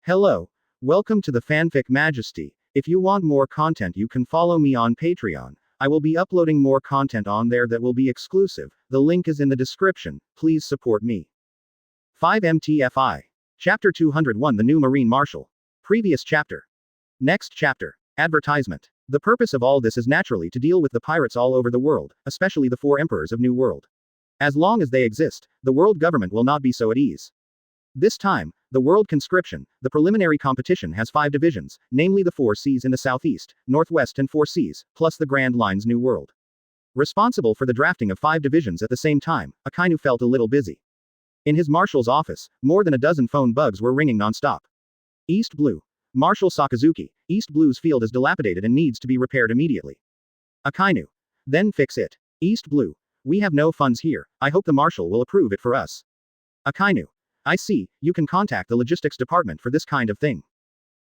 Hello. Welcome to the Fanfic Majesty. If you want more content, you can follow me on Patreon. I will be uploading more content on there that will be exclusive. The link is in the description. Please support me. 5 MTFI. Chapter 201 The New Marine Marshal. Previous chapter. Next chapter. Advertisement. The purpose of all this is naturally to deal with the pirates all over the world, especially the 4 emperors of New World. As long as they exist, the world government will not be so at ease. This time, the World Conscription, the preliminary competition has 5 divisions, namely the 4 seas in the southeast, northwest and 4 seas, plus the Grand Line's New World. Responsible for the drafting of 5 divisions at the same time, Akainu felt a little busy. In his marshal's office, more than a dozen phone bugs were ringing non-stop. East Blue. Marshal Sakazuki, East Blue's field is dilapidated and needs to be repaired immediately. Akainu. Then fix it. East Blue. We have no funds here, I hope the marshal will approve it for us. Akainu. I see, you can contact the logistics department for this kind of thing.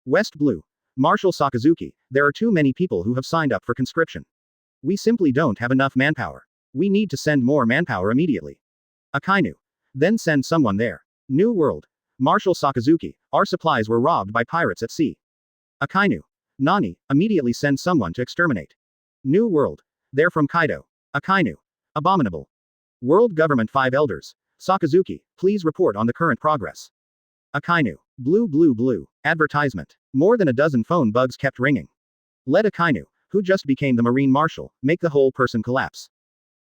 West Blue. Marshal Sakazuki, there are too many people who have signed up for conscription. We simply don't have enough manpower. We need to send more manpower immediately. Akainu. Then send someone there. New World. Marshal Sakazuki, our supplies were robbed by pirates at sea. Akainu. Nani, immediately send someone to exterminate. New World. They're from Kaido. Akainu. Abominable. World Government 5 Elders. Sakazuki, please report on the current progress. Akainu. Blue. Advertisement. More than a dozen phone bugs kept ringing. Let Akainu, who just became the Marine Marshal, make the whole person collapse.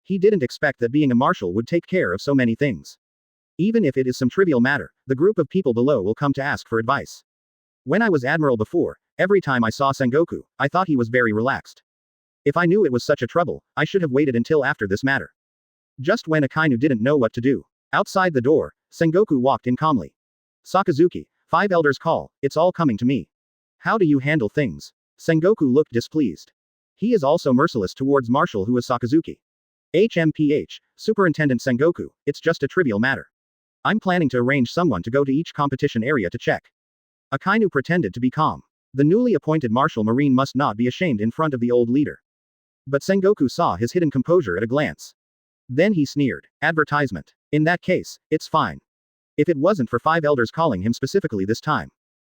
He didn't expect that being a marshal would take care of so many things. Even if it is some trivial matter, the group of people below will come to ask for advice. When I was admiral before, every time I saw Sangoku, I thought he was very relaxed. If I knew it was such a trouble, I should have waited until after this matter. Just when Akainu didn't know what to do. Outside the door, Sangoku walked in calmly. Sakazuki, 5 elders call, it's all coming to me. How do you handle things? Sangoku looked displeased. He is also merciless towards Marshal who is Sakazuki. HMPH, Superintendent Sangoku, it's just a trivial matter. I'm planning to arrange someone to go to each competition area to check. Akainu pretended to be calm. The newly appointed Marshal Marine must not be ashamed in front of the old leader. But Sangoku saw his hidden composure at a glance. Then he sneered. Advertisement. In that case, it's fine. If it wasn't for 5 elders calling him specifically this time,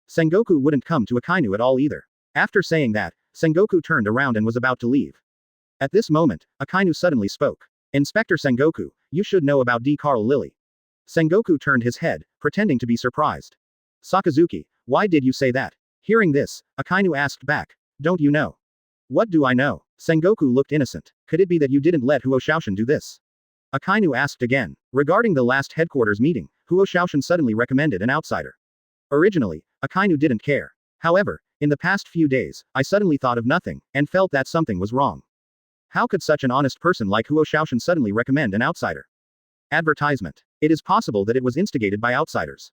Sangoku wouldn't come to Akainu at all either. After saying that, Sangoku turned around and was about to leave. At this moment, Akainu suddenly spoke. Inspector Sangoku, you should know about D. Carl Lily. Sangoku turned his head, pretending to be surprised. Sakazuki, why did you say that? Hearing this, Akainu asked back. Don't you know? What do I know? Sangoku looked innocent. Could it be that you didn't let Huo Shaoshan do this? Akainu asked again. Regarding the last headquarters meeting, Huo Shaoshan suddenly recommended an outsider. Originally, Akainu didn't care. However, in the past few days, I suddenly thought of nothing, and felt that something was wrong. How could such an honest person like Huo Shaoshan suddenly recommend an outsider? Advertisement. It is possible that it was instigated by outsiders.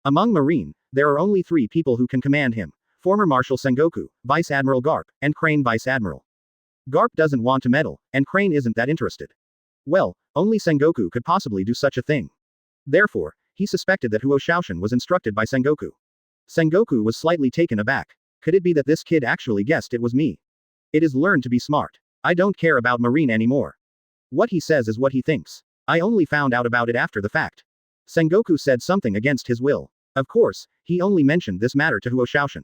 Among Marine, there are only 3 people who can command him. Former Marshal Sangoku, Vice Admiral Garp, and Crane Vice Admiral. Garp doesn't want to meddle, and Crane isn't that interested. Well, only Sangoku could possibly do such a thing. Therefore, he suspected that Huo Shaoshan was instructed by Sangoku. Sangoku was slightly taken aback. Could it be that this kid actually guessed it was me? It is learned to be smart. I don't care about Marine anymore. What he says is what he thinks. I only found out about it after the fact. Sangoku said something against his will. Of course, he only mentioned this matter to Huo Shaoshan.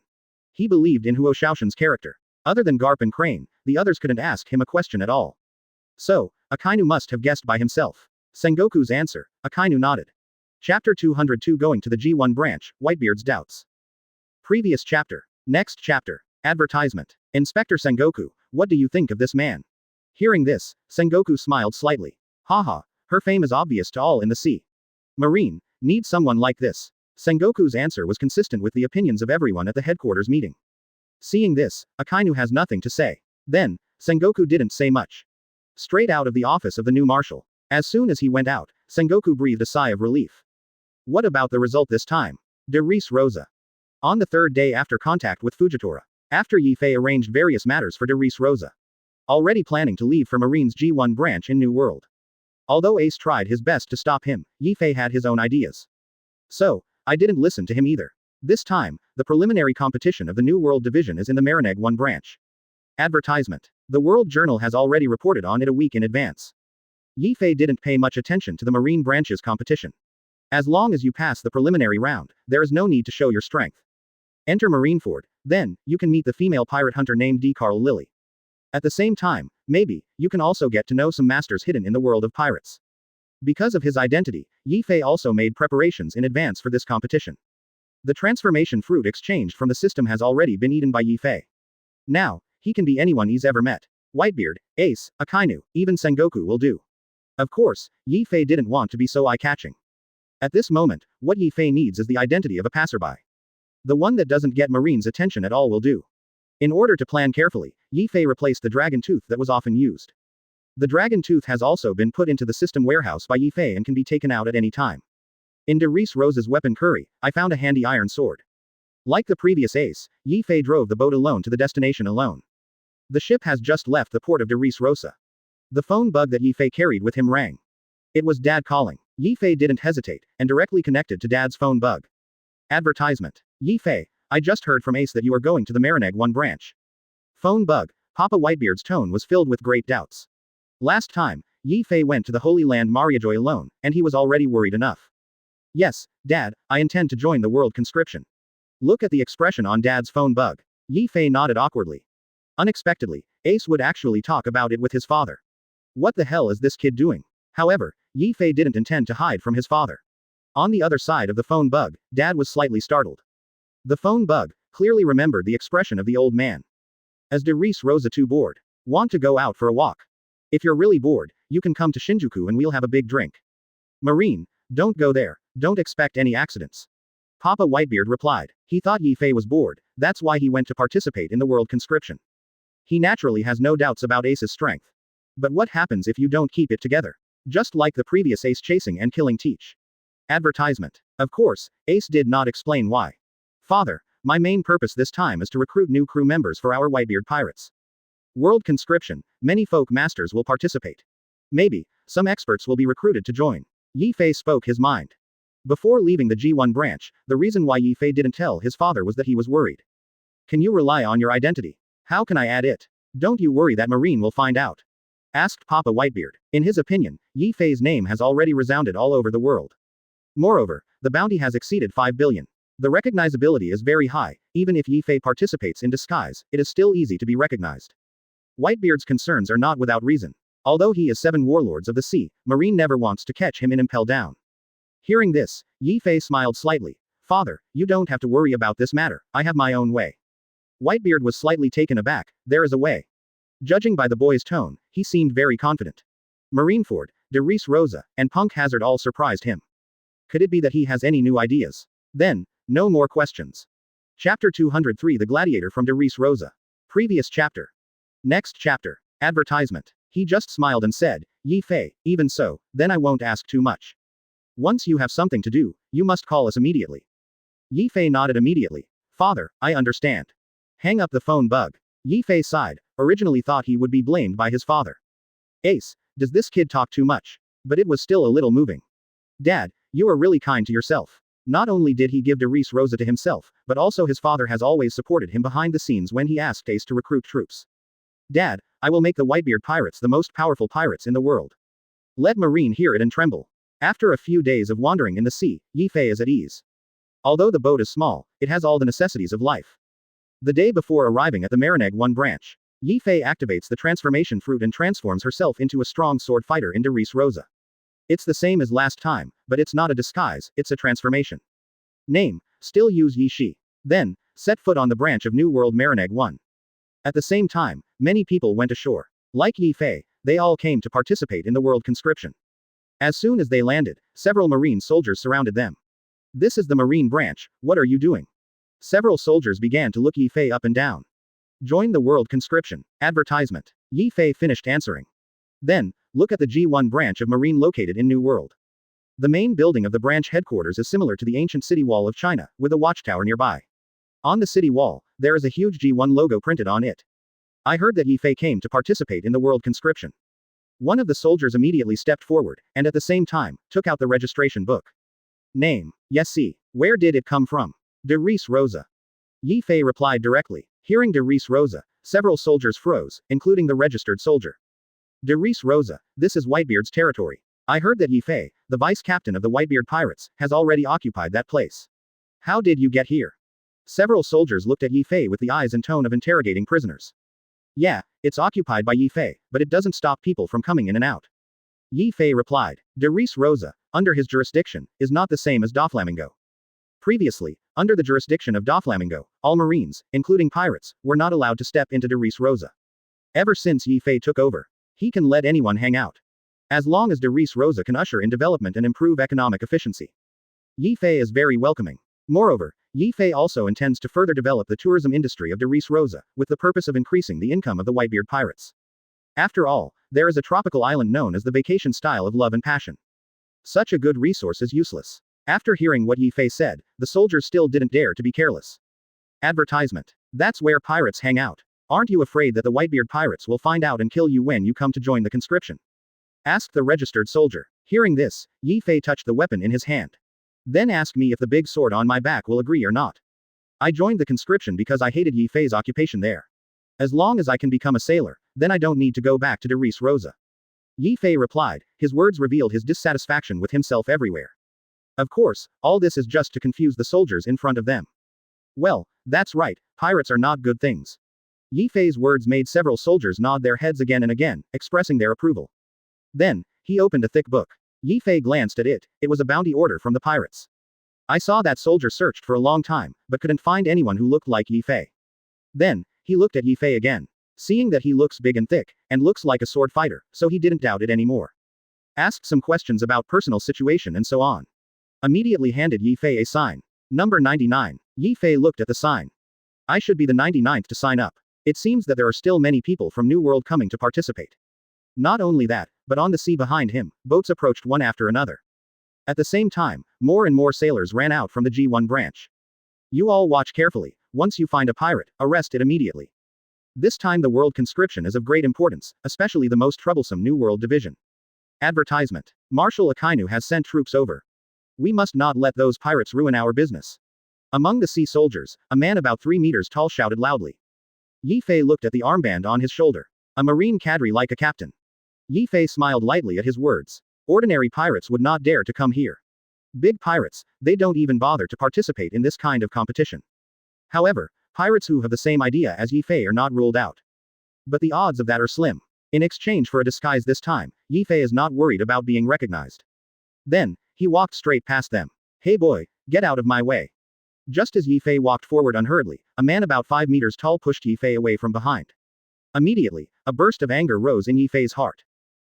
He believed in Huo Shaoshan's character. Other than Garp and Crane, the others couldn't ask him a question at all. So, Akainu must have guessed by himself. Sangoku's answer. Akainu nodded. Chapter 202 Going to the G1 branch, Whitebeard's doubts. Previous chapter. Next chapter. Advertisement. Inspector Sangoku, what do you think of this man? Hearing this, Sangoku smiled slightly. Haha, her fame is obvious to all in the sea. Marine, need someone like this. Sangoku's answer was consistent with the opinions of everyone at the headquarters meeting. Seeing this, Akainu has nothing to say. Then, Sangoku didn't say much. Straight out of the office of the new marshal. As soon as he went out, Sangoku breathed a sigh of relief. What about the result this time? Darice Rosa. On the 3rd day after contact with Fujitora, after Yifei arranged various matters for Darice Rosa. Already planning to leave for Marine's G1 branch in New World. Although Ace tried his best to stop him, Yifei had his own ideas. So, I didn't listen to him either. This time, the preliminary competition of the New World Division is in the Marineg 1 branch. Advertisement. The World Journal has already reported on it a week in advance. Yifei didn't pay much attention to the Marine branch's competition. As long as you pass the preliminary round, there is no need to show your strength. Enter Marineford, then, you can meet the female pirate hunter named D. Carl Lily. At the same time, maybe, you can also get to know some masters hidden in the world of pirates. Because of his identity, Yi Fei also made preparations in advance for this competition. The transformation fruit exchanged from the system has already been eaten by Yi Fei. Now, he can be anyone he's ever met. Whitebeard, Ace, Akainu, even Sangoku will do. Of course, Yi Fei didn't want to be so eye-catching. At this moment, what Yi Fei needs is the identity of a passerby. The one that doesn't get Marine's attention at all will do. In order to plan carefully, Yi Fei replaced the dragon tooth that was often used. The dragon tooth has also been put into the system warehouse by Yi Fei and can be taken out at any time. In Darice Rosa's weapon curry, I found a handy iron sword. Like the previous ace, Yi Fei drove the boat alone to the destination alone. The ship has just left the port of Darice Rosa. The phone bug that Yi Fei carried with him rang. It was Dad calling. Yi Fei didn't hesitate, and directly connected to Dad's phone bug. Advertisement. Yi Fei, I just heard from Ace that you are going to the Marineg 1 branch. Phone bug. Papa Whitebeard's tone was filled with great doubts. Last time, Yi Fei went to the Holy Land Mariajoy alone, and he was already worried enough. Yes, Dad, I intend to join the world conscription. Look at the expression on Dad's phone bug. Yi Fei nodded awkwardly. Unexpectedly, Ace would actually talk about it with his father. What the hell is this kid doing? However, Yi Fei didn't intend to hide from his father. On the other side of the phone bug, Dad was slightly startled. The phone bug clearly remembered the expression of the old man. As Darice Rosa too bored. Want to go out for a walk? If you're really bored, you can come to Shinjuku and we'll have a big drink. Marine, don't go there, don't expect any accidents. Papa Whitebeard replied. He thought Yi Fei was bored, that's why he went to participate in the world conscription. He naturally has no doubts about Ace's strength. But what happens if you don't keep it together? Just like the previous Ace chasing and killing Teach. Advertisement. Of course, Ace did not explain why. Father, my main purpose this time is to recruit new crew members for our Whitebeard pirates. World conscription, many folk masters will participate. Maybe, some experts will be recruited to join. Yi Fei spoke his mind. Before leaving the G1 branch, the reason why Yi Fei didn't tell his father was that he was worried. Can you rely on your identity? How can I add it? Don't you worry that Marine will find out. Asked Papa Whitebeard. In his opinion, Yi Fei's name has already resounded all over the world. Moreover, the bounty has exceeded 5 billion. The recognizability is very high, even if Yi Fei participates in disguise, it is still easy to be recognized. Whitebeard's concerns are not without reason. Although he is 7 warlords of the sea, Marine never wants to catch him and impel down. Hearing this, Yi Fei smiled slightly. Father, you don't have to worry about this matter, I have my own way. Whitebeard was slightly taken aback. There is a way. Judging by the boy's tone, he seemed very confident. Marineford, Darice Rosa, and Punk Hazard all surprised him. Could it be that he has any new ideas? Then, no more questions. Chapter 203 The Gladiator from Darice Rosa. Previous chapter. Next chapter. Advertisement. He just smiled and said, Yi Fei, even so, then I won't ask too much. Once you have something to do, you must call us immediately. Yi Fei nodded immediately. Father, I understand. Hang up the phone bug. Yi Fei sighed, originally thought he would be blamed by his father. Ace, does this kid talk too much? But it was still a little moving. Dad, you are really kind to yourself. Not only did he give Darice Rosa to himself, but also his father has always supported him behind the scenes when he asked Ace to recruit troops. Dad, I will make the Whitebeard pirates the most powerful pirates in the world. Let Marine hear it and tremble. After a few days of wandering in the sea, Yi Fei is at ease. Although the boat is small, it has all the necessities of life. The day before arriving at the Marineg 1 branch, Yi Fei activates the transformation fruit and transforms herself into a strong sword fighter in Darice Rosa. It's the same as last time, but it's not a disguise, it's a transformation. Name, still use Yi Shi. Then, set foot on the branch of New World Marineg 1. At the same time, many people went ashore. Like Yi Fei, they all came to participate in the world conscription. As soon as they landed, several Marine soldiers surrounded them. This is the Marine branch, what are you doing? Several soldiers began to look Yi Fei up and down. Join the world conscription. Advertisement. Yi Fei finished answering. Then, look at the G1 branch of Marine located in New World. The main building of the branch headquarters is similar to the ancient city wall of China, with a watchtower nearby. On the city wall, there is a huge G1 logo printed on it. I heard that Yi Fei came to participate in the world conscription. One of the soldiers immediately stepped forward, and at the same time, took out the registration book. Name. Yes, see. Where did it come from? Darice Rosa. Yi Fei replied directly. Hearing Darice Rosa, several soldiers froze, including the registered soldier. Darice Rosa, this is Whitebeard's territory. I heard that Yi Fei, the vice captain of the Whitebeard pirates, has already occupied that place. How did you get here? Several soldiers looked at Yi Fei with the eyes and tone of interrogating prisoners. Yeah, it's occupied by Yi Fei, but it doesn't stop people from coming in and out. Yi Fei replied. Darice Rosa, under his jurisdiction, is not the same as Doflamingo. Previously, under the jurisdiction of Doflamingo, all Marines, including pirates, were not allowed to step into Darice Rosa. Ever since Yi Fei took over, he can let anyone hang out. As long as Darice Rosa can usher in development and improve economic efficiency. Yi Fei is very welcoming. Moreover, Yi Fei also intends to further develop the tourism industry of Darice Rosa, with the purpose of increasing the income of the Whitebeard pirates. After all, there is a tropical island known as the vacation style of love and passion. Such a good resource is useless. After hearing what Yi Fei said, the soldiers still didn't dare to be careless. Advertisement. That's where pirates hang out. Aren't you afraid that the Whitebeard pirates will find out and kill you when you come to join the conscription? Asked the registered soldier. Hearing this, Yi Fei touched the weapon in his hand. Then asked me if the big sword on my back will agree or not. I joined the conscription because I hated Yi Fei's occupation there. As long as I can become a sailor, then I don't need to go back to Darice Rosa. Yi Fei replied. His words revealed his dissatisfaction with himself everywhere. Of course, all this is just to confuse the soldiers in front of them. Well, that's right, pirates are not good things. Yi Fei's words made several soldiers nod their heads again and again, expressing their approval. Then, he opened a thick book. Yi Fei glanced at it. It was a bounty order from the pirates. I saw that soldier searched for a long time, but couldn't find anyone who looked like Yi Fei. Then, he looked at Yi Fei again. Seeing that he looks big and thick, and looks like a sword fighter, so he didn't doubt it anymore. Asked some questions about personal situation and so on. Immediately handed Yi Fei a sign. Number 99. Yi Fei looked at the sign. I should be the 99th to sign up. It seems that there are still many people from New World coming to participate. Not only that, but on the sea behind him, boats approached one after another. At the same time, more and more sailors ran out from the G1 branch. You all watch carefully. Once you find a pirate, arrest it immediately. This time the world conscription is of great importance, especially the most troublesome New World division. Advertisement. Marshal Akainu has sent troops over. We must not let those pirates ruin our business. Among the sea soldiers, a man about 3 meters tall shouted loudly. Yi Fei looked at the armband on his shoulder. A marine cadre like a captain. Yi Fei smiled lightly at his words. Ordinary pirates would not dare to come here. Big pirates, they don't even bother to participate in this kind of competition. However, pirates who have the same idea as Yi Fei are not ruled out. But the odds of that are slim. In exchange for a disguise this time, Yi Fei is not worried about being recognized. Then, he walked straight past them. Hey boy, get out of my way. Just as Yi Fei walked forward unhurriedly, a man about 5 meters tall pushed Yi Fei away from behind. Immediately, a burst of anger rose in Yi Fei's heart.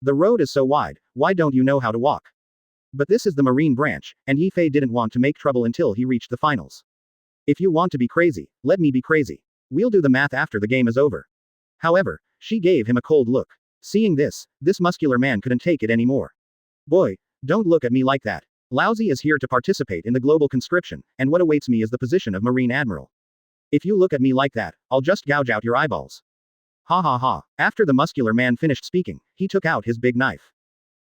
The road is so wide, why don't you know how to walk? But this is the Marine branch, and Yi Fei didn't want to make trouble until he reached the finals. If you want to be crazy, let me be crazy. We'll do the math after the game is over. However, she gave him a cold look. Seeing this muscular man couldn't take it anymore. Boy, don't look at me like that. Lousy is here to participate in the global conscription, and what awaits me is the position of Marine Admiral. If you look at me like that, I'll just gouge out your eyeballs. Ha ha ha. After the muscular man finished speaking, he took out his big knife.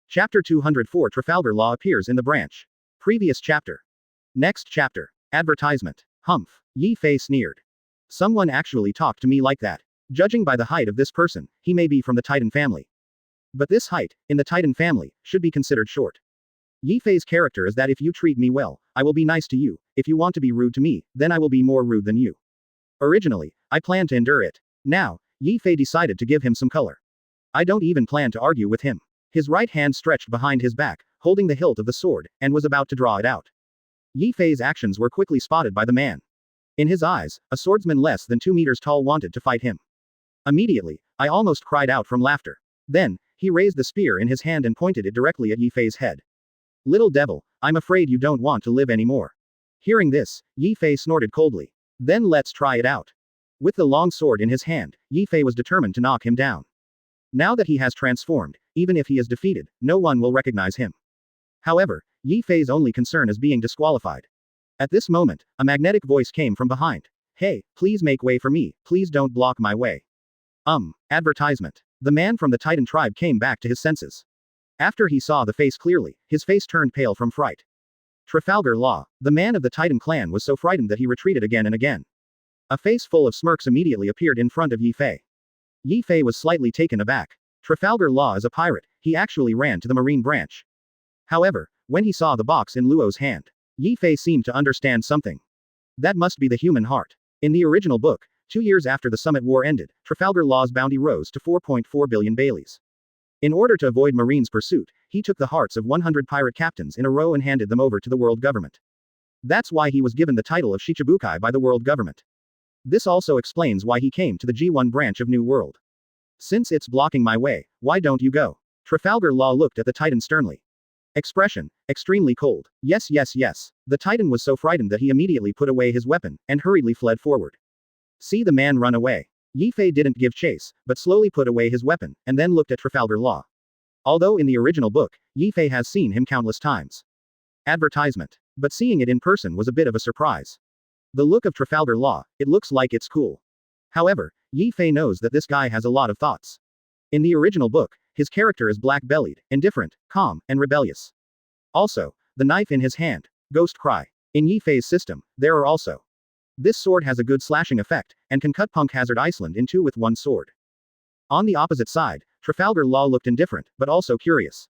Chapter 204 Trafalgar Law appears in the branch. Previous chapter. Next chapter. Advertisement. Humph. Yi Fei sneered. Someone actually talked to me like that. Judging by the height of this person, he may be from the Titan family. But this height, in the Titan family, should be considered short. Yi Fei's character is that if you treat me well, I will be nice to you. If you want to be rude to me, then I will be more rude than you. Originally, I planned to endure it. Now, Yi Fei decided to give him some color. I don't even plan to argue with him. His right hand stretched behind his back, holding the hilt of the sword, and was about to draw it out. Yi Fei's actions were quickly spotted by the man. In his eyes, a swordsman less than 2 meters tall wanted to fight him. Immediately, I almost cried out from laughter. Then, he raised the spear in his hand and pointed it directly at Yi Fei's head. Little devil, I'm afraid you don't want to live anymore. Hearing this, Yi Fei snorted coldly. Then let's try it out. With the long sword in his hand, Yi Fei was determined to knock him down. Now that he has transformed, even if he is defeated, no one will recognize him. However, Yi Fei's only concern is being disqualified. At this moment, a magnetic voice came from behind. Hey, please make way for me, please don't block my way. Advertisement. The man from the Titan tribe came back to his senses. After he saw the face clearly, his face turned pale from fright. Trafalgar Law. The man of the Titan clan was so frightened that he retreated again and again. A face full of smirks immediately appeared in front of Yi Fei. Yi Fei was slightly taken aback. Trafalgar Law is a pirate, he actually ran to the Marine branch. However, when he saw the box in Luo's hand, Yi Fei seemed to understand something. That must be the human heart. In the original book, 2 years after the Summit War ended, Trafalgar Law's bounty rose to 4.4 billion Baileys. In order to avoid Marine's pursuit, he took the hearts of 100 pirate captains in a row and handed them over to the world government. That's why he was given the title of Shichibukai by the world government. This also explains why he came to the G1 branch of New World. Since it's blocking my way, why don't you go? Trafalgar Law looked at the Titan sternly. Expression, extremely cold. Yes, yes, yes. The Titan was so frightened that he immediately put away his weapon, and hurriedly fled forward. See the man run away. Yi Fei didn't give chase, but slowly put away his weapon, and then looked at Trafalgar Law. Although in the original book, Yi Fei has seen him countless times. Advertisement. But seeing it in person was a bit of a surprise. The look of Trafalgar Law, it looks like it's cool. However, Yi Fei knows that this guy has a lot of thoughts. In the original book, his character is black-bellied, indifferent, calm, and rebellious. Also, the knife in his hand, ghost cry. In Yi Fei's system, there are also. This sword has a good slashing effect, and can cut Punk Hazard Iceland in two with one sword. On the opposite side, Trafalgar Law looked indifferent, but also curious.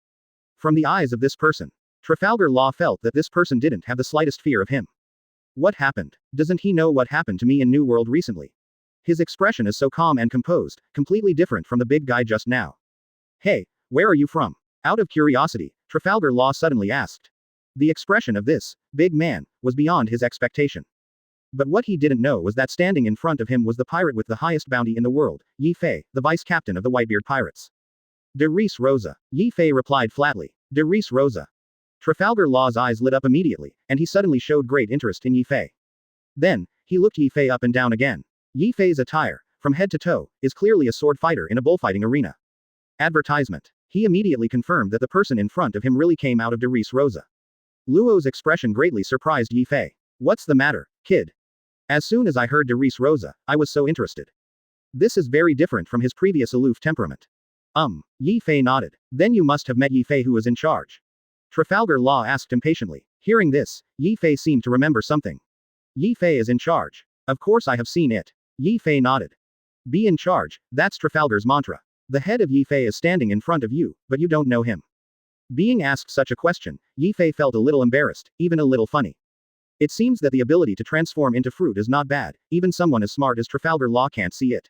From the eyes of this person, Trafalgar Law felt that this person didn't have the slightest fear of him. What happened? Doesn't he know what happened to me in New World recently? His expression is so calm and composed, completely different from the big guy just now. Hey, where are you from? Out of curiosity, Trafalgar Law suddenly asked. The expression of this big man was beyond his expectation. But what he didn't know was that standing in front of him was the pirate with the highest bounty in the world, Yi Fei, the vice captain of the Whitebeard pirates. Darice Rosa. Yi Fei replied flatly. Darice Rosa. Trafalgar Law's eyes lit up immediately, and he suddenly showed great interest in Yi Fei. Then, he looked Yi Fei up and down again. Yi Fei's attire, from head to toe, is clearly a sword fighter in a bullfighting arena. Advertisement. He immediately confirmed that the person in front of him really came out of Darice Rosa. Luo's expression greatly surprised Yi Fei. What's the matter, kid? As soon as I heard Darice Rosa, I was so interested. This is very different from his previous aloof temperament. Yi Fei nodded. Then you must have met Yi Fei who was in charge. Trafalgar Law asked impatiently. Hearing this, Yi Fei seemed to remember something. Yi Fei is in charge. Of course I have seen it. Yi Fei nodded. Be in charge, that's Trafalgar's mantra. The head of Yi Fei is standing in front of you, but you don't know him. Being asked such a question, Yi Fei felt a little embarrassed, even a little funny. It seems that the ability to transform into fruit is not bad, even someone as smart as Trafalgar Law can't see it.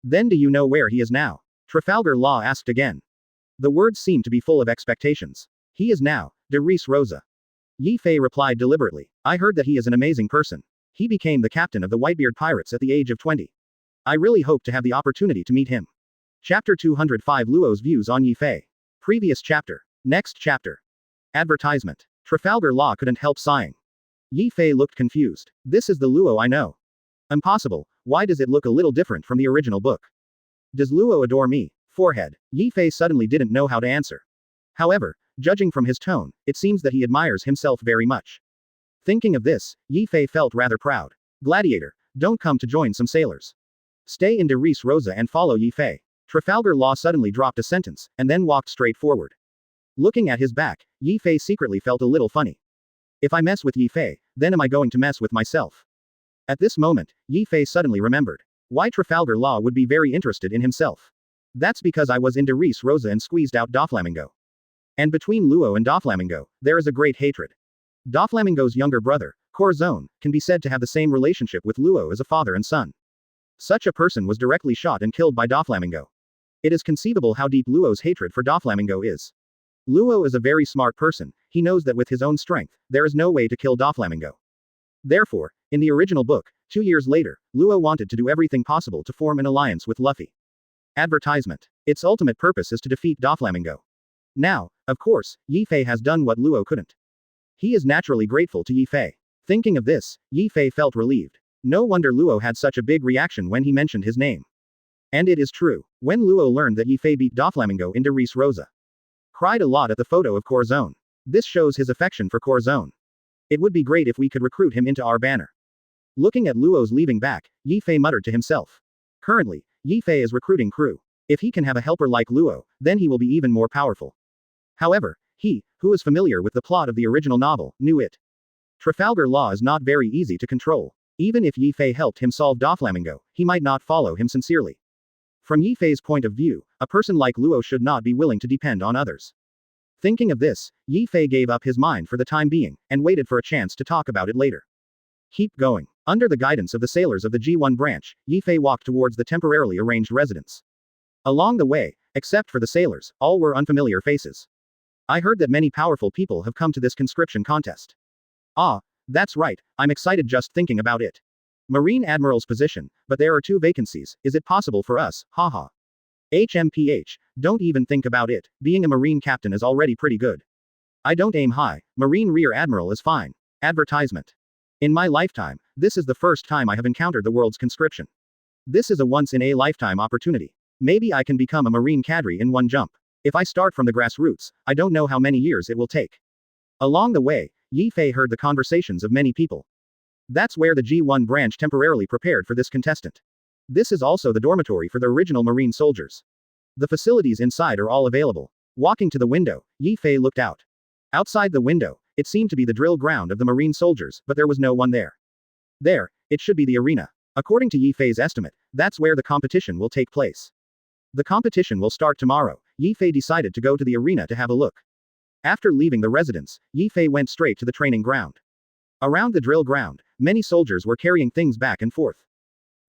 Then do you know where he is now? Trafalgar Law asked again. The words seemed to be full of expectations. He is now, Darice Rosa. Yi Fei replied deliberately. I heard that he is an amazing person. He became the captain of the Whitebeard pirates at the age of 20. I really hope to have the opportunity to meet him. Chapter 205 Luo's views on Yi Fei. Previous chapter. Next chapter. Advertisement. Trafalgar Law couldn't help sighing. Yi Fei looked confused. This is the Luo I know. Impossible, why does it look a little different from the original book? Does Luo adore me? Forehead. Yi Fei suddenly didn't know how to answer. However, judging from his tone, it seems that he admires himself very much. Thinking of this, Yi Fei felt rather proud. Gladiator, don't come to join some sailors. Stay in Darice Rosa and follow Yi Fei. Trafalgar Law suddenly dropped a sentence, and then walked straight forward. Looking at his back, Yi Fei secretly felt a little funny. If I mess with Yi Fei, then am I going to mess with myself? At this moment, Yi Fei suddenly remembered. Why Trafalgar Law would be very interested in himself. That's because I was in Darice Rosa and squeezed out Doflamingo. And between Luo and Doflamingo, there is a great hatred. Doflamingo's younger brother, Corazon, can be said to have the same relationship with Luo as a father and son. Such a person was directly shot and killed by Doflamingo. It is conceivable how deep Luo's hatred for Doflamingo is. Luo is a very smart person, he knows that with his own strength, there is no way to kill Doflamingo. Therefore, in the original book, 2 years later, Luo wanted to do everything possible to form an alliance with Luffy. Advertisement. Its ultimate purpose is to defeat Doflamingo. Now, of course, Yi Fei has done what Luo couldn't. He is naturally grateful to Yi Fei. Thinking of this, Yi Fei felt relieved. No wonder Luo had such a big reaction when he mentioned his name. And it is true. When Luo learned that Yi Fei beat Doflamingo in Darice Rosa, cried a lot at the photo of Corazon. This shows his affection for Corazon. It would be great if we could recruit him into our banner. Looking at Luo's leaving back, Yi Fei muttered to himself. Currently, Yi Fei is recruiting crew. If he can have a helper like Luo, then he will be even more powerful. However, he, who is familiar with the plot of the original novel, knew it. Trafalgar Law is not very easy to control. Even if Yi Fei helped him solve Doflamingo, he might not follow him sincerely. From Yi Fei's point of view, a person like Luo should not be willing to depend on others. Thinking of this, Yi Fei gave up his mind for the time being, and waited for a chance to talk about it later. Keep going. Under the guidance of the sailors of the G1 branch, Yifei walked towards the temporarily arranged residence. Along the way, except for the sailors, all were unfamiliar faces. I heard that many powerful people have come to this conscription contest. Ah, that's right, I'm excited just thinking about it. Marine Admiral's position, but there are 2 vacancies, is it possible for us, haha. HMPH, don't even think about it, being a Marine captain is already pretty good. I don't aim high, Marine Rear Admiral is fine. Advertisement. In my lifetime, this is the first time I have encountered the world's conscription. This is a once-in-a-lifetime opportunity. Maybe I can become a Marine cadre in one jump. If I start from the grassroots, I don't know how many years it will take. Along the way, Yifei heard the conversations of many people. That's where the G1 branch temporarily prepared for this contestant. This is also the dormitory for the original Marine soldiers. The facilities inside are all available. Walking to the window, Yifei looked out. Outside the window, it seemed to be the drill ground of the Marine soldiers, but there was no one there. There, it should be the arena. According to Yifei's estimate, that's where the competition will take place. The competition will start tomorrow. Yifei decided to go to the arena to have a look. After leaving the residence, Yifei went straight to the training ground. Around the drill ground, many soldiers were carrying things back and forth.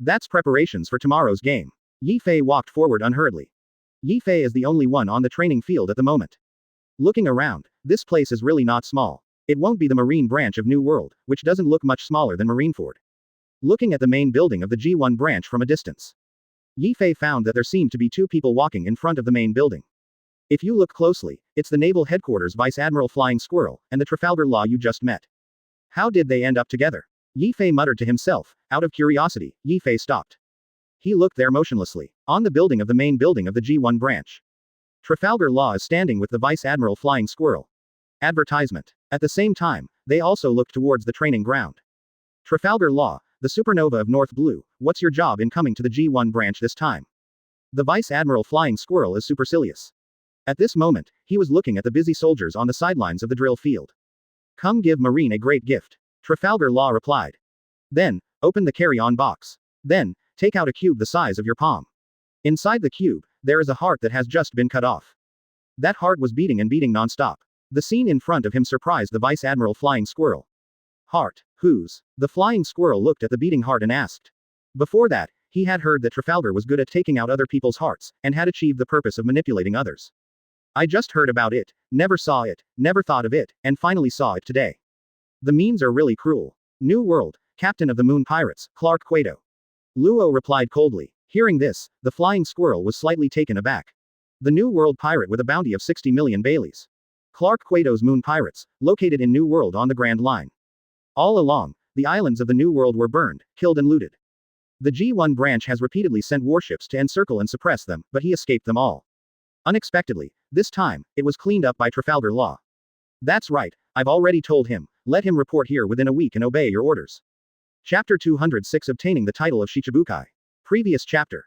That's preparations for tomorrow's game. Yifei walked forward unhurriedly. Yifei is the only one on the training field at the moment. Looking around, this place is really not small. It won't be the Marine branch of New World, which doesn't look much smaller than Marineford. Looking at the main building of the G1 branch from a distance, Yifei found that there seemed to be 2 people walking in front of the main building. If you look closely, it's the Naval Headquarters Vice Admiral Flying Squirrel, and the Trafalgar Law you just met. How did they end up together? Yifei muttered to himself. Out of curiosity, Yifei stopped. He looked there motionlessly. On the building of the main building of the G1 branch, Trafalgar Law is standing with the Vice Admiral Flying Squirrel. Advertisement. At the same time, they also looked towards the training ground. Trafalgar Law, the supernova of North Blue, what's your job in coming to the G1 branch this time? The Vice Admiral Flying Squirrel is supercilious. At this moment, he was looking at the busy soldiers on the sidelines of the drill field. Come give Marine a great gift. Trafalgar Law replied. Then, open the carry-on box. Then, take out a cube the size of your palm. Inside the cube, there is a heart that has just been cut off. That heart was beating and beating non-stop. The scene in front of him surprised the Vice Admiral Flying Squirrel. Heart. Whose? The Flying Squirrel looked at the beating heart and asked. Before that, he had heard that Trafalgar was good at taking out other people's hearts, and had achieved the purpose of manipulating others. I just heard about it, never saw it, never thought of it, and finally saw it today. The means are really cruel. New World, Captain of the Moon Pirates, Clark Kaido. Luo replied coldly. Hearing this, the Flying Squirrel was slightly taken aback. The New World pirate with a bounty of 60 million Baileys. Clark Kaido's Moon Pirates, located in New World on the Grand Line. All along, the islands of the New World were burned, killed and looted. The G1 branch has repeatedly sent warships to encircle and suppress them, but he escaped them all. Unexpectedly, this time, it was cleaned up by Trafalgar Law. That's right, I've already told him, let him report here within a week and obey your orders. Chapter 206 Obtaining the title of Shichibukai. Previous chapter.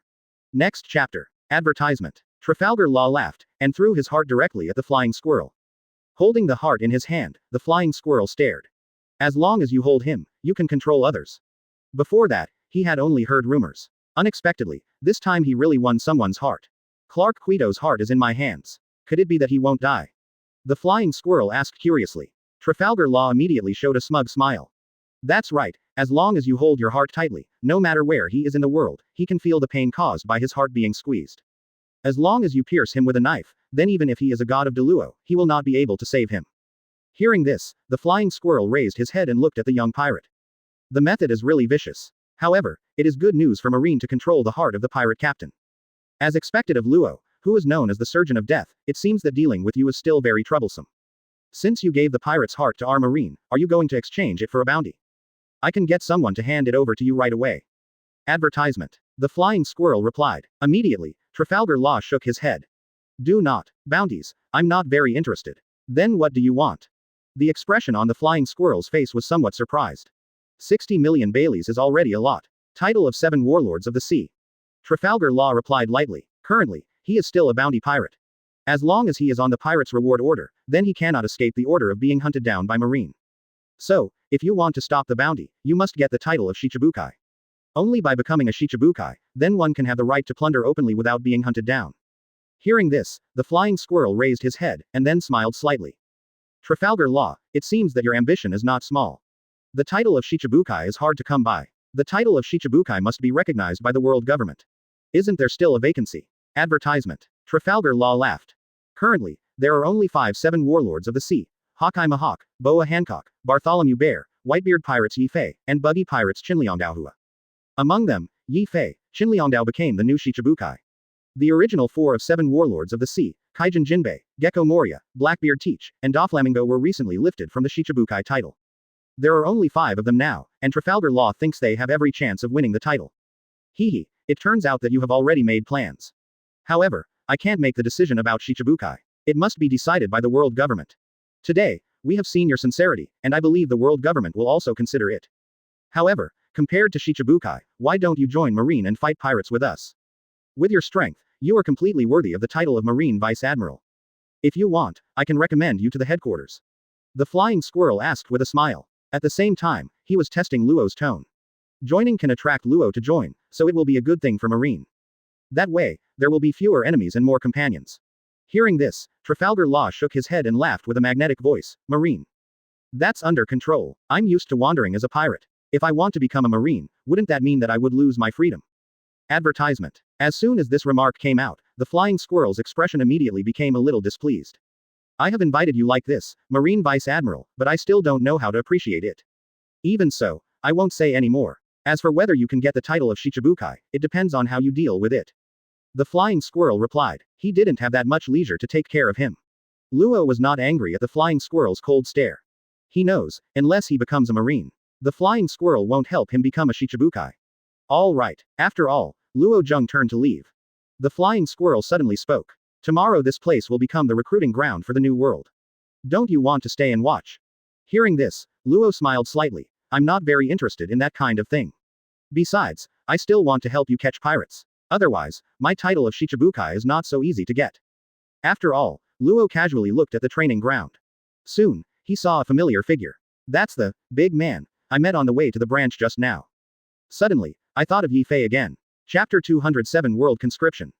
Next chapter. Advertisement. Trafalgar Law laughed, and threw his heart directly at the Flying Squirrel. Holding the heart in his hand, the Flying Squirrel stared. As long as you hold him, you can control others. Before that, he had only heard rumors. Unexpectedly, this time he really won someone's heart. Clark Kaido's heart is in my hands. Could it be that he won't die? The Flying Squirrel asked curiously. Trafalgar Law immediately showed a smug smile. That's right, as long as you hold your heart tightly, no matter where he is in the world, he can feel the pain caused by his heart being squeezed. As long as you pierce him with a knife, then even if he is a god of Deluo, he will not be able to save him. Hearing this, the Flying Squirrel raised his head and looked at the young pirate. The method is really vicious. However, it is good news for Marine to control the heart of the pirate captain. As expected of Luo, who is known as the Surgeon of Death, it seems that dealing with you is still very troublesome. Since you gave the pirate's heart to our Marine, are you going to exchange it for a bounty? I can get someone to hand it over to you right away. Advertisement. The Flying Squirrel replied. Immediately, Trafalgar Law shook his head. Do not. Bounties, I'm not very interested. Then what do you want? The expression on the Flying Squirrel's face was somewhat surprised. 60 million Baileys is already a lot. Title of 7 Warlords of the Sea. Trafalgar Law replied lightly. Currently, he is still a bounty pirate. As long as he is on the pirate's reward order, then he cannot escape the order of being hunted down by Marine. So, if you want to stop the bounty, you must get the title of Shichibukai. Only by becoming a Shichibukai, then one can have the right to plunder openly without being hunted down. Hearing this, the Flying Squirrel raised his head, and then smiled slightly. Trafalgar Law, it seems that your ambition is not small. The title of Shichibukai is hard to come by. The title of Shichibukai must be recognized by the world government. Isn't there still a vacancy? Advertisement. Trafalgar Law laughed. Currently, there are only 7 warlords of the sea. Hawkeye Mahawk, Boa Hancock, Bartholomew Bear, Whitebeard Pirates Yi Fei, and Buggy Pirates Chinliangdaohua. Among them, Yi Fei, Chinliangdao became the new Shichibukai. The original 4 of 7 warlords of the sea, Kaijin Jinbei, Gecko Moria, Blackbeard Teach, and Doflamingo were recently lifted from the Shichibukai title. There are only 5 of them now, and Trafalgar Law thinks they have every chance of winning the title. Hehe, it turns out that you have already made plans. However, I can't make the decision about Shichibukai. It must be decided by the world government. Today, we have seen your sincerity, and I believe the world government will also consider it. However, compared to Shichibukai, why don't you join Marine and fight pirates with us? With your strength, you are completely worthy of the title of Marine Vice Admiral. If you want, I can recommend you to the headquarters. The flying squirrel asked with a smile. At the same time, he was testing Luo's tone. Joining can attract Luo to join, so it will be a good thing for Marine. That way, there will be fewer enemies and more companions. Hearing this, Trafalgar Law shook his head and laughed with a magnetic voice. Marine. That's under control. I'm used to wandering as a pirate. If I want to become a Marine, wouldn't that mean that I would lose my freedom? Advertisement. As soon as this remark came out, the flying squirrel's expression immediately became a little displeased. I have invited you like this, Marine Vice Admiral, but I still don't know how to appreciate it. Even so, I won't say any more. As for whether you can get the title of Shichibukai, it depends on how you deal with it. The flying squirrel replied. He didn't have that much leisure to take care of him. Luo was not angry at the flying squirrel's cold stare. He knows, unless he becomes a Marine, the flying squirrel won't help him become a Shichibukai. All right. After all, Luo Zheng turned to leave. The flying squirrel suddenly spoke. Tomorrow this place will become the recruiting ground for the new world. Don't you want to stay and watch? Hearing this, Luo smiled slightly. I'm not very interested in that kind of thing. Besides, I still want to help you catch pirates. Otherwise, my title of Shichibukai is not so easy to get. After all, Luo casually looked at the training ground. Soon, he saw a familiar figure. That's the big man I met on the way to the branch just now. Suddenly, I thought of Yi Fei again. Chapter 207 World Conscription.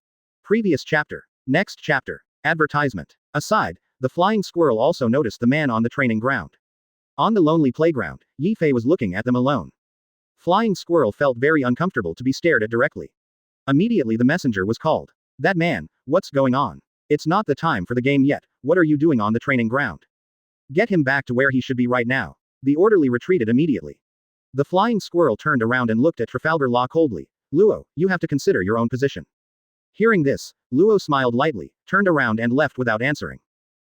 Previous chapter. Next chapter. Advertisement. Aside, the flying squirrel also noticed the man on the training ground. On the lonely playground, Yi Fei was looking at them alone. Flying squirrel felt very uncomfortable to be stared at directly. Immediately the messenger was called. That man, what's going on? It's not the time for the game yet, what are you doing on the training ground? Get him back to where he should be right now. The orderly retreated immediately. The flying squirrel turned around and looked at Trafalgar Law coldly. Luo, you have to consider your own position. Hearing this, Luo smiled lightly, turned around and left without answering.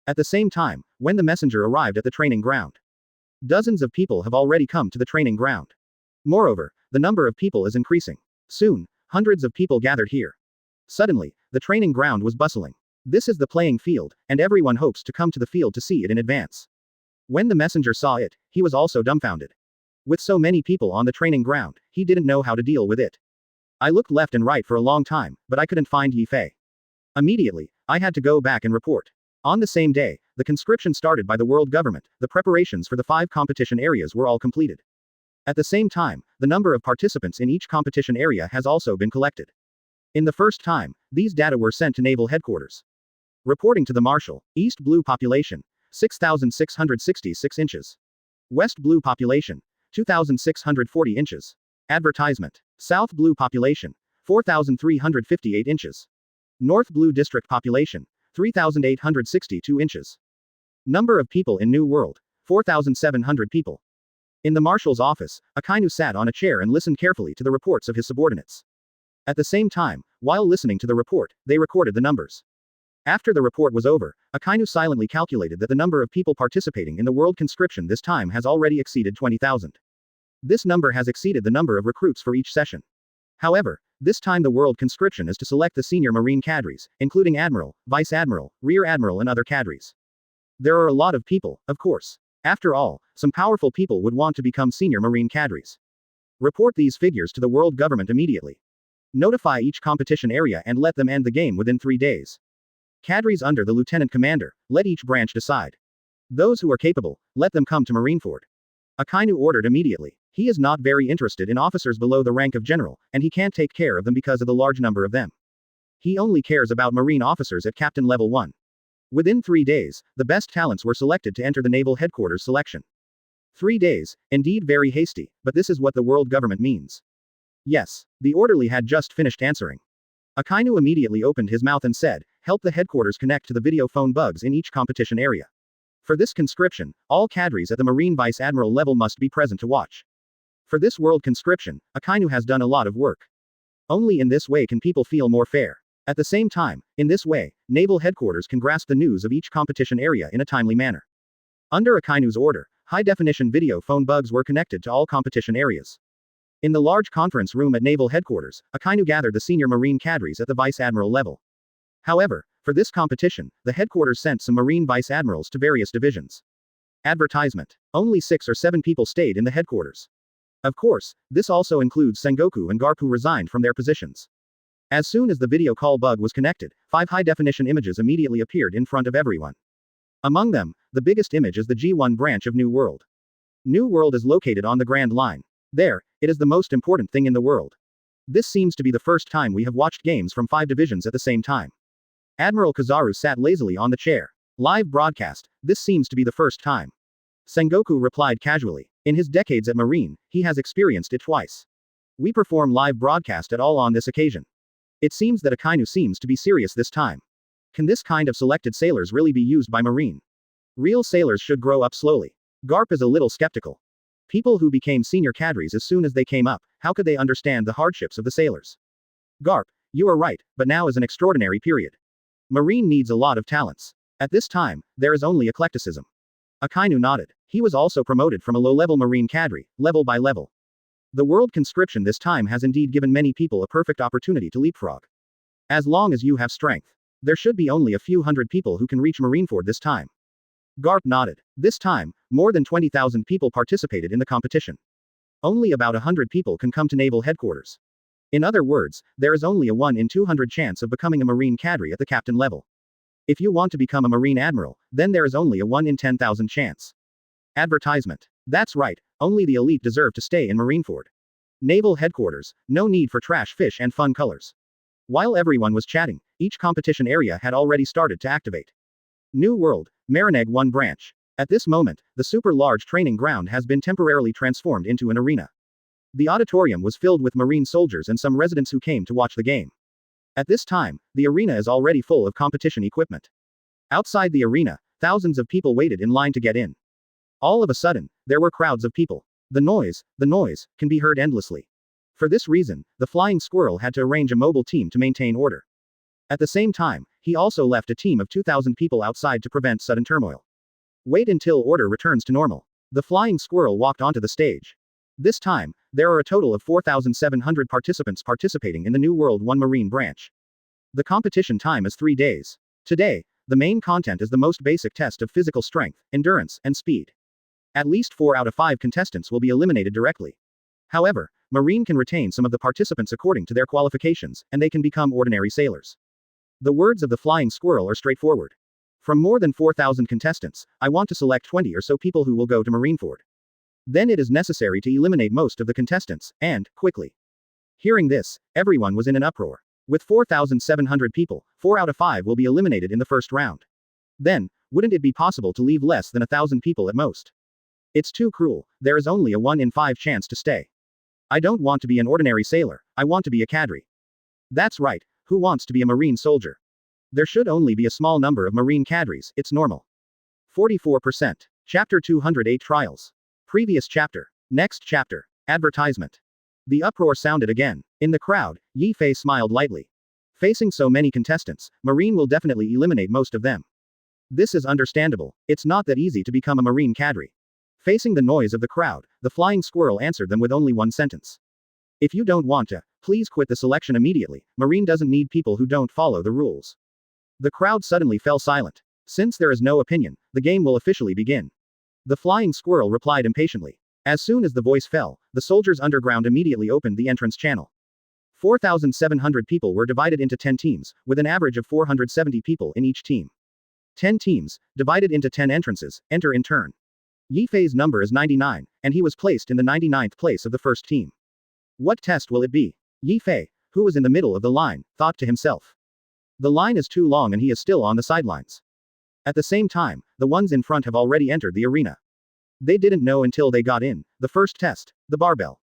At the same time, when the messenger arrived at the training ground, dozens of people have already come to the training ground. Moreover, the number of people is increasing. Soon, hundreds of people gathered here. Suddenly, the training ground was bustling. This is the playing field, and everyone hopes to come to the field to see it in advance. When the messenger saw it, he was also dumbfounded. With so many people on the training ground, he didn't know how to deal with it. I looked left and right for a long time, but I couldn't find Yi Fei. Immediately, I had to go back and report. On the same day, the conscription started by the world government, the preparations for the 5 competition areas were all completed. At the same time, the number of participants in each competition area has also been collected. In the first time, these data were sent to Naval Headquarters. Reporting to the Marshal, East Blue population, 6,666 inches. West Blue population, 2,640 inches. Advertisement. South Blue population, 4,358 inches. North Blue District population, 3,862 inches. Number of people in New World, 4,700 people. In the Marshal's office, Akainu sat on a chair and listened carefully to the reports of his subordinates. At the same time, while listening to the report, they recorded the numbers. After the report was over, Akainu silently calculated that the number of people participating in the world conscription this time has already exceeded 20,000. This number has exceeded the number of recruits for each session. However, this time the world conscription is to select the senior marine cadres, including admiral, vice admiral, rear admiral and other cadres. There are a lot of people, of course. After all, some powerful people would want to become senior marine cadres. Report these figures to the world government immediately. Notify each competition area and let them end the game within 3 days. Cadres under the lieutenant commander, let each branch decide. Those who are capable, let them come to Marineford. Akainu ordered immediately. He is not very interested in officers below the rank of general, and he can't take care of them because of the large number of them. He only cares about marine officers at captain level 1. Within 3 days, the best talents were selected to enter the Naval Headquarters selection. 3 days, indeed very hasty, but this is what the world government means. Yes. The orderly had just finished answering. Akainu immediately opened his mouth and said, help the headquarters connect to the video phone bugs in each competition area. For this conscription, all cadres at the Marine Vice Admiral level must be present to watch. For this world conscription, Akainu has done a lot of work. Only in this way can people feel more fair. At the same time, in this way, naval headquarters can grasp the news of each competition area in a timely manner. Under Akainu's order, high-definition video phone bugs were connected to all competition areas. In the large conference room at naval headquarters, Akainu gathered the senior Marine cadres at the Vice Admiral level. However, for this competition, the headquarters sent some Marine Vice Admirals to various divisions. Advertisement. Only 6 or 7 people stayed in the headquarters. Of course, this also includes Sangoku and Garp, who resigned from their positions. As soon as the video call bug was connected, 5 high-definition images immediately appeared in front of everyone. Among them, the biggest image is the G1 branch of New World. New World is located on the Grand Line. There, it is the most important thing in the world. This seems to be the first time we have watched games from 5 divisions at the same time. Admiral Kizaru sat lazily on the chair. Live broadcast, this seems to be the first time. Sangoku replied casually. In his decades at Marine, he has experienced it twice. We perform live broadcast at all on this occasion. It seems that Akainu seems to be serious this time. Can this kind of selected sailors really be used by Marine? Real sailors should grow up slowly. Garp is a little skeptical. People who became senior cadres as soon as they came up, how could they understand the hardships of the sailors? Garp, you are right, but now is an extraordinary period. Marine needs a lot of talents. At this time, there is only eclecticism. Akainu nodded. He was also promoted from a low-level Marine cadre, level by level. The world conscription this time has indeed given many people a perfect opportunity to leapfrog. As long as you have strength, there should be only a few hundred people who can reach Marineford this time. Garp nodded. This time, more than 20,000 people participated in the competition. Only about 100 people can come to naval headquarters. In other words, there is only a 1 in 200 chance of becoming a Marine cadre at the captain level. If you want to become a Marine admiral, then there is only a 1 in 10,000 chance. Advertisement. That's right, only the elite deserve to stay in Marineford. Naval headquarters, no need for trash fish and fun colors. While everyone was chatting, each competition area had already started to activate. New World, Marineg 1 branch. At this moment, the super large training ground has been temporarily transformed into an arena. The auditorium was filled with Marine soldiers and some residents who came to watch the game. At this time, the arena is already full of competition equipment. Outside the arena, thousands of people waited in line to get in. All of a sudden, there were crowds of people. The noise, can be heard endlessly. For this reason, the Flying Squirrel had to arrange a mobile team to maintain order. At the same time, he also left a team of 2,000 people outside to prevent sudden turmoil. Wait until order returns to normal. The Flying Squirrel walked onto the stage. This time, there are a total of 4,700 participants participating in the New World 1 Marine branch. The competition time is 3 days. Today, the main content is the most basic test of physical strength, endurance, and speed. At least 4 out of 5 contestants will be eliminated directly. However, Marine can retain some of the participants according to their qualifications, and they can become ordinary sailors. The words of the Flying Squirrel are straightforward. From more than 4,000 contestants, I want to select 20 or so people who will go to Marineford. Then it is necessary to eliminate most of the contestants, and, quickly. Hearing this, everyone was in an uproar. With 4,700 people, 4 out of 5 will be eliminated in the first round. Then, wouldn't it be possible to leave less than 1,000 people at most? It's too cruel, there is only a 1 in 5 chance to stay. I don't want to be an ordinary sailor, I want to be a cadre. That's right, who wants to be a Marine soldier? There should only be a small number of Marine cadres, it's normal. 44%. Chapter 208 Trials. Previous chapter. Next chapter. Advertisement. The uproar sounded again. In the crowd, Yi Fei smiled lightly. Facing so many contestants, Marine will definitely eliminate most of them. This is understandable, it's not that easy to become a Marine cadre. Facing the noise of the crowd, the Flying Squirrel answered them with only one sentence. If you don't want to, please quit the selection immediately. Marine doesn't need people who don't follow the rules. The crowd suddenly fell silent. Since there is no opinion, the game will officially begin. The Flying Squirrel replied impatiently. As soon as the voice fell, the soldiers underground immediately opened the entrance channel. 4,700 people were divided into 10 teams, with an average of 470 people in each team. 10 teams, divided into 10 entrances, enter in turn. Yi Fei's number is 99, and he was placed in the 99th place of the first team. What test will it be? Yi Fei, who was in the middle of the line, thought to himself. The line is too long and he is still on the sidelines. At the same time, the ones in front have already entered the arena. They didn't know until they got in. The first test, the barbell.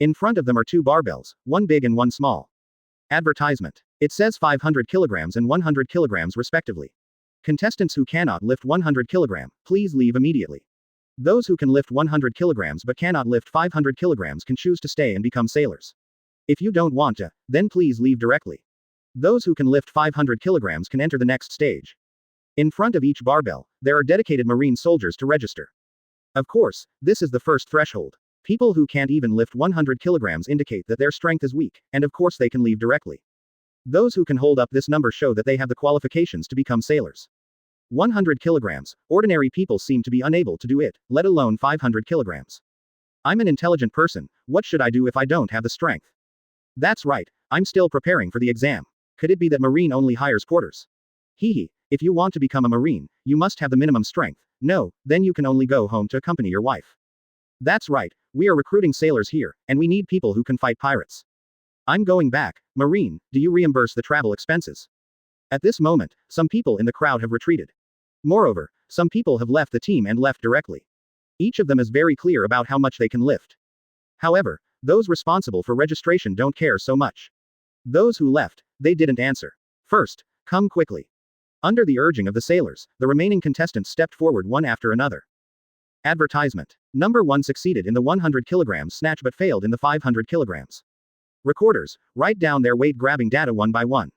In front of them are two barbells, one big and one small. Advertisement. It says 500 kilograms and 100 kilograms respectively. Contestants who cannot lift 100 kilograms, please leave immediately. Those who can lift 100 kilograms but cannot lift 500 kilograms can choose to stay and become sailors. If you don't want to, then please leave directly. Those who can lift 500 kilograms can enter the next stage. In front of each barbell, there are dedicated Marine soldiers to register. Of course, this is the first threshold. People who can't even lift 100 kilograms indicate that their strength is weak, and of course they can leave directly. Those who can hold up this number show that they have the qualifications to become sailors. 100 kilograms, ordinary people seem to be unable to do it, let alone 500 kilograms. I'm an intelligent person, what should I do if I don't have the strength? That's right, I'm still preparing for the exam. Could it be that Marine only hires porters? Hehe, if you want to become a Marine, you must have the minimum strength. No, then you can only go home to accompany your wife. That's right, we are recruiting sailors here, and we need people who can fight pirates. I'm going back. Marine, do you reimburse the travel expenses? At this moment, some people in the crowd have retreated. Moreover, some people have left the team and left directly. Each of them is very clear about how much they can lift. However, those responsible for registration don't care so much. Those who left, they didn't answer. First, come quickly. Under the urging of the sailors, the remaining contestants stepped forward one after another. Advertisement. Number 1 succeeded in the 100 kilograms snatch but failed in the 500 kilograms. Recorders, write down their weight-grabbing data one by one.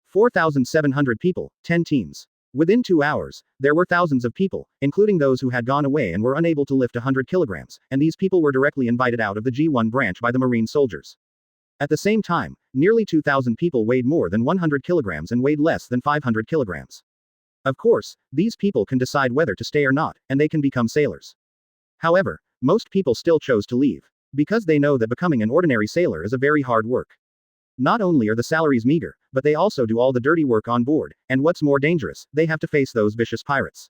4,700 people, 10 teams. Within 2 hours, there were thousands of people, including those who had gone away and were unable to lift 100 kilograms, and these people were directly invited out of the G1 branch by the Marine soldiers. At the same time, nearly 2,000 people weighed more than 100 kilograms and weighed less than 500 kilograms. Of course, these people can decide whether to stay or not, and they can become sailors. However, most people still chose to leave, because they know that becoming an ordinary sailor is a very hard work. Not only are the salaries meager, but they also do all the dirty work on board, and what's more dangerous, they have to face those vicious pirates.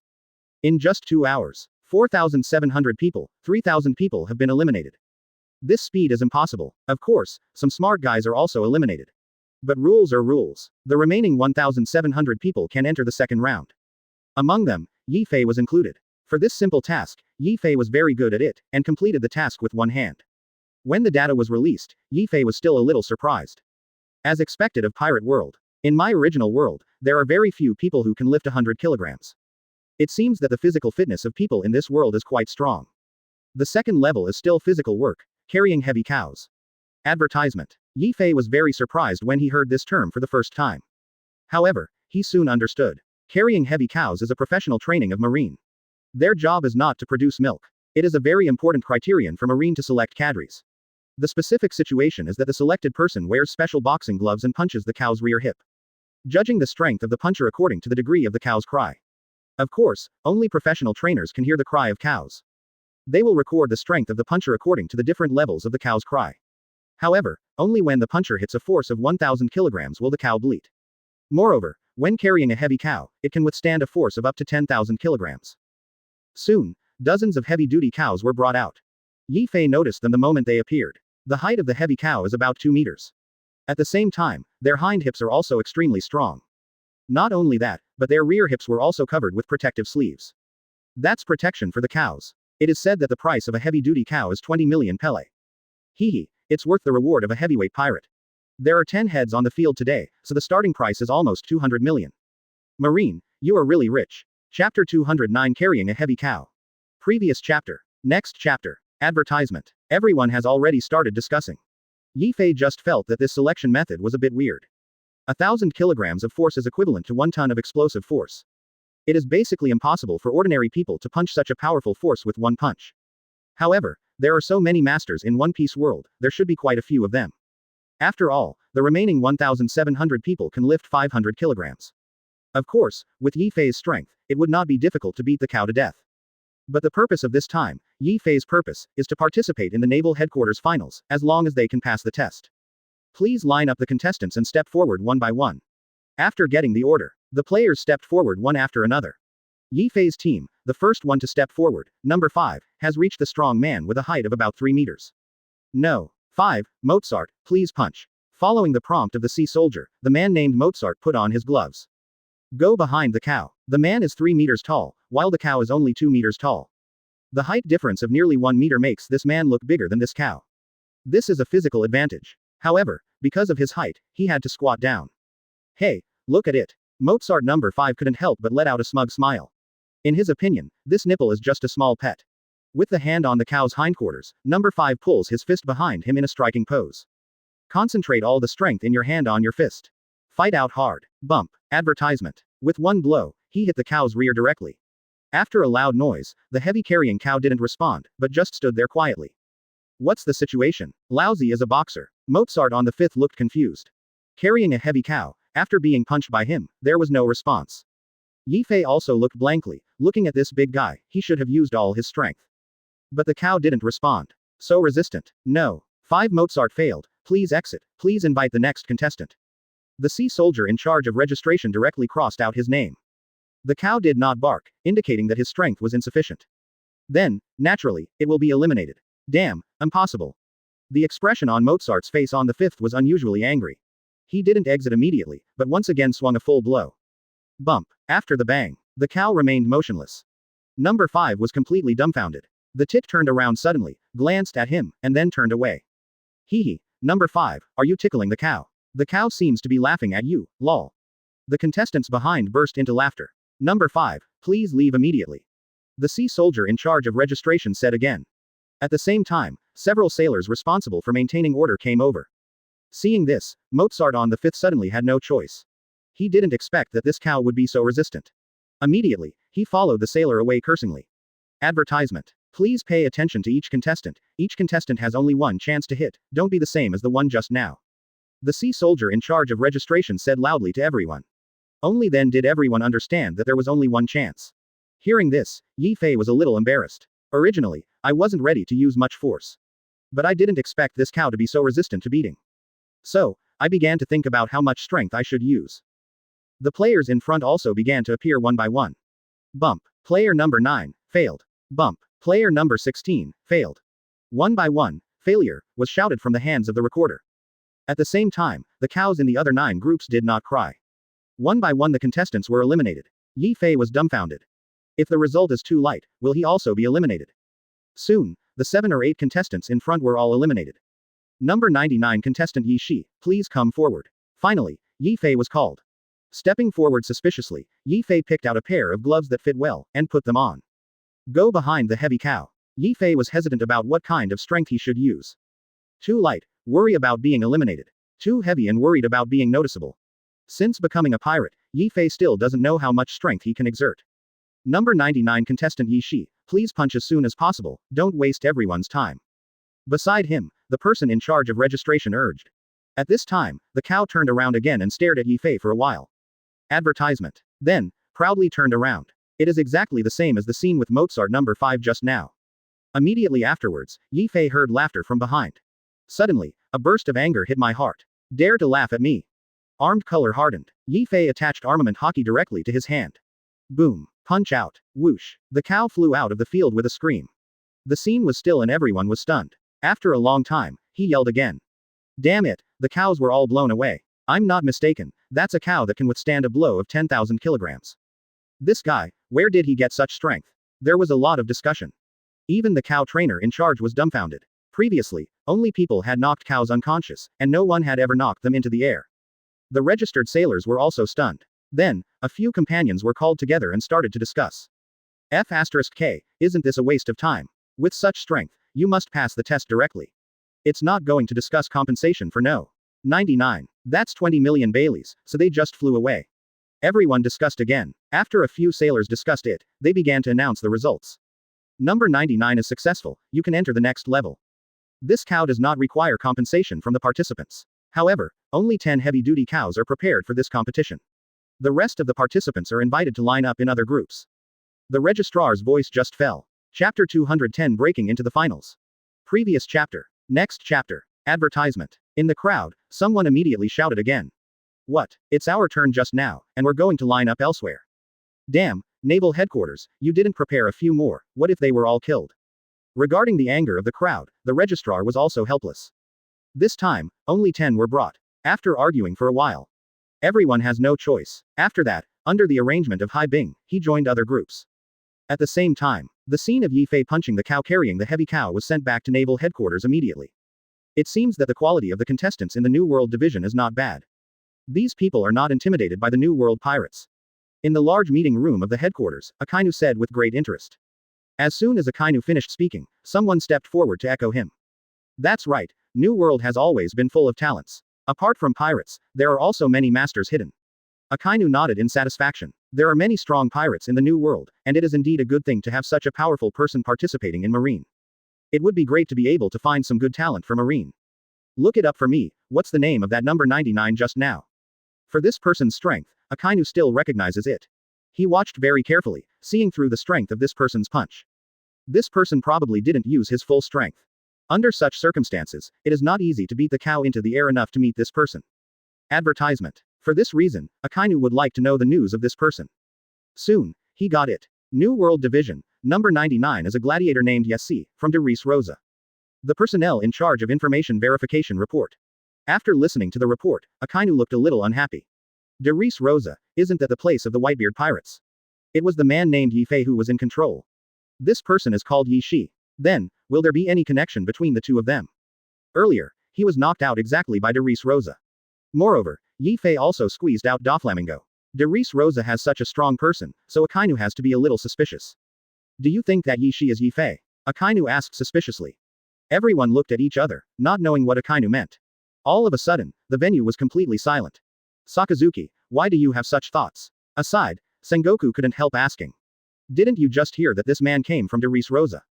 In just 2 hours, 4,700 people, 3,000 people have been eliminated. This speed is impossible. Of course, some smart guys are also eliminated. But rules are rules. The remaining 1,700 people can enter the second round. Among them, Yi Fei was included. For this simple task, Yi Fei was very good at it, and completed the task with one hand. When the data was released, Yi Fei was still a little surprised. As expected of Pirate World. In my original world, there are very few people who can lift 100 kilograms. It seems that the physical fitness of people in this world is quite strong. The second level is still physical work, carrying heavy cows. Advertisement. Yi Fei was very surprised when he heard this term for the first time. However, he soon understood. Carrying heavy cows is a professional training of Marine. Their job is not to produce milk. It is a very important criterion for Marine to select cadres. The specific situation is that the selected person wears special boxing gloves and punches the cow's rear hip, judging the strength of the puncher according to the degree of the cow's cry. Of course, only professional trainers can hear the cry of cows. They will record the strength of the puncher according to the different levels of the cow's cry. However, only when the puncher hits a force of 1,000 kilograms will the cow bleat. Moreover, when carrying a heavy cow, it can withstand a force of up to 10,000 kilograms. Soon, dozens of heavy-duty cows were brought out. Yi Fei noticed them the moment they appeared. The height of the heavy cow is about 2 meters. At the same time, their hind hips are also extremely strong. Not only that, but their rear hips were also covered with protective sleeves. That's protection for the cows. It is said that the price of a heavy-duty cow is 20 million pele. Hehe, it's worth the reward of a heavyweight pirate. There are 10 heads on the field today, so the starting price is almost 200 million. Marine, you are really rich. Chapter 209 Carrying a Heavy Cow. Previous chapter. Next chapter. Advertisement. Everyone has already started discussing. Yi Fei just felt that this selection method was a bit weird. 1,000 kilograms of force is equivalent to 1 ton of explosive force. It is basically impossible for ordinary people to punch such a powerful force with one punch. However, there are so many masters in One Piece world, there should be quite a few of them. After all, the remaining 1,700 people can lift 500 kilograms. Of course, with Yi Fei's strength, it would not be difficult to beat the cow to death. But the purpose of this time, Yi Fei's purpose, is to participate in the Naval Headquarters finals, as long as they can pass the test. Please line up the contestants and step forward one by one. After getting the order, the players stepped forward one after another. Yi Fei's team, the first one to step forward, number 5, has reached the strong man with a height of about 3 meters. No. 5, Mozart, please punch. Following the prompt of the sea soldier, the man named Mozart put on his gloves. Go behind the cow. The man is 3 meters tall, while the cow is only 2 meters tall. The height difference of nearly 1 meter makes this man look bigger than this cow. This is a physical advantage. However, because of his height, he had to squat down. Hey, look at it. Mozart number 5 couldn't help but let out a smug smile. In his opinion, this nipple is just a small pet. With the hand on the cow's hindquarters, number 5 pulls his fist behind him in a striking pose. Concentrate all the strength in your hand on your fist. Fight out hard. Bump. Advertisement. With one blow, he hit the cow's rear directly. After a loud noise, the heavy-carrying cow didn't respond, but just stood there quietly. What's the situation? Lousy as a boxer. Mozart on the 5th looked confused. Carrying a heavy cow, after being punched by him, there was no response. Yifei also looked blankly, looking at this big guy, he should have used all his strength. But the cow didn't respond. So resistant. No. 5 Mozart failed, please exit, please invite the next contestant. The sea soldier in charge of registration directly crossed out his name. The cow did not bark, indicating that his strength was insufficient. Then, naturally, it will be eliminated. Damn, impossible. The expression on Mozart's face on the 5th was unusually angry. He didn't exit immediately, but once again swung a full blow. Bump. After the bang, the cow remained motionless. Number 5 was completely dumbfounded. The tit turned around suddenly, glanced at him, and then turned away. Hee. Number 5, are you tickling the cow? The cow seems to be laughing at you, lol. The contestants behind burst into laughter. Number 5, please leave immediately. The sea soldier in charge of registration said again. At the same time, several sailors responsible for maintaining order came over. Seeing this, Mozart on the 5th suddenly had no choice. He didn't expect that this cow would be so resistant. Immediately, he followed the sailor away cursingly. Advertisement. Please pay attention to each contestant. Each contestant has only one chance to hit, don't be the same as the one just now. The sea soldier in charge of registration said loudly to everyone. Only then did everyone understand that there was only one chance. Hearing this, Yifei was a little embarrassed. Originally, I wasn't ready to use much force. But I didn't expect this cow to be so resistant to beating. So, I began to think about how much strength I should use. The players in front also began to appear one by one. Bump. Player number 9, failed. Bump. Player number 16, failed. One by one, failure, was shouted from the hands of the recorder. At the same time, the cows in the other 9 groups did not cry. One by one the contestants were eliminated. Yifei was dumbfounded. If the result is too light, will he also be eliminated? Soon, the 7 or 8 contestants in front were all eliminated. Number 99 contestant Yi Shi, please come forward. Finally, Yifei was called. Stepping forward suspiciously, Yifei picked out a pair of gloves that fit well, and put them on. Go behind the heavy cow. Yifei was hesitant about what kind of strength he should use. Too light, worry about being eliminated. Too heavy and worried about being noticeable. Since becoming a pirate, Yifei still doesn't know how much strength he can exert. Number 99 contestant Yi Shi, please punch as soon as possible, don't waste everyone's time. Beside him, the person in charge of registration urged. At this time, the cow turned around again and stared at Yifei for a while. Advertisement. Then, proudly turned around. It is exactly the same as the scene with Mozart number 5 just now. Immediately afterwards, Yifei heard laughter from behind. Suddenly, a burst of anger hit my heart. Dare to laugh at me. Armed color hardened. Yifei attached armament hockey directly to his hand. Boom. Punch out. Whoosh. The cow flew out of the field with a scream. The scene was still and everyone was stunned. After a long time, he yelled again. Damn it, the cows were all blown away. I'm not mistaken, that's a cow that can withstand a blow of 10,000 kilograms. This guy, where did he get such strength? There was a lot of discussion. Even the cow trainer in charge was dumbfounded. Previously, only people had knocked cows unconscious, and no one had ever knocked them into the air. The registered sailors were also stunned. Then, a few companions were called together and started to discuss. F*K, isn't this a waste of time? With such strength, you must pass the test directly. It's not going to discuss compensation for no. 99. That's 20 million Baileys, so they just flew away. Everyone discussed again. After a few sailors discussed it, they began to announce the results. Number 99 is successful, you can enter the next level. This cow does not require compensation from the participants. However, only 10 heavy-duty cows are prepared for this competition. The rest of the participants are invited to line up in other groups. The registrar's voice just fell. Chapter 210 breaking into the finals. Previous chapter. Next chapter. Advertisement. In the crowd, someone immediately shouted again. What? It's our turn just now, and we're going to line up elsewhere. Damn, Naval Headquarters, you didn't prepare a few more, what if they were all killed? Regarding the anger of the crowd, the registrar was also helpless. This time, only 10 were brought. After arguing for a while. Everyone has no choice. After that, under the arrangement of Hai Bing, he joined other groups. At the same time, the scene of Yi Fei punching the cow carrying the heavy cow was sent back to naval headquarters immediately. It seems that the quality of the contestants in the New World division is not bad. These people are not intimidated by the New World pirates. In the large meeting room of the headquarters, Akainu said with great interest. As soon as Akainu finished speaking, someone stepped forward to echo him. That's right, New World has always been full of talents. Apart from pirates, there are also many masters hidden. Akainu nodded in satisfaction. There are many strong pirates in the New World, and it is indeed a good thing to have such a powerful person participating in Marine. It would be great to be able to find some good talent for Marine. Look it up for me, what's the name of that number 99 just now? For this person's strength, Akainu still recognizes it. He watched very carefully, seeing through the strength of this person's punch. This person probably didn't use his full strength. Under such circumstances, it is not easy to beat the cow into the air enough to meet this person. Advertisement. For this reason, Akainu would like to know the news of this person. Soon, he got it. New World Division, number 99 is a gladiator named Yassi, from Darice Rosa. The personnel in charge of information verification report. After listening to the report, Akainu looked a little unhappy. Darice Rosa, isn't that the place of the Whitebeard pirates? It was the man named Yi Fei who was in control. This person is called Yi Shi. Then, will there be any connection between the two of them? Earlier, he was knocked out exactly by Darice Rosa. Moreover, Yi Fei also squeezed out Doflamingo. Darice Rosa has such a strong person, so Akainu has to be a little suspicious. Do you think that Yi Shi is Yi Fei? Akainu asked suspiciously. Everyone looked at each other, not knowing what Akainu meant. All of a sudden, the venue was completely silent. Sakazuki, why do you have such thoughts? Aside, Sangoku couldn't help asking. Didn't you just hear that this man came from Darice Rosa?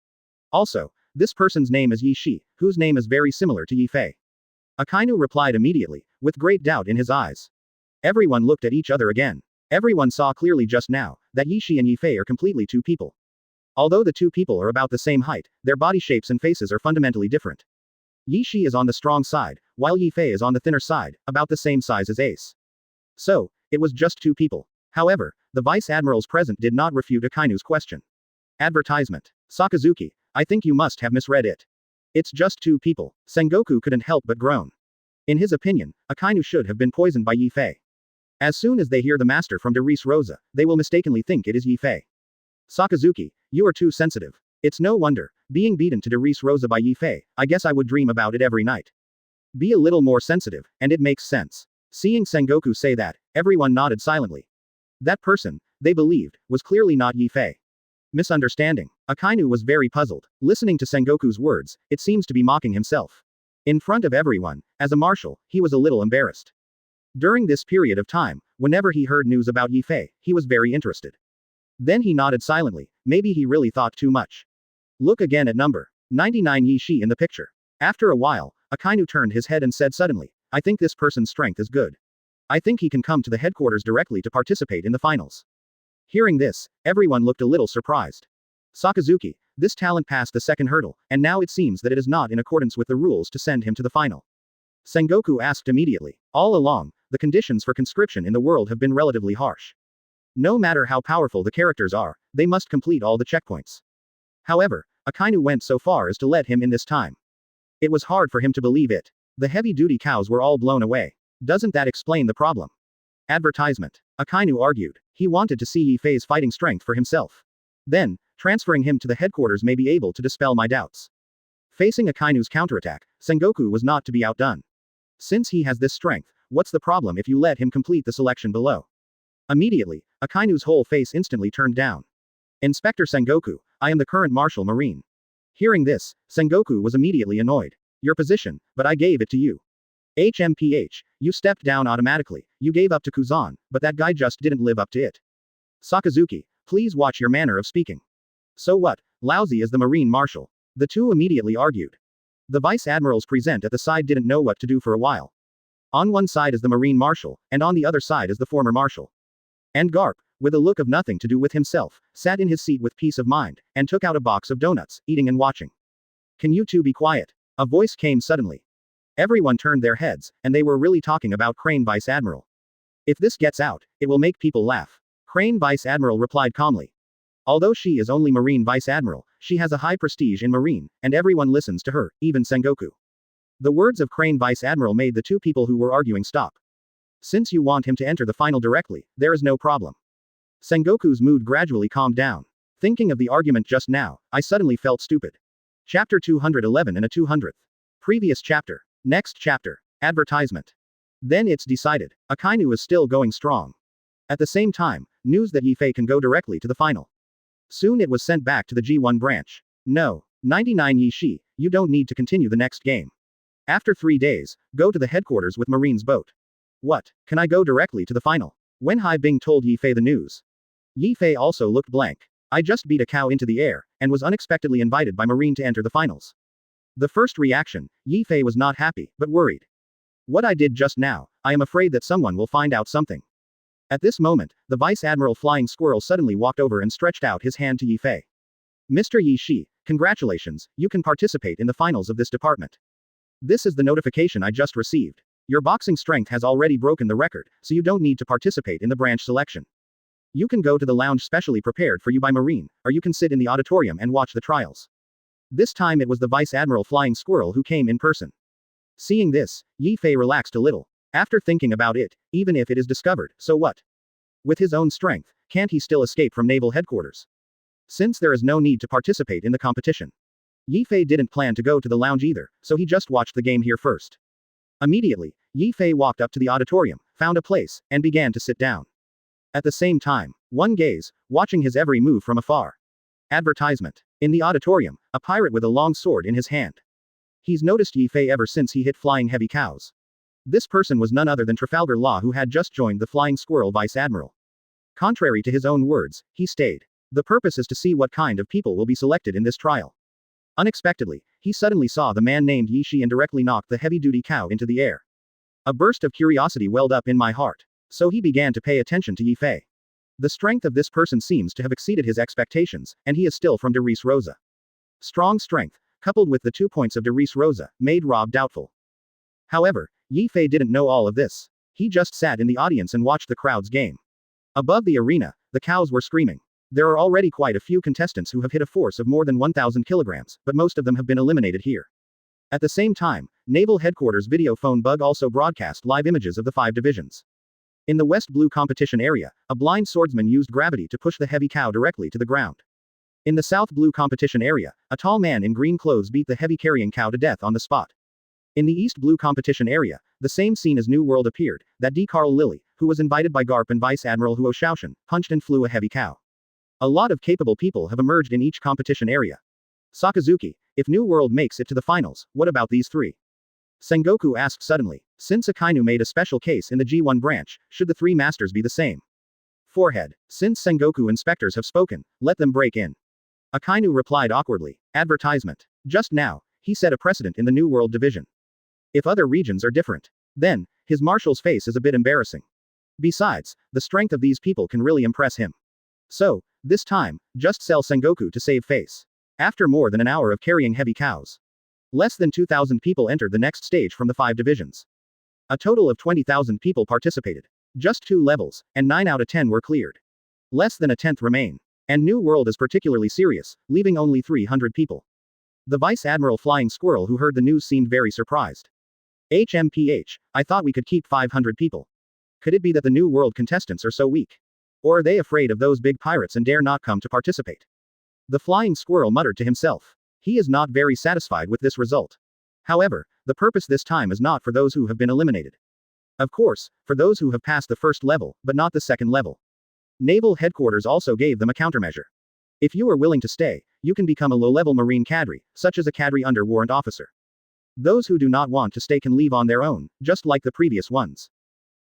Also, this person's name is Yi Shi, whose name is very similar to Yi Fei. Akainu replied immediately, with great doubt in his eyes. Everyone looked at each other again. Everyone saw clearly just now, that Yi Shi and Yi Fei are completely two people. Although the two people are about the same height, their body shapes and faces are fundamentally different. Yi Shi is on the strong side, while Yi Fei is on the thinner side, about the same size as Ace. So, it was just two people. However, the vice admirals present did not refute Akainu's question. Advertisement. Sakazuki, I think you must have misread it. It's just two people. Sangoku couldn't help but groan. In his opinion, Akainu should have been poisoned by Yi Fei. As soon as they hear the master from Darice Rosa, they will mistakenly think it is Yi Fei. Sakazuki, you are too sensitive. It's no wonder, being beaten to Darice Rosa by Yi Fei, I guess I would dream about it every night. Be a little more sensitive, and it makes sense. Seeing Sangoku say that, everyone nodded silently. That person, they believed, was clearly not Yi Fei. Misunderstanding. Akainu was very puzzled. Listening to Sangoku's words, it seems to be mocking himself. In front of everyone, as a marshal, he was a little embarrassed. During this period of time, whenever he heard news about Yi Fei, he was very interested. Then he nodded silently, maybe he really thought too much. Look again at number 99 Yi Shi in the picture. After a while, Akainu turned his head and said suddenly, I think this person's strength is good. I think he can come to the headquarters directly to participate in the finals. Hearing this, everyone looked a little surprised. Sakazuki, this talent passed the second hurdle, and now it seems that it is not in accordance with the rules to send him to the final. Sangoku asked immediately. All along, the conditions for conscription in the world have been relatively harsh. No matter how powerful the characters are, they must complete all the checkpoints. However, Akainu went so far as to let him in this time. It was hard for him to believe it. The heavy-duty cows were all blown away. Doesn't that explain the problem? Advertisement. Akainu argued. He wanted to see Yi Fei's fighting strength for himself. Then, transferring him to the headquarters may be able to dispel my doubts. Facing Akainu's counterattack, Sangoku was not to be outdone. Since he has this strength, what's the problem if you let him complete the selection below? Immediately, Akainu's whole face instantly turned down. Inspector Sangoku, I am the current Marshal Marine. Hearing this, Sangoku was immediately annoyed. Your position, but I gave it to you. HMPH, you stepped down automatically, you gave up to Kuzan, but that guy just didn't live up to it. Sakazuki, please watch your manner of speaking. So what, lousy is the Marine Marshal. The two immediately argued. The Vice Admirals present at the side didn't know what to do for a while. On one side is the Marine Marshal, and on the other side is the former Marshal. And Garp, with a look of nothing to do with himself, sat in his seat with peace of mind, and took out a box of donuts, eating and watching. Can you two be quiet? A voice came suddenly. Everyone turned their heads, and they were really talking about Crane Vice Admiral. If this gets out, it will make people laugh. Crane Vice Admiral replied calmly. Although she is only Marine Vice Admiral, she has a high prestige in Marine, and everyone listens to her, even Sangoku. The words of Crane Vice Admiral made the two people who were arguing stop. Since you want him to enter the final directly, there is no problem. Sangoku's mood gradually calmed down. Thinking of the argument just now, I suddenly felt stupid. Chapter 211 and a 200th. Previous chapter. Next chapter. Advertisement. Then it's decided. Akainu is still going strong. At the same time, news that Yifei can go directly to the final. Soon it was sent back to the G1 branch. No. 99 Yishi, you don't need to continue the next game. After 3 days, go to the headquarters with Marine's boat. What? Can I go directly to the final? When Hai Bing told Yifei the news. Yifei also looked blank. I just beat a cow into the air, and was unexpectedly invited by Marine to enter the finals. The first reaction, Yifei was not happy, but worried. What I did just now, I am afraid that someone will find out something. At this moment, the Vice Admiral Flying Squirrel suddenly walked over and stretched out his hand to Yifei. Mr. Yishi, congratulations, you can participate in the finals of this department. This is the notification I just received. Your boxing strength has already broken the record, so you don't need to participate in the branch selection. You can go to the lounge specially prepared for you by Marine, or you can sit in the auditorium and watch the trials. This time it was the Vice Admiral Flying Squirrel who came in person. Seeing this, Yifei relaxed a little. After thinking about it, even if it is discovered, so what? With his own strength, can't he still escape from naval headquarters? Since there is no need to participate in the competition. Yifei didn't plan to go to the lounge either, so he just watched the game here first. Immediately, Yifei walked up to the auditorium, found a place, and began to sit down. At the same time, one gaze, watching his every move from afar. Advertisement. In the auditorium, a pirate with a long sword in his hand. He's noticed Yifei ever since he hit flying heavy cows. This person was none other than Trafalgar Law, who had just joined the Flying Squirrel Vice Admiral. Contrary to his own words, he stayed. The purpose is to see what kind of people will be selected in this trial. Unexpectedly, he suddenly saw the man named Yishi and directly knocked the heavy-duty cow into the air. A burst of curiosity welled up in my heart. So he began to pay attention to Yifei. The strength of this person seems to have exceeded his expectations, and he is still from Darice Rosa. Strong strength, coupled with the 2 points of Darice Rosa, made Rob doubtful. However, Yifei didn't know all of this. He just sat in the audience and watched the crowd's game. Above the arena, the cows were screaming. There are already quite a few contestants who have hit a force of more than 1,000 kilograms, but most of them have been eliminated here. At the same time, Naval Headquarters video phone bug also broadcast live images of the 5 divisions. In the West Blue competition area, a blind swordsman used gravity to push the heavy cow directly to the ground. In the South Blue competition area, a tall man in green clothes beat the heavy carrying cow to death on the spot. In the East Blue competition area, the same scene as New World appeared, that D. Carl Lilly, who was invited by Garp and Vice Admiral Huo Shaoshan, punched and flew a heavy cow. A lot of capable people have emerged in each competition area. Sakazuki, if New World makes it to the finals, what about these 3? Sangoku asked suddenly. Since Akainu made a special case in the G1 branch, should the 3 masters be the same? Forehead. Since Sangoku inspectors have spoken, let them break in. Akainu replied awkwardly. Advertisement. Just now, he set a precedent in the New World division. If other regions are different, then, his marshal's face is a bit embarrassing. Besides, the strength of these people can really impress him. So, this time, just sell Sangoku to save face. After more than an hour of carrying heavy cows, less than 2,000 people entered the next stage from the 5 divisions. A total of 20,000 people participated. Just 2 levels, and 9 out of 10 were cleared. Less than a tenth remain. And New World is particularly serious, leaving only 300 people. The Vice Admiral Flying Squirrel who heard the news seemed very surprised. HMPH, I thought we could keep 500 people. Could it be that the New World contestants are so weak? Or are they afraid of those big pirates and dare not come to participate? The Flying Squirrel muttered to himself. He is not very satisfied with this result. However, the purpose this time is not for those who have been eliminated. Of course, for those who have passed the first level, but not the second level. Naval Headquarters also gave them a countermeasure. If you are willing to stay, you can become a low-level Marine cadre, such as a cadre under warrant officer. Those who do not want to stay can leave on their own, just like the previous ones.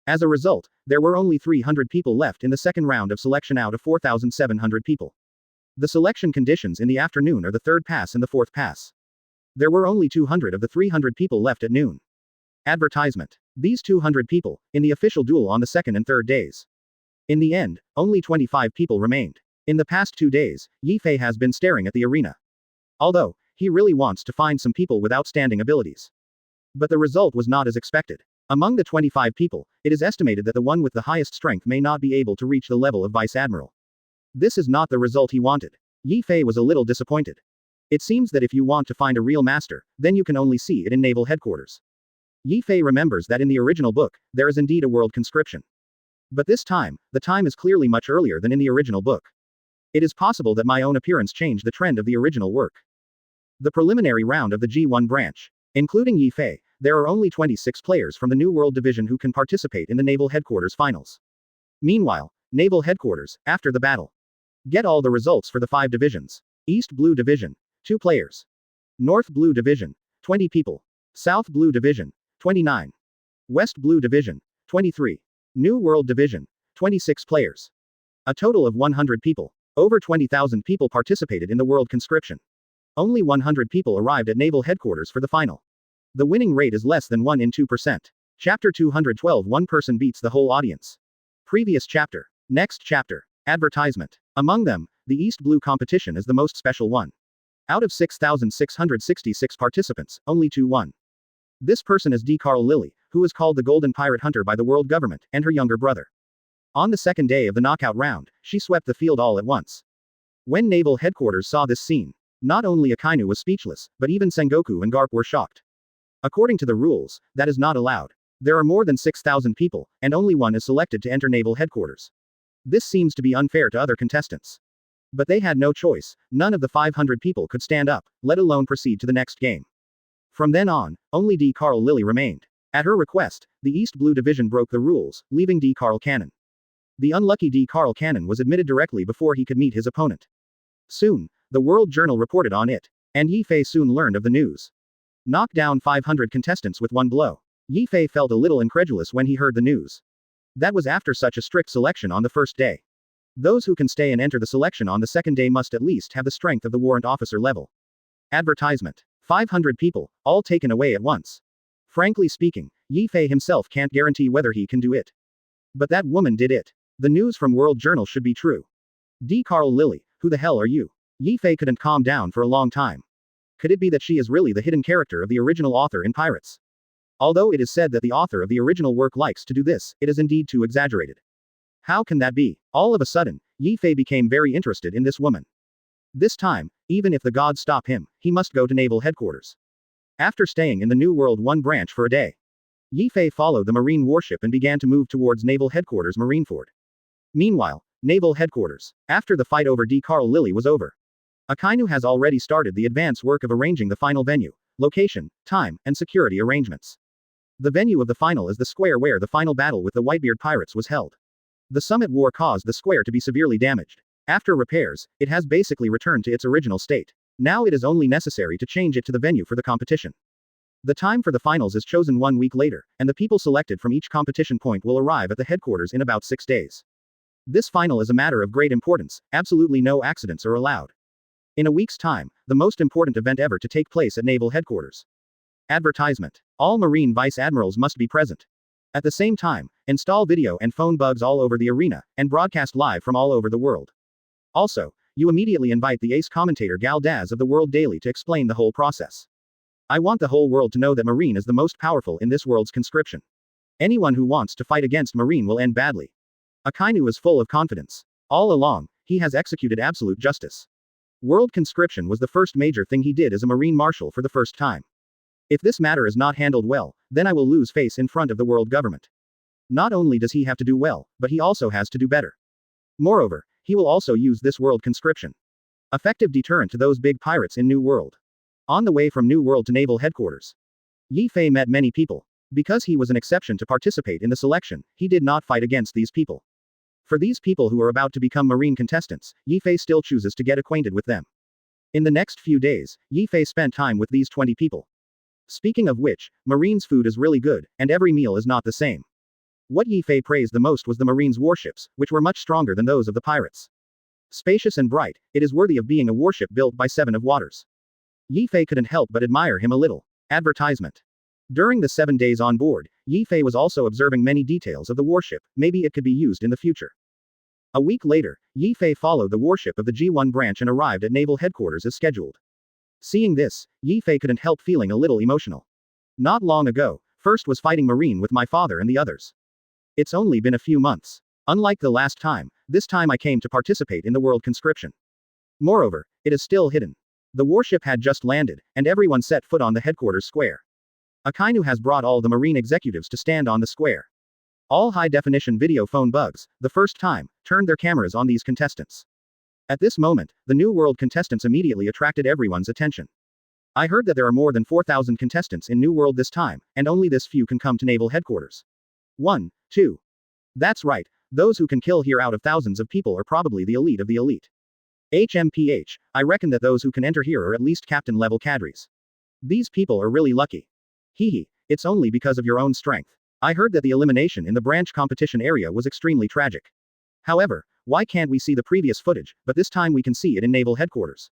As a result, there were only 300 people left in the second round of selection out of 4,700 people. The selection conditions in the afternoon are the 3rd pass and the 4th pass. There were only 200 of the 300 people left at noon. Advertisement. These 200 people, in the official duel on the 2nd and 3rd days. In the end, only 25 people remained. In the past 2 days, Yifei has been staring at the arena. Although, he really wants to find some people with outstanding abilities. But the result was not as expected. Among the 25 people, it is estimated that the one with the highest strength may not be able to reach the level of Vice Admiral. This is not the result he wanted. Yifei was a little disappointed. It seems that if you want to find a real master, then you can only see it in Naval Headquarters. Yifei remembers that in the original book, there is indeed a world conscription. But this time, the time is clearly much earlier than in the original book. It is possible that my own appearance changed the trend of the original work. The preliminary round of the G1 branch. Including Yi Fei, there are only 26 players from the New World Division who can participate in the Naval Headquarters Finals. Meanwhile, Naval Headquarters, after the battle. Get all the results for the 5 divisions. East Blue Division, 2 players. North Blue Division, 20 people. South Blue Division, 29. West Blue Division, 23. New World Division, 26 players. A total of 100 people. Over 20,000 people participated in the World Conscription. Only 100 people arrived at Naval Headquarters for the final. The winning rate is less than 1 in 2%. Chapter 212. One person beats the whole audience. Previous chapter. Next chapter. Advertisement. Among them, the East Blue competition is the most special one. Out of 6,666 participants, only 2 won. This person is D. Carl Lily, who is called the Golden Pirate Hunter by the world government, and her younger brother. On the second day of the knockout round, she swept the field all at once. When Naval Headquarters saw this scene, not only Akainu was speechless, but even Sangoku and Garp were shocked. According to the rules, that is not allowed. There are more than 6,000 people, and only one is selected to enter Naval Headquarters. This seems to be unfair to other contestants. But they had no choice, none of the 500 people could stand up, let alone proceed to the next game. From then on, only D. Carl Lily remained. At her request, the East Blue Division broke the rules, leaving D. Carl Cannon. The unlucky D. Carl Cannon was admitted directly before he could meet his opponent. Soon, the World Journal reported on it. And Yi Fei soon learned of the news. Knocked down 500 contestants with one blow. Yi Fei felt a little incredulous when he heard the news. That was after such a strict selection on the first day. Those who can stay and enter the selection on the second day must at least have the strength of the warrant officer level. Advertisement. 500 people, all taken away at once. Frankly speaking, Yi Fei himself can't guarantee whether he can do it. But that woman did it. The news from World Journal should be true. D. Carl Lily, who the hell are you? Yi Fei couldn't calm down for a long time. Could it be that she is really the hidden character of the original author in Pirates? Although it is said that the author of the original work likes to do this, it is indeed too exaggerated. How can that be? All of a sudden, Yi Fei became very interested in this woman. This time, even if the gods stop him, he must go to Naval Headquarters. After staying in the New World 1 branch for a day, Yi Fei followed the Marine warship and began to move towards Naval Headquarters Marineford. Meanwhile, Naval Headquarters. After the fight over D. Carl Lily was over, Akainu has already started the advance work of arranging the final venue, location, time, and security arrangements. The venue of the final is the square where the final battle with the Whitebeard pirates was held. The summit war caused the square to be severely damaged. After repairs, it has basically returned to its original state. Now it is only necessary to change it to the venue for the competition. The time for the finals is chosen 1 week later, and the people selected from each competition point will arrive at the headquarters in about 6 days. This final is a matter of great importance, absolutely no accidents are allowed. In a week's time, the most important event ever to take place at Naval Headquarters. Advertisement. All Marine Vice Admirals must be present. At the same time, install video and phone bugs all over the arena, and broadcast live from all over the world. Also, you immediately invite the ace commentator Gal Daz of the World Daily to explain the whole process. I want the whole world to know that Marine is the most powerful in this world's conscription. Anyone who wants to fight against Marine will end badly. Akainu is full of confidence. All along, he has executed absolute justice. World conscription was the first major thing he did as a Marine Marshal for the first time. If this matter is not handled well, then I will lose face in front of the world government. Not only does he have to do well, but he also has to do better. Moreover, he will also use this world conscription. Effective deterrent to those big pirates in New World. On the way from New World to Naval Headquarters, Yi Fei met many people. Because he was an exception to participate in the selection, he did not fight against these people. For these people who are about to become Marine contestants, Yi Fei still chooses to get acquainted with them. In the next few days, Yi Fei spent time with these 20 people. Speaking of which, Marines' food is really good, and every meal is not the same. What Yi Fei praised the most was the Marines' warships, which were much stronger than those of the pirates. Spacious and bright, it is worthy of being a warship built by 7 of Waters. Yi Fei couldn't help but admire him a little. Advertisement. During the 7 days on board, Yi Fei was also observing many details of the warship, maybe it could be used in the future. A week later, Yi Fei followed the warship of the G1 branch and arrived at Naval Headquarters as scheduled. Seeing this, Yi Fei couldn't help feeling a little emotional. Not long ago, first was fighting Marine with my father and the others. It's only been a few months. Unlike the last time, this time I came to participate in the world conscription. Moreover, it is still hidden. The warship had just landed, and everyone set foot on the headquarters square. Akainu has brought all the Marine executives to stand on the square. All high-definition video phone bugs, the first time, turned their cameras on these contestants. At this moment, the New World contestants immediately attracted everyone's attention. I heard that there are more than 4,000 contestants in New World this time, and only this few can come to Naval Headquarters. 1, 2. That's right, those who can kill here out of thousands of people are probably the elite of the elite. HMPH, I reckon that those who can enter here are at least captain-level cadres. These people are really lucky. Hehe, it's only because of your own strength. I heard that the elimination in the branch competition area was extremely tragic. However, why can't we see the previous footage, but this time we can see it in Naval Headquarters?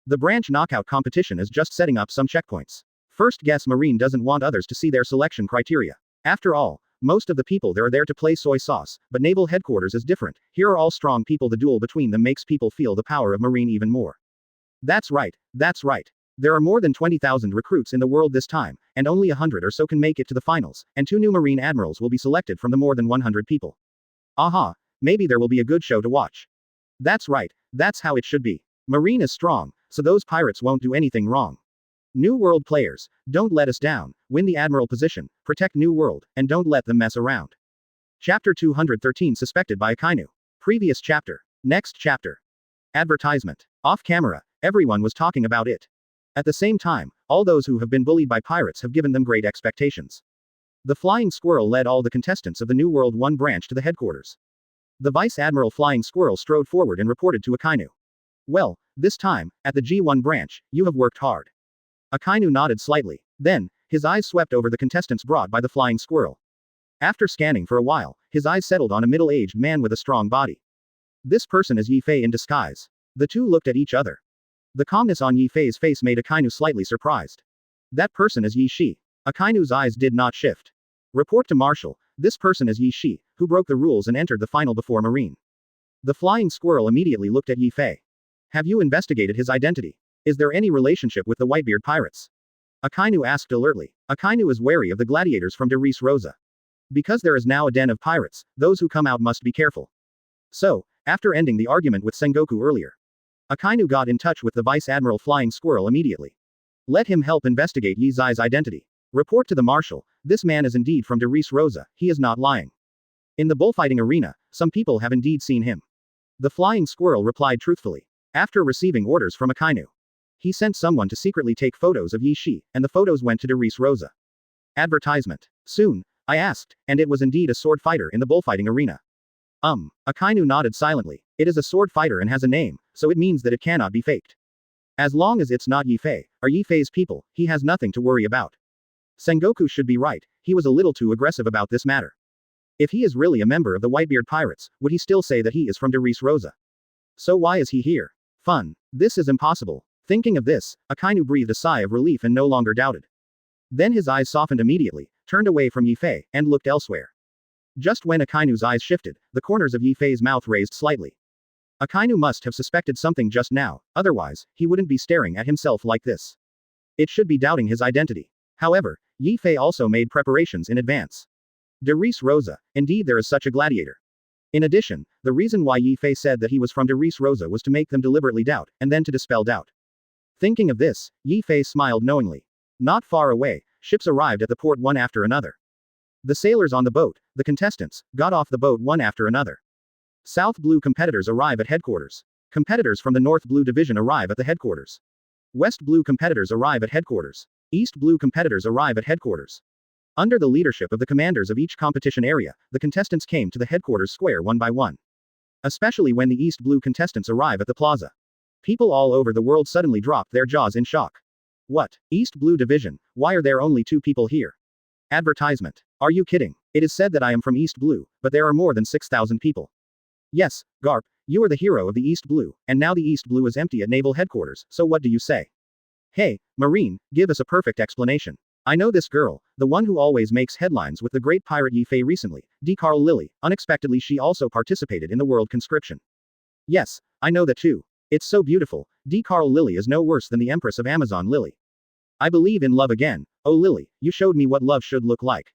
The branch knockout competition is just setting up some checkpoints. First guess Marine doesn't want others to see their selection criteria. After all, most of the people there are there to play soy sauce, but Naval Headquarters is different. Here are all strong people. The duel between them makes people feel the power of Marine even more. That's right, that's right. There are more than 20,000 recruits in the world this time, and only 100 or so can make it to the finals, and 2 new Marine admirals will be selected from the more than 100 people. Aha, maybe there will be a good show to watch. That's right, that's how it should be. Marine is strong, so those pirates won't do anything wrong. New World players, don't let us down, win the admiral position, protect New World, and don't let them mess around. Chapter 213 Suspected by Akainu. Previous chapter. Next chapter. Advertisement. Off camera, everyone was talking about it. At the same time, all those who have been bullied by pirates have given them great expectations. The Flying Squirrel led all the contestants of the New World 1 branch to the headquarters. The Vice Admiral Flying Squirrel strode forward and reported to Akainu. Well, this time, at the G1 branch, you have worked hard. Akainu nodded slightly. Then, his eyes swept over the contestants brought by the Flying Squirrel. After scanning for a while, his eyes settled on a middle-aged man with a strong body. This person is Yi Fei in disguise. The two looked at each other. The calmness on Yi Fei's face made Akainu slightly surprised. That person is Yi Shi. Akainu's eyes did not shift. Report to Marshal, this person is Yi Shi, who broke the rules and entered the final before Marine. The Flying Squirrel immediately looked at Yi Fei. Have you investigated his identity? Is there any relationship with the Whitebeard pirates? Akainu asked alertly. Akainu is wary of the gladiators from Darice Rosa. Because there is now a den of pirates, those who come out must be careful. So, after ending the argument with Sangoku earlier, Akainu got in touch with the Vice Admiral Flying Squirrel immediately. Let him help investigate Yi Zai's identity. Report to the Marshal, this man is indeed from Darice Rosa, he is not lying. In the bullfighting arena, some people have indeed seen him. The Flying Squirrel replied truthfully. After receiving orders from Akainu, he sent someone to secretly take photos of Yi Shi, and the photos went to Darice Rosa. Advertisement. Soon, I asked, and it was indeed a sword fighter in the bullfighting arena. Akainu nodded silently. It is a sword fighter and has a name, so it means that it cannot be faked. As long as it's not Yi Fei, or Yi Fei's people, he has nothing to worry about. Sangoku should be right, he was a little too aggressive about this matter. If he is really a member of the Whitebeard pirates, would he still say that he is from Darice Rosa? So why is he here? Fun. This is impossible. Thinking of this, Akainu breathed a sigh of relief and no longer doubted. Then his eyes softened immediately, turned away from Yi Fei, and looked elsewhere. Just when Akainu's eyes shifted, the corners of Yi Fei's mouth raised slightly. Akainu must have suspected something just now, otherwise, he wouldn't be staring at himself like this. It should be doubting his identity. However, Yi Fei also made preparations in advance. Darice Rosa, indeed there is such a gladiator. In addition, the reason why Yi Fei said that he was from Darice Rosa was to make them deliberately doubt, and then to dispel doubt. Thinking of this, Yi Fei smiled knowingly. Not far away, ships arrived at the port one after another. The sailors on the boat, the contestants, got off the boat one after another. South Blue competitors arrive at headquarters. Competitors from the North Blue division arrive at the headquarters. West Blue competitors arrive at headquarters. East Blue competitors arrive at headquarters. Under the leadership of the commanders of each competition area, the contestants came to the headquarters square one by one. Especially when the East Blue contestants arrive at the plaza. People all over the world suddenly dropped their jaws in shock. What? East Blue division, why are there only 2 people here? Advertisement. Are you kidding? It is said that I am from East Blue, but there are more than 6,000 people. Yes, Garp, you are the hero of the East Blue, and now the East Blue is empty at naval headquarters, so what do you say? Hey, Marine, give us a perfect explanation. I know this girl, the one who always makes headlines with the great pirate Yi Fei recently, D. Carl Lily, unexpectedly she also participated in the world conscription. Yes, I know that too. It's so beautiful, D. Carl Lily is no worse than the Empress of Amazon Lily. I believe in love again, oh Lily, you showed me what love should look like.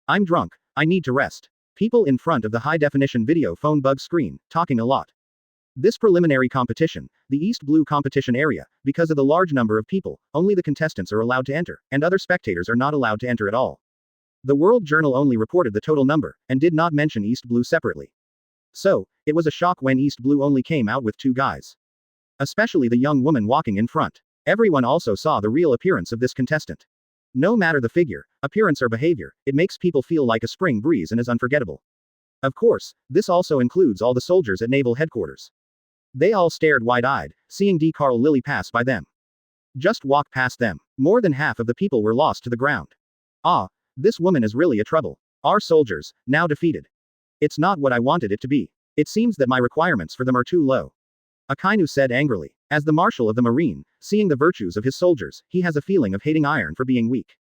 I'm drunk, I need to rest. People in front of the high-definition video phone bug screen, talking a lot. This preliminary competition, the East Blue competition area, because of the large number of people, only the contestants are allowed to enter, and other spectators are not allowed to enter at all. The World Journal only reported the total number, and did not mention East Blue separately. So, it was a shock when East Blue only came out with 2 guys. Especially the young woman walking in front. Everyone also saw the real appearance of this contestant. No matter the figure, appearance or behavior, it makes people feel like a spring breeze and is unforgettable. Of course, this also includes all the soldiers at naval headquarters. They all stared wide-eyed, seeing D. Carl Lily pass by them. Just walk past them. More than half of the people were lost to the ground. Ah, this woman is really a trouble. Our soldiers, now defeated. It's not what I wanted it to be. It seems that my requirements for them are too low. Akainu said angrily. As the marshal of the Marine, seeing the virtues of his soldiers, he has a feeling of hating iron for being weak.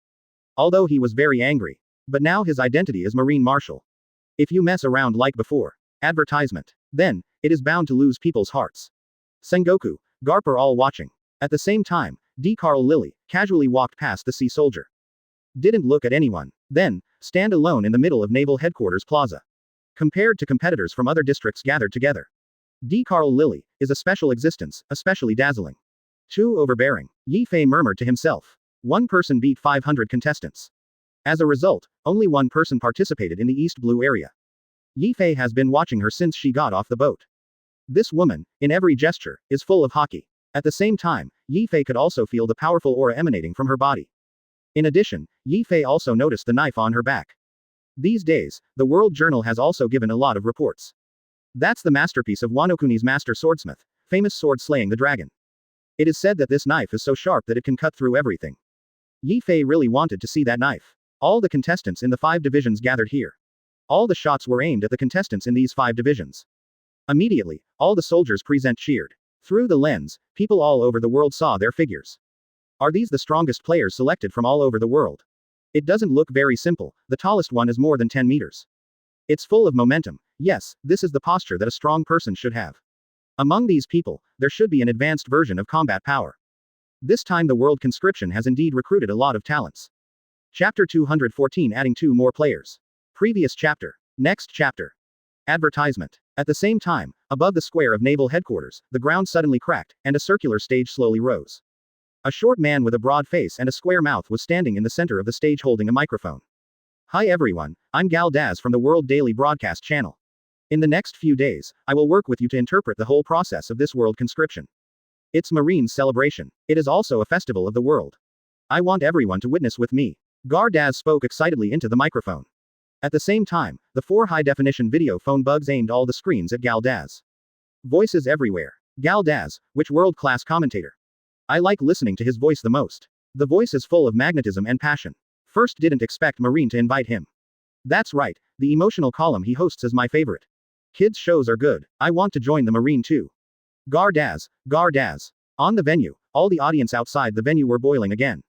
Although he was very angry. But now his identity is Marine Marshal. If you mess around like before. Advertisement. Then, it is bound to lose people's hearts. Sangoku, Garp are all watching. At the same time, D. Carl Lily casually walked past the sea soldier. Didn't look at anyone. Then, stand alone in the middle of Naval Headquarters Plaza. Compared to competitors from other districts gathered together. D. Carl Lily is a special existence, especially dazzling. Too overbearing. Yi Fei murmured to himself. One person beat 500 contestants. As a result, only one person participated in the East Blue area. Yi Fei has been watching her since she got off the boat. This woman, in every gesture, is full of hockey. At the same time, Yi Fei could also feel the powerful aura emanating from her body. In addition, Yi Fei also noticed the knife on her back. These days, the World Journal has also given a lot of reports. That's the masterpiece of Wano Kuni's master swordsmith, famous sword slaying the dragon. It is said that this knife is so sharp that it can cut through everything. Yi Fei really wanted to see that knife. All the contestants in the 5 divisions gathered here. All the shots were aimed at the contestants in these 5 divisions. Immediately, all the soldiers present cheered. Through the lens, people all over the world saw their figures. Are these the strongest players selected from all over the world? It doesn't look very simple, the tallest one is more than 10 meters. It's full of momentum. Yes, this is the posture that a strong person should have. Among these people, there should be an advanced version of combat power. This time the world conscription has indeed recruited a lot of talents. Chapter 214 adding 2 more players. Previous chapter. Next chapter. Advertisement. At the same time, above the square of naval headquarters, the ground suddenly cracked, and a circular stage slowly rose. A short man with a broad face and a square mouth was standing in the center of the stage holding a microphone. Hi everyone, I'm Gal Daz from the World Daily Broadcast Channel. In the next few days, I will work with you to interpret the whole process of this world conscription. It's Marine's celebration. It is also a festival of the world. I want everyone to witness with me. Gar Daz spoke excitedly into the microphone. At the same time, the 4 high-definition video phone bugs aimed all the screens at Gal Daz. Voices everywhere. Gal Daz, which world-class commentator? I like listening to his voice the most. The voice is full of magnetism and passion. First didn't expect Marine to invite him. That's right, the emotional column he hosts is my favorite. Kids shows are good, I want to join the Marine too. Gar Daz, Gar Daz. On the venue, all the audience outside the venue were boiling again.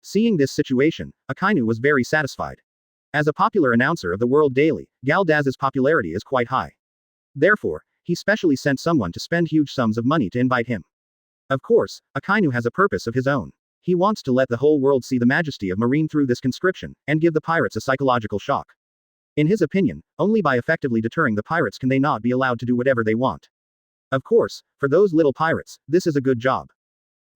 Seeing this situation, Akainu was very satisfied. As a popular announcer of the World Daily, Gal Daz's popularity is quite high. Therefore, he specially sent someone to spend huge sums of money to invite him. Of course, Akainu has a purpose of his own. He wants to let the whole world see the majesty of Marine through this conscription, and give the pirates a psychological shock. In his opinion, only by effectively deterring the pirates can they not be allowed to do whatever they want. Of course, for those little pirates, this is a good job.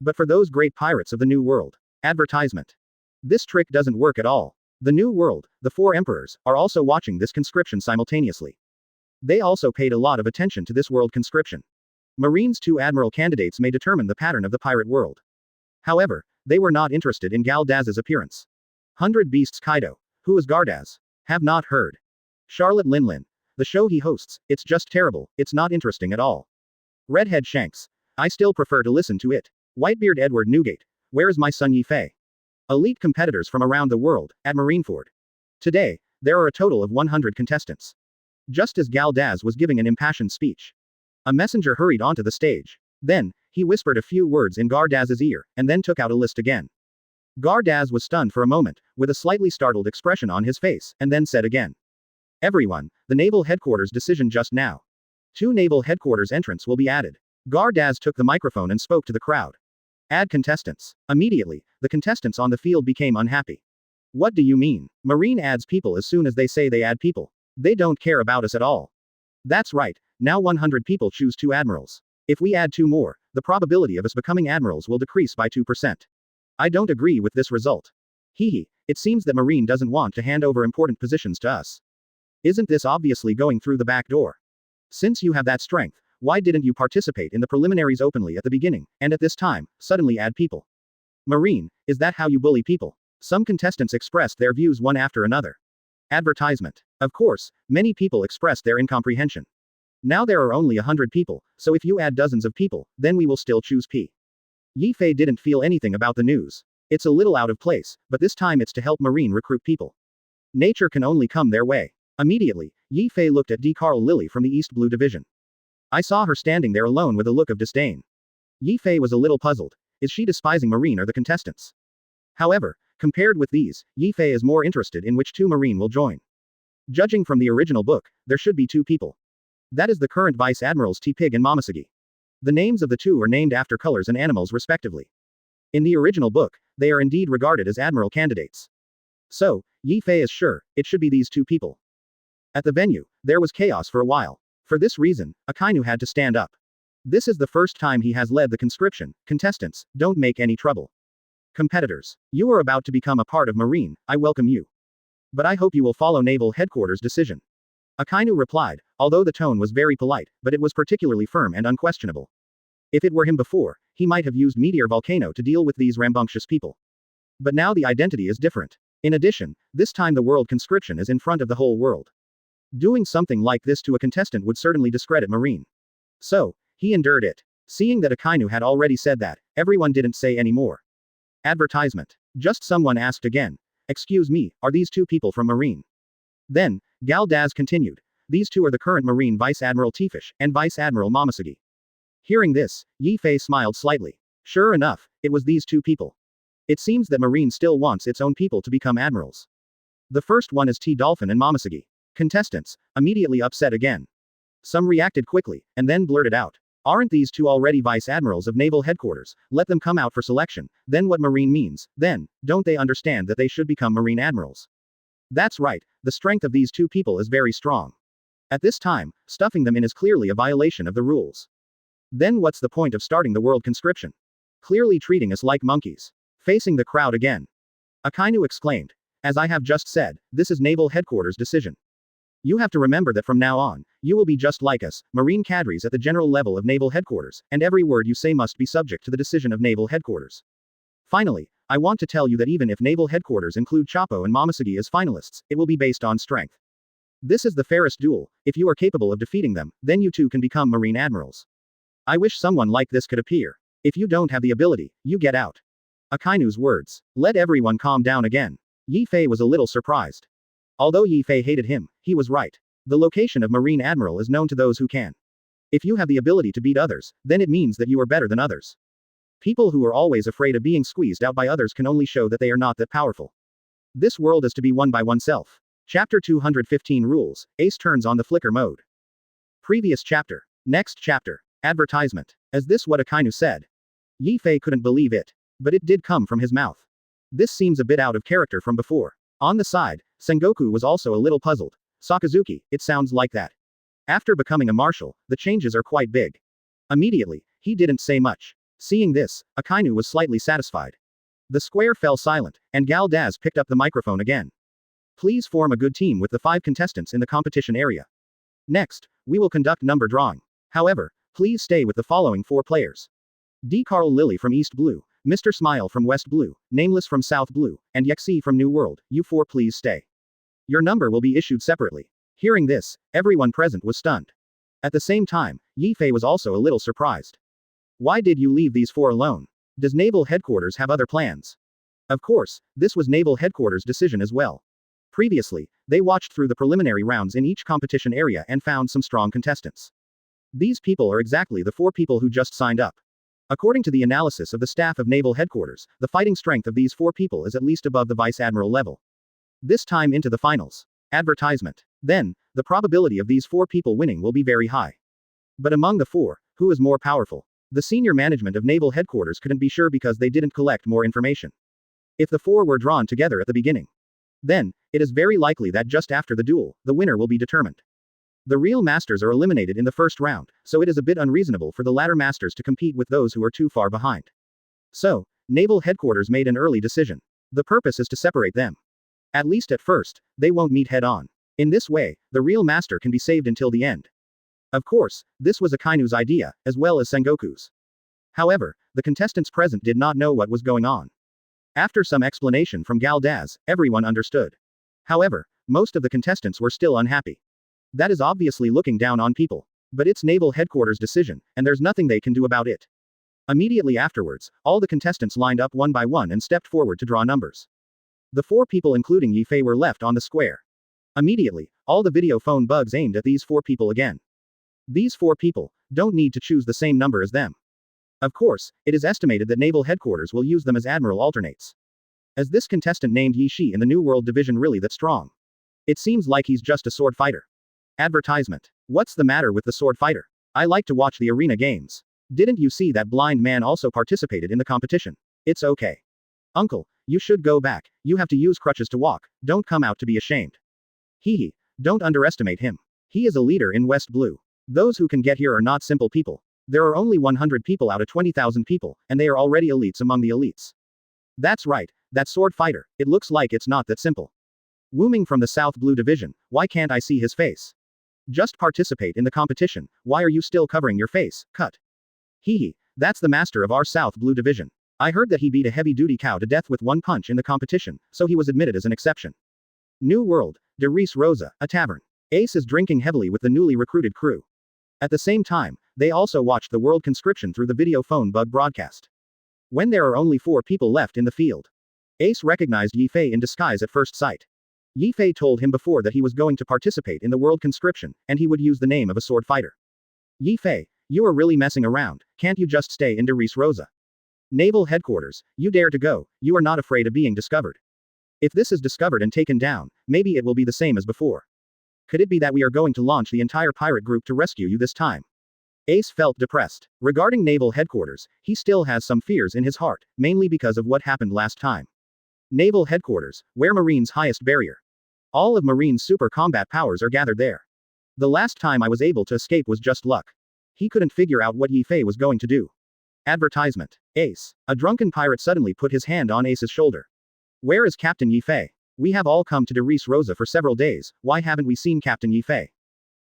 But for those great pirates of the New World, advertisement. This trick doesn't work at all. The New World, the 4 emperors, are also watching this conscription simultaneously. They also paid a lot of attention to this world conscription. Marine's 2 admiral candidates may determine the pattern of the pirate world. However, they were not interested in Gal Daz's appearance. 100 Beasts Kaido. Who is Gardaz? Have not heard. Charlotte Linlin. The show he hosts, it's just terrible, it's not interesting at all. Redhead Shanks. I still prefer to listen to it. Whitebeard Edward Newgate. Where is my son Yi Fei? Elite competitors from around the world, at Marineford. Today, there are a total of 100 contestants. Just as Gal Daz was giving an impassioned speech. A messenger hurried onto the stage. Then, he whispered a few words in Gar Daz's ear, and then took out a list again. Gar Daz was stunned for a moment, with a slightly startled expression on his face, and then said again. Everyone, the Naval Headquarters decision just now. 2 Naval Headquarters entrants will be added. Gar Daz took the microphone and spoke to the crowd. Add contestants. Immediately, the contestants on the field became unhappy. What do you mean? Marine adds people as soon as they say they add people. They don't care about us at all. That's right, now 100 people choose 2 admirals. If we add 2 more, the probability of us becoming admirals will decrease by 2%. I don't agree with this result. It seems that Marine doesn't want to hand over important positions to us. Isn't this obviously going through the back door? Since you have that strength, why didn't you participate in the preliminaries openly at the beginning, and at this time, suddenly add people? Marine, is that how you bully people? Some contestants expressed their views one after another. Advertisement. Of course, many people expressed their incomprehension. Now there are only 100 people, so if you add dozens of people, then we will still choose P. Yi Fei didn't feel anything about the news. It's a little out of place, but this time it's to help Marine recruit people. Nature can only come their way. Immediately, Yi Fei looked at Carl Lily from the East Blue Division. I saw her standing there alone with a look of disdain. Yi Fei was a little puzzled. Is she despising Marine or the contestants? However, compared with these, Yi Fei is more interested in which two Marine will join. Judging from the original book, there should be two people. That is the current Vice Admirals T Pig and Momoshiki. The names of the two are named after colors and animals respectively. In the original book, they are indeed regarded as admiral candidates. So, Yi Fei is sure, it should be these two people. At the venue, there was chaos for a while. For this reason, Akainu had to stand up. This is the first time he has led the conscription. Contestants, don't make any trouble. Competitors, you are about to become a part of Marine, I welcome you. But I hope you will follow Naval Headquarters' decision. Akainu replied, although the tone was very polite, but it was particularly firm and unquestionable. If it were him before, he might have used Meteor Volcano to deal with these rambunctious people. But now the identity is different. In addition, this time the world conscription is in front of the whole world. Doing something like this to a contestant would certainly discredit Marine. So, he endured it. Seeing that Akainu had already said that, everyone didn't say any more. Advertisement. Just someone asked again. Excuse me, are these two people from Marine? Then, Gal Daz continued. These two are the current Marine Vice Admiral Tifish, and Vice Admiral Momoshiki. Hearing this, Yi Fei smiled slightly. Sure enough, it was these two people. It seems that Marine still wants its own people to become admirals. The first one is Tee Dolphin and Momoshiki. Contestants, immediately upset again. Some reacted quickly, and then blurted out. Aren't these two already Vice Admirals of Naval Headquarters? Let them come out for selection. Then what Marine means, then, don't they understand that they should become Marine Admirals? That's right, the strength of these two people is very strong. At this time, stuffing them in is clearly a violation of the rules. Then what's the point of starting the world conscription? Clearly treating us like monkeys. Facing the crowd again. Akainu exclaimed. As I have just said, this is Naval Headquarters' decision. You have to remember that from now on, you will be just like us, Marine cadres at the general level of Naval Headquarters, and every word you say must be subject to the decision of Naval Headquarters. Finally, I want to tell you that even if Naval Headquarters include Chapo and Momoshiki as finalists, it will be based on strength. This is the fairest duel. If you are capable of defeating them, then you too can become Marine Admirals. I wish someone like this could appear. If you don't have the ability, you get out. Akainu's words. Let everyone calm down again. Yi Fei was a little surprised. Although Yi Fei hated him, he was right. The location of Marine Admiral is known to those who can. If you have the ability to beat others, then it means that you are better than others. People who are always afraid of being squeezed out by others can only show that they are not that powerful. This world is to be won by oneself. Chapter 215 Rules, Ace turns on the flicker mode. Previous chapter. Next chapter. Advertisement. Is this what Akainu said? Yi Fei couldn't believe it. But it did come from his mouth. This seems a bit out of character from before. On the side, Sangoku was also a little puzzled. Sakazuki, it sounds like that. After becoming a marshal, the changes are quite big. Immediately, he didn't say much. Seeing this, Akainu was slightly satisfied. The square fell silent, and Gal Daz picked up the microphone again. Please form a good team with the 5 contestants in the competition area. Next, we will conduct number drawing. However, please stay with the following 4 players. Carl Lily from East Blue, Mr. Smile from West Blue, Nameless from South Blue, and Yexi from New World. You 4 please stay. Your number will be issued separately. Hearing this, everyone present was stunned. At the same time, Yi Fei was also a little surprised. Why did you leave these 4 alone? Does Naval Headquarters have other plans? Of course, this was Naval Headquarters' decision as well. Previously, they watched through the preliminary rounds in each competition area and found some strong contestants. These people are exactly the 4 people who just signed up. According to the analysis of the staff of Naval Headquarters, the fighting strength of these 4 people is at least above the Vice Admiral level. This time into the finals. Advertisement. Then, the probability of these 4 people winning will be very high. But among the 4, who is more powerful? The senior management of Naval Headquarters couldn't be sure because they didn't collect more information. If the 4 were drawn together at the beginning, then, it is very likely that just after the duel, the winner will be determined. The real masters are eliminated in the first round, so it is a bit unreasonable for the latter masters to compete with those who are too far behind. So, Naval Headquarters made an early decision. The purpose is to separate them. At least at first, they won't meet head on. In this way, the real master can be saved until the end. Of course, this was Akainu's idea, as well as Sangoku's. However, the contestants present did not know what was going on. After some explanation from Galdaz, everyone understood. However, most of the contestants were still unhappy. That is obviously looking down on people. But it's Naval Headquarters' decision, and there's nothing they can do about it. Immediately afterwards, all the contestants lined up one by one and stepped forward to draw numbers. The 4 people including Yifei were left on the square. Immediately, all the video phone bugs aimed at these 4 people again. These 4 people don't need to choose the same number as them. Of course, it is estimated that Naval Headquarters will use them as admiral alternates. As this contestant named Yi Shi in the New World Division really that strong? It seems like he's just a sword fighter. Advertisement. What's the matter with the sword fighter? I like to watch the arena games. Didn't you see that blind man also participated in the competition? It's okay. Uncle, you should go back. You have to use crutches to walk. Don't come out to be ashamed. Hee. Don't underestimate him. He is a leader in West Blue. Those who can get here are not simple people. There are only 100 people out of 20,000 people, and they are already elites among the elites. That's right, that sword fighter, it looks like it's not that simple. Wooming from the South Blue Division, why can't I see his face? Just participate in the competition, why are you still covering your face, cut? Hee, that's the master of our South Blue Division. I heard that he beat a heavy-duty cow to death with one punch in the competition, so he was admitted as an exception. New World, Darice Rosa, a tavern. Ace is drinking heavily with the newly recruited crew. At the same time, they also watched the world conscription through the video phone bug broadcast. When there are only 4 people left in the field. Ace recognized Yifei in disguise at first sight. Yifei told him before that he was going to participate in the world conscription, and he would use the name of a sword fighter. Yifei, you are really messing around, can't you just stay in Darice Rosa? Naval Headquarters, you dare to go, you are not afraid of being discovered. If this is discovered and taken down, maybe it will be the same as before. Could it be that we are going to launch the entire pirate group to rescue you this time? Ace felt depressed. Regarding Naval Headquarters, he still has some fears in his heart, mainly because of what happened last time. Naval Headquarters, where Marine's highest barrier. All of Marine's super combat powers are gathered there. The last time I was able to escape was just luck. He couldn't figure out what Yifei was going to do. Advertisement. Ace. A drunken pirate suddenly put his hand on Ace's shoulder. Where is Captain Yifei? We have all come to Darice Rosa for several days, why haven't we seen Captain Yifei?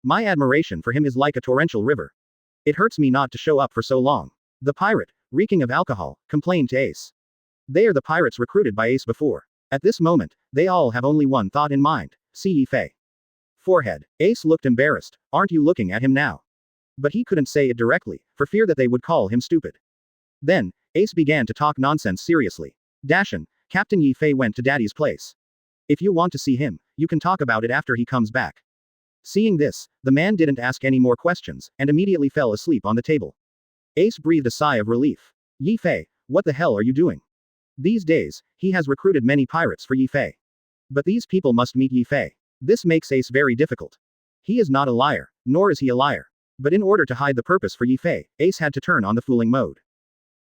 My admiration for him is like a torrential river. It hurts me not to show up for so long. The pirate, reeking of alcohol, complained to Ace. They are the pirates recruited by Ace before. At this moment, they all have only one thought in mind, see Yifei. Forehead. Ace looked embarrassed, aren't you looking at him now? But he couldn't say it directly, for fear that they would call him stupid. Then, Ace began to talk nonsense seriously. Dashin, Captain Yifei went to Daddy's place. If you want to see him, you can talk about it after he comes back. Seeing this, the man didn't ask any more questions, and immediately fell asleep on the table. Ace breathed a sigh of relief. Yifei, what the hell are you doing? These days, he has recruited many pirates for Yifei. But these people must meet Yifei. This makes Ace very difficult. He is not a liar, nor is he a liar. But in order to hide the purpose for Yifei, Ace had to turn on the fooling mode.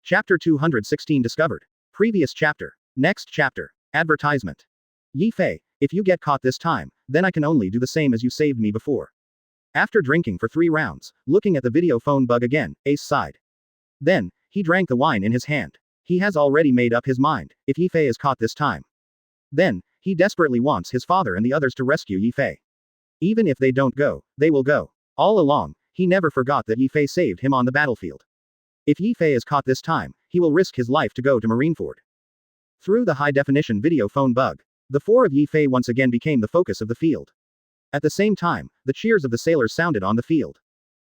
Chapter 216 discovered. Previous chapter. Next chapter. Advertisement. Yifei, if you get caught this time, then I can only do the same as you saved me before. After drinking for 3 rounds, looking at the video phone bug again, Ace sighed. Then, he drank the wine in his hand. He has already made up his mind, if Yifei is caught this time. Then, he desperately wants his father and the others to rescue Yifei. Even if they don't go, they will go. All along, he never forgot that Yifei saved him on the battlefield. If Yifei is caught this time, he will risk his life to go to Marineford. Through the high-definition video phone bug, the 4 of Yifei once again became the focus of the field. At the same time, the cheers of the sailors sounded on the field.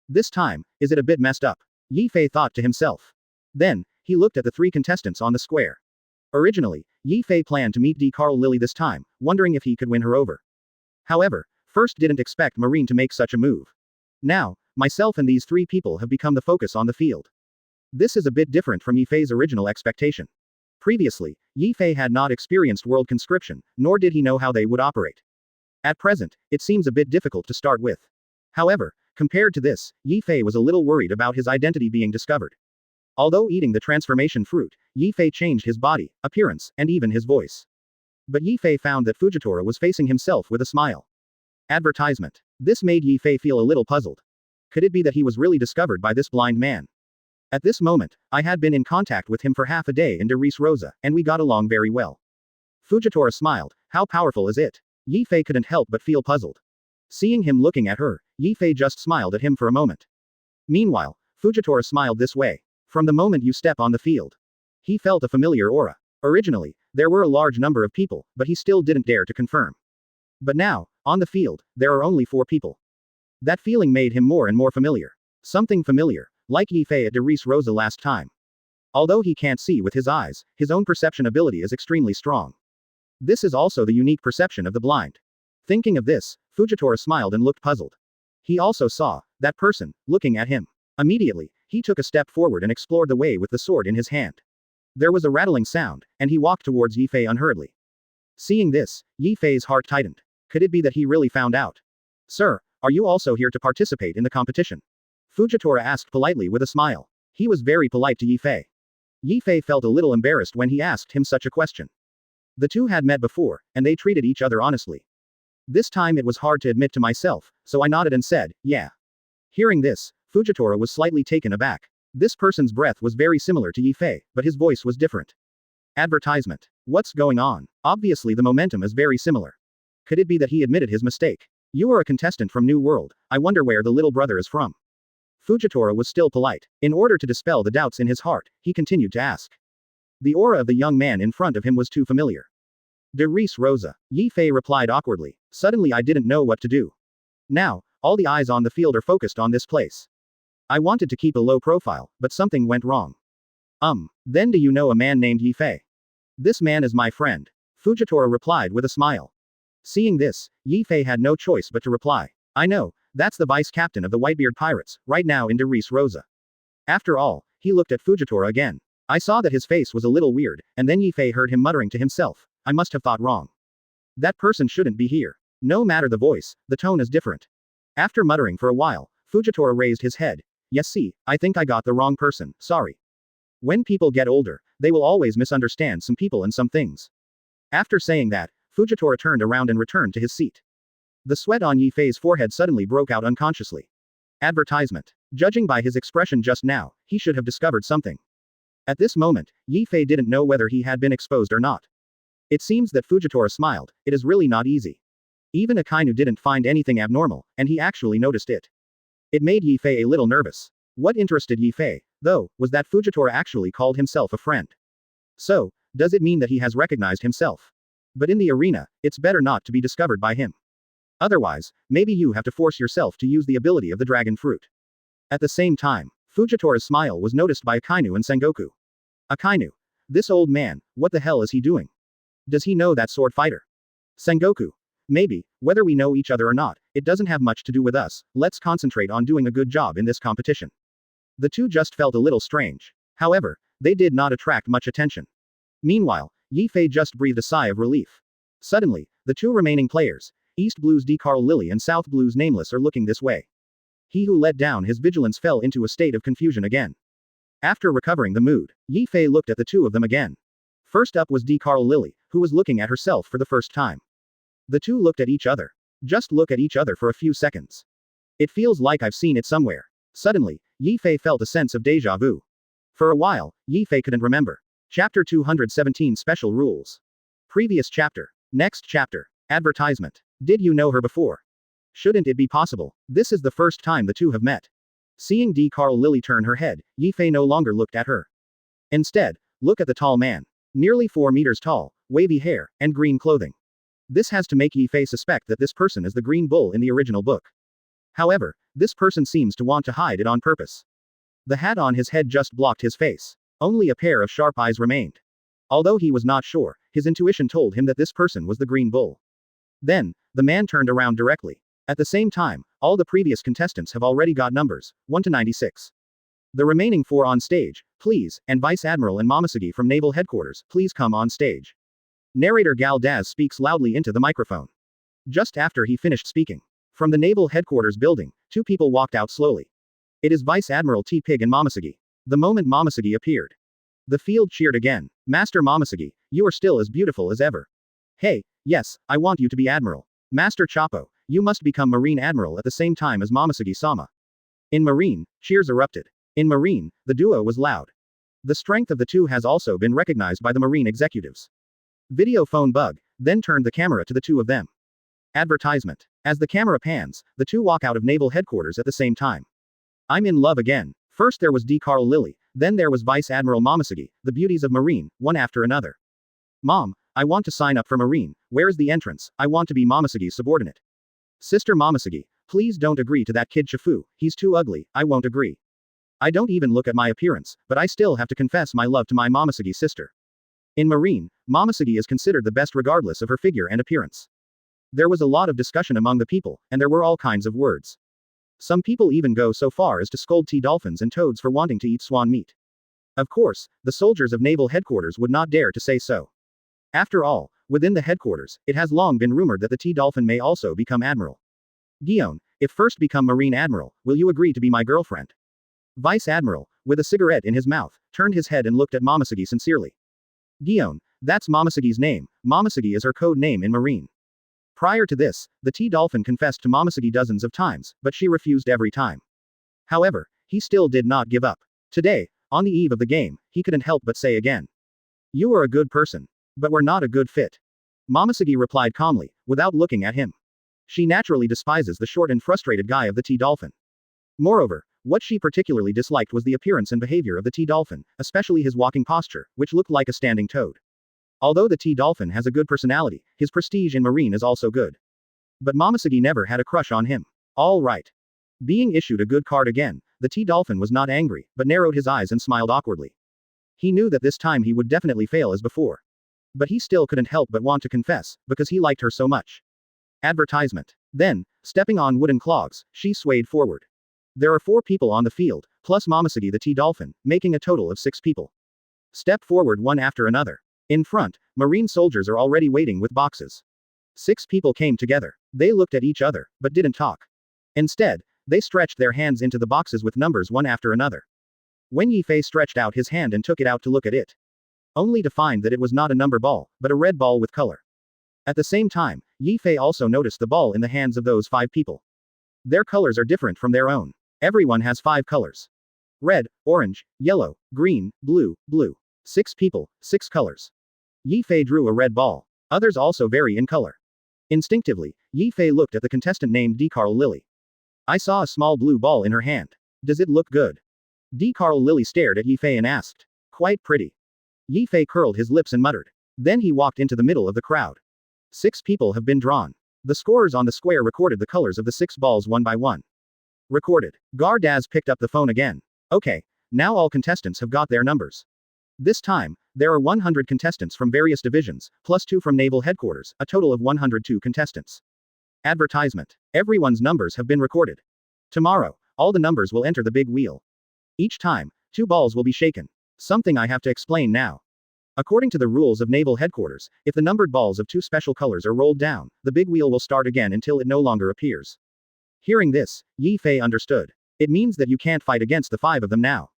This time, is it a bit messed up? Yifei thought to himself. Then, he looked at the 3 contestants on the square. Originally, Yifei planned to meet D. Carl Lily this time, wondering if he could win her over. However, first didn't expect Marine to make such a move. Now, myself and these 3 people have become the focus on the field. This is a bit different from Yifei's original expectation. Previously, Yifei had not experienced world conscription, nor did he know how they would operate. At present, it seems a bit difficult to start with. However, compared to this, Yifei was a little worried about his identity being discovered. Although eating the transformation fruit, Yifei changed his body, appearance, and even his voice. But Yifei found that Fujitora was facing himself with a smile. Advertisement. This made Yifei feel a little puzzled. Could it be that he was really discovered by this blind man? At this moment, I had been in contact with him for half a day in Darice Rosa, and we got along very well. Fujitora smiled, how powerful is it? Yifei couldn't help but feel puzzled. Seeing him looking at her, Yifei just smiled at him for a moment. Meanwhile, Fujitora smiled this way. From the moment you step on the field. He felt a familiar aura. Originally, there were a large number of people, but he still didn't dare to confirm. But now, on the field, there are only 4 people. That feeling made him more and more familiar. Something familiar, like Yifei at Darice Rosa last time. Although he can't see with his eyes, his own perception ability is extremely strong. This is also the unique perception of the blind. Thinking of this, Fujitora smiled and looked puzzled. He also saw that person looking at him. Immediately, he took a step forward and explored the way with the sword in his hand. There was a rattling sound, and he walked towards Yifei unhurriedly. Seeing this, Yifei's heart tightened. Could it be that he really found out? Sir, are you also here to participate in the competition? Fujitora asked politely with a smile. He was very polite to Yifei. Yifei felt a little embarrassed when he asked him such a question. The two had met before, and they treated each other honestly. This time it was hard to admit to myself, so I nodded and said, yeah. Hearing this, Fujitora was slightly taken aback. This person's breath was very similar to Yifei, but his voice was different. Advertisement. What's going on? Obviously the momentum is very similar. Could it be that he admitted his mistake? You are a contestant from New World, I wonder where the little brother is from. Fujitora was still polite. In order to dispel the doubts in his heart, he continued to ask. The aura of the young man in front of him was too familiar. Darice Rosa. Yifei replied awkwardly. Suddenly I didn't know what to do. Now, all the eyes on the field are focused on this place. I wanted to keep a low profile, but something went wrong. Then do you know a man named Yifei? This man is my friend. Fujitora replied with a smile. Seeing this, Yifei had no choice but to reply. I know, that's the vice captain of the Whitebeard pirates, right now in Darice Rosa. After all, he looked at Fujitora again. I saw that his face was a little weird, and then Yifei heard him muttering to himself. I must have thought wrong. That person shouldn't be here. No matter the voice, the tone is different. After muttering for a while, Fujitora raised his head. Yes, see, I think I got the wrong person, sorry. When people get older, they will always misunderstand some people and some things. After saying that, Fujitora turned around and returned to his seat. The sweat on Yifei's forehead suddenly broke out unconsciously. Advertisement. Judging by his expression just now, he should have discovered something. At this moment, Yifei didn't know whether he had been exposed or not. It seems that Fujitora smiled. It is really not easy. Even Akainu didn't find anything abnormal, and he actually noticed it. It made Yifei a little nervous. What interested Yifei, though, was that Fujitora actually called himself a friend. So, does it mean that he has recognized himself? But in the arena, it's better not to be discovered by him. Otherwise, maybe you have to force yourself to use the ability of the dragon fruit. At the same time, Fujitora's smile was noticed by Akainu and Sangoku. Akainu. This old man, what the hell is he doing? Does he know that sword fighter? Sangoku. Maybe, whether we know each other or not, it doesn't have much to do with us, let's concentrate on doing a good job in this competition. The two just felt a little strange. However, they did not attract much attention. Meanwhile, Yifei just breathed a sigh of relief. Suddenly, the two remaining players, East Blue's D. Carl Lily and South Blue's Nameless, are looking this way. He who let down his vigilance fell into a state of confusion again. After recovering the mood, Yifei looked at the two of them again. First up was D. Carl Lily, who was looking at herself for the first time. The two looked at each other. Just look at each other for a few seconds. It feels like I've seen it somewhere. Suddenly, Yifei felt a sense of deja vu. For a while, Yifei couldn't remember. Chapter 217 Special Rules. Previous chapter. Next chapter. Advertisement. Did you know her before? Shouldn't it be possible? This is the first time the two have met. Seeing D. Carl Lily turn her head, Yifei no longer looked at her. Instead, look at the tall man. Nearly 4 meters tall, wavy hair, and green clothing. This has to make Yifei suspect that this person is the Green Bull in the original book. However, this person seems to want to hide it on purpose. The hat on his head just blocked his face. Only a pair of sharp eyes remained. Although he was not sure, his intuition told him that this person was the Green Bull. Then, the man turned around directly. At the same time, all the previous contestants have already got numbers, 1 to 96. The remaining 4 on stage, please, and Vice Admiral and Momosugi from Naval Headquarters, please come on stage. Narrator Gal Daz speaks loudly into the microphone. Just after he finished speaking. From the Naval Headquarters building, 2 people walked out slowly. It is Vice Admiral T. Pig and Momosugi. The moment Momosugi appeared, the field cheered again. Master Momosugi, you are still as beautiful as ever. Hey, yes, I want you to be Admiral. Master Chapo, you must become Marine Admiral at the same time as Momosugi-sama. In Marine, cheers erupted. In Marine, the duo was loud. The strength of the two has also been recognized by the Marine executives. Video phone bug, then turned the camera to the two of them. Advertisement. As the camera pans, the two walk out of naval headquarters at the same time. I'm in love again. First there was D. Carl Lily, then there was Vice Admiral Momosuke, the beauties of Marine, one after another. Mom, I want to sign up for Marine, where is the entrance, I want to be Momosuke's subordinate. Sister Momosuke, please don't agree to that kid Chifu, he's too ugly, I won't agree. I don't even look at my appearance, but I still have to confess my love to my Momosuke sister. In Marine, Momosuke is considered the best regardless of her figure and appearance. There was a lot of discussion among the people, and there were all kinds of words. Some people even go so far as to scold Tee Dolphins and toads for wanting to eat swan meat. Of course, the soldiers of naval headquarters would not dare to say so. After all, within the headquarters, it has long been rumored that the Tee Dolphin may also become admiral. Guion, if first become Marine Admiral, will you agree to be my girlfriend? Vice Admiral, with a cigarette in his mouth, turned his head and looked at Momosuke sincerely. Guion, that's Momosuke's name, Momosuke is her code name in Marine. Prior to this, the Tee Dolphin confessed to Momosuke dozens of times, but she refused every time. However, he still did not give up. Today, on the eve of the game, he couldn't help but say again. You are a good person. But we're not a good fit. Momosuke replied calmly, without looking at him. She naturally despises the short and frustrated guy of the Tee Dolphin. Moreover, what she particularly disliked was the appearance and behavior of the Tee Dolphin, especially his walking posture, which looked like a standing toad. Although the Tee Dolphin has a good personality, his prestige in Marine is also good. But Momosuke never had a crush on him. All right. Being issued a good card again, the Tee Dolphin was not angry, but narrowed his eyes and smiled awkwardly. He knew that this time he would definitely fail as before. But he still couldn't help but want to confess, because he liked her so much. Advertisement. Then, stepping on wooden clogs, she swayed forward. There are 4 people on the field, plus Momosuke the Tee Dolphin, making a total of 6 people. Step forward one after another. In front, Marine soldiers are already waiting with boxes. 6 people came together. They looked at each other, but didn't talk. Instead, they stretched their hands into the boxes with numbers one after another. When Yifei stretched out his hand and took it out to look at it, only to find that it was not a number ball, but a red ball with color. At the same time, Yifei also noticed the ball in the hands of those 5 people. Their colors are different from their own. Everyone has 5 colors. Red, orange, yellow, green, blue, blue. 6 people, 6 colors. Yifei drew a red ball. Others also vary in color. Instinctively, Yifei looked at the contestant named D. Carl Lily. I saw a small blue ball in her hand. Does it look good? D. Carl Lily stared at Yifei and asked. Quite pretty. Yifei curled his lips and muttered. Then he walked into the middle of the crowd. 6 people have been drawn. The scorers on the square recorded the colors of the 6 balls one by one. Recorded. Gardaz picked up the phone again. Okay, now all contestants have got their numbers. This time, there are 100 contestants from various divisions, plus 2 from naval headquarters, a total of 102 contestants. Advertisement. Everyone's numbers have been recorded. Tomorrow, all the numbers will enter the big wheel. Each time, 2 balls will be shaken. Something I have to explain now. According to the rules of naval headquarters, if the numbered balls of 2 special colors are rolled down, the big wheel will start again until it no longer appears. Hearing this, Yifei understood. It means that you can't fight against the 5 of them now.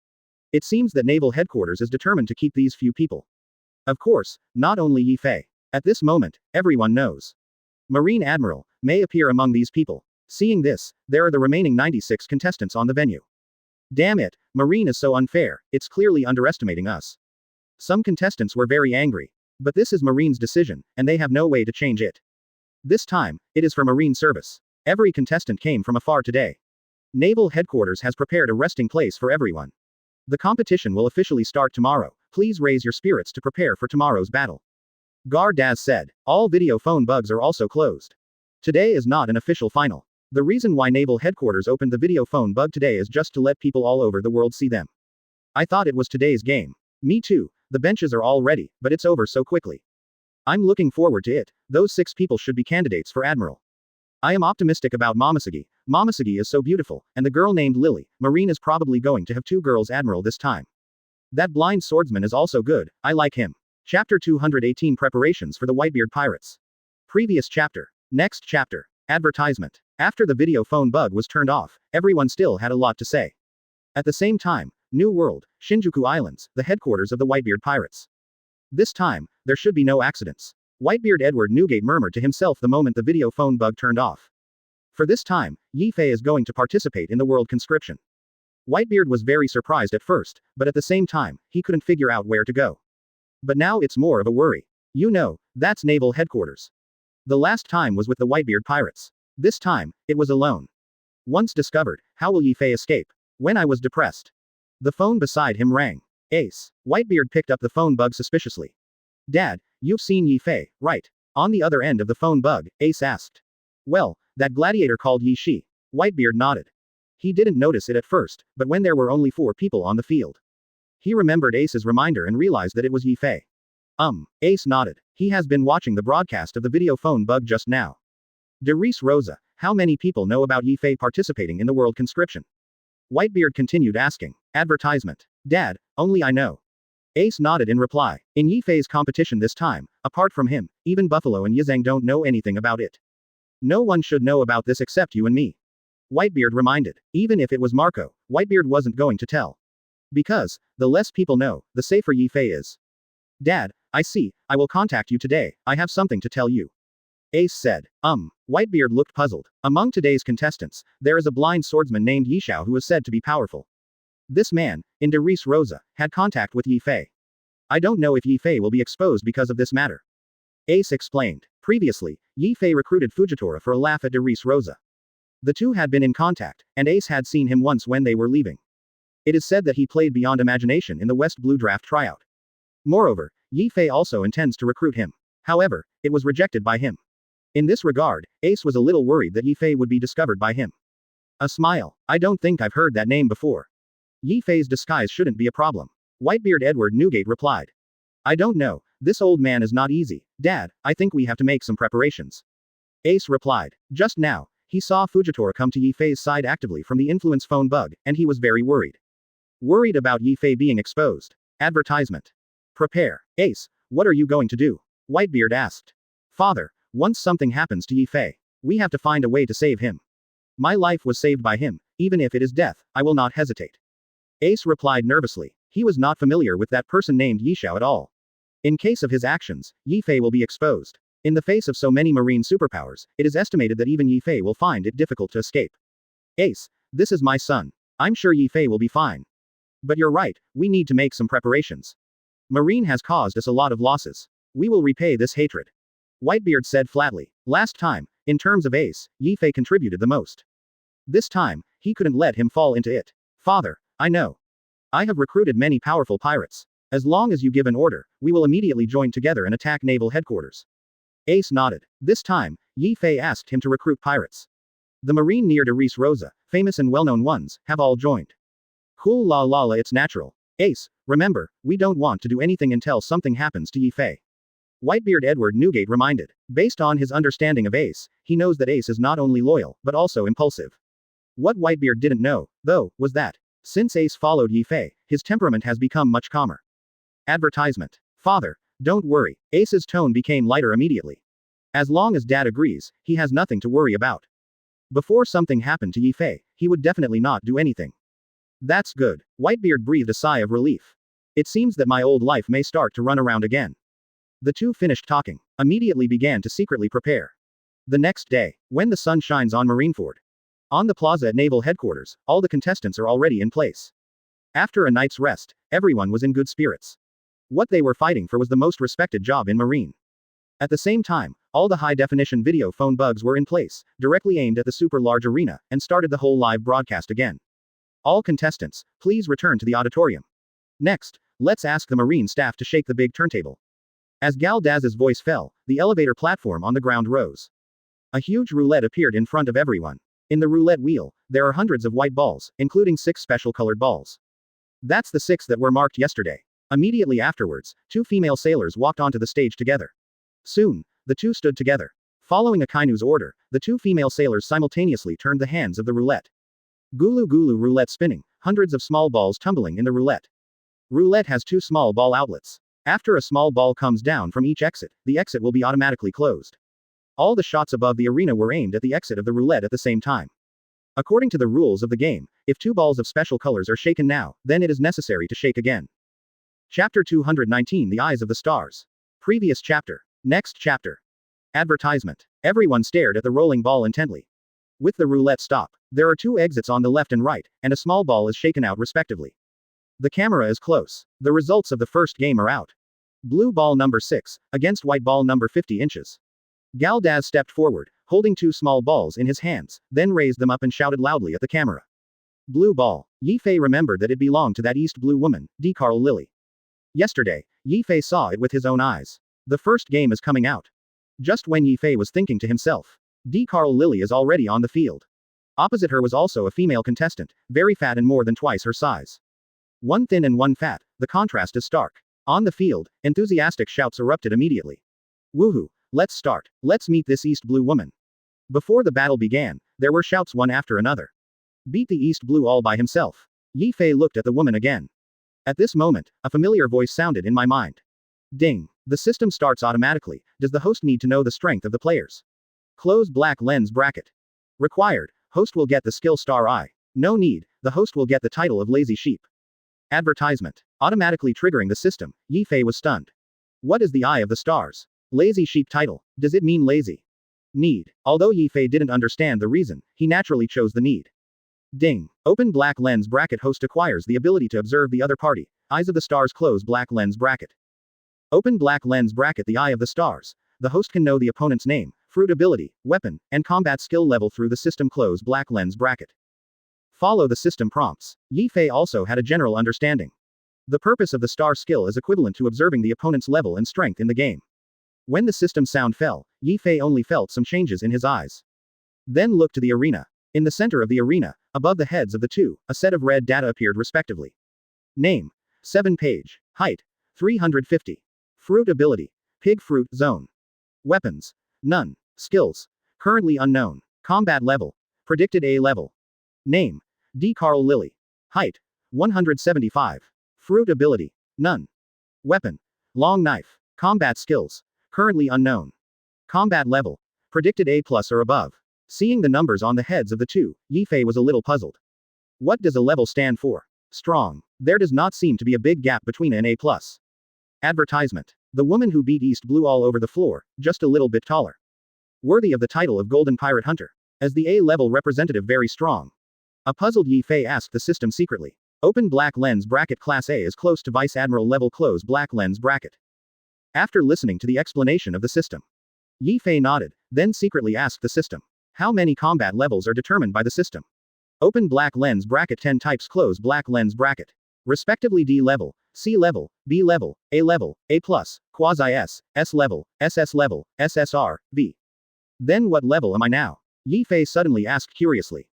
It seems that naval headquarters is determined to keep these few people. Of course, not only Yifei. At this moment, everyone knows. Marine Admiral may appear among these people. Seeing this, there are the remaining 96 contestants on the venue. Damn it, Marine is so unfair, it's clearly underestimating us. Some contestants were very angry. But this is Marine's decision, and they have no way to change it. This time, it is for Marine service. Every contestant came from afar today. Naval headquarters has prepared a resting place for everyone. The competition will officially start tomorrow. Please raise your spirits to prepare for tomorrow's battle. Gardaz said. All video phone bugs are also closed. Today is not an official final. The reason why naval headquarters opened the video phone bug today is just to let people all over the world see them. I thought it was today's game. Me too. The benches are all ready, but it's over so quickly. I'm looking forward to it. Those 6 people should be candidates for Admiral. I am optimistic about Momosuke. Momosuke is so beautiful, and the girl named Lily. Marine is probably going to have 2 girls Admiral this time. That blind swordsman is also good, I like him. Chapter 218 Preparations for the Whitebeard Pirates. Previous chapter. Next chapter. Advertisement. After the video phone bug was turned off, everyone still had a lot to say. At the same time, New World, Shinjuku Islands, the headquarters of the Whitebeard Pirates. This time, there should be no accidents. Whitebeard Edward Newgate murmured to himself the moment the video phone bug turned off. For this time, Yifei is going to participate in the world conscription. Whitebeard was very surprised at first, but at the same time, he couldn't figure out where to go. But now it's more of a worry. You know, that's naval headquarters. The last time was with the Whitebeard pirates. This time, it was alone. Once discovered, how will Yifei escape? When I was depressed. The phone beside him rang. Ace. Whitebeard picked up the phone bug suspiciously. Dad, you've seen Yifei, right? On the other end of the phone bug, Ace asked. Well, that gladiator called Yi Shi. Whitebeard nodded. He didn't notice it at first, but when there were only 4 people on the field. He remembered Ace's reminder and realized that it was Yifei. Ace nodded. He has been watching the broadcast of the video phone bug just now. Darice Rosa, how many people know about Yifei participating in the world conscription? Whitebeard continued asking. Advertisement. Dad, only I know. Ace nodded in reply. In Yifei's competition this time, apart from him, even Buffalo and Yizhang don't know anything about it. No one should know about this except you and me. Whitebeard reminded. Even if it was Marco, Whitebeard wasn't going to tell. Because, the less people know, the safer Yifei is. Dad, I see, I will contact you today, I have something to tell you. Ace said. Whitebeard looked puzzled. Among today's contestants, there is a blind swordsman named Yishao who is said to be powerful. This man, in Darice Rosa, had contact with Yifei. I don't know if Yifei will be exposed because of this matter. Ace explained. Previously, Yifei recruited Fujitora for a laugh at Darice Rosa. The two had been in contact, and Ace had seen him once when they were leaving. It is said that he played beyond imagination in the West Blue Draft tryout. Moreover, Yifei also intends to recruit him. However, it was rejected by him. In this regard, Ace was a little worried that Yifei would be discovered by him. A smile. I don't think I've heard that name before. Yifei's disguise shouldn't be a problem. Whitebeard Edward Newgate replied. I don't know, this old man is not easy. Dad, I think we have to make some preparations. Ace replied. Just now, he saw Fujitora come to Yifei's side actively from the influence phone bug, and he was very worried. Worried about Yifei being exposed. Advertisement. Prepare. Ace, what are you going to do? Whitebeard asked. Father, once something happens to Yifei, we have to find a way to save him. My life was saved by him, even if it is death, I will not hesitate. Ace replied nervously. He was not familiar with that person named Yishao at all. In case of his actions, Yifei will be exposed. In the face of so many marine superpowers, it is estimated that even Yifei will find it difficult to escape. Ace, this is my son. I'm sure Yifei will be fine. But you're right, we need to make some preparations. Marine has caused us a lot of losses. We will repay this hatred. Whitebeard said flatly. Last time, in terms of Ace, Yifei contributed the most. This time, he couldn't let him fall into it. Father, I know. I have recruited many powerful pirates. As long as you give an order, we will immediately join together and attack naval headquarters. Ace nodded. This time, Yifei asked him to recruit pirates. The marine near Darice Rosa, famous and well-known ones, have all joined. Cool la la la, it's natural. Ace, remember, we don't want to do anything until something happens to Yifei. Whitebeard Edward Newgate reminded. Based on his understanding of Ace, he knows that Ace is not only loyal, but also impulsive. What Whitebeard didn't know, though, was that, since Ace followed Yifei, his temperament has become much calmer. Advertisement. Father, don't worry, Ace's tone became lighter immediately. As long as Dad agrees, he has nothing to worry about. Before something happened to Yifei, he would definitely not do anything. That's good. Whitebeard breathed a sigh of relief. It seems that my old life may start to run around again. The two finished talking, immediately began to secretly prepare. The next day, when the sun shines on Marineford. On the plaza at Naval Headquarters, all the contestants are already in place. After a night's rest, everyone was in good spirits. What they were fighting for was the most respected job in Marine. At the same time, all the high-definition video phone bugs were in place, directly aimed at the super large arena, and started the whole live broadcast again. All contestants, please return to the auditorium. Next, let's ask the Marine staff to shake the big turntable. As Gal Daz's voice fell, the elevator platform on the ground rose. A huge roulette appeared in front of everyone. In the roulette wheel, there are hundreds of white balls, including 6 special colored balls. That's the 6 that were marked yesterday. Immediately afterwards, 2 female sailors walked onto the stage together. Soon, the two stood together. Following Akainu's order, the 2 female sailors simultaneously turned the hands of the roulette. Gulu gulu roulette spinning, hundreds of small balls tumbling in the roulette. Roulette has 2 small ball outlets. After a small ball comes down from each exit, the exit will be automatically closed. All the shots above the arena were aimed at the exit of the roulette at the same time. According to the rules of the game, if 2 balls of special colors are shaken now, then it is necessary to shake again. Chapter 219 The Eyes of the Stars. Previous chapter. Next chapter. Advertisement. Everyone stared at the rolling ball intently. With the roulette stop, there are 2 exits on the left and right, and a small ball is shaken out respectively. The camera is close. The results of the first game are out. Blue ball number 6, against white ball number 50 inches. Galdaz stepped forward, holding 2 small balls in his hands, then raised them up and shouted loudly at the camera. Blue ball. Yi Fei remembered that it belonged to that East Blue woman, D. Carl Lily. Yesterday, Yi Fei saw it with his own eyes. The first game is coming out. Just when Yi Fei was thinking to himself, D. Carl Lily is already on the field. Opposite her was also a female contestant, very fat and more than twice her size. One thin and one fat, the contrast is stark. On the field, enthusiastic shouts erupted immediately. Woohoo, let's start, let's meet this East Blue woman. Before the battle began, there were shouts one after another. Beat the East Blue all by himself. Yi Fei looked at the woman again. At this moment, a familiar voice sounded in my mind. Ding. The system starts automatically. Does the host need to know the strength of the players? Close black lens bracket. Required. Host will get the skill star eye. No need. The host will get the title of lazy sheep. Advertisement. Automatically triggering the system. Yi Fei was stunned. What is the eye of the stars? Lazy sheep title. Does it mean lazy? Need. Although Yi Fei didn't understand the reason, he naturally chose the need. Ding. Open black lens bracket. Host acquires the ability to observe the other party. Eyes of the stars. Close black lens bracket. Open black lens bracket. The eye of the stars. The host can know the opponent's name, fruit ability, weapon, and combat skill level through the system. Close black lens bracket. Follow the system prompts. Yi Fei also had a general understanding. The purpose of the star skill is equivalent to observing the opponent's level and strength in the game. When the system sound fell, Yi Fei only felt some changes in his eyes. Then looked to the arena. In the center of the arena, above the heads of the two, a set of red data appeared respectively. Name. 7 page. Height. 350. Fruit ability. Pig fruit zone. Weapons. None. Skills. Currently unknown. Combat level. Predicted A level. Name. D. Carl Lily. Height. 175. Fruit ability. None. Weapon. Long knife. Combat skills. Currently unknown. Combat level. Predicted A+ or above. Seeing the numbers on the heads of the two, Yi Fei was a little puzzled. What does a level stand for? Strong. There does not seem to be a big gap between an A+. Advertisement. The woman who beat East Blue all over the floor, just a little bit taller. Worthy of the title of Golden Pirate Hunter. As the A-level representative very strong. A puzzled Yi Fei asked the system secretly. Open black lens bracket. Class A is close to Vice Admiral level. Close black lens bracket. After listening to the explanation of the system, Yi Fei nodded, then secretly asked the system. How many combat levels are determined by the system? Open black lens bracket. 10 types. Close black lens bracket. Respectively D level, C level, B level, A level, A+, quasi S, S level, SS level, SSR, V. Then what level am I now? Yi Fei suddenly asked curiously.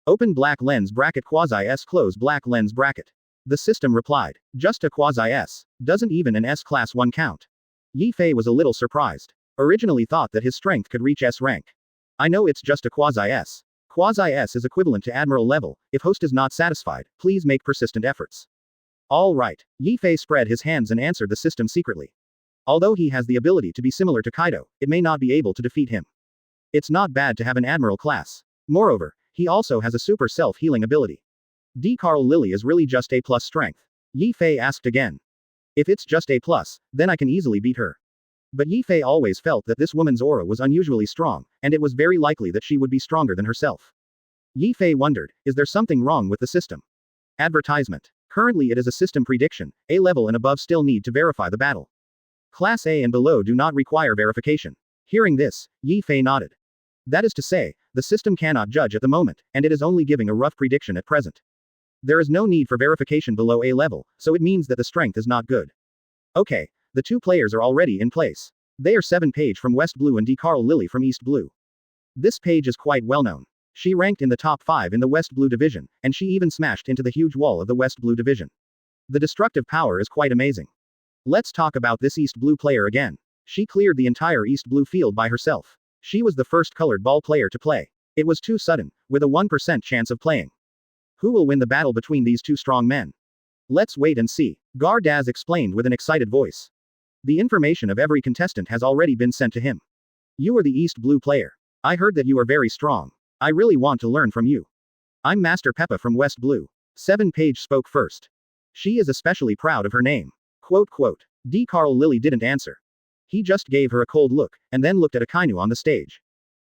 Open black lens bracket. Quasi S. Close black lens bracket. The system replied. Just a quasi S. Doesn't even an S class 1 count. Yi Fei was a little surprised. Originally thought that his strength could reach S rank. I know it's just a quasi S. Quasi S is equivalent to Admiral level. If host is not satisfied, please make persistent efforts. All right. Yi Fei spread his hands and answered the system secretly. Although he has the ability to be similar to Kaido, it may not be able to defeat him. It's not bad to have an Admiral class. Moreover, he also has a super self-healing ability. D. Carl Lily is really just A+ strength. Yi Fei asked again. If it's just A+, then I can easily beat her. But Yi Fei always felt that this woman's aura was unusually strong, and it was very likely that she would be stronger than herself. Yi Fei wondered, is there something wrong with the system? Advertisement. Currently it is a system prediction. A level and above still need to verify the battle. Class A and below do not require verification. Hearing this, Yi Fei nodded. That is to say, the system cannot judge at the moment, and it is only giving a rough prediction at present. There is no need for verification below A level, so it means that the strength is not good. Okay, the two players are already in place. They are 7 page from West Blue and D. Carl Lily from East Blue. This page is quite well known. She ranked in the top 5 in the West Blue division, and she even smashed into the huge wall of the West Blue division. The destructive power is quite amazing. Let's talk about this East Blue player again. She cleared the entire East Blue field by herself. She was the first colored ball player to play. It was too sudden, with a 1% chance of playing. Who will win the battle between these two strong men? Let's wait and see. Gardaz explained with an excited voice. The information of every contestant has already been sent to him. You are the East Blue player. I heard that you are very strong. I really want to learn from you. I'm Master Peppa from West Blue. 7 page spoke first. She is especially proud of her name. Quote. D. Carl Lily didn't answer. He just gave her a cold look, and then looked at Akainu on the stage.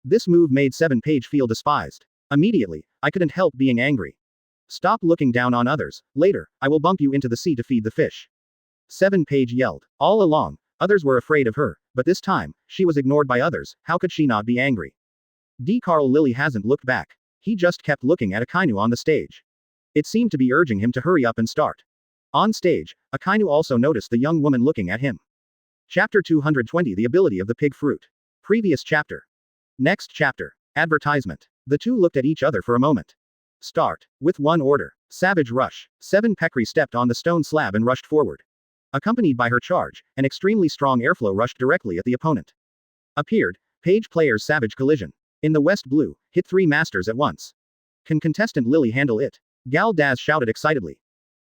This move made 7 page feel despised. Immediately, I couldn't help being angry. Stop looking down on others. Later, I will bump you into the sea to feed the fish. 7 page yelled. All along, Others were afraid of her, but this time, she was ignored by others. How could she not be angry? Carl Lily hasn't looked back. He just kept looking at Akainu on the stage. It seemed to be urging him to hurry up and start. On stage, Akainu also noticed the young woman looking at him. Chapter 220 The Ability of the Pig Fruit. Previous chapter. Next chapter. Advertisement. The two looked at each other for a moment. Start. With one order. Savage rush. 7 Pekri stepped on the stone slab and rushed forward. Accompanied by her charge, an extremely strong airflow rushed directly at the opponent. Appeared. Page players savage collision. In the west blue, hit 3 masters at once. Can contestant Lily handle it? Gal Daz shouted excitedly.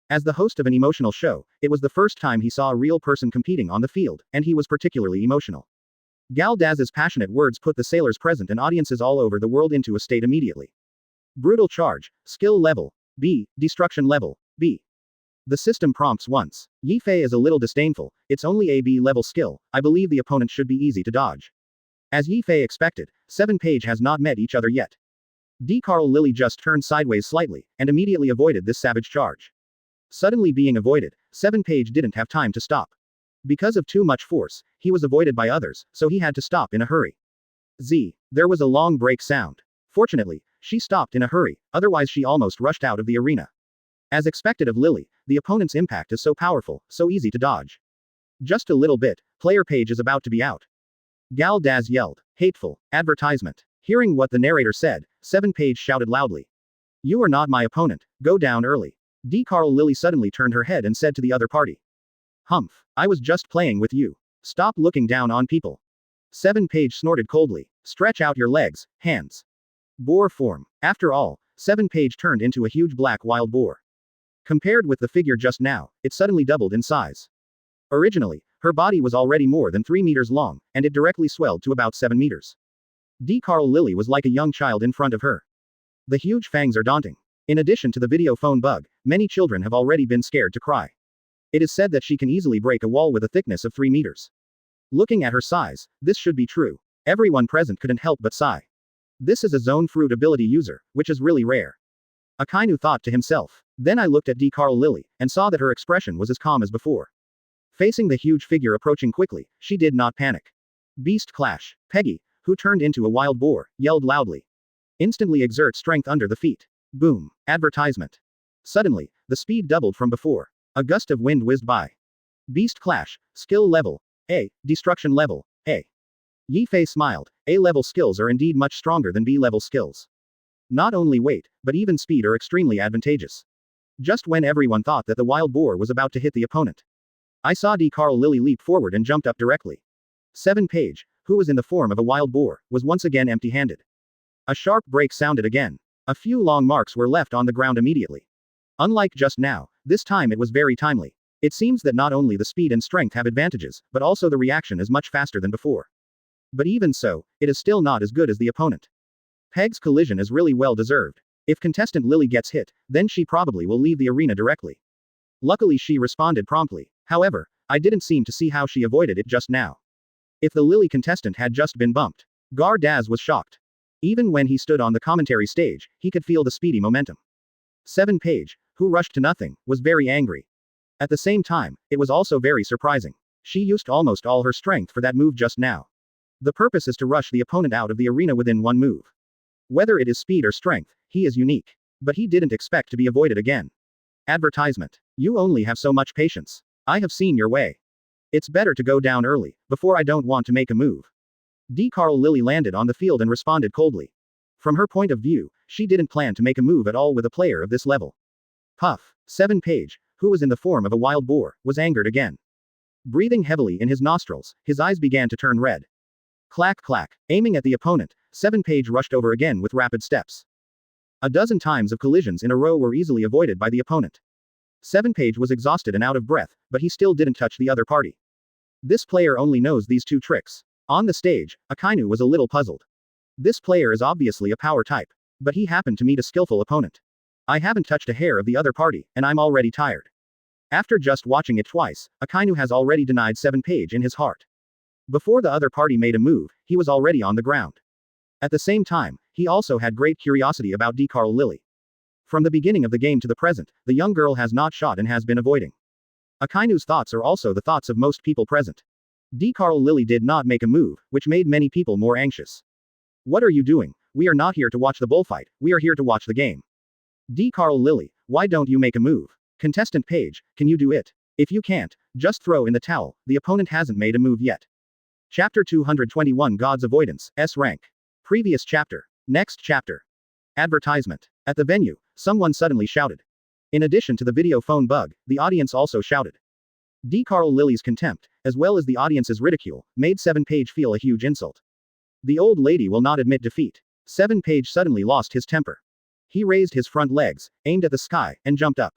As the host of an emotional show, it was the first time he saw a real person competing on the field, and he was particularly emotional. Gal Daz's passionate words put the sailors present and audiences all over the world into a state immediately. Brutal charge, skill level, B, destruction level, B. The system prompts once. Yi Fei is a little disdainful, it's only a B level skill, I believe the opponent should be easy to dodge. As Yi Fei expected, 7 Page has not met each other yet. Carl Lily just turned sideways slightly, and immediately avoided this savage charge. Suddenly being avoided, 7 Page didn't have time to stop. Because of too much force, he was avoided by others, so he had to stop in a hurry. There was a long break sound. Fortunately, she stopped in a hurry, otherwise she almost rushed out of the arena. As expected of Lily, the opponent's impact is so powerful, so easy to dodge. Just a little bit, player Page is about to be out. Gal Daz yelled. Hateful. Advertisement. Hearing what the narrator said, 7 Page shouted loudly. You are not my opponent, go down early. Carl Lily suddenly turned her head and said to the other party. Humph. I was just playing with you. Stop looking down on people. 7 Page snorted coldly. Stretch out your legs, hands. Boar form. After all, 7 Page turned into a huge black wild boar. Compared with the figure just now, it suddenly doubled in size. Originally, her body was already more than 3 meters long, and it directly swelled to about 7 meters. Carl Lily was like a young child in front of her. The huge fangs are daunting. In addition to the video phone bug, many children have already been scared to cry. It is said that she can easily break a wall with a thickness of 3 meters. Looking at her size, this should be true. Everyone present couldn't help but sigh. This is a zone fruit ability user, which is really rare. Akainu thought to himself. Then I looked at Carl Lily, and saw that her expression was as calm as before. Facing the huge figure approaching quickly, she did not panic. Beast clash. Peggy, who turned into a wild boar, yelled loudly. Instantly exert strength under the feet. Boom. Advertisement. Suddenly, the speed doubled from before. A gust of wind whizzed by. Beast clash. Skill level. A. Destruction level. A. Yi Fei smiled. A-level skills are indeed much stronger than B-level skills. Not only weight, but even speed are extremely advantageous. Just when everyone thought that the wild boar was about to hit the opponent, I saw Carl Lily leap forward and jumped up directly. 7 Page, who was in the form of a wild boar, was once again empty-handed. A sharp break sounded again. A few long marks were left on the ground immediately. Unlike just now, this time it was very timely. It seems that not only the speed and strength have advantages, but also the reaction is much faster than before. But even so, it is still not as good as the opponent. Peg's collision is really well deserved. If contestant Lily gets hit, then she probably will leave the arena directly. Luckily she responded promptly. However, I didn't seem to see how she avoided it just now. If the Lily contestant had just been bumped, Gar Daz was shocked. Even when he stood on the commentary stage, he could feel the speedy momentum. 7 Page, who rushed to nothing, was very angry. At the same time, it was also very surprising. She used almost all her strength for that move just now. The purpose is to rush the opponent out of the arena within one move. Whether it is speed or strength, he is unique. But he didn't expect to be avoided again. Advertisement. You only have so much patience. I have seen your way. It's better to go down early, before I don't want to make a move. Carl Lily landed on the field and responded coldly. From her point of view, she didn't plan to make a move at all with a player of this level. Puff. 7 Page, who was in the form of a wild boar, was angered again. Breathing heavily in his nostrils, his eyes began to turn red. Clack clack. Aiming at the opponent, 7 Page rushed over again with rapid steps. A dozen times of collisions in a row were easily avoided by the opponent. 7 Page was exhausted and out of breath, but he still didn't touch the other party. This player only knows these 2 tricks. On the stage, Akainu was a little puzzled. This player is obviously a power type. But he happened to meet a skillful opponent. I haven't touched a hair of the other party, and I'm already tired. After just watching it twice, Akainu has already denied 7 Page in his heart. Before the other party made a move, he was already on the ground. At the same time, he also had great curiosity about Carl Lily. From the beginning of the game to the present, the young girl has not shot and has been avoiding. Akainu's thoughts are also the thoughts of most people present. Carl Lily did not make a move, which made many people more anxious. What are you doing? We are not here to watch the bullfight, we are here to watch the game. Carl Lily, why don't you make a move? Contestant Paige, can you do it? If you can't, just throw in the towel, the opponent hasn't made a move yet. Chapter 221 God's Avoidance, S rank. Previous chapter. Next chapter. Advertisement. At the venue, someone suddenly shouted. In addition to the video phone bug, the audience also shouted. Carl Lily's contempt, as well as the audience's ridicule, made 7-Page feel a huge insult. The old lady will not admit defeat. 7-Page suddenly lost his temper. He raised his front legs, aimed at the sky, and jumped up.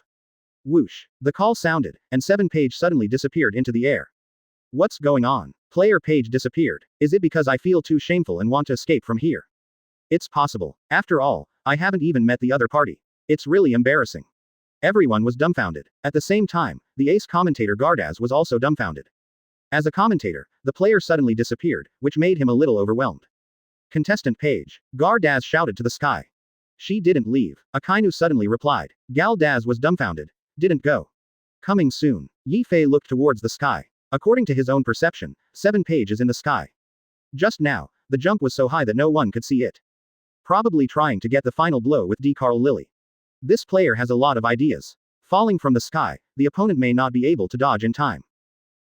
Whoosh. The call sounded, and 7-Page suddenly disappeared into the air. What's going on? Player Page disappeared. Is it because I feel too shameful and want to escape from here? It's possible. After all, I haven't even met the other party. It's really embarrassing. Everyone was dumbfounded. At the same time, the ace commentator Gardaz was also dumbfounded. As a commentator, the player suddenly disappeared, which made him a little overwhelmed. Contestant Page. Gardaz shouted to the sky. She didn't leave. Akainu suddenly replied. Galdaz was dumbfounded. Didn't go. Coming soon. Yi Fei looked towards the sky. According to his own perception, 7-Page is in the sky. Just now, the jump was so high that no one could see it. Probably trying to get the final blow with Carl Lily. This player has a lot of ideas. Falling from the sky, the opponent may not be able to dodge in time.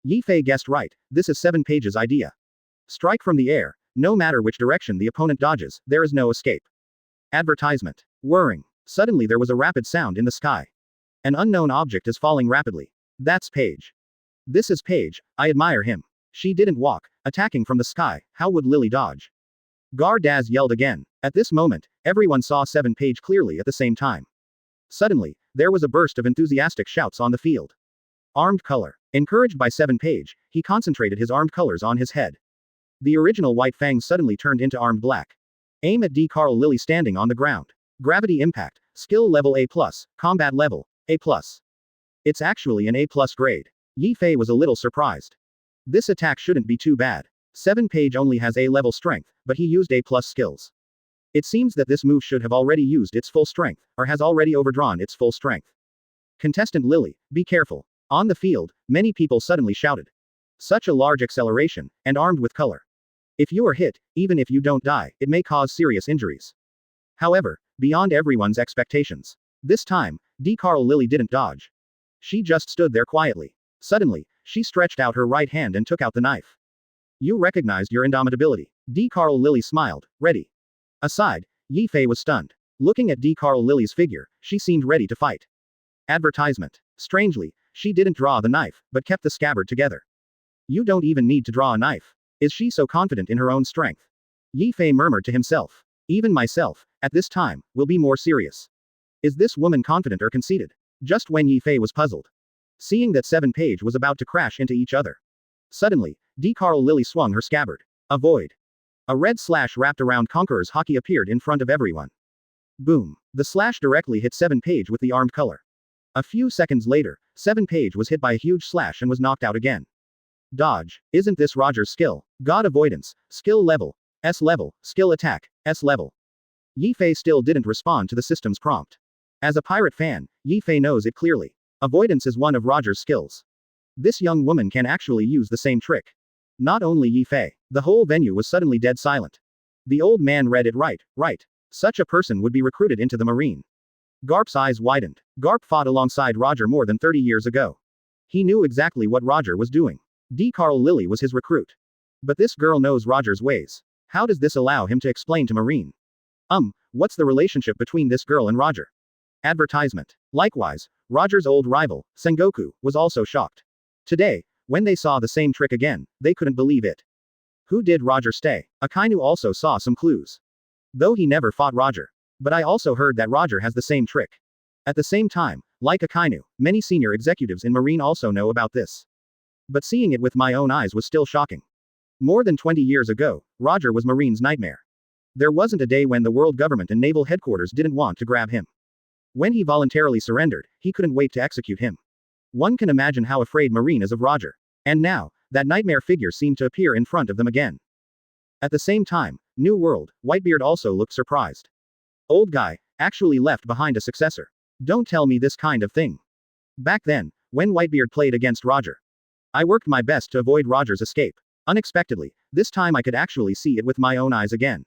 Yi Fei guessed right, this is 7-Page's idea. Strike from the air, no matter which direction the opponent dodges, there is no escape. Advertisement. Whirring. Suddenly there was a rapid sound in the sky. An unknown object is falling rapidly. That's Page. This is Page, I admire him. She didn't walk, attacking from the sky, how would Lily dodge? Gardaz yelled again. At this moment, everyone saw 7-Page clearly at the same time. Suddenly, there was a burst of enthusiastic shouts on the field. Armed color. Encouraged by 7-Page, he concentrated his armed colors on his head. The original white fangs suddenly turned into armed black. Aim at Carl Lily standing on the ground. Gravity impact, skill level A+, combat level, A+. It's actually an A+ grade. Yi Fei was a little surprised. This attack shouldn't be too bad. 7-Page only has A-level strength, but he used A+ skills. It seems that this move should have already used its full strength, or has already overdrawn its full strength. Contestant Lily, be careful. On the field, many people suddenly shouted. Such a large acceleration, and armed with color. If you are hit, even if you don't die, it may cause serious injuries. However, beyond everyone's expectations. This time, Carl Lily didn't dodge. She just stood there quietly. Suddenly, she stretched out her right hand and took out the knife. You recognized your indomitability. Carl Lily smiled, ready. Aside, Yi Fei was stunned. Looking at Carl Lily's figure, she seemed ready to fight. Advertisement. Strangely, she didn't draw the knife, but kept the scabbard together. You don't even need to draw a knife. Is she so confident in her own strength? Yi Fei murmured to himself. Even myself, at this time, will be more serious. Is this woman confident or conceited? Just when Yi Fei was puzzled. Seeing that 7-Page was about to crash into each other. Suddenly, Carl Lily swung her scabbard. Avoid. A red slash wrapped around Conqueror's hockey appeared in front of everyone. Boom. The slash directly hit 7-Page with the armed color. A few seconds later, 7-Page was hit by a huge slash and was knocked out again. Dodge. Isn't this Roger's skill? God avoidance. Skill level. S level. Skill attack. S level. Yi Fei still didn't respond to the system's prompt. As a pirate fan, Yi Fei knows it clearly. Avoidance is one of Roger's skills. This young woman can actually use the same trick. Not only Yi Fei. The whole venue was suddenly dead silent. The old man read it right. Such a person would be recruited into the Marine. Garp's eyes widened. Garp fought alongside Roger more than 30 years ago. He knew exactly what Roger was doing. Carl Lily was his recruit. But this girl knows Roger's ways. How does this allow him to explain to Marine? What's the relationship between this girl and Roger? Advertisement. Likewise, Roger's old rival, Sangoku, was also shocked. Today, when they saw the same trick again, they couldn't believe it. Who did Roger stay? Akainu also saw some clues. Though he never fought Roger. But I also heard that Roger has the same trick. At the same time, like Akainu, many senior executives in Marine also know about this. But seeing it with my own eyes was still shocking. More than 20 years ago, Roger was Marine's nightmare. There wasn't a day when the world government and naval headquarters didn't want to grab him. When he voluntarily surrendered, he couldn't wait to execute him. One can imagine how afraid Marine is of Roger. And now, that nightmare figure seemed to appear in front of them again. At the same time, New World, Whitebeard also looked surprised. Old guy, actually left behind a successor. Don't tell me this kind of thing. Back then, when Whitebeard played against Roger. I worked my best to avoid Roger's escape. Unexpectedly, this time I could actually see it with my own eyes again.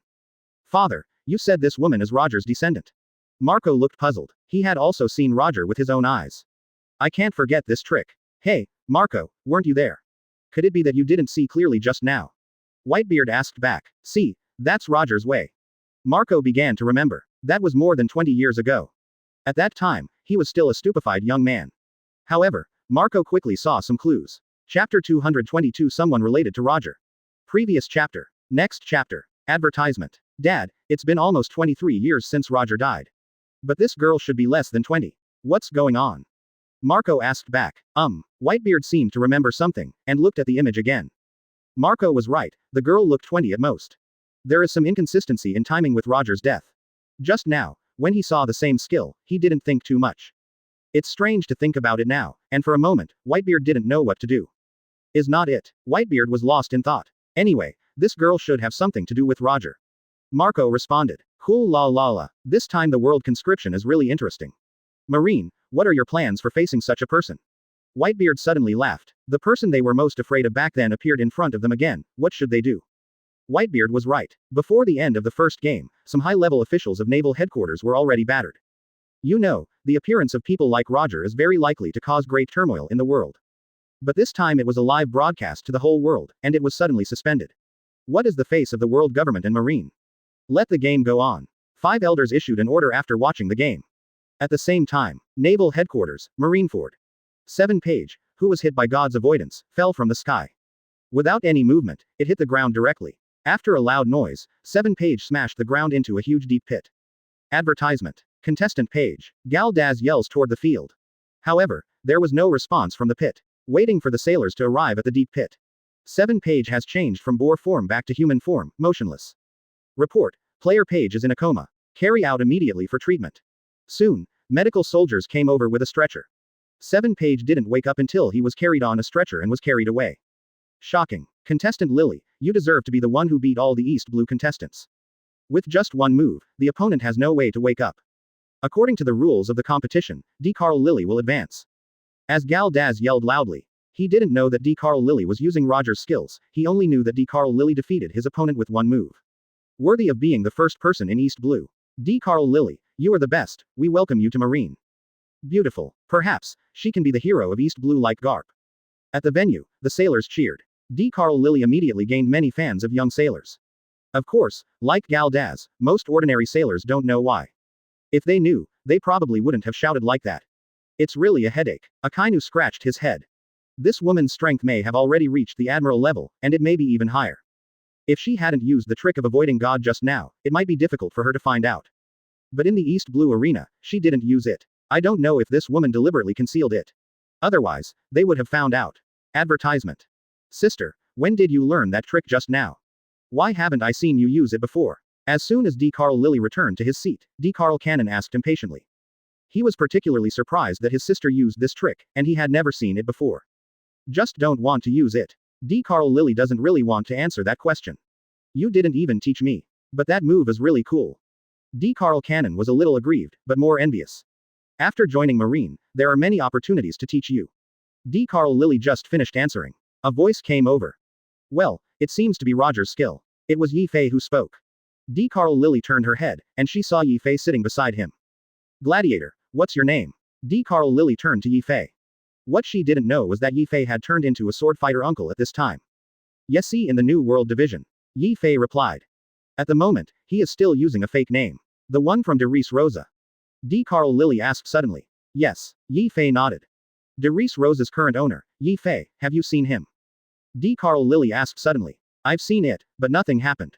Father, you said this woman is Roger's descendant. Marco looked puzzled. He had also seen Roger with his own eyes. I can't forget this trick. Hey, Marco, weren't you there? Could it be that you didn't see clearly just now? Whitebeard asked back. See, that's Roger's way. Marco began to remember. That was more than 20 years ago. At that time, he was still a stupefied young man. However, Marco quickly saw some clues. Chapter 222. Someone related to Roger. Previous chapter. Next chapter. Advertisement. Dad, it's been almost 23 years since Roger died. But this girl should be less than 20. What's going on? Marco asked back. Whitebeard seemed to remember something, and looked at the image again. Marco was right, the girl looked 20 at most. There is some inconsistency in timing with Roger's death. Just now, when he saw the same skill, he didn't think too much. It's strange to think about it now, and for a moment, Whitebeard didn't know what to do. Is not it? Whitebeard was lost in thought. Anyway, this girl should have something to do with Roger. Marco responded. Cool la la la. This time the world conscription is really interesting. Marine, what are your plans for facing such a person? Whitebeard suddenly laughed. The person they were most afraid of back then appeared in front of them again. What should they do? Whitebeard was right. Before the end of the first game, some high-level officials of naval headquarters were already battered. You know, the appearance of people like Roger is very likely to cause great turmoil in the world. But this time it was a live broadcast to the whole world, and it was suddenly suspended. What is the face of the world government and Marine? Let the game go on. 5 elders issued an order after watching the game. At the same time, Naval Headquarters, Marineford. 7 Page, who was hit by God's avoidance, fell from the sky. Without any movement, it hit the ground directly. After a loud noise, 7 Page smashed the ground into a huge deep pit. Advertisement. Contestant Page. Galdaz yells toward the field. However, there was no response from the pit. Waiting for the sailors to arrive at the deep pit. 7 Page has changed from boar form back to human form, motionless. Report. Player Page is in a coma. Carry out immediately for treatment. Soon, medical soldiers came over with a stretcher. 7 Page didn't wake up until he was carried on a stretcher and was carried away. Shocking. Contestant Lily, you deserve to be the one who beat all the East Blue contestants. With just one move, the opponent has no way to wake up. According to the rules of the competition, D. Carl Lily will advance. As Galdaz yelled loudly. He didn't know that D. Carl Lily was using Roger's skills, he only knew that D. Carl Lily defeated his opponent with one move. Worthy of being the first person in East Blue. D. Carl Lily, you are the best, we welcome you to Marine. Beautiful. Perhaps, she can be the hero of East Blue like Garp. At the venue, the sailors cheered. D. Carl Lily immediately gained many fans of young sailors. Of course, like Galdaz, most ordinary sailors don't know why. If they knew, they probably wouldn't have shouted like that. It's really a headache. Akainu scratched his head. This woman's strength may have already reached the admiral level, and it may be even higher. If she hadn't used the trick of avoiding God just now, it might be difficult for her to find out. But in the East Blue arena, she didn't use it. I don't know if this woman deliberately concealed it. Otherwise, they would have found out. Advertisement. Sister, when did you learn that trick just now? Why haven't I seen you use it before? As soon as D. Carl Lily returned to his seat, D. Carl Cannon asked impatiently. He was particularly surprised that his sister used this trick, and he had never seen it before. Just don't want to use it. D. Carl Lily doesn't really want to answer that question. You didn't even teach me. But that move is really cool. D. Carl Cannon was a little aggrieved, but more envious. After joining Marine, there are many opportunities to teach you. D. Carl Lily just finished answering. A voice came over. Well, it seems to be Roger's skill. It was Yi Fei who spoke. D. Carl Lily turned her head, and she saw Yi Fei sitting beside him. Gladiator, what's your name? D. Carl Lily turned to Yi Fei. What she didn't know was that Yi Fei had turned into a sword fighter uncle at this time. Yes, see in the New World Division. Yi Fei replied. At the moment, he is still using a fake name. The one from Darice Rosa. D. Carl Lily asked suddenly. Yes, Yi Fei nodded. Darice Rosa's current owner, Yi Fei, have you seen him? D. Carl Lily asked suddenly. I've seen it, but nothing happened.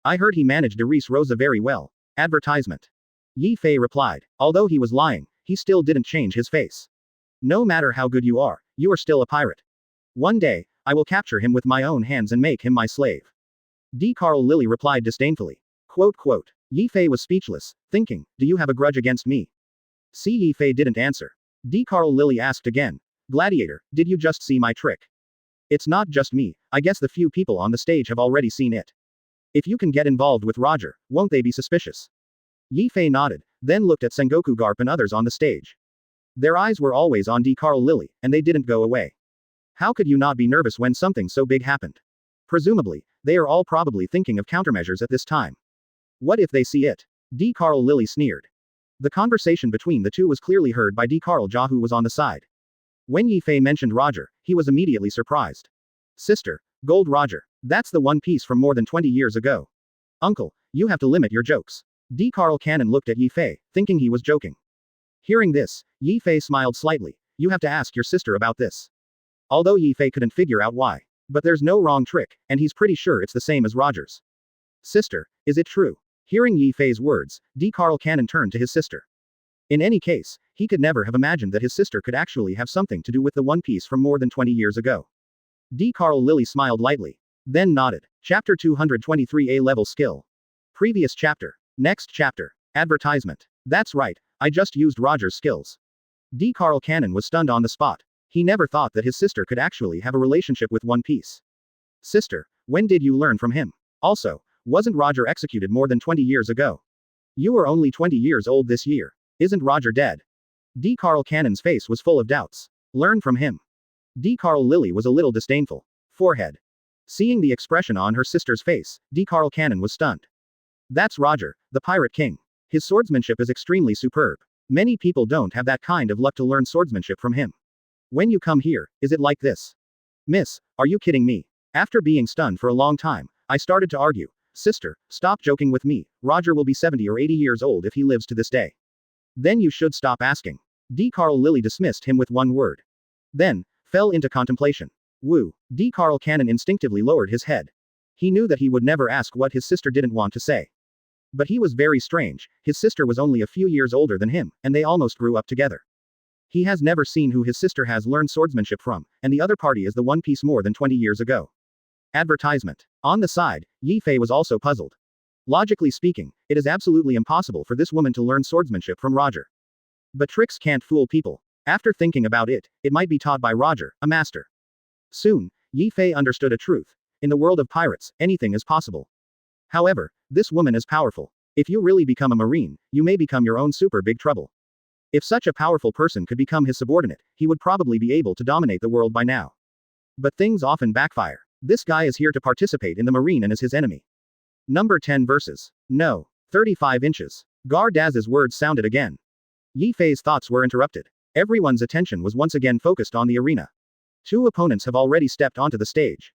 I heard he managed Darice Rosa very well. Advertisement. Yi Fei replied. Although he was lying, he still didn't change his face. No matter how good you are still a pirate. One day, I will capture him with my own hands and make him my slave. D. Carl Lily replied disdainfully. Quote. Yi Fei was speechless, thinking, do you have a grudge against me? See, Yi Fei didn't answer. D. Carl Lily asked again. Gladiator, did you just see my trick? It's not just me, I guess the few people on the stage have already seen it. If you can get involved with Roger, won't they be suspicious? Yi Fei nodded, then looked at Sangoku Garp and others on the stage. Their eyes were always on D. Carl Lily, and they didn't go away. How could you not be nervous when something so big happened? Presumably, they are all probably thinking of countermeasures at this time. What if they see it? D. Carl Lily sneered. The conversation between the two was clearly heard by D. Carl Ja, who was on the side. When Yi Fei mentioned Roger, he was immediately surprised. Sister, Gold Roger. That's the One Piece from more than 20 years ago. Uncle, you have to limit your jokes. D. Carl Cannon looked at Yi Fei, thinking he was joking. Hearing this, Yi Fei smiled slightly. You have to ask your sister about this. Although Yi Fei couldn't figure out why. But there's no wrong trick, and he's pretty sure it's the same as Roger's. Sister, is it true? Hearing Yi Fei's words, D. Carl Cannon turned to his sister. In any case, he could never have imagined that his sister could actually have something to do with the One Piece from more than 20 years ago. D. Carl Lily smiled lightly. Then nodded. Chapter 223 A-Level Skill. Previous chapter. Next chapter. Advertisement. That's right, I just used Roger's skills. D. Carl Cannon was stunned on the spot. He never thought that his sister could actually have a relationship with One Piece. Sister, when did you learn from him? Also, wasn't Roger executed more than 20 years ago? You are only 20 years old this year. Isn't Roger dead? D. Carl Cannon's face was full of doubts. Learn from him. D. Carl Lily was a little disdainful. Forehead. Seeing the expression on her sister's face, D. Carl Cannon was stunned. That's Roger, the Pirate King. His swordsmanship is extremely superb. Many people don't have that kind of luck to learn swordsmanship from him. When you come here, is it like this? Miss, are you kidding me? After being stunned for a long time, I started to argue. Sister, stop joking with me. Roger will be 70 or 80 years old if he lives to this day. Then you should stop asking. D. Carl Lily dismissed him with one word. Then, fell into contemplation. Woo. D. Carl Cannon instinctively lowered his head. He knew that he would never ask what his sister didn't want to say. But he was very strange, his sister was only a few years older than him, and they almost grew up together. He has never seen who his sister has learned swordsmanship from, and the other party is the One Piece more than 20 years ago. Advertisement. On the side, Yi Fei was also puzzled. Logically speaking, it is absolutely impossible for this woman to learn swordsmanship from Roger. But tricks can't fool people. After thinking about it, it might be taught by Roger, a master. Soon, Yi Fei understood a truth. In the world of pirates, anything is possible. However, this woman is powerful. If you really become a marine, you may become your own super big trouble. If such a powerful person could become his subordinate, he would probably be able to dominate the world by now. But things often backfire. This guy is here to participate in the marine and is his enemy. Number 10 versus. No. 35 inches. Gar Daz's words sounded again. Yi Fei's thoughts were interrupted. Everyone's attention was once again focused on the arena. Two opponents have already stepped onto the stage.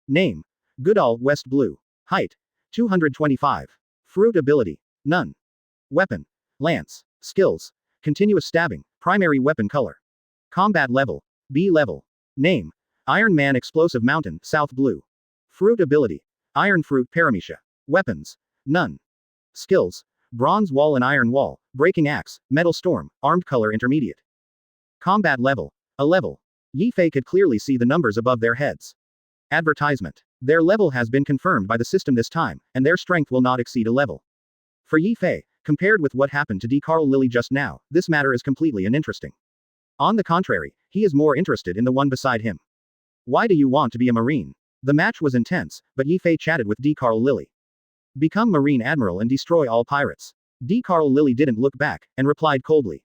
Name. Goodall, West Blue. Height. 225. Fruit ability. None. Weapon. Lance. Skills. Continuous stabbing. Primary weapon color. Combat level. B level. Name. Iron Man Explosive Mountain, South Blue. Fruit ability. Iron Fruit Paramecia. Weapons. None. Skills. Bronze Wall and Iron Wall, Breaking Axe, Metal Storm, Armed Color Intermediate. Combat level. A level. Yi Fei could clearly see the numbers above their heads. Advertisement. Their level has been confirmed by the system this time, and their strength will not exceed a level. For Yi Fei, compared with what happened to D. Carl Lily just now, this matter is completely uninteresting. On the contrary, he is more interested in the one beside him. Why do you want to be a Marine? The match was intense, but Yi Fei chatted with D. Carl Lily. Become Marine Admiral and destroy all pirates. D. Carl Lily didn't look back, and replied coldly.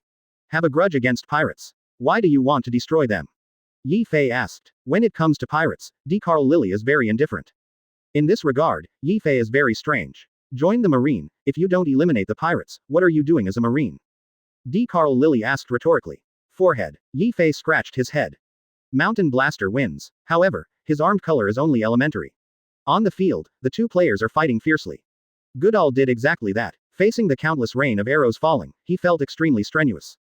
Have a grudge against pirates. Why do you want to destroy them? Yi Fei asked. When it comes to pirates, D. Carl Lily is very indifferent. In this regard, Yi Fei is very strange. Join the Marine. If you don't eliminate the pirates, what are you doing as a Marine? D. Carl Lily asked rhetorically. Forehead. Yi Fei scratched his head. Mountain Blaster wins. However, his armed color is only elementary. On the field, the two players are fighting fiercely. Goodall did exactly that. Facing the countless rain of arrows falling, he felt extremely strenuous.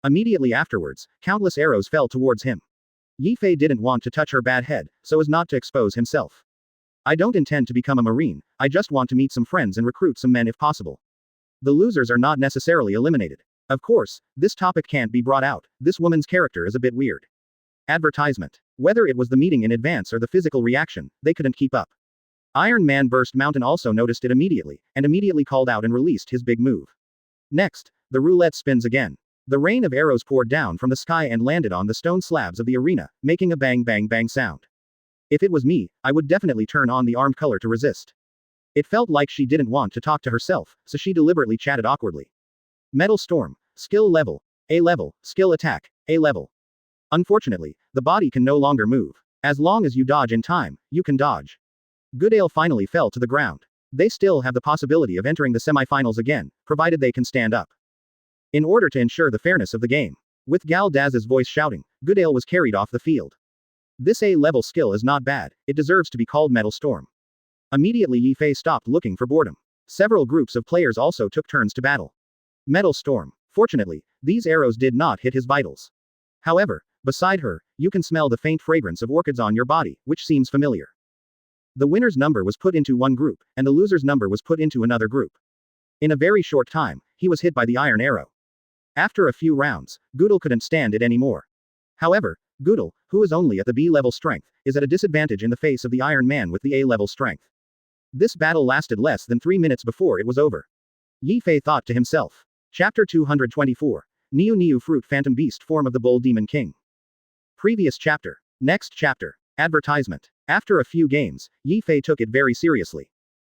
Immediately afterwards, countless arrows fell towards him. Yi Fei didn't want to touch her bad head, so as not to expose himself. I don't intend to become a Marine, I just want to meet some friends and recruit some men if possible. The losers are not necessarily eliminated. Of course, this topic can't be brought out, this woman's character is a bit weird. Advertisement. Whether it was the meeting in advance or the physical reaction, they couldn't keep up. Iron Man Burst Mountain also noticed it immediately, and immediately called out and released his big move. Next, the roulette spins again. The rain of arrows poured down from the sky and landed on the stone slabs of the arena, making a bang bang bang sound. If it was me, I would definitely turn on the armed color to resist. It felt like she didn't want to talk to herself, so she deliberately chatted awkwardly. Metal Storm. Skill level. A level. Skill attack. A level. Unfortunately, the body can no longer move. As long as you dodge in time, you can dodge. Goodale finally fell to the ground. They still have the possibility of entering the semifinals again, provided they can stand up. In order to ensure the fairness of the game. With Gal Daz's voice shouting, Goodale was carried off the field. This A-level skill is not bad, it deserves to be called Metal Storm. Immediately Yi Fei stopped looking for boredom. Several groups of players also took turns to battle. Metal Storm. Fortunately, these arrows did not hit his vitals. However, beside her, you can smell the faint fragrance of orchids on your body, which seems familiar. The winner's number was put into one group, and the loser's number was put into another group. In a very short time, he was hit by the iron arrow. After a few rounds, Goodle couldn't stand it anymore. However, Goodle, who is only at the B-level strength, is at a disadvantage in the face of the Iron Man with the A-level strength. This battle lasted less than 3 minutes before it was over. Yi Fei thought to himself. Chapter 224. Niu Niu Fruit Phantom Beast Form of the Bull Demon King. Previous chapter. Next chapter. Advertisement. After a few games, Yi Fei took it very seriously.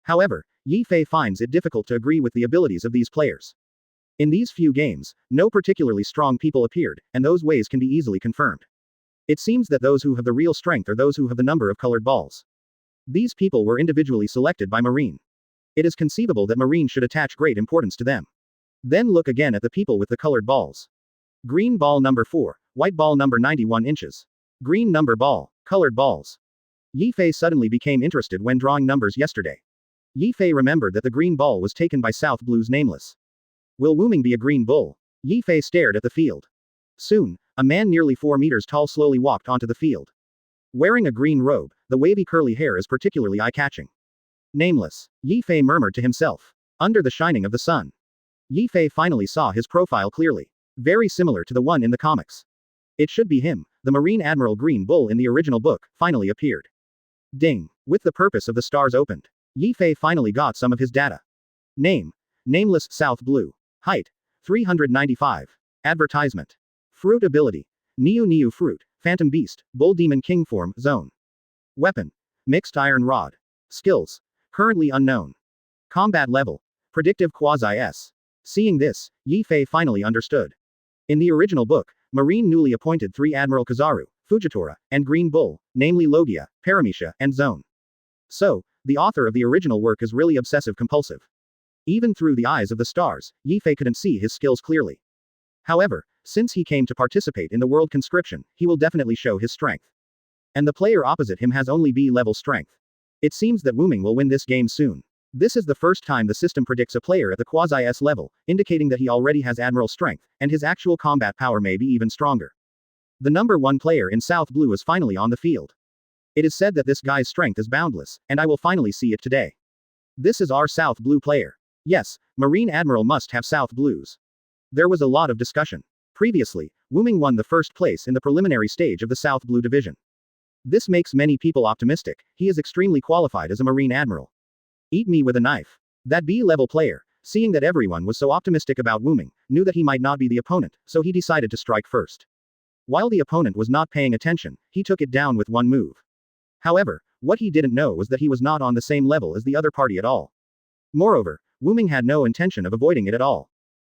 However, Yi Fei finds it difficult to agree with the abilities of these players. In these few games, no particularly strong people appeared, and those ways can be easily confirmed. It seems that those who have the real strength are those who have the number of colored balls. These people were individually selected by Marine. It is conceivable that Marine should attach great importance to them. Then look again at the people with the colored balls. Green ball number 4, white ball number 91 inches. Green number ball, colored balls. Yi Fei suddenly became interested when drawing numbers yesterday. Yi Fei remembered that the green ball was taken by South Blue's Nameless. Will Wuming be a green bull? Yi Fei stared at the field. Soon, a man nearly 4 meters tall slowly walked onto the field. Wearing a green robe, the wavy curly hair is particularly eye-catching. Nameless. Yi Fei murmured to himself. Under the shining of the sun. Yi Fei finally saw his profile clearly. Very similar to the one in the comics. It should be him, the Marine Admiral Green Bull in the original book, finally appeared. Ding. With the purpose of the stars opened. Yi Fei finally got some of his data. Name. Nameless South Blue. Height. 395. Advertisement. Fruit ability. Niu Niu Fruit, Phantom Beast, Bull Demon King Form, Zone. Weapon. Mixed Iron Rod. Skills. Currently unknown. Combat level. Predictive Quasi-S. Seeing this, Yi Fei finally understood. In the original book, Marine newly appointed 3 Admiral Kizaru, Fujitora, and Green Bull, namely Logia, Paramecia, and Zone. So, the author of the original work is really obsessive-compulsive. Even through the eyes of the stars, Yi Fei couldn't see his skills clearly. However, since he came to participate in the world conscription, he will definitely show his strength. And the player opposite him has only B-level strength. It seems that Wuming will win this game soon. This is the first time the system predicts a player at the quasi-S level, indicating that he already has Admiral strength, and his actual combat power may be even stronger. The number 1 player in South Blue is finally on the field. It is said that this guy's strength is boundless, and I will finally see it today. This is our South Blue player. Yes, Marine Admiral must have South Blues. There was a lot of discussion. Previously, Wuming won the first place in the preliminary stage of the South Blue division. This makes many people optimistic. He is extremely qualified as a Marine Admiral. Eat me with a knife. That B-level player, seeing that everyone was so optimistic about Wuming, knew that he might not be the opponent, so he decided to strike first. While the opponent was not paying attention, he took it down with one move. However, what he didn't know was that he was not on the same level as the other party at all. Moreover, Wuming had no intention of avoiding it at all.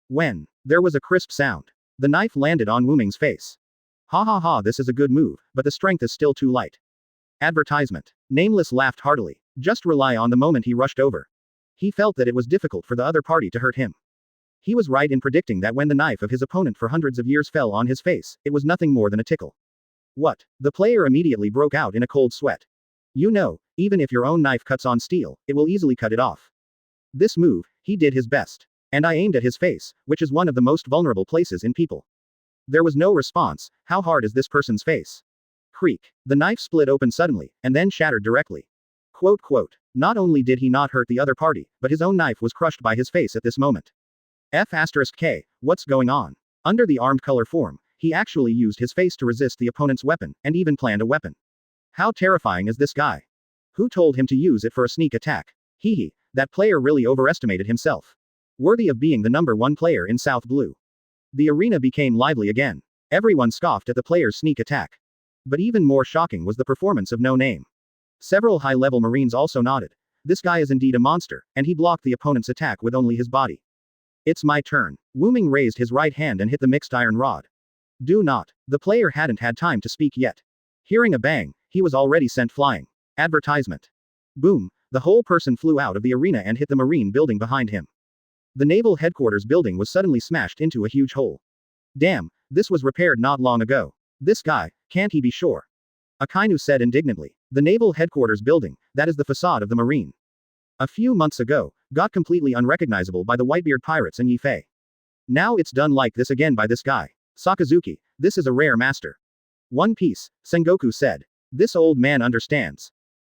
When there was a crisp sound, the knife landed on Wuming's face. Ha ha ha, this is a good move, but the strength is still too light. Advertisement. Nameless laughed heartily. Just rely on the moment he rushed over. He felt that it was difficult for the other party to hurt him. He was right in predicting that when the knife of his opponent for hundreds of years fell on his face, it was nothing more than a tickle. What? The player immediately broke out in a cold sweat. You know, even if your own knife cuts on steel, it will easily cut it off. This move, he did his best. And I aimed at his face, which is one of the most vulnerable places in people. There was no response. How hard is this person's face? Creak. The knife split open suddenly, and then shattered directly. Quote. Not only did he not hurt the other party, but his own knife was crushed by his face at this moment. F*K, what's going on? Under the armed color form, he actually used his face to resist the opponent's weapon, and even planned a weapon. How terrifying is this guy? Who told him to use it for a sneak attack? Hee, that player really overestimated himself. Worthy of being the number 1 player in South Blue. The arena became lively again. Everyone scoffed at the player's sneak attack. But even more shocking was the performance of No Name. Several high-level Marines also nodded. This guy is indeed a monster, and he blocked the opponent's attack with only his body. It's my turn. Wuming raised his right hand and hit the mixed iron rod. Do not. The player hadn't had time to speak yet. Hearing a bang, he was already sent flying. Advertisement. Boom, the whole person flew out of the arena and hit the marine building behind him. The naval headquarters building was suddenly smashed into a huge hole. Damn, this was repaired not long ago. This guy, can't he be sure? Akainu said indignantly. The naval headquarters building, that is the facade of the marine. A few months ago, got completely unrecognizable by the Whitebeard pirates and Yifei. Now it's done like this again by this guy. Sakazuki, this is a rare master. One Piece, Sangoku said. This old man understands.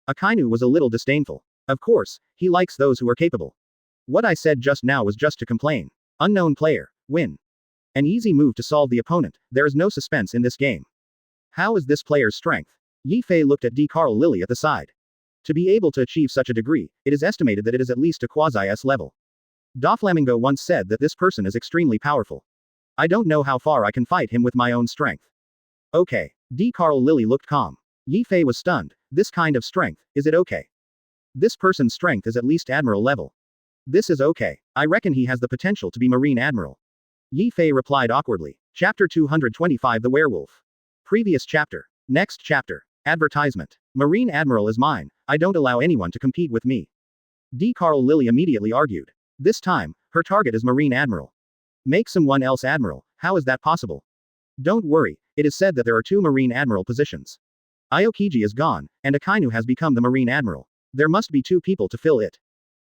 Akainu was a little disdainful. Of course, he likes those who are capable. What I said just now was just to complain. Unknown player, win. An easy move to solve the opponent, there is no suspense in this game. How is this player's strength? Yifei looked at D. Carl Lily at the side. To be able to achieve such a degree, it is estimated that it is at least a quasi-S level. Doflamingo once said that this person is extremely powerful. I don't know how far I can fight him with my own strength. Okay. D. Carl Lily looked calm. Yifei was stunned. This kind of strength, is it okay? This person's strength is at least admiral level. This is okay. I reckon he has the potential to be Marine Admiral. Yifei replied awkwardly. Chapter 225 The Werewolf. Previous chapter. Next chapter. Advertisement. Marine Admiral is mine. I don't allow anyone to compete with me. D. Carl Lily immediately argued. This time, her target is Marine Admiral. Make someone else Admiral, how is that possible? Don't worry, it is said that there are 2 Marine Admiral positions. Aokiji is gone, and Akainu has become the Marine Admiral. There must be 2 people to fill it.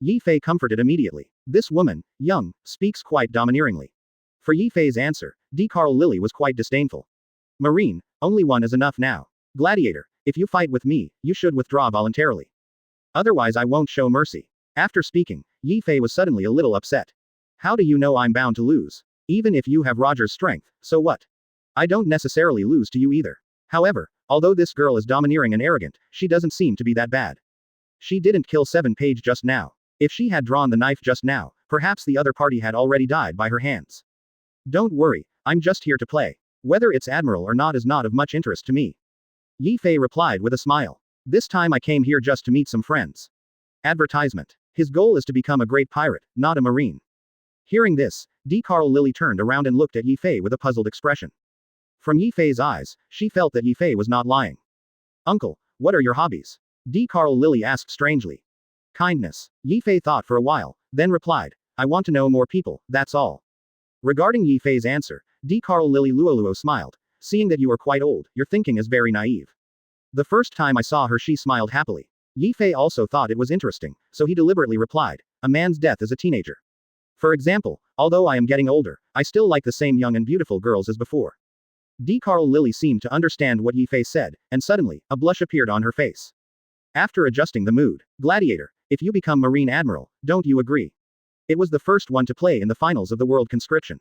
Yifei comforted immediately. This woman, young, speaks quite domineeringly. For Yifei's answer, D. Carl Lily was quite disdainful. Marine, only one is enough now. Gladiator, if you fight with me, you should withdraw voluntarily. Otherwise I won't show mercy. After speaking, Yifei was suddenly a little upset. How do you know I'm bound to lose? Even if you have Roger's strength, so what? I don't necessarily lose to you either. However, although this girl is domineering and arrogant, she doesn't seem to be that bad. She didn't kill 7 Page just now. If she had drawn the knife just now, perhaps the other party had already died by her hands. Don't worry, I'm just here to play. Whether it's Admiral or not is not of much interest to me. Yifei replied with a smile. This time I came here just to meet some friends. Advertisement. His goal is to become a great pirate, not a marine. Hearing this, D. Carl Lily turned around and looked at Yifei with a puzzled expression. From Yifei's eyes, she felt that Yifei was not lying. Uncle, what are your hobbies? D. Carl Lily asked strangely. Kindness. Yifei thought for a while, then replied, I want to know more people, that's all. Regarding Yifei's answer, D. Carl Lily Luoluo smiled. Seeing that you are quite old, your thinking is very naive. The first time I saw her she smiled happily. Yifei also thought it was interesting, so he deliberately replied, a man's death as a teenager. For example, although I am getting older, I still like the same young and beautiful girls as before. D. Carl Lily seemed to understand what Yifei said, and suddenly, a blush appeared on her face. After adjusting the mood, Gladiator, if you become Marine Admiral, don't you agree? It was the first one to play in the finals of the World Conscription.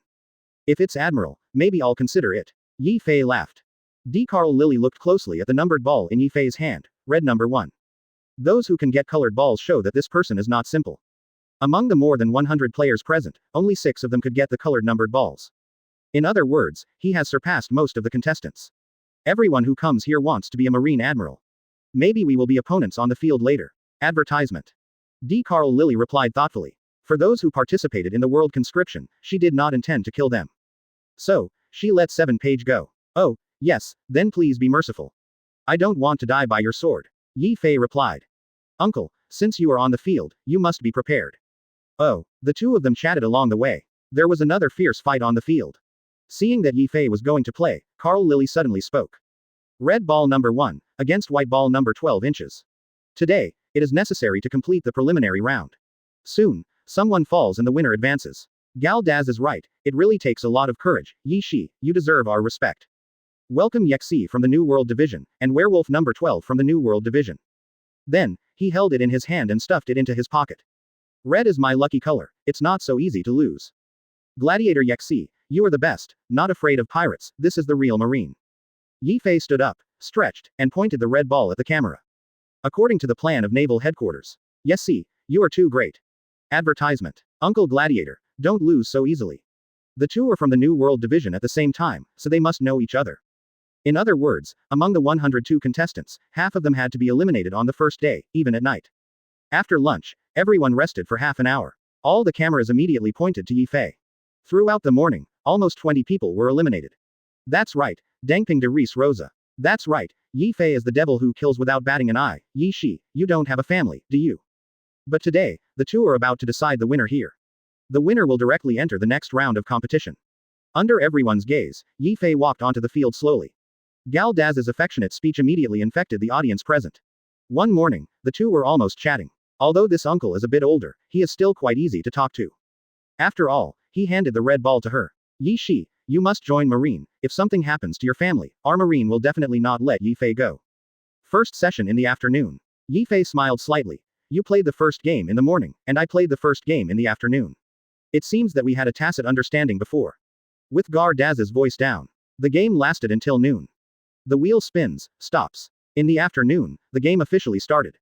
If it's Admiral, maybe I'll consider it. Yifei laughed. D. Carl Lily looked closely at the numbered ball in Yifei's hand, red number 1. Those who can get colored balls show that this person is not simple. Among the more than 100 players present, only 6 of them could get the colored numbered balls. In other words, he has surpassed most of the contestants. Everyone who comes here wants to be a Marine Admiral. Maybe we will be opponents on the field later. Advertisement. D. Carl Lily replied thoughtfully. For those who participated in the World Conscription, she did not intend to kill them. So, she let 7 Page go. Oh, yes, then please be merciful. I don't want to die by your sword. Yifei replied. Uncle, since you are on the field, you must be prepared. Oh, the 2 of them chatted along the way. There was another fierce fight on the field. Seeing that Yifei was going to play, Carl Lily suddenly spoke. Red ball number 1, against white ball number 12 inches. Today, it is necessary to complete the preliminary round. Soon, someone falls and the winner advances. Gal Daz is right, it really takes a lot of courage. Yi Shi, you deserve our respect. Welcome Yexi from the New World Division, and Werewolf number 12 from the New World Division. Then, he held it in his hand and stuffed it into his pocket. Red is my lucky color, it's not so easy to lose. Gladiator Yexi, you are the best, not afraid of pirates, this is the real Marine. Yifei stood up, stretched, and pointed the red ball at the camera. According to the plan of Naval Headquarters. Yexi, you are too great. Advertisement. Uncle Gladiator, don't lose so easily. The 2 are from the New World Division at the same time, so they must know each other. In other words, among the 102 contestants, half of them had to be eliminated on the first day, even at night. After lunch, everyone rested for half an hour. All the cameras immediately pointed to Yifei. Throughout the morning, almost 20 people were eliminated. That's right, Dangping Darice Rosa. That's right, Yi Fei is the devil who kills without batting an eye. Yi Shi, you don't have a family, do you? But today, the two are about to decide the winner here. The winner will directly enter the next round of competition. Under everyone's gaze, Yi Fei walked onto the field slowly. Gal Daz's affectionate speech immediately infected the audience present. One morning, the two were almost chatting. Although this uncle is a bit older, he is still quite easy to talk to. After all, he handed the red ball to her. Yi Shi, you must join Marine. If something happens to your family, our Marine will definitely not let Yi Fei go. First session in the afternoon. Yi Fei smiled slightly. You played the first game in the morning, and I played the first game in the afternoon. It seems that we had a tacit understanding before. With Gar Daz's voice down. The game lasted until noon. The wheel spins, stops. In the afternoon, the game officially started.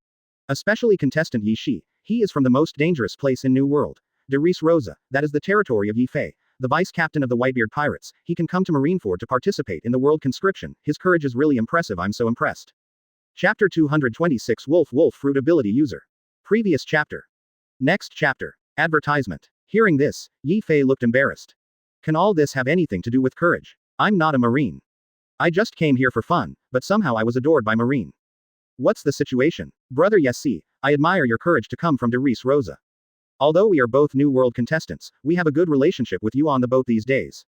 Especially contestant Yi Shi, he is from the most dangerous place in New World. Darice Rosa, that is the territory of Yi Fei, the vice captain of the Whitebeard pirates. He can come to Marineford to participate in the world conscription. His courage is really impressive. I'm so impressed. Chapter 226 Wolf Fruit Ability User. Previous chapter. Next chapter. Advertisement. Hearing this, Yi Fei looked embarrassed. Can all this have anything to do with courage? I'm not a Marine. I just came here for fun, but somehow I was adored by Marine. What's the situation? Brother Yessi, I admire your courage to come from Darice Rosa. Although we are both New World contestants, we have a good relationship with you on the boat these days.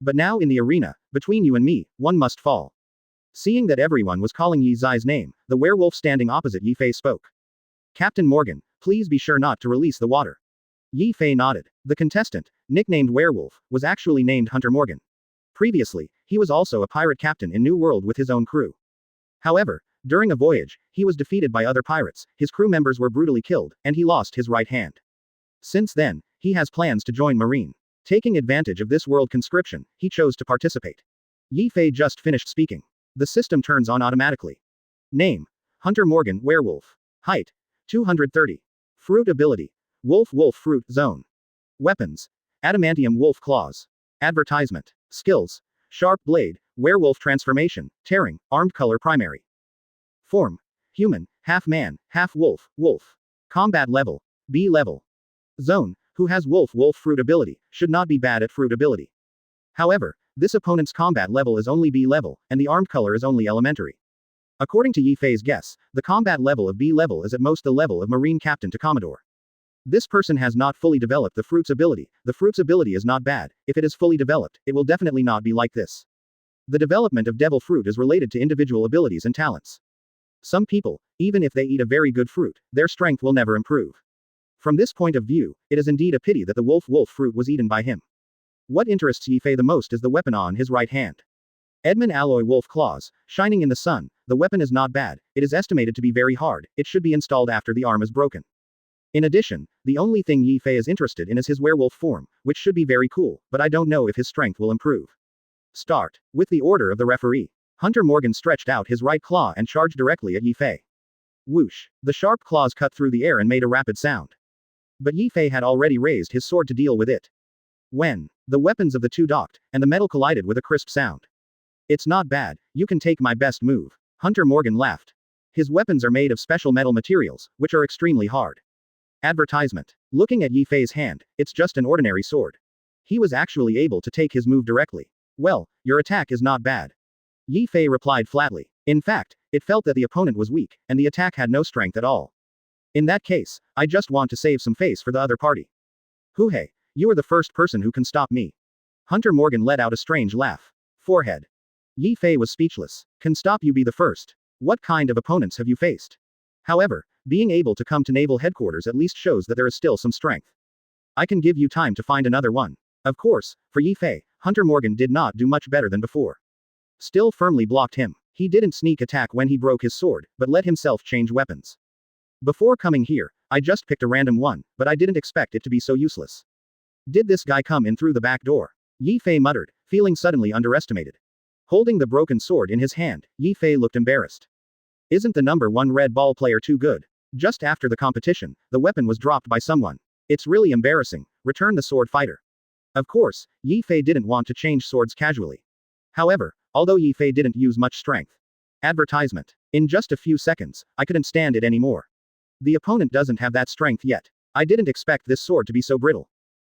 But now in the arena, between you and me, one must fall. Seeing that everyone was calling Yi Zai's name, the werewolf standing opposite Yi Fei spoke. Captain Morgan, please be sure not to release the water. Yi Fei nodded. The contestant, nicknamed Werewolf, was actually named Hunter Morgan. Previously, he was also a pirate captain in New World with his own crew. However, during a voyage, he was defeated by other pirates, his crew members were brutally killed, and he lost his right hand. Since then, he has plans to join Marine. Taking advantage of this world conscription, he chose to participate. Yi Fei just finished speaking. The system turns on automatically. Name: Hunter Morgan, Werewolf. Height: 230. Fruit ability: Wolf Fruit Zone. Weapons: Adamantium Wolf Claws. Advertisement. Skills: Sharp Blade, Werewolf Transformation, Tearing, Armed Color Primary. Form: Human, half man, half wolf, wolf. Combat level: B level. Zone: Who has Wolf Fruit ability, should not be bad at fruit ability. However, this opponent's combat level is only B level, and the armed color is only elementary. According to Yi Fei's guess, the combat level of B level is at most the level of Marine Captain to Commodore. This person has not fully developed the fruit's ability. The fruit's ability is not bad. If it is fully developed, it will definitely not be like this. The development of devil fruit is related to individual abilities and talents. Some people, even if they eat a very good fruit, their strength will never improve. From this point of view, it is indeed a pity that the wolf fruit was eaten by him. What interests Yi Fei the most is the weapon on his right hand. Edmund Alloy Wolf Claws, shining in the sun. The weapon is not bad. It is estimated to be very hard. It should be installed after the arm is broken. In addition, the only thing Yi Fei is interested in is his werewolf form, which should be very cool, but I don't know if his strength will improve. Start. With the order of the referee, Hunter Morgan stretched out his right claw and charged directly at Yi Fei. Whoosh. The sharp claws cut through the air and made a rapid sound. But Yi Fei had already raised his sword to deal with it. When the weapons of the two docked, and the metal collided with a crisp sound. It's not bad, you can take my best move. Hunter Morgan laughed. His weapons are made of special metal materials, which are extremely hard. Advertisement. Looking at Yi Fei's hand, it's just an ordinary sword. He was actually able to take his move directly. Well, your attack is not bad. Yi Fei replied flatly. In fact, it felt that the opponent was weak, and the attack had no strength at all. In that case, I just want to save some face for the other party. Hey, you are the first person who can stop me. Hunter Morgan let out a strange laugh. Forehead. Yi Fei was speechless. Can stop you be the first? What kind of opponents have you faced? However, being able to come to naval headquarters at least shows that there is still some strength. I can give you time to find another one. Of course, for Yi Fei, Hunter Morgan did not do much better than before. Still firmly blocked him. He didn't sneak attack when he broke his sword, but let himself change weapons. Before coming here, I just picked a random one, but I didn't expect it to be so useless. Did this guy come in through the back door? Yi Fei muttered, feeling suddenly underestimated. Holding the broken sword in his hand, Yi Fei looked embarrassed. Isn't the number 1 red ball player too good? Just after the competition, the weapon was dropped by someone. It's really embarrassing. Return the sword fighter. Of course, Yi Fei didn't want to change swords casually. However, although Yi Fei didn't use much strength. Advertisement. In just a few seconds, I couldn't stand it anymore. The opponent doesn't have that strength yet. I didn't expect this sword to be so brittle.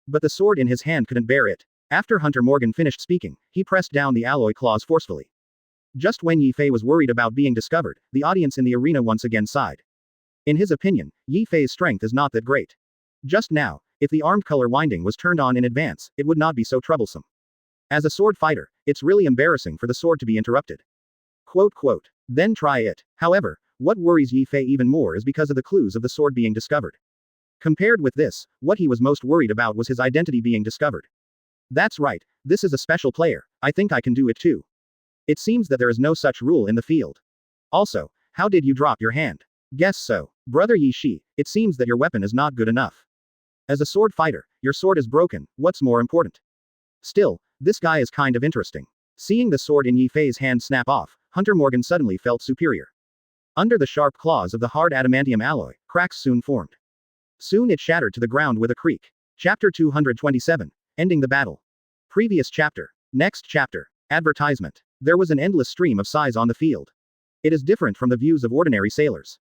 But the sword in his hand couldn't bear it. After Hunter Morgan finished speaking, he pressed down the alloy claws forcefully. Just when Yi Fei was worried about being discovered, the audience in the arena once again sighed. In his opinion, Yi Fei's strength is not that great. Just now, if the armed color winding was turned on in advance, it would not be so troublesome. As a sword fighter, it's really embarrassing for the sword to be interrupted. Quote. Then try it. However, what worries Yi Fei even more is because of the clues of the sword being discovered. Compared with this, what he was most worried about was his identity being discovered. That's right, this is a special player, I think I can do it too. It seems that there is no such rule in the field. Also, how did you drop your hand? Guess so. Brother Yi Shi, it seems that your weapon is not good enough. As a sword fighter, your sword is broken, what's more important? Still, this guy is kind of interesting. Seeing the sword in Yi Fei's hand snap off, Hunter Morgan suddenly felt superior. Under the sharp claws of the hard adamantium alloy, cracks soon formed. Soon it shattered to the ground with a creak. Chapter 227. Ending the battle. Previous chapter. Next chapter. Advertisement. There was an endless stream of sighs on the field. It is different from the views of ordinary sailors.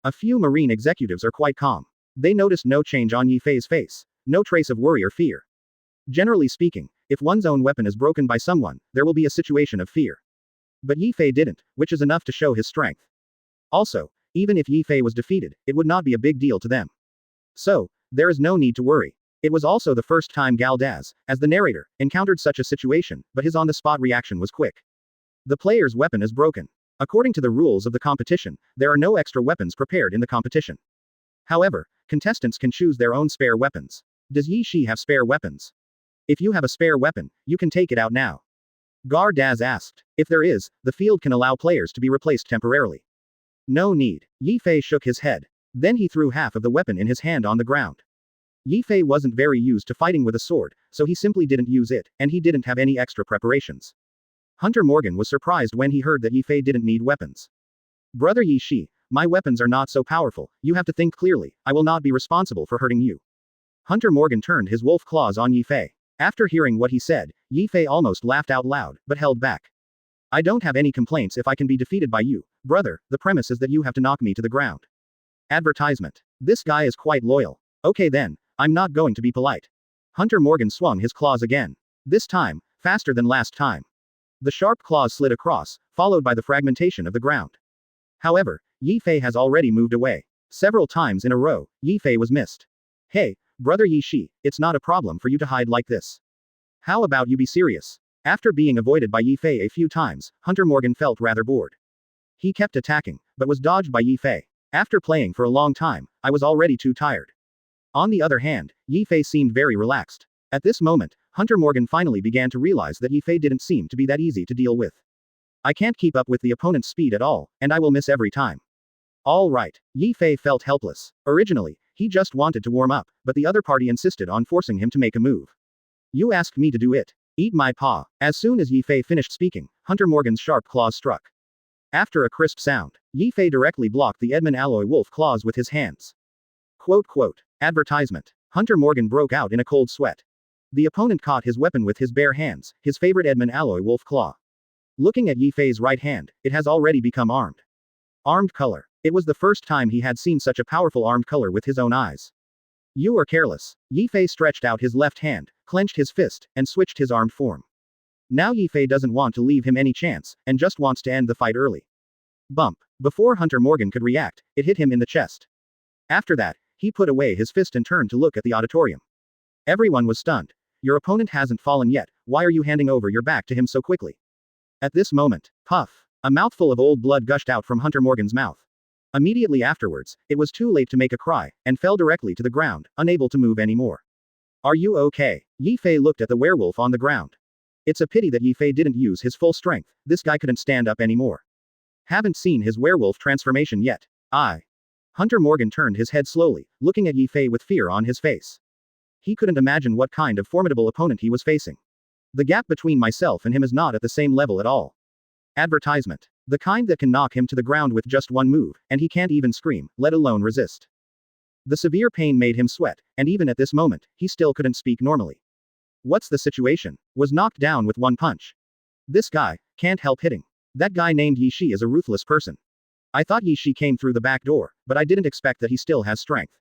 A few marine executives are quite calm. They noticed no change on Yi Fei's face, no trace of worry or fear. Generally speaking, if one's own weapon is broken by someone, there will be a situation of fear. But Yi Fei didn't, which is enough to show his strength. Also, even if Yi Fei was defeated, it would not be a big deal to them. So, there is no need to worry. It was also the first time Galdaz, as the narrator, encountered such a situation, but his on-the-spot reaction was quick. The player's weapon is broken. According to the rules of the competition, there are no extra weapons prepared in the competition. However, contestants can choose their own spare weapons. Does Yi Shi have spare weapons? If you have a spare weapon, you can take it out now. Galdaz asked. If there is, the field can allow players to be replaced temporarily. No need. Yi Fei shook his head. Then he threw half of the weapon in his hand on the ground. Yi Fei wasn't very used to fighting with a sword, so he simply didn't use it, and he didn't have any extra preparations. Hunter Morgan was surprised when he heard that Yi Fei didn't need weapons. Brother Yi Shi, my weapons are not so powerful, you have to think clearly, I will not be responsible for hurting you. Hunter Morgan turned his wolf claws on Yi Fei. After hearing what he said, Yi Fei almost laughed out loud, but held back. I don't have any complaints if I can be defeated by you, brother, the premise is that you have to knock me to the ground. Advertisement. This guy is quite loyal. Okay then, I'm not going to be polite. Hunter Morgan swung his claws again. This time, faster than last time. The sharp claws slid across, followed by the fragmentation of the ground. However, Yi Fei has already moved away. Several times in a row, Yi Fei was missed. Hey, brother Yi Shi, it's not a problem for you to hide like this. How about you be serious? After being avoided by Yi Fei a few times, Hunter Morgan felt rather bored. He kept attacking, but was dodged by Yi Fei. After playing for a long time, I was already too tired. On the other hand, Yi Fei seemed very relaxed. At this moment, Hunter Morgan finally began to realize that Yi Fei didn't seem to be that easy to deal with. I can't keep up with the opponent's speed at all, and I will miss every time. All right. Yi Fei felt helpless. Originally, he just wanted to warm up, but the other party insisted on forcing him to make a move. You asked me to do it. Eat my paw. As soon as Yi Fei finished speaking, Hunter Morgan's sharp claws struck. After a crisp sound, Yi Fei directly blocked the Edmund alloy wolf claws with his hands. Quote. Advertisement. Hunter Morgan broke out in a cold sweat. The opponent caught his weapon with his bare hands, his favorite Edmund alloy wolf claw. Looking at Yi Fei's right hand, it has already become armed. Armed color. It was the first time he had seen such a powerful armed color with his own eyes. You are careless. Yi Fei stretched out his left hand, clenched his fist, and switched his armed form. Now Yi Fei doesn't want to leave him any chance, and just wants to end the fight early. Bump. Before Hunter Morgan could react, it hit him in the chest. After that, he put away his fist and turned to look at the auditorium. Everyone was stunned. Your opponent hasn't fallen yet, why are you handing over your back to him so quickly? At this moment, puff, a mouthful of old blood gushed out from Hunter Morgan's mouth. Immediately afterwards, it was too late to make a cry, and fell directly to the ground, unable to move anymore. Are you okay? Yi Fei looked at the werewolf on the ground. It's a pity that Yi Fei didn't use his full strength, this guy couldn't stand up anymore. Haven't seen his werewolf transformation yet. Hunter Morgan turned his head slowly, looking at Yi Fei with fear on his face. He couldn't imagine what kind of formidable opponent he was facing. The gap between myself and him is not at the same level at all. Advertisement. The kind that can knock him to the ground with just one move, and he can't even scream, let alone resist. The severe pain made him sweat, and even at this moment, he still couldn't speak normally. What's the situation? Was knocked down with one punch. This guy can't help hitting. That guy named Yi Shi is a ruthless person. I thought Yi Shi came through the back door, but I didn't expect that he still has strength.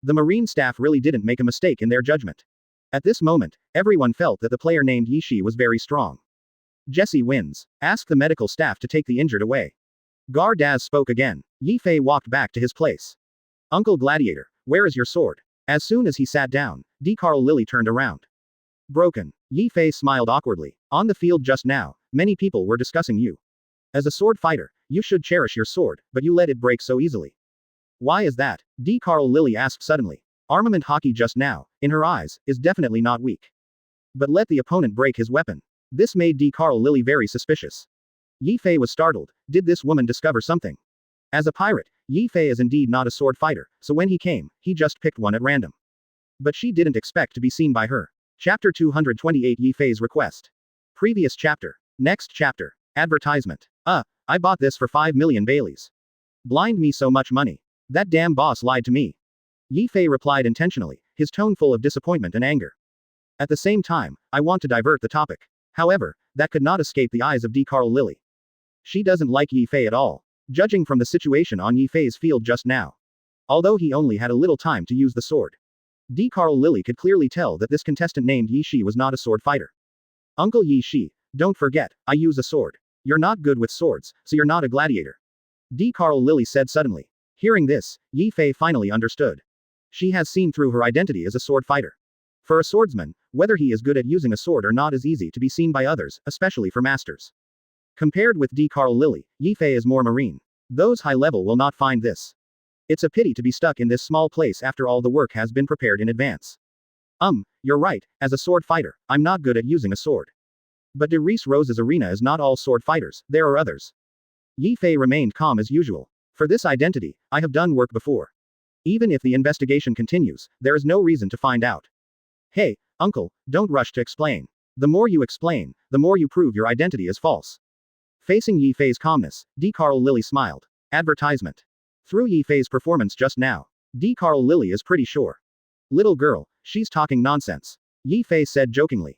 The Marine staff really didn't make a mistake in their judgment. At this moment, everyone felt that the player named Yi Shi was very strong. Jesse wins. Ask the medical staff to take the injured away. Gar Daz spoke again. Yi Fei walked back to his place. Uncle Gladiator, where is your sword? As soon as he sat down, D. Carl Lily turned around. Broken. Yi Fei smiled awkwardly. On the field just now, many people were discussing you. As a sword fighter, you should cherish your sword, but you let it break so easily. Why is that? D. Carl Lily asked suddenly. Armament hockey just now, in her eyes, is definitely not weak. But let the opponent break his weapon. This made D. Carl Lily very suspicious. Yi Fei was startled. Did this woman discover something? As a pirate, Yi Fei is indeed not a sword fighter, so when he came, he just picked one at random. But she didn't expect to be seen by her. Chapter 228 Yi Fei's Request. Previous chapter. Next chapter. Advertisement. I bought this for 5 million Baileys. Blind me so much money. That damn boss lied to me. Yi Fei replied intentionally, his tone full of disappointment and anger. At the same time, I want to divert the topic. However, that could not escape the eyes of D. Carl Lily. She doesn't like Yi Fei at all, judging from the situation on Yi Fei's field just now. Although he only had a little time to use the sword. D. Carl Lily could clearly tell that this contestant named Yi Shi was not a sword fighter. Uncle Yi Shi, don't forget, I use a sword. You're not good with swords, so you're not a gladiator. D. Carl Lily said suddenly. Hearing this, Yi Fei finally understood. She has seen through her identity as a sword fighter. For a swordsman, whether he is good at using a sword or not is easy to be seen by others, especially for masters. Compared with D. Carl Lily, Yi Fei is more marine. Those high level will not find this. It's a pity to be stuck in this small place after all the work has been prepared in advance. You're right, as a sword fighter, I'm not good at using a sword. But Darice Rosa's arena is not all sword fighters, there are others. Yi Fei remained calm as usual. For this identity, I have done work before. Even if the investigation continues, there is no reason to find out. Hey, uncle, don't rush to explain. The more you explain, the more you prove your identity is false. Facing Yi Fei's calmness, D. Carl Lily smiled. Advertisement. Through Yi Fei's performance just now, D. Carl Lily is pretty sure. Little girl, she's talking nonsense. Yi Fei said jokingly.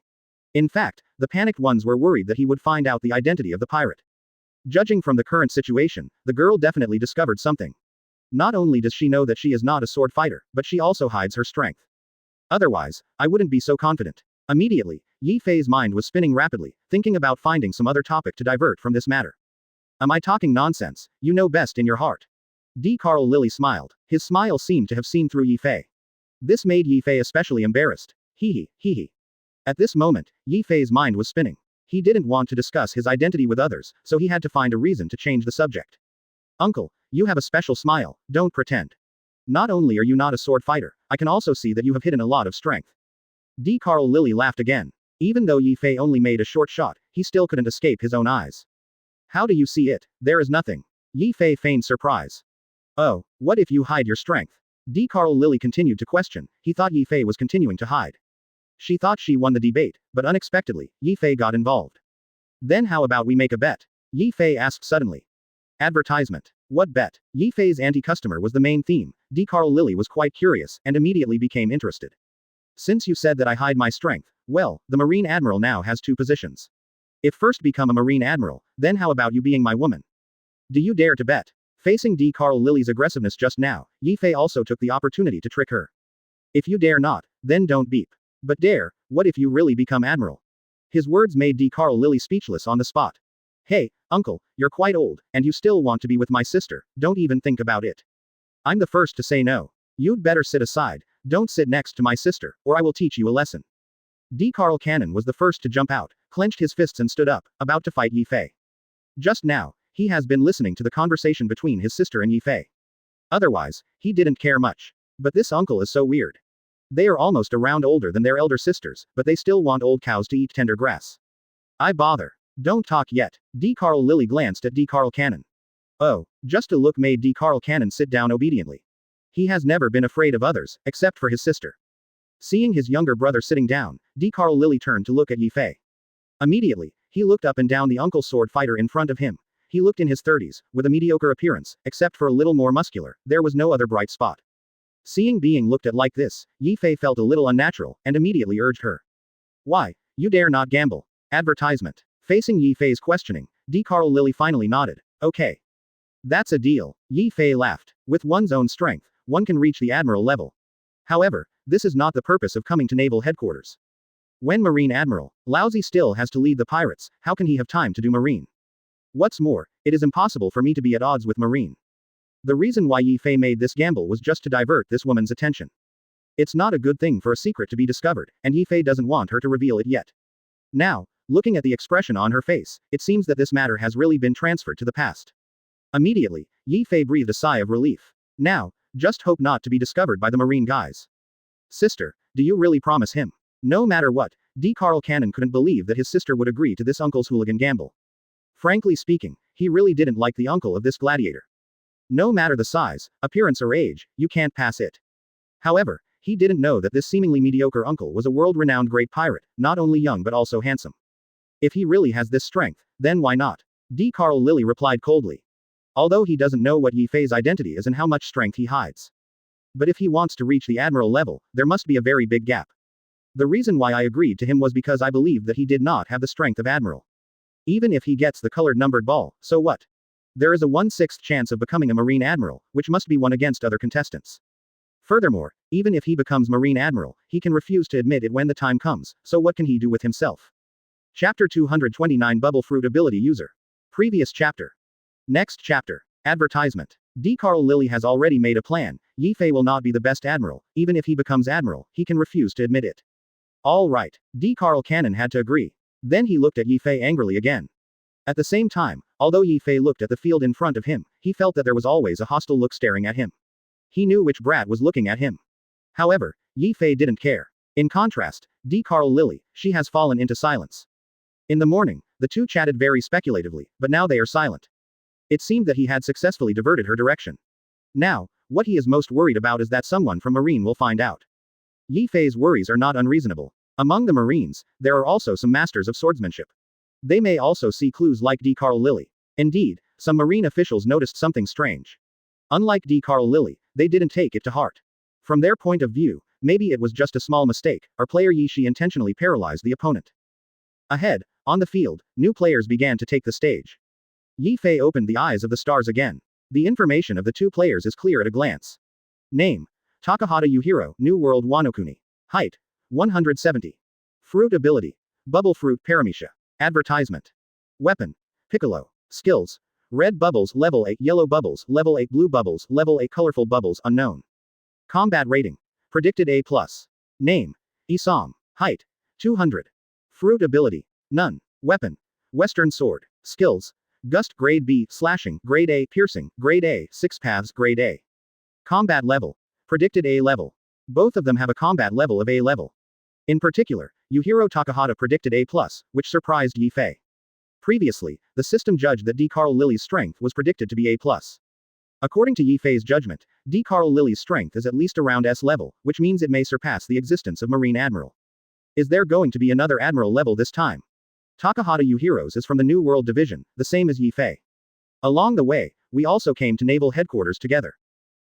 In fact, the panicked ones were worried that he would find out the identity of the pirate. Judging from the current situation, the girl definitely discovered something. Not only does she know that she is not a sword fighter, but she also hides her strength. Otherwise, I wouldn't be so confident. Immediately, Yi Fei's mind was spinning rapidly, thinking about finding some other topic to divert from this matter. Am I talking nonsense? You know best in your heart. D. Carl Lily smiled. His smile seemed to have seen through Yi Fei. This made Yi Fei especially embarrassed. Hee hee. At this moment, Yi Fei's mind was spinning. He didn't want to discuss his identity with others, so he had to find a reason to change the subject. Uncle, you have a special smile, don't pretend. Not only are you not a sword fighter, I can also see that you have hidden a lot of strength. D. Carl Lily laughed again. Even though Yi Fei only made a short shot, he still couldn't escape his own eyes. How do you see it? There is nothing. Yi Fei feigned surprise. Oh, what if you hide your strength? D. Carl Lily continued to question. He thought Yi Fei was continuing to hide. She thought she won the debate, but unexpectedly, Yi Fei got involved. Then how about we make a bet? Yi Fei asked suddenly. Advertisement. What bet? Yi Fei's anti-customer was the main theme. D. Carl Lily was quite curious, and immediately became interested. Since you said that I hide my strength, well, the Marine Admiral now has 2 positions. If first become a Marine Admiral, then how about you being my woman? Do you dare to bet? Facing D. Carl Lily's aggressiveness just now, Yi Fei also took the opportunity to trick her. If you dare not, then don't beep. But dare, what if you really become Admiral? His words made D. Carl Lily speechless on the spot. Hey, uncle, you're quite old, and you still want to be with my sister, don't even think about it. I'm the first to say no. You'd better sit aside, don't sit next to my sister, or I will teach you a lesson. D. Carl Cannon was the first to jump out, clenched his fists and stood up, about to fight Yi Fei. Just now, he has been listening to the conversation between his sister and Yi Fei. Otherwise, he didn't care much. But this uncle is so weird. They are almost a round older than their elder sisters, but they still want old cows to eat tender grass. I bother. Don't talk yet. D. Carl Lily glanced at D. Carl Cannon. Oh, just a look made D. Carl Cannon sit down obediently. He has never been afraid of others, except for his sister. Seeing his younger brother sitting down, D. Carl Lily turned to look at Yi Fei. Immediately, he looked up and down the uncle sword fighter in front of him. He looked in his 30s, with a mediocre appearance, except for a little more muscular, there was no other bright spot. Seeing being looked at like this, Yi Fei felt a little unnatural, and immediately urged her. Why, you dare not gamble. Advertisement. Facing Yi Fei's questioning, D. Carl Lily finally nodded. Okay. That's a deal. Yi Fei laughed. With one's own strength, one can reach the admiral level. However, This is not the purpose of coming to naval headquarters. When Marine Admiral Lousy still has to lead the pirates, how can he have time to do Marine? What's more, it is impossible for me to be at odds with Marine. The reason why Yi Fei made this gamble was just to divert this woman's attention. It's not a good thing for a secret to be discovered, and Yi Fei doesn't want her to reveal it yet. Now, looking at the expression on her face, it seems that this matter has really been transferred to the past. Immediately, Yi Fei breathed a sigh of relief. Now, just hope not to be discovered by the Marine guys. Sister, do you really promise him? No matter what, Carl Cannon couldn't believe that his sister would agree to this uncle's hooligan gamble. Frankly speaking, he really didn't like the uncle of this gladiator. No matter the size, appearance or age, you can't pass it. However, he didn't know that this seemingly mediocre uncle was a world-renowned great pirate, not only young but also handsome. If he really has this strength, then why not? Carl Lily replied coldly. Although he doesn't know what Yi Fei's identity is and how much strength he hides. But if he wants to reach the admiral level, there must be a very big gap. The reason why I agreed to him was because I believed that he did not have the strength of admiral. Even if he gets the colored numbered ball, so what? There is a 1/6 chance of becoming a Marine Admiral, which must be won against other contestants. Furthermore, even if he becomes Marine Admiral, he can refuse to admit it when the time comes, so what can he do with himself? Chapter 229 Bubble Fruit Ability User. Previous chapter. Next chapter. Advertisement. Carl Lily has already made a plan. Yi Fei will not be the best admiral, even if he becomes admiral, he can refuse to admit it. All right. Carl Cannon had to agree. Then he looked at Yi Fei angrily again. At the same time, although Yi Fei looked at the field in front of him, he felt that there was always a hostile look staring at him. He knew which brat was looking at him. However, Yi Fei didn't care. In contrast, Carl Lily, she has fallen into silence. In the morning, the two chatted very speculatively, but now they are silent. It seemed that he had successfully diverted her direction. Now, what he is most worried about is that someone from Marine will find out. Yi Fei's worries are not unreasonable. Among the Marines, there are also some masters of swordsmanship. They may also see clues like Carl Lily. Indeed, some Marine officials noticed something strange. Unlike Carl Lily, they didn't take it to heart. From their point of view, maybe it was just a small mistake, or player Yi Shi intentionally paralyzed the opponent. Ahead, on the field, new players began to take the stage. Yi Fei opened the eyes of the stars again. The information of the two players is clear at a glance. Name: Takahata Yuhiro, New World Wanokuni. Height: 170. Fruit ability: Bubble Fruit Paramecia. Advertisement. Weapon: Piccolo. Skills: Red bubbles level 8, yellow bubbles level 8, blue bubbles level 8, colorful bubbles unknown. Combat rating: Predicted A+. Name: Isam. Height: 200. Fruit ability: None. Weapon: Western Sword. Skills: Gust Grade B, Slashing, Grade A, Piercing, Grade A, 6 Paths, Grade A. Combat level: Predicted A level. Both of them have a combat level of A level. In particular, Yuhiro Takahata predicted A+, which surprised Yi Fei. Previously, the system judged that Carl Lily's strength was predicted to be A+. According to Yi Fei's judgment, Carl Lily's strength is at least around S level, which means it may surpass the existence of Marine Admiral. Is there going to be another Admiral level this time? Takahata Yuhiro's is from the New World Division, the same as Yi Fei. Along the way, we also came to naval headquarters together.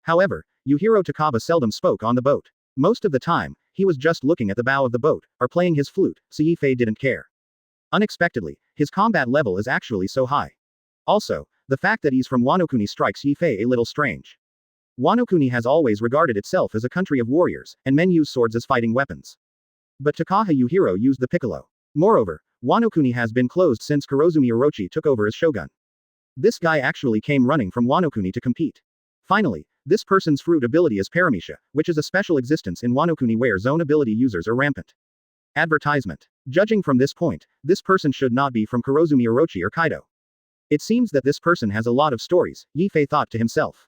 However, Yuhiro Takaba seldom spoke on the boat. Most of the time, he was just looking at the bow of the boat, or playing his flute, so Yi Fei didn't care. Unexpectedly, his combat level is actually so high. Also, the fact that he's from Wanokuni strikes Yi Fei a little strange. Wanokuni has always regarded itself as a country of warriors, and men use swords as fighting weapons. But Takaha Yuhiro used the piccolo. Moreover, Wanokuni has been closed since Kurozumi Orochi took over as shogun. This guy actually came running from Wanokuni to compete. Finally, this person's fruit ability is Paramecia, which is a special existence in Wanokuni where zone ability users are rampant. Advertisement. Judging from this point, this person should not be from Kurozumi Orochi or Kaido. It seems that this person has a lot of stories, Yi Fei thought to himself.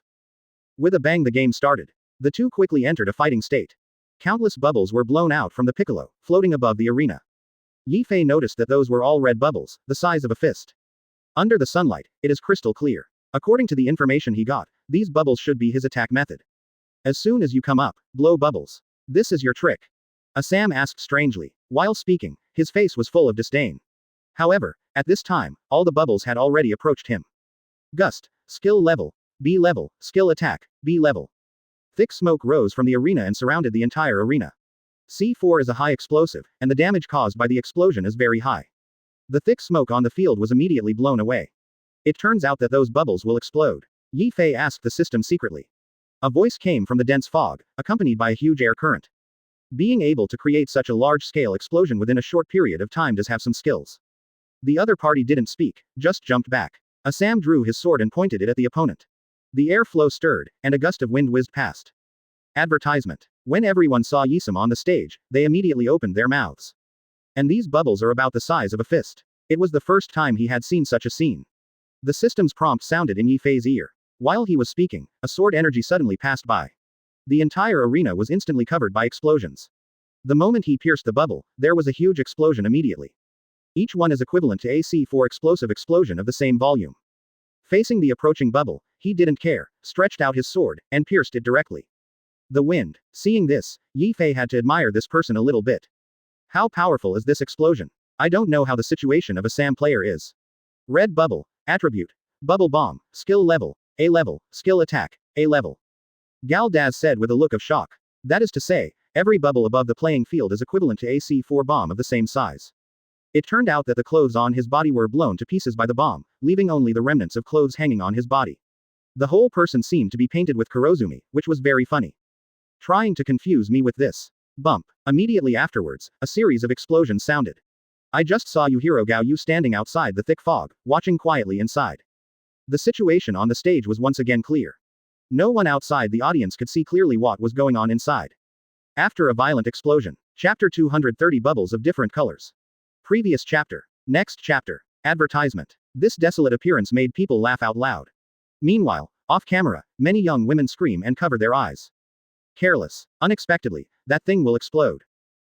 With a bang the game started. The two quickly entered a fighting state. Countless bubbles were blown out from the piccolo, floating above the arena. Yi Fei noticed that those were all red bubbles, the size of a fist. Under the sunlight, it is crystal clear. According to the information he got, these bubbles should be his attack method. As soon as you come up, blow bubbles. This is your trick? Asam asked strangely. While speaking, his face was full of disdain. However, at this time, all the bubbles had already approached him. Gust. Skill level. B level. Skill attack. B level. Thick smoke rose from the arena and surrounded the entire arena. C4 is a high explosive, and the damage caused by the explosion is very high. The thick smoke on the field was immediately blown away. It turns out that those bubbles will explode. Yi Fei asked the system secretly. A voice came from the dense fog, accompanied by a huge air current. Being able to create such a large-scale explosion within a short period of time does have some skills. The other party didn't speak, just jumped back. Assam drew his sword and pointed it at the opponent. The airflow stirred, and a gust of wind whizzed past. Advertisement. When everyone saw Yisum on the stage, they immediately opened their mouths. And these bubbles are about the size of a fist. It was the first time he had seen such a scene. The system's prompt sounded in Yi Fei's ear. While he was speaking, a sword energy suddenly passed by. The entire arena was instantly covered by explosions. The moment he pierced the bubble, there was a huge explosion immediately. Each one is equivalent to AC4 explosive explosion of the same volume. Facing the approaching bubble, he didn't care, stretched out his sword, and pierced it directly. The wind. Seeing this, Yi Fei had to admire this person a little bit. How powerful is this explosion? I don't know how the situation of a SAM player is. Red bubble. Attribute. Bubble bomb. Skill level. A level. Skill attack. A level. Galdaz said with a look of shock. That is to say, every bubble above the playing field is equivalent to AC4 bomb of the same size. It turned out that the clothes on his body were blown to pieces by the bomb, leaving only the remnants of clothes hanging on his body. The whole person seemed to be painted with Kurozumi, which was very funny. Trying to confuse me with this. Bump. Immediately afterwards, a series of explosions sounded. I just saw Yuhiro Gaoyu standing outside the thick fog, watching quietly inside. The situation on the stage was once again clear. No one outside the audience could see clearly what was going on inside. After a violent explosion. Chapter 230 Bubbles of different colors. Previous chapter. Next chapter. Advertisement. This desolate appearance made people laugh out loud. Meanwhile, off camera, many young women scream and cover their eyes. Careless. Unexpectedly, that thing will explode.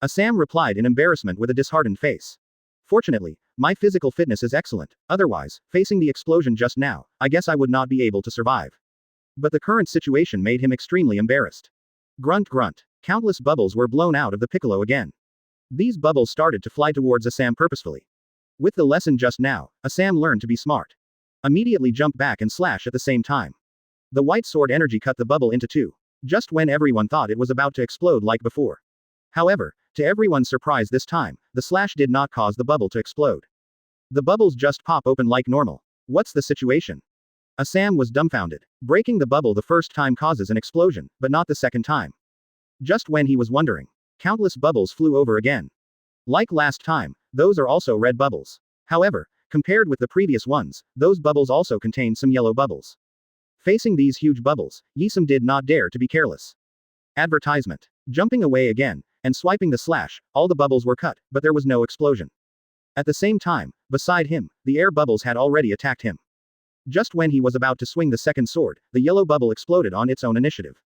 Assam replied in embarrassment with a disheartened face. Fortunately, my physical fitness is excellent, otherwise, facing the explosion just now, I guess I would not be able to survive. But the current situation made him extremely embarrassed. Grunt grunt. Countless bubbles were blown out of the piccolo again. These bubbles started to fly towards Assam purposefully. With the lesson just now, Assam learned to be smart. Immediately jump back and slash at the same time. The white sword energy cut the bubble into two. Just when everyone thought it was about to explode like before. However, to everyone's surprise this time, the slash did not cause the bubble to explode. The bubbles just pop open like normal. What's the situation? Assam was dumbfounded. Breaking the bubble the first time causes an explosion, but not the second time. Just when he was wondering, countless bubbles flew over again. Like last time, those are also red bubbles. However, compared with the previous ones, those bubbles also contained some yellow bubbles. Facing these huge bubbles, Yisum did not dare to be careless. Advertisement. Jumping away again, and swiping the slash, all the bubbles were cut, but there was no explosion. At the same time, beside him, the air bubbles had already attacked him. Just when he was about to swing the second sword, the yellow bubble exploded on its own initiative.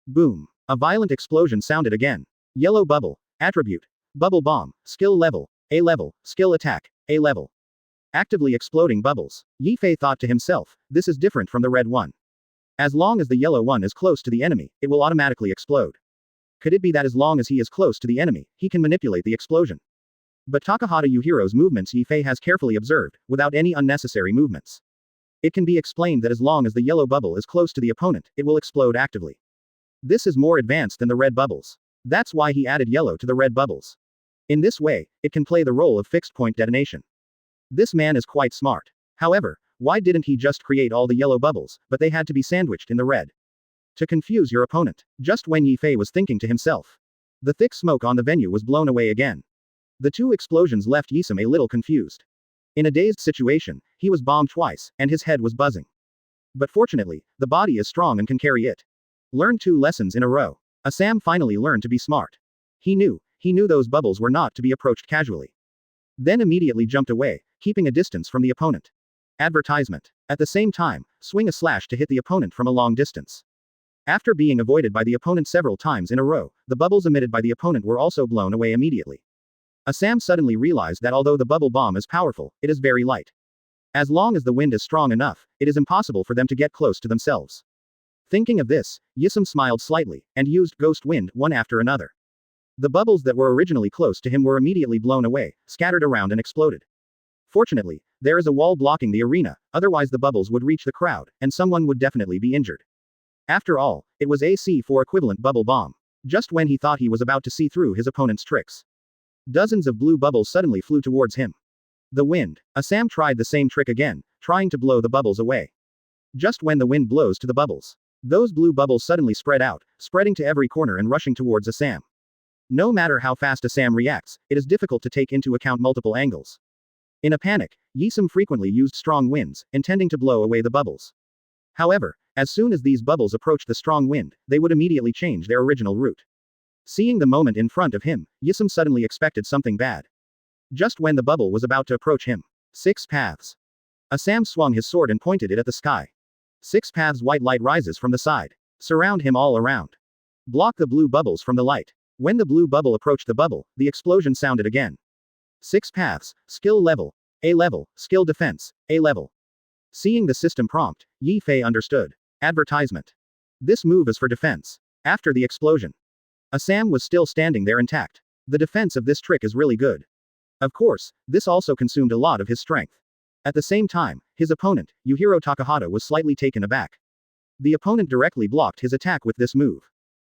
Boom. A violent explosion sounded again. Yellow bubble. Attribute. Bubble bomb. Skill level. A level. Skill attack. A level. Actively exploding bubbles. Yi Fei thought to himself, this is different from the red one. As long as the yellow one is close to the enemy, it will automatically explode. Could it be that as long as he is close to the enemy, he can manipulate the explosion? But Takahata Yuhiro's movements Yi Fei has carefully observed, without any unnecessary movements. It can be explained that as long as the yellow bubble is close to the opponent, it will explode actively. This is more advanced than the red bubbles. That's why he added yellow to the red bubbles. In this way, it can play the role of fixed point detonation. This man is quite smart. However, why didn't he just create all the yellow bubbles, but they had to be sandwiched in the red? To confuse your opponent. Just when Yi Fei was thinking to himself. The thick smoke on the venue was blown away again. The two explosions left Yisum a little confused. In a dazed situation, he was bombed twice, and his head was buzzing. But fortunately, the body is strong and can carry it. Learned 2 lessons in a row. Assam finally learned to be smart. He knew those bubbles were not to be approached casually. Then immediately jumped away, keeping a distance from the opponent. Advertisement. At the same time, swing a slash to hit the opponent from a long distance. After being avoided by the opponent several times in a row, the bubbles emitted by the opponent were also blown away immediately. Assam suddenly realized that although the bubble bomb is powerful, it is very light. As long as the wind is strong enough, it is impossible for them to get close to themselves. Thinking of this, Yisum smiled slightly, and used ghost wind one after another. The bubbles that were originally close to him were immediately blown away, scattered around and exploded. Fortunately, there is a wall blocking the arena, otherwise the bubbles would reach the crowd, and someone would definitely be injured. After all, it was AC4 equivalent bubble bomb. Just when he thought he was about to see through his opponent's tricks. Dozens of blue bubbles suddenly flew towards him. The wind. Assam tried the same trick again, trying to blow the bubbles away. Just when the wind blows to the bubbles. Those blue bubbles suddenly spread out, spreading to every corner and rushing towards Assam. No matter how fast Assam reacts, it is difficult to take into account multiple angles. In a panic, Yisom frequently used strong winds, intending to blow away the bubbles. However, as soon as these bubbles approached the strong wind, they would immediately change their original route. Seeing the moment in front of him, Yisom suddenly expected something bad. Just when the bubble was about to approach him. 6 paths. Assam swung his sword and pointed it at the sky. 6 paths white light rises from the side. Surround him all around. Block the blue bubbles from the light. When the blue bubble approached the bubble, the explosion sounded again. 6 paths, skill level, A level, skill defense, A level. Seeing the system prompt, Yi Fei understood. Advertisement. This move is for defense. After the explosion, Assam was still standing there intact. The defense of this trick is really good. Of course, this also consumed a lot of his strength. At the same time, his opponent, Yujiro Takahata, was slightly taken aback. The opponent directly blocked his attack with this move.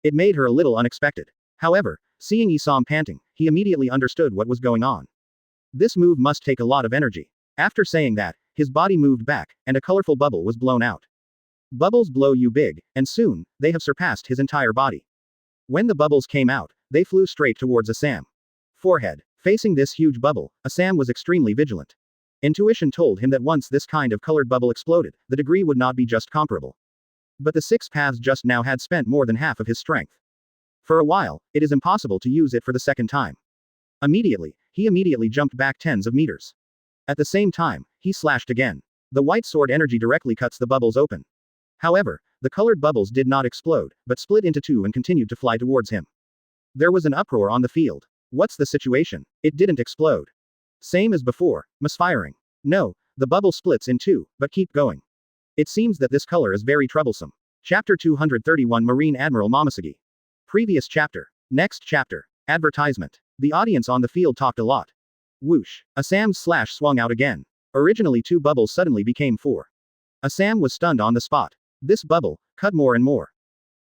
It made her a little unexpected. However, seeing Isam panting, he immediately understood what was going on. This move must take a lot of energy. After saying that, his body moved back, and a colorful bubble was blown out. Bubbles blow you big, and soon, they have surpassed his entire body. When the bubbles came out, they flew straight towards Assam. Forehead. Facing this huge bubble, Assam was extremely vigilant. Intuition told him that once this kind of colored bubble exploded, the degree would not be just comparable. But the 6 paths just now had spent more than half of his strength. For a while, it is impossible to use it for the second time. He immediately jumped back tens of meters. At the same time, he slashed again. The white sword energy directly cuts the bubbles open. However, the colored bubbles did not explode, but split into 2 and continued to fly towards him. There was an uproar on the field. What's the situation? It didn't explode. Same as before, misfiring. No, the bubble splits in 2, but keep going. It seems that this color is very troublesome. Chapter 231 Marine Admiral Momoshige. Previous chapter. Next chapter. Advertisement. The audience on the field talked a lot. Whoosh. Assam's slash swung out again. Originally 2 bubbles suddenly became 4. Assam was stunned on the spot. This bubble cut more and more.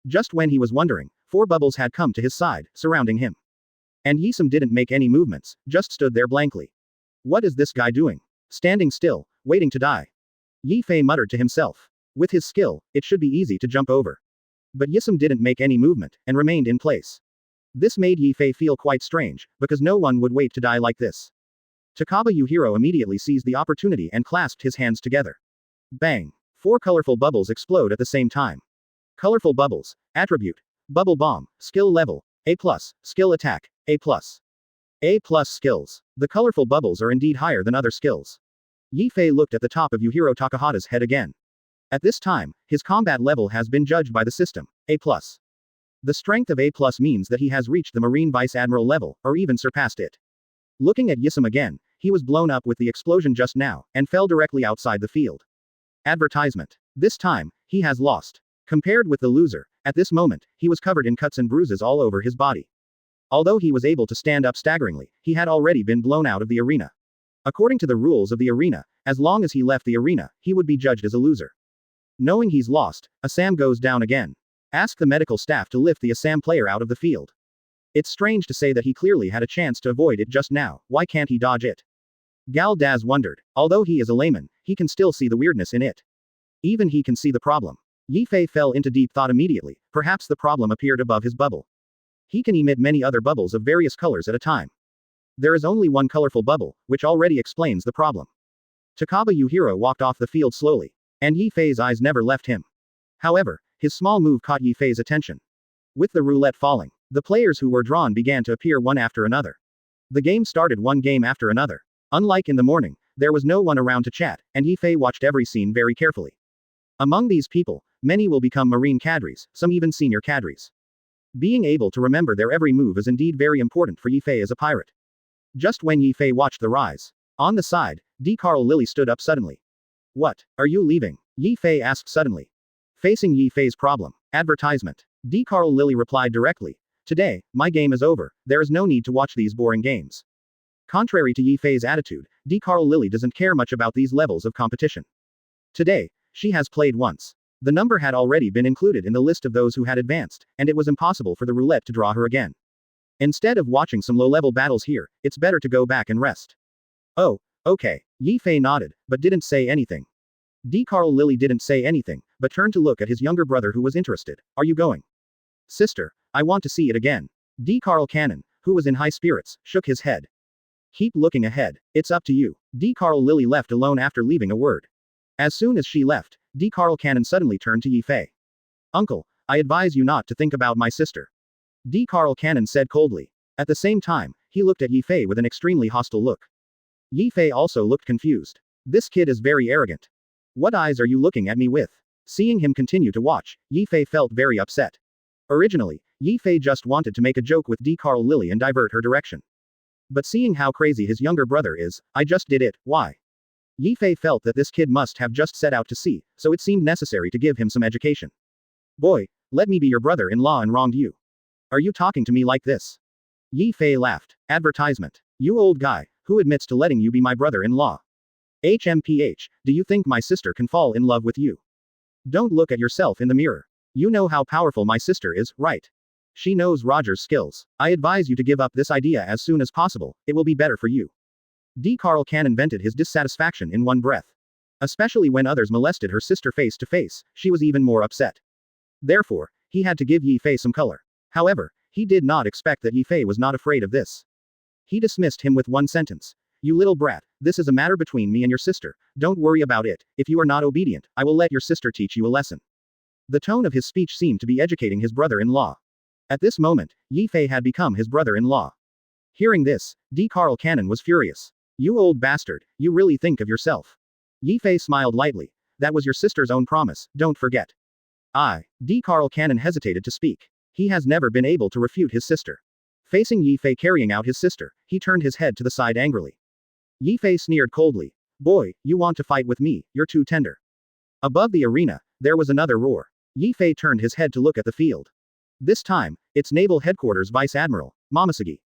Just when he was wondering, 4 bubbles had come to his side, surrounding him. And Yisom didn't make any movements, just stood there blankly. What is this guy doing? Standing still, waiting to die. Yi Fei muttered to himself. With his skill, it should be easy to jump over. But Yisom didn't make any movement, and remained in place. This made Yi Fei feel quite strange, because no one would wait to die like this. Takaba Yujiro immediately seized the opportunity and clasped his hands together. Bang! 4 colorful bubbles explode at the same time. Colorful bubbles. Attribute. Bubble bomb. Skill level. A+. Skill attack. A+. A+ skills. The colorful bubbles are indeed higher than other skills. Yi Fei looked at the top of Yujiro Takahata's head again. At this time, his combat level has been judged by the system, A+. The strength of A+ means that he has reached the Marine Vice Admiral level, or even surpassed it. Looking at Yisom again, he was blown up with the explosion just now, and fell directly outside the field. Advertisement. This time, he has lost. Compared with the loser, at this moment, he was covered in cuts and bruises all over his body. Although he was able to stand up staggeringly, he had already been blown out of the arena. According to the rules of the arena, as long as he left the arena, he would be judged as a loser. Knowing he's lost, Assam goes down again. Ask the medical staff to lift the Assam player out of the field. It's strange to say that he clearly had a chance to avoid it just now, why can't he dodge it? Gal Daz wondered. Although he is a layman, he can still see the weirdness in it. Even he can see the problem. Yi Fei fell into deep thought immediately, perhaps the problem appeared above his bubble. He can emit many other bubbles of various colors at a time. There is only one colorful bubble, which already explains the problem. Takaba Yujiro walked off the field slowly. And Yi Fei's eyes never left him. However, his small move caught Yi Fei's attention. With the roulette falling, the players who were drawn began to appear one after another. The game started one game after another. Unlike in the morning, there was no one around to chat, and Yi Fei watched every scene very carefully. Among these people, many will become marine cadres, some even senior cadres. Being able to remember their every move is indeed very important for Yi Fei as a pirate. Just when Yi Fei watched the rise, on the side, D. Carl Lily stood up suddenly. What? Are you leaving? Yi Fei asked suddenly. Facing Yi Fei's problem. Advertisement. D. Carl Lily replied directly. Today, my game is over, there is no need to watch these boring games. Contrary to Yi Fei's attitude, D. Carl Lily doesn't care much about these levels of competition. Today, she has played once. The number had already been included in the list of those who had advanced, and it was impossible for the roulette to draw her again. Instead of watching some low-level battles here, it's better to go back and rest. Oh, okay. Yi Fei nodded, but didn't say anything. D. Carl Lily didn't say anything, but turned to look at his younger brother who was interested. Are you going? Sister, I want to see it again. D. Carl Cannon, who was in high spirits, shook his head. Keep looking ahead. It's up to you. D. Carl Lily left alone after leaving a word. As soon as she left, D. Carl Cannon suddenly turned to Yi Fei. Uncle, I advise you not to think about my sister. D. Carl Cannon said coldly. At the same time, he looked at Yi Fei with an extremely hostile look. Yi Fei also looked confused. This kid is very arrogant. What eyes are you looking at me with? Seeing him continue to watch, Yi Fei felt very upset. Originally, Yi Fei just wanted to make a joke with D. Carl Lily and divert her direction. But seeing how crazy his younger brother is, I just did it, why? Yi Fei felt that this kid must have just set out to sea, so it seemed necessary to give him some education. Boy, let me be your brother-in-law and wronged you. Are you talking to me like this? Yi Fei laughed. Advertisement. You old guy, who admits to letting you be my brother-in-law? HMPH, do you think my sister can fall in love with you? Don't look at yourself in the mirror. You know how powerful my sister is, right? She knows Roger's skills. I advise you to give up this idea as soon as possible, it will be better for you. D. Carl Cannon vented his dissatisfaction in one breath. Especially when others molested her sister face to face, she was even more upset. Therefore, he had to give Yi Fei some color. However, he did not expect that Yi Fei was not afraid of this. He dismissed him with one sentence. You little brat, this is a matter between me and your sister, don't worry about it, if you are not obedient, I will let your sister teach you a lesson. The tone of his speech seemed to be educating his brother-in-law. At this moment, Yi Fei had become his brother-in-law. Hearing this, D. Carl Cannon was furious. You old bastard, you really think of yourself. Yi Fei smiled lightly. That was your sister's own promise, don't forget. D. Carl Cannon hesitated to speak. He has never been able to refute his sister. Facing Yi Fei carrying out his sister, he turned his head to the side angrily. Yi Fei sneered coldly. Boy, you want to fight with me, you're too tender. Above the arena, there was another roar. Yi Fei turned his head to look at the field. This time, it's Naval Headquarters Vice Admiral, Mamosagi.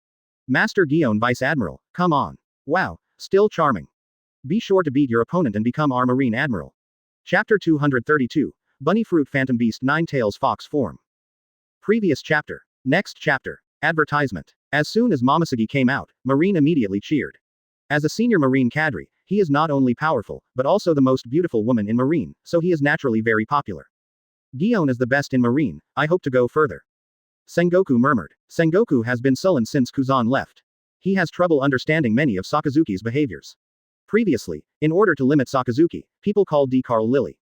Master Gion Vice Admiral, come on. Wow, still charming. Be sure to beat your opponent and become our Marine Admiral. Chapter 232, Bunny Fruit Phantom Beast Nine-Tails Fox Form. Previous chapter. Next chapter. Advertisement. As soon as Mamosagi came out, Marine immediately cheered. As a senior Marine cadre, he is not only powerful, but also the most beautiful woman in Marine, so he is naturally very popular. Gion is the best in Marine, I hope to go further. Sangoku murmured. Sangoku has been sullen since Kuzan left. He has trouble understanding many of Sakazuki's behaviors. Previously, in order to limit Sakazuki, people called D. Carl Lily.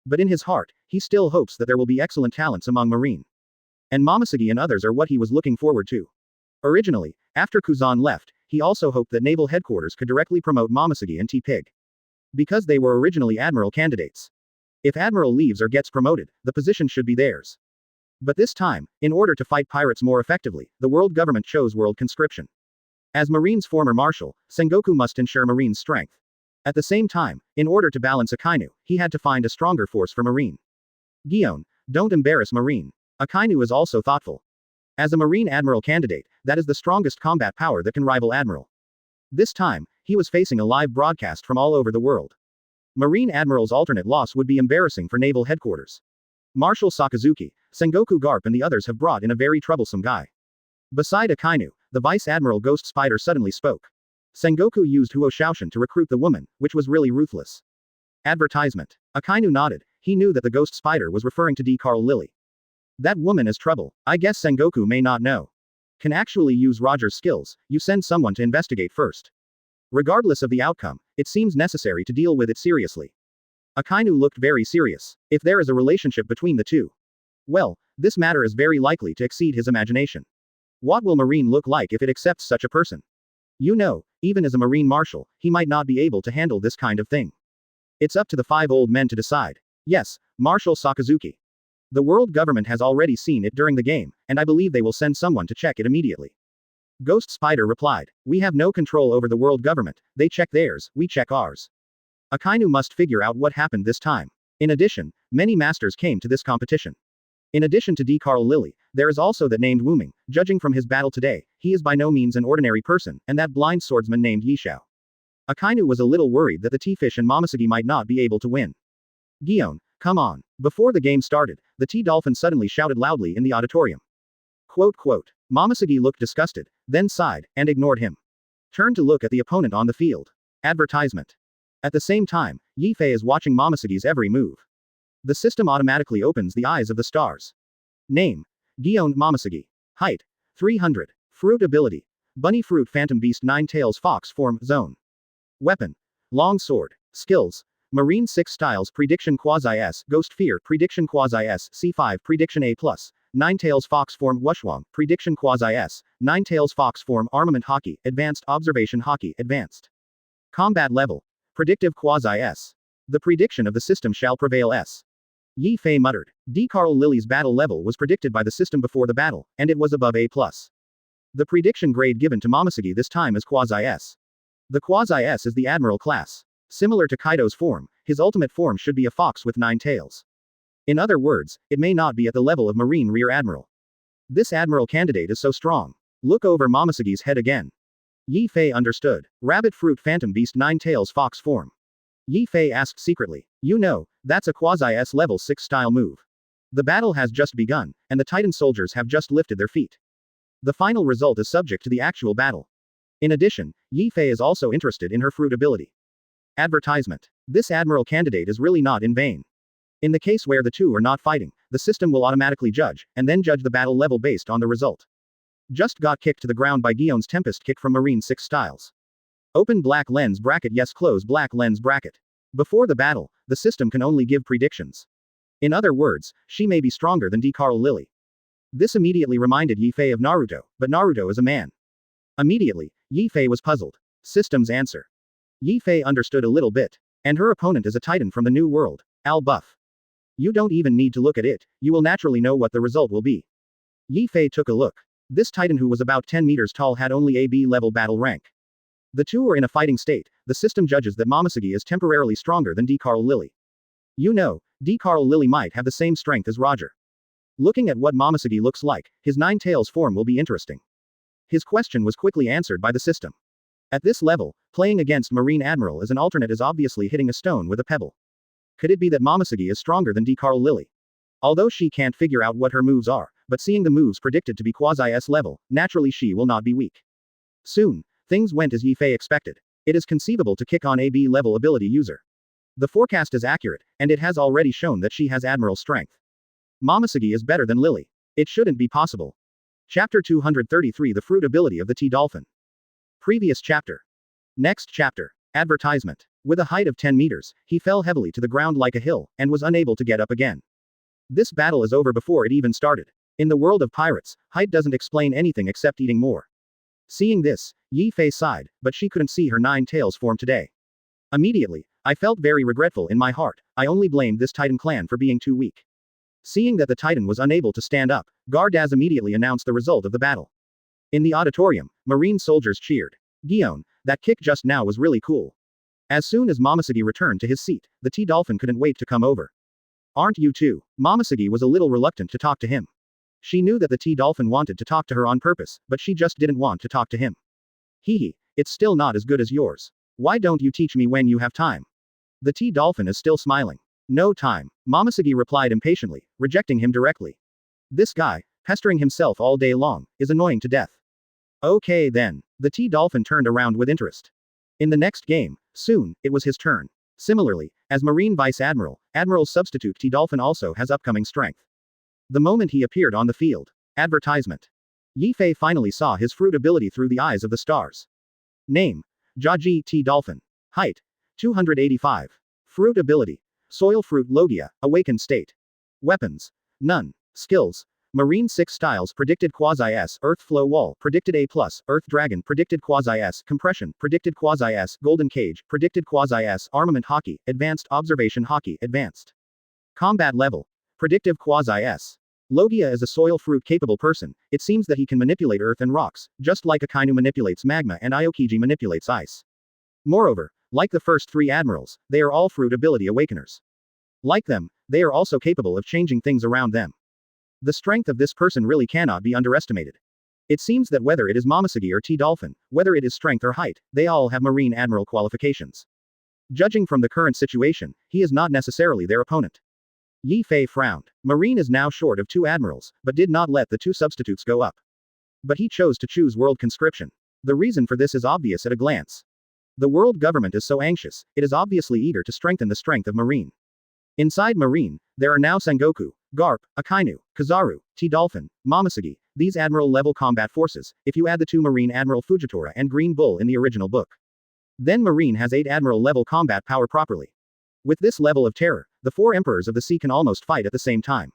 But in his heart, he still hopes that there will be excellent talents among Marine. And Mamosagi and others are what he was looking forward to. Originally, after Kuzan left, he also hoped that Naval Headquarters could directly promote Mamosagi and T-Pig. Because they were originally Admiral candidates. If Admiral leaves or gets promoted, the position should be theirs. But this time, in order to fight pirates more effectively, the world government chose world conscription. As Marine's former marshal, Sangoku must ensure Marine's strength. At the same time, in order to balance Akainu, he had to find a stronger force for Marine. Gion, don't embarrass Marine. Akainu is also thoughtful. As a Marine Admiral candidate, that is the strongest combat power that can rival Admiral. This time, he was facing a live broadcast from all over the world. Marine Admiral's alternate loss would be embarrassing for Naval Headquarters. Marshal Sakazuki, Sangoku Garp and the others have brought in a very troublesome guy. Beside Akainu, the Vice Admiral Ghost Spider suddenly spoke. Sangoku used Huo Shaoshan to recruit the woman, which was really ruthless. Advertisement. Akainu nodded, he knew that the Ghost Spider was referring to D. Carl Lily. That woman is trouble, I guess Sangoku may not know. Can actually use Roger's skills, you send someone to investigate first. Regardless of the outcome, it seems necessary to deal with it seriously. Akainu looked very serious. If there is a relationship between the two. Well, this matter is very likely to exceed his imagination. What will Marine look like if it accepts such a person? You know, even as a Marine Marshal, he might not be able to handle this kind of thing. It's up to the 5 old men to decide. Yes, Marshal Sakazuki. The world government has already seen it during the game, and I believe they will send someone to check it immediately. Ghost Spider replied. We have no control over the world government, they check theirs, we check ours. Akainu must figure out what happened this time. In addition, many masters came to this competition. In addition to D. Carl Lily, there is also that named Wuming, judging from his battle today, he is by no means an ordinary person, and that blind swordsman named Yishao. Akainu was a little worried that the T-Fish and Mamosagi might not be able to win. Gion, come on. Before the game started, the Tee Dolphin suddenly shouted loudly in the auditorium. Quote. Mamosagi looked disgusted, then sighed, and ignored him. Turned to look at the opponent on the field. Advertisement. At the same time, Yi Fei is watching Mamosagi's every move. The system automatically opens the eyes of the stars. Name. Gion Mamosagi. Height. 300. Fruit ability. Bunny fruit phantom beast 9 tails fox form zone. Weapon. Long sword. Skills. Marine 6 styles prediction quasi S ghost fear prediction quasi S C5 prediction A+. 9 tails fox form wushwang prediction quasi S 9 tails fox form armament hockey advanced observation hockey advanced. Combat level. Predictive quasi S. The prediction of the system shall prevail S. Yi Fei muttered. D. Carl Lily's battle level was predicted by the system before the battle, and it was above A+. The prediction grade given to Momoshiki this time is quasi S. The quasi S is the Admiral class. Similar to Kaido's form, his ultimate form should be a fox with 9 tails. In other words, it may not be at the level of Marine Rear Admiral. This Admiral candidate is so strong. Look over Momoshiki's head again. Yi Fei understood. Rabbit fruit phantom beast 9 tails fox form. Yi Fei asked secretly. You know, that's a quasi-S level 6 style move. The battle has just begun, and the Titan soldiers have just lifted their feet. The final result is subject to the actual battle. In addition, Yi Fei is also interested in her fruit ability. Advertisement. This Admiral candidate is really not in vain. In the case where the two are not fighting, the system will automatically judge, and then judge the battle level based on the result. Just got kicked to the ground by Gion's Tempest kick from Marine 6 styles. Open black lens bracket yes close black lens bracket. Before the battle, the system can only give predictions. In other words, she may be stronger than D. Carl Lily. This immediately reminded Yi Fei of Naruto, but Naruto is a man. Immediately, Yi Fei was puzzled. System's answer. Yi Fei understood a little bit. And her opponent is a Titan from the New World, Al Buff. You don't even need to look at it, you will naturally know what the result will be. Yi Fei took a look. This Titan who was about 10 meters tall had only a B level battle rank. The two are in a fighting state. The system judges that Momoshiki is temporarily stronger than D. Carl Lily. You know, D. Carl Lily might have the same strength as Roger. Looking at what Momoshiki looks like, his 9 tails form will be interesting. His question was quickly answered by the system. At this level, playing against Marine Admiral as an alternate is obviously hitting a stone with a pebble. Could it be that Momoshiki is stronger than D. Carl Lily? Although she can't figure out what her moves are, but seeing the moves predicted to be quasi-S level, naturally she will not be weak. Soon, things went as Yi Fei expected. It is conceivable to kick on a B level ability user. The forecast is accurate, and it has already shown that she has Admiral strength. Momoshiki is better than Lily. It shouldn't be possible. Chapter 233 The Fruit Ability of the Tee Dolphin. Previous chapter. Next chapter. Advertisement. With a height of 10 meters, he fell heavily to the ground like a hill, and was unable to get up again. This battle is over before it even started. In the world of pirates, height doesn't explain anything except eating more. Seeing this, Yi Fei sighed, but she couldn't see her 9 tails form today. Immediately, I felt very regretful in my heart. I only blamed this Titan clan for being too weak. Seeing that the Titan was unable to stand up, Gardaz immediately announced the result of the battle. In the auditorium, Marine soldiers cheered. Gion, that kick just now was really cool. As soon as Momoshiki returned to his seat, the Tee Dolphin couldn't wait to come over. Aren't you too? Momoshiki was a little reluctant to talk to him. She knew that the Tee Dolphin wanted to talk to her on purpose, but she just didn't want to talk to him. Hee, it's still not as good as yours. Why don't you teach me when you have time? The Tee Dolphin is still smiling. No time, Momoshiki replied impatiently, rejecting him directly. This guy, pestering himself all day long, is annoying to death. Okay then. The Tee Dolphin turned around with interest. In the next game, soon, it was his turn. Similarly, as Marine Vice Admiral, Admiral Substitute Tee Dolphin also has upcoming strength. The moment he appeared on the field. Advertisement. Yi Fei finally saw his fruit ability through the eyes of the stars. Name. Jaji Tee Dolphin. Height. 285. Fruit ability. Soil fruit Logia, awakened state. Weapons. None. Skills. Marine 6 styles predicted quasi-S Earth Flow Wall predicted A+, Earth Dragon predicted quasi-S Compression predicted quasi-S Golden Cage predicted quasi-S Armament Hockey Advanced Observation Hockey Advanced. Combat level. Predictive quasi-S. Logia is a soil fruit capable person. It seems that he can manipulate earth and rocks, just like Akainu manipulates magma and Aokiji manipulates ice. Moreover, like the first 3 admirals, they are all fruit ability awakeners. Like them, they are also capable of changing things around them. The strength of this person really cannot be underestimated. It seems that whether it is Momoshiki or Tee Dolphin, whether it is strength or height, they all have Marine Admiral qualifications. Judging from the current situation, he is not necessarily their opponent. Yi Fei frowned. Marine is now short of 2 admirals, but did not let the 2 substitutes go up. But he chose to choose world conscription. The reason for this is obvious at a glance. The world government is so anxious, it is obviously eager to strengthen the strength of Marine. Inside Marine, there are now Sangoku, Garp, Akainu, Kizaru, Tee Dolphin, Momoshiki, these Admiral-level combat forces, if you add the 2 Marine Admiral Fujitora and Green Bull in the original book. Then Marine has 8 Admiral-level combat power properly. With this level of terror, the 4 Emperors of the Sea can almost fight at the same time.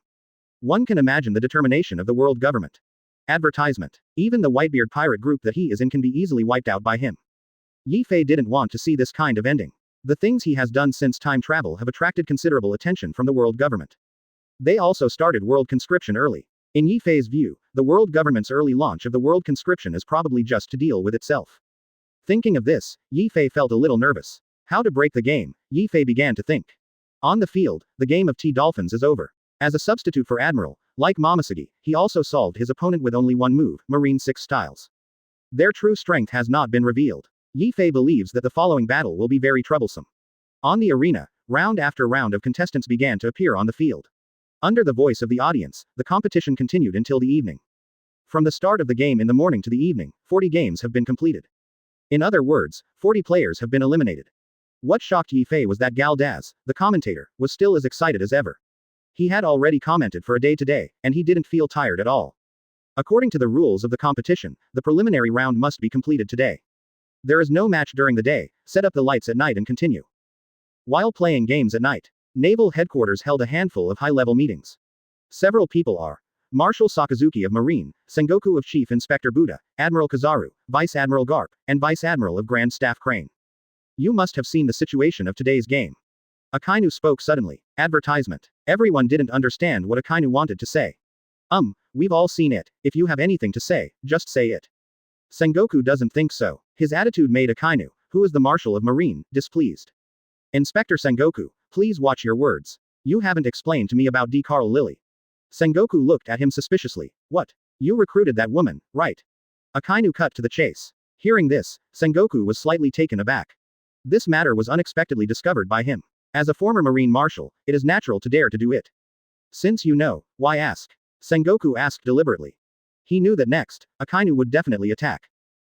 One can imagine the determination of the world government. Advertisement. Even the Whitebeard pirate group that he is in can be easily wiped out by him. Yi Fei didn't want to see this kind of ending. The things he has done since time travel have attracted considerable attention from the world government. They also started world conscription early. In Yi Fei's view, the world government's early launch of the world conscription is probably just to deal with itself. Thinking of this, Yi Fei felt a little nervous. How to break the game, Yi Fei began to think. On the field, the game of Tee Dolphins is over. As a substitute for Admiral, like Momoshiki, he also solved his opponent with only one move, Marine 6 styles. Their true strength has not been revealed. Yi Fei believes that the following battle will be very troublesome. On the arena, round after round of contestants began to appear on the field. Under the voice of the audience, the competition continued until the evening. From the start of the game in the morning to the evening, 40 games have been completed. In other words, 40 players have been eliminated. What shocked Yi Fei was that Gal Daz, the commentator, was still as excited as ever. He had already commented for a day today, and he didn't feel tired at all. According to the rules of the competition, the preliminary round must be completed today. There is no match during the day, set up the lights at night and continue. While playing games at night, Naval Headquarters held a handful of high-level meetings. Several people are Marshal Sakazuki of Marine, Sangoku of Chief Inspector Buddha, Admiral Kizaru, Vice Admiral Garp, and Vice Admiral of Grand Staff Crane. You must have seen the situation of today's game. Akainu spoke suddenly. Advertisement. Everyone didn't understand what Akainu wanted to say. We've all seen it. If you have anything to say, just say it. Sangoku doesn't think so. His attitude made Akainu, who is the Marshal of Marine, displeased. Inspector Sangoku, please watch your words. You haven't explained to me about D. Carl Lily. Sangoku looked at him suspiciously. What? You recruited that woman, right? Akainu cut to the chase. Hearing this, Sangoku was slightly taken aback. This matter was unexpectedly discovered by him. As a former Marine Marshal, it is natural to dare to do it. Since you know, why ask? Sangoku asked deliberately. He knew that next, Akainu would definitely attack.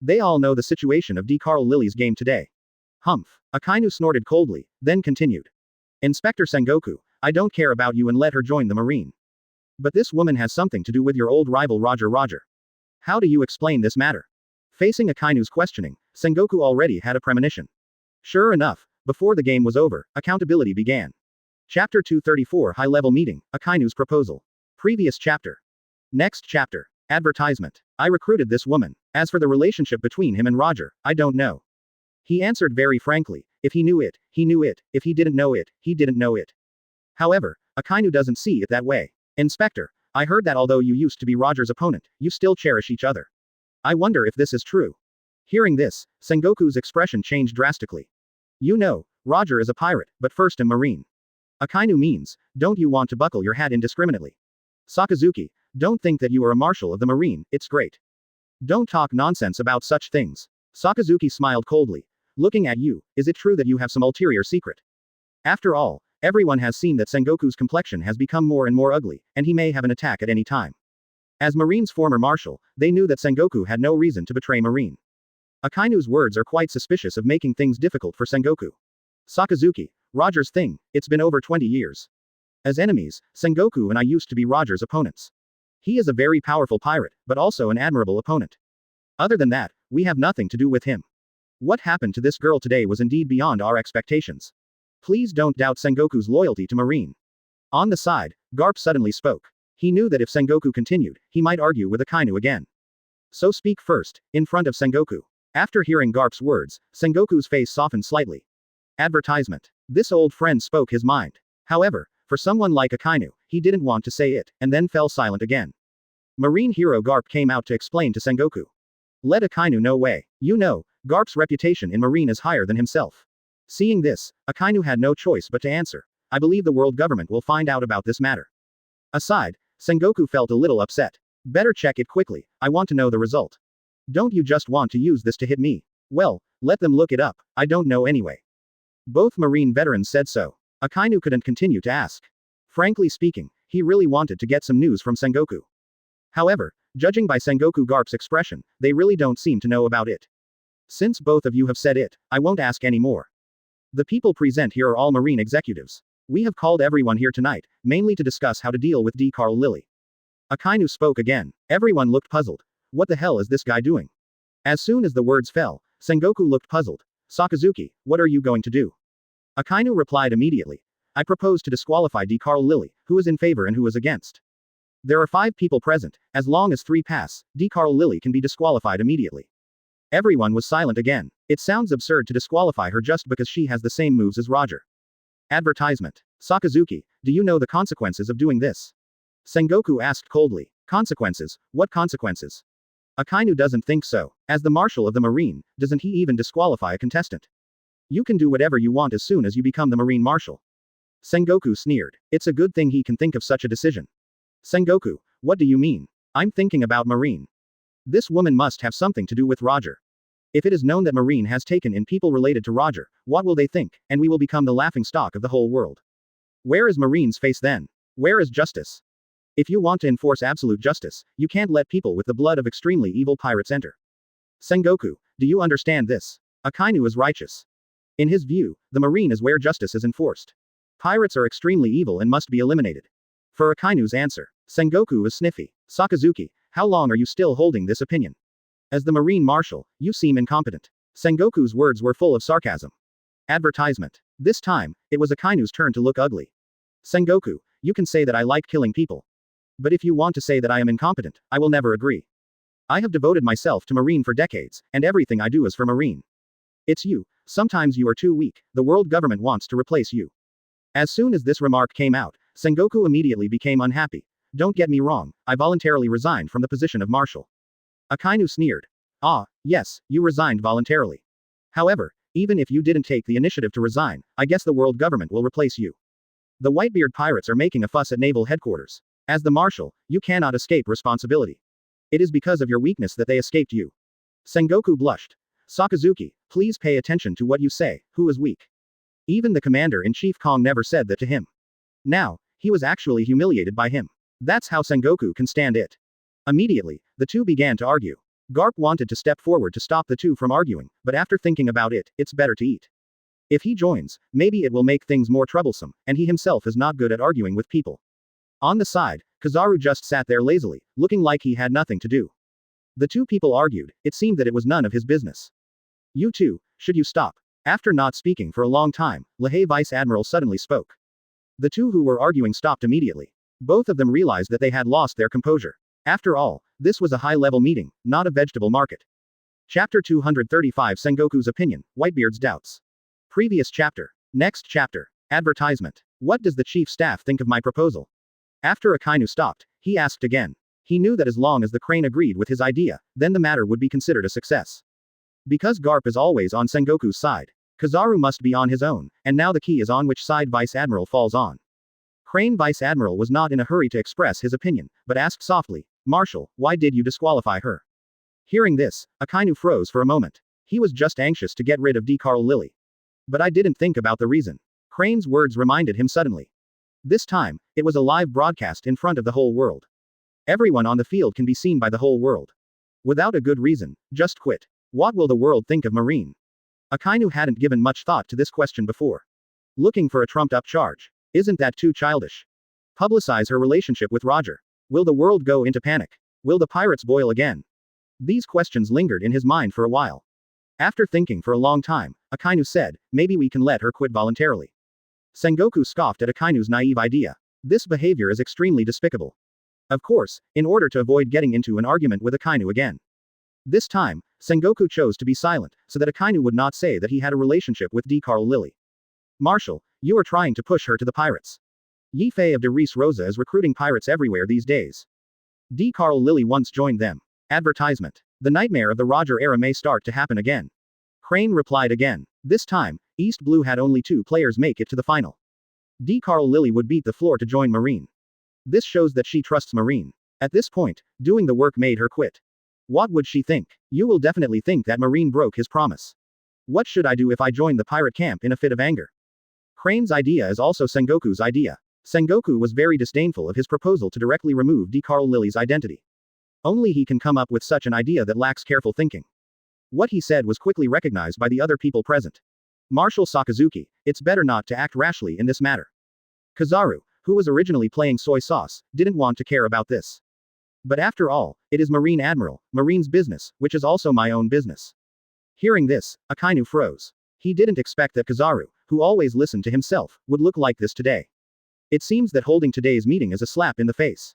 They all know the situation of D. Carl Lily's game today. Humph. Akainu snorted coldly, then continued. Inspector Sangoku, I don't care about you and let her join the Marine. But this woman has something to do with your old rival Roger. How do you explain this matter? Facing Akainu's questioning, Sangoku already had a premonition. Sure enough, before the game was over, accountability began. Chapter 234 High-Level Meeting, Akainu's Proposal. Previous chapter. Next chapter. Advertisement. I recruited this woman. As for the relationship between him and Roger, I don't know. He answered very frankly, if he knew it, he knew it, if he didn't know it, he didn't know it. However, Akainu doesn't see it that way. Inspector, I heard that although you used to be Roger's opponent, you still cherish each other. I wonder if this is true. Hearing this, Sengoku's expression changed drastically. You know, Roger is a pirate, but first a Marine. Akainu means, don't you want to buckle your hat indiscriminately? Sakazuki, don't think that you are a marshal of the Marine, it's great. Don't talk nonsense about such things. Sakazuki smiled coldly. Looking at you, is it true that you have some ulterior secret? After all, everyone has seen that Sengoku's complexion has become more and more ugly, and he may have an attack at any time. As Marine's former marshal, they knew that Sengoku had no reason to betray Marine. Akainu's words are quite suspicious of making things difficult for Sengoku. Sakazuki, Roger's thing, it's been over 20 years. As enemies, Sengoku and I used to be Roger's opponents. He is a very powerful pirate, but also an admirable opponent. Other than that, we have nothing to do with him. What happened to this girl today was indeed beyond our expectations. Please don't doubt Sengoku's loyalty to Marine. On the side, Garp suddenly spoke. He knew that if Sengoku continued, he might argue with Akainu again. So speak first, in front of Sengoku. After hearing Garp's words, Sengoku's face softened slightly. Advertisement. This old friend spoke his mind. However, for someone like Akainu, he didn't want to say it, and then fell silent again. Marine hero Garp came out to explain to Sengoku. Let Akainu know way. You know, Garp's reputation in Marine is higher than himself. Seeing this, Akainu had no choice but to answer. I believe the world government will find out about this matter. Aside, Sengoku felt a little upset. Better check it quickly, I want to know the result. Don't you just want to use this to hit me? Well, let them look it up, I don't know anyway. Both Marine veterans said so. Akainu couldn't continue to ask. Frankly speaking, he really wanted to get some news from Sengoku. However, judging by Sengoku Garp's expression, they really don't seem to know about it. Since both of you have said it, I won't ask any more. The people present here are all Marine executives. We have called everyone here tonight, mainly to discuss how to deal with D. Carl Lily. Akainu spoke again. Everyone looked puzzled. What the hell is this guy doing? As soon as the words fell, Sangoku looked puzzled. Sakazuki, what are you going to do? Akainu replied immediately. I propose to disqualify D. Carl Lily, who is in favor and who is against. There are 5 people present, as long as 3 pass, D. Carl Lily can be disqualified immediately. Everyone was silent again. It sounds absurd to disqualify her just because she has the same moves as Roger. Advertisement. Sakazuki, do you know the consequences of doing this? Sangoku asked coldly. Consequences? What consequences? Akainu doesn't think so. As the Marshal of the Marine, doesn't he even disqualify a contestant? You can do whatever you want as soon as you become the Marine Marshal. Sangoku sneered. It's a good thing he can think of such a decision. Sangoku, what do you mean? I'm thinking about Marine. This woman must have something to do with Roger. If it is known that Marine has taken in people related to Roger, what will they think, and we will become the laughingstock of the whole world. Where is Marine's face then? Where is justice? If you want to enforce absolute justice, you can't let people with the blood of extremely evil pirates enter. Sengoku, do you understand this? Akainu is righteous. In his view, the Marine is where justice is enforced. Pirates are extremely evil and must be eliminated. For Akainu's answer, Sengoku is sniffy. Sakazuki, how long are you still holding this opinion? As the Marine Marshal, you seem incompetent. Sengoku's words were full of sarcasm. Advertisement. This time, it was Akainu's turn to look ugly. Sengoku, you can say that I like killing people. But if you want to say that I am incompetent, I will never agree. I have devoted myself to Marine for decades, and everything I do is for Marine. It's you. Sometimes you are too weak. The world government wants to replace you. As soon as this remark came out, Sengoku immediately became unhappy. Don't get me wrong, I voluntarily resigned from the position of Marshal. Akainu sneered. Ah, yes, you resigned voluntarily. However, even if you didn't take the initiative to resign, I guess the world government will replace you. The Whitebeard pirates are making a fuss at naval headquarters. As the Marshal, you cannot escape responsibility. It is because of your weakness that they escaped you. Sengoku blushed. Sakazuki, please pay attention to what you say, who is weak? Even the Commander-in-Chief Kong never said that to him. Now, he was actually humiliated by him. That's how Sengoku can stand it. Immediately, the two began to argue. Garp wanted to step forward to stop the two from arguing, but after thinking about it, it's better to eat. If he joins, maybe it will make things more troublesome, and he himself is not good at arguing with people. On the side, Kizaru just sat there lazily, looking like he had nothing to do. The two people argued, it seemed that it was none of his business. You two, should you stop? After not speaking for a long time, Lahey Vice Admiral suddenly spoke. The two who were arguing stopped immediately. Both of them realized that they had lost their composure. After all, this was a high-level meeting, not a vegetable market. Chapter 235 Sengoku's Opinion, Whitebeard's Doubts. Previous chapter. Next chapter. Advertisement. What does the Chief Staff think of my proposal? After Akainu stopped, he asked again. He knew that as long as the Crane agreed with his idea, then the matter would be considered a success. Because Garp is always on Sengoku's side, Kizaru must be on his own, and now the key is on which side Vice Admiral falls on. Crane Vice Admiral was not in a hurry to express his opinion, but asked softly, Marshal, why did you disqualify her? Hearing this, Akainu froze for a moment. He was just anxious to get rid of D. Carl Lily. But I didn't think about the reason. Crane's words reminded him suddenly. This time, it was a live broadcast in front of the whole world. Everyone on the field can be seen by the whole world. Without a good reason, just quit. What will the world think of Marine? Akainu hadn't given much thought to this question before. Looking for a trumped-up charge. Isn't that too childish? Publicize her relationship with Roger. Will the world go into panic? Will the pirates boil again? These questions lingered in his mind for a while. After thinking for a long time, Akainu said, maybe we can let her quit voluntarily. Sengoku scoffed at Akainu's naive idea. This behavior is extremely despicable. Of course, in order to avoid getting into an argument with Akainu again. This time, Sengoku chose to be silent, so that Akainu would not say that he had a relationship with D. Carl Lily. Marshal, you are trying to push her to the pirates. Yi Fei of Darice Rosa is recruiting pirates everywhere these days. D. Carl Lily once joined them. Advertisement. The nightmare of the Roger era may start to happen again. Crane replied again. This time, East Blue had only 2 players make it to the final. D. Carl Lily would beat the floor to join Marine. This shows that she trusts Marine. At this point, doing the work made her quit. What would she think? You will definitely think that Marine broke his promise. What should I do if I join the pirate camp in a fit of anger? Crane's idea is also Sengoku's idea. Sengoku was very disdainful of his proposal to directly remove D. Carl Lily's identity. Only he can come up with such an idea that lacks careful thinking. What he said was quickly recognized by the other people present. Marshal Sakazuki, it's better not to act rashly in this matter. Kizaru, who was originally playing soy sauce, didn't want to care about this. But after all, it is Marine Admiral, Marine's business, which is also my own business. Hearing this, Akainu froze. He didn't expect that Kizaru, who always listened to himself, would look like this today. It seems that holding today's meeting is a slap in the face.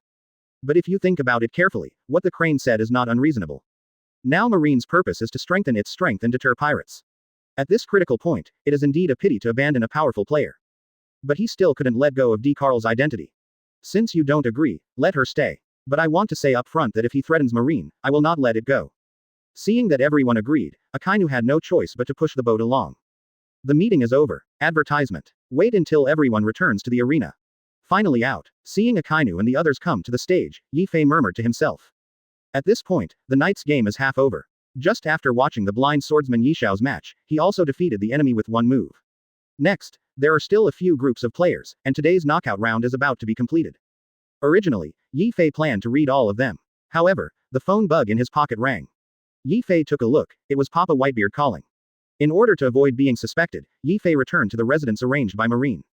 But if you think about it carefully, what the crane said is not unreasonable. Now Marine's purpose is to strengthen its strength and deter pirates. At this critical point, it is indeed a pity to abandon a powerful player. But he still couldn't let go of D. Carl's identity. Since you don't agree, let her stay. But I want to say up front that if he threatens Marine, I will not let it go. Seeing that everyone agreed, Akainu had no choice but to push the boat along. The meeting is over. Advertisement. Wait until everyone returns to the arena. Finally out. Seeing Akainu and the others come to the stage, Yifei murmured to himself. At this point, the night's game is half over. Just after watching the blind swordsman Yishao's match, he also defeated the enemy with one move. Next, there are still a few groups of players, and today's knockout round is about to be completed. Originally, Yifei planned to read all of them. However, the phone bug in his pocket rang. Yifei took a look, it was Papa Whitebeard calling. In order to avoid being suspected, Yifei returned to the residence arranged by Marine.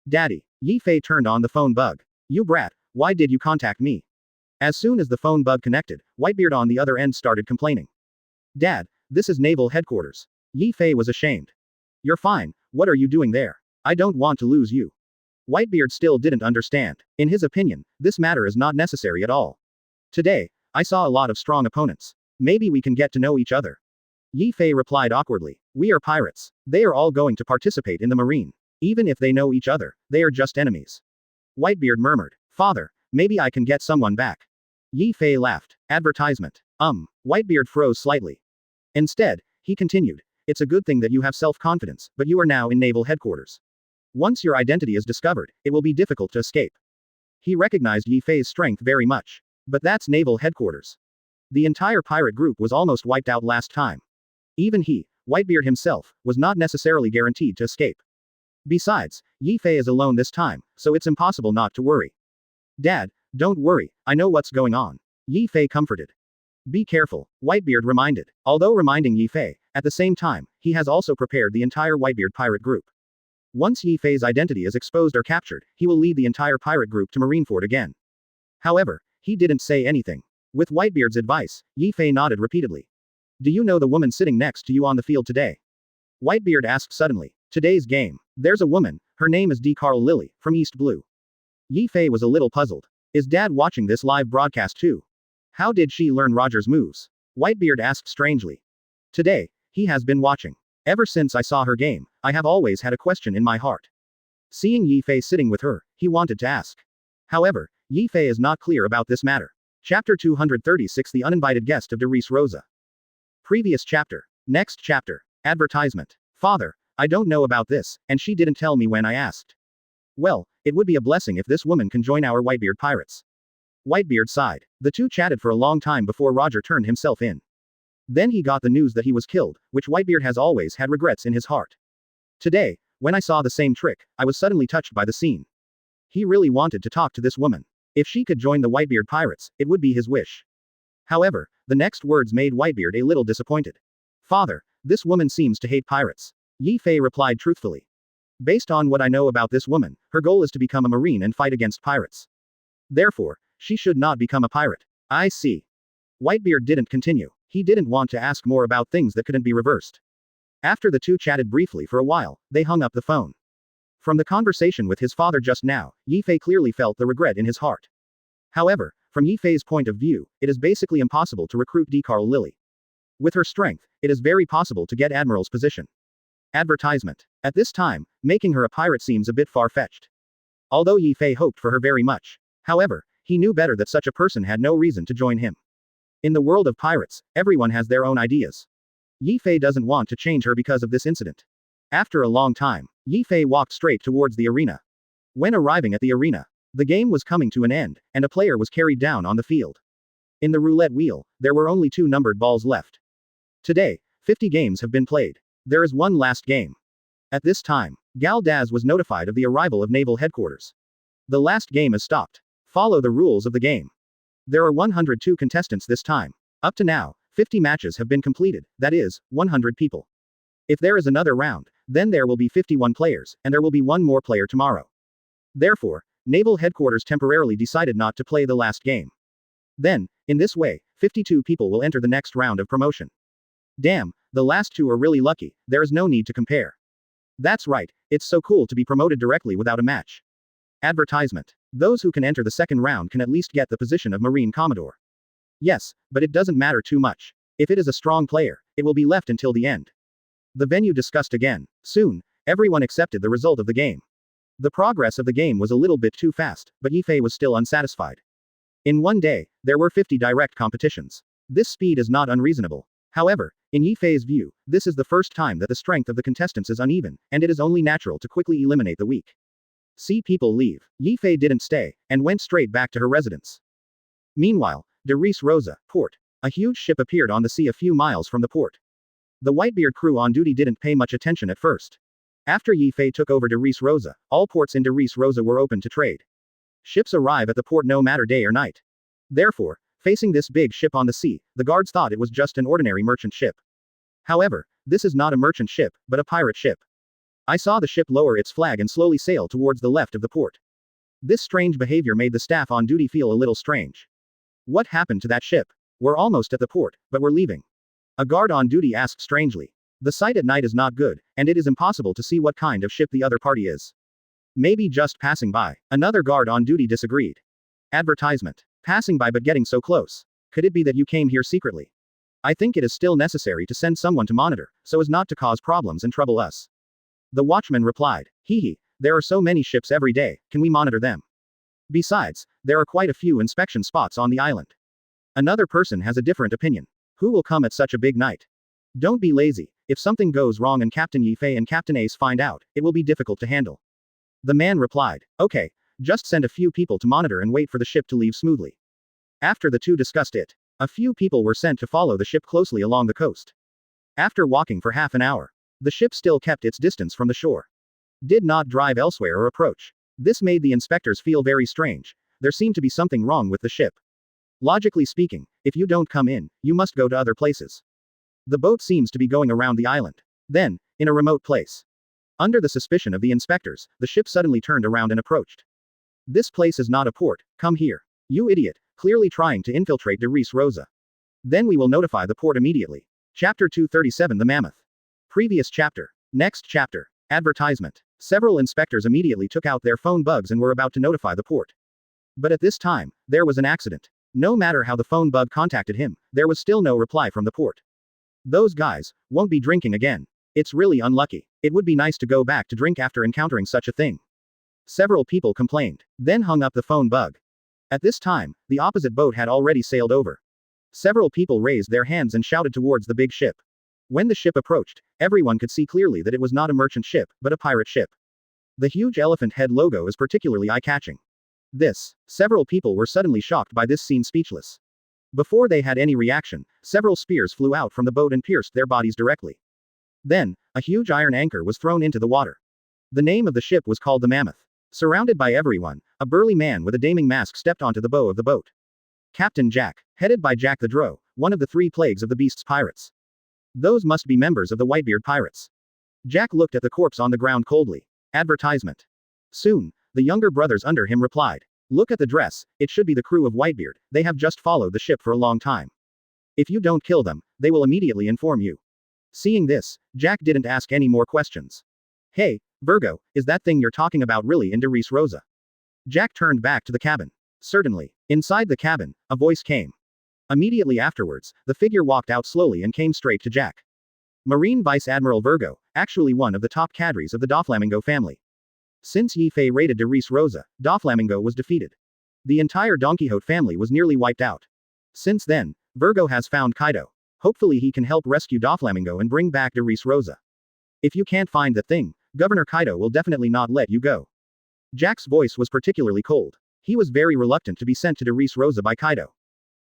Daddy. Yifei turned on the phone bug. You brat, why did you contact me? As soon as the phone bug connected, Whitebeard on the other end started complaining. Dad, this is Naval Headquarters. Yifei was ashamed. You're fine, what are you doing there? I don't want to lose you. Whitebeard still didn't understand. In his opinion, this matter is not necessary at all. Today, I saw a lot of strong opponents. Maybe we can get to know each other. Yifei replied awkwardly. We are pirates. They are all going to participate in the marine. Even if they know each other, they are just enemies. Whitebeard murmured. Father, maybe I can get someone back. Yifei laughed. Advertisement. Whitebeard froze slightly. Instead, he continued. It's a good thing that you have self-confidence, but you are now in Naval Headquarters. Once your identity is discovered, it will be difficult to escape. He recognized Yifei's strength very much. But that's Naval Headquarters. The entire pirate group was almost wiped out last time. Even he, Whitebeard himself, was not necessarily guaranteed to escape. Besides, Yifei is alone this time, so it's impossible not to worry. Dad, don't worry, I know what's going on. Yifei comforted. Be careful, Whitebeard reminded. Although reminding Yifei, at the same time, he has also prepared the entire Whitebeard pirate group. Once Yifei's identity is exposed or captured, he will lead the entire pirate group to Marineford again. However, he didn't say anything. With Whitebeard's advice, Yifei nodded repeatedly. Do you know the woman sitting next to you on the field today? Whitebeard asked suddenly. Today's game. There's a woman, her name is D. Carl Lily, from East Blue. Yifei was a little puzzled. Is Dad watching this live broadcast too? How did she learn Roger's moves? Whitebeard asked strangely. Today, he has been watching. Ever since I saw her game, I have always had a question in my heart. Seeing Yifei sitting with her, he wanted to ask. However, Yifei is not clear about this matter. Chapter 236 The Uninvited Guest of Darice Rosa. Previous chapter. Next chapter. Advertisement. Father, I don't know about this, and she didn't tell me when I asked. Well, it would be a blessing if this woman can join our Whitebeard pirates. Whitebeard sighed. The two chatted for a long time before Roger turned himself in. Then he got the news that he was killed, which Whitebeard has always had regrets in his heart. Today, when I saw the same trick, I was suddenly touched by the scene. He really wanted to talk to this woman. If she could join the Whitebeard pirates, it would be his wish. However, the next words made Whitebeard a little disappointed. Father, this woman seems to hate pirates. Yifei replied truthfully. Based on what I know about this woman, her goal is to become a marine and fight against pirates. Therefore, she should not become a pirate. I see. Whitebeard didn't continue. He didn't want to ask more about things that couldn't be reversed. After the two chatted briefly for a while, they hung up the phone. From the conversation with his father just now, Yifei clearly felt the regret in his heart. However, from Yifei's point of view, it is basically impossible to recruit D. Carl Lily. With her strength, it is very possible to get Admiral's position. Advertisement. At this time, making her a pirate seems a bit far-fetched. Although Yifei hoped for her very much. However, he knew better that such a person had no reason to join him. In the world of pirates, everyone has their own ideas. Yifei doesn't want to change her because of this incident. After a long time, Yifei walked straight towards the arena. When arriving at the arena, the game was coming to an end, and a player was carried down on the field. In the roulette wheel, there were only 2 numbered balls left. Today, 50 games have been played. There is one last game. At this time, Gal Daz was notified of the arrival of Naval Headquarters. The last game is stopped. Follow the rules of the game. There are 102 contestants this time. Up to now, 50 matches have been completed, that is, 100 people. If there is another round, then there will be 51 players, and there will be one more player tomorrow. Therefore, Naval Headquarters temporarily decided not to play the last game. Then, in this way, 52 people will enter the next round of promotion. Damn, the last two are really lucky, there is no need to compare. That's right, it's so cool to be promoted directly without a match. Advertisement. Those who can enter the second round can at least get the position of Marine Commodore. Yes, but it doesn't matter too much. If it is a strong player, it will be left until the end. The venue discussed again. Soon, everyone accepted the result of the game. The progress of the game was a little bit too fast, but Yifei was still unsatisfied. In one day, there were 50 direct competitions. This speed is not unreasonable. However, in Yifei's view, this is the first time that the strength of the contestants is uneven, and it is only natural to quickly eliminate the weak. See people leave. Yifei didn't stay, and went straight back to her residence. Meanwhile, Darice Rosa, port. A huge ship appeared on the sea a few miles from the port. The Whitebeard crew on duty didn't pay much attention at first. After Yifei took over Darice Rosa, all ports in Darice Rosa were open to trade. Ships arrive at the port no matter day or night. Therefore, facing this big ship on the sea, the guards thought it was just an ordinary merchant ship. However, this is not a merchant ship, but a pirate ship. I saw the ship lower its flag and slowly sail towards the left of the port. This strange behavior made the staff on duty feel a little strange. What happened to that ship? We're almost at the port, but we're leaving. A guard on duty asked strangely. The sight at night is not good, and it is impossible to see what kind of ship the other party is. Maybe just passing by. Another guard on duty disagreed. Advertisement. Passing by but getting so close. Could it be that you came here secretly? I think it is still necessary to send someone to monitor, so as not to cause problems and trouble us. The watchman replied. Hee, there are so many ships every day, can we monitor them? Besides, there are quite a few inspection spots on the island. Another person has a different opinion. Who will come at such a big night? Don't be lazy. If something goes wrong and Captain Yifei and Captain Ace find out, it will be difficult to handle. The man replied. Okay, just send a few people to monitor and wait for the ship to leave smoothly. After the two discussed it, a few people were sent to follow the ship closely along the coast. After walking for half an hour, the ship still kept its distance from the shore. Did not drive elsewhere or approach. This made the inspectors feel very strange. There seemed to be something wrong with the ship. Logically speaking, if you don't come in, you must go to other places. The boat seems to be going around the island. Then, in a remote place. Under the suspicion of the inspectors, the ship suddenly turned around and approached. This place is not a port, come here. You idiot, clearly trying to infiltrate Darice Rosa. Then we will notify the port immediately. Chapter 237 The Mammoth. Previous chapter. Next chapter. Advertisement. Several inspectors immediately took out their phone bugs and were about to notify the port. But at this time, there was an accident. No matter how the phone bug contacted him, there was still no reply from the port. Those guys won't be drinking again. It's really unlucky. It would be nice to go back to drink after encountering such a thing. Several people complained, then hung up the phone bug. At this time, the opposite boat had already sailed over. Several people raised their hands and shouted towards the big ship. When the ship approached, everyone could see clearly that it was not a merchant ship, but a pirate ship. The huge elephant head logo is particularly eye-catching. Several people were suddenly shocked by this scene speechless. Before they had any reaction, several spears flew out from the boat and pierced their bodies directly. Then, a huge iron anchor was thrown into the water. The name of the ship was called the Mammoth. Surrounded by everyone, a burly man with a damning mask stepped onto the bow of the boat. Captain Jack, headed by Jack the Drow, one of the 3 plagues of the beast's pirates. Those must be members of the Whitebeard pirates. Jack looked at the corpse on the ground coldly. Advertisement. Soon, the younger brothers under him replied. Look at the dress, it should be the crew of Whitebeard, they have just followed the ship for a long time. If you don't kill them, they will immediately inform you. Seeing this, Jack didn't ask any more questions. Hey, Virgo, is that thing you're talking about really in Darice Rosa? Jack turned back to the cabin. Certainly. Inside the cabin, a voice came. Immediately afterwards, the figure walked out slowly and came straight to Jack. Marine Vice Admiral Virgo, actually one of the top cadres of the Doflamingo family. Since Yifei raided Darice Rosa, Doflamingo was defeated. The entire Don Quixote family was nearly wiped out. Since then, Virgo has found Kaido. Hopefully he can help rescue Doflamingo and bring back Darice Rosa. If you can't find the thing, Governor Kaido will definitely not let you go. Jack's voice was particularly cold. He was very reluctant to be sent to Darice Rosa by Kaido.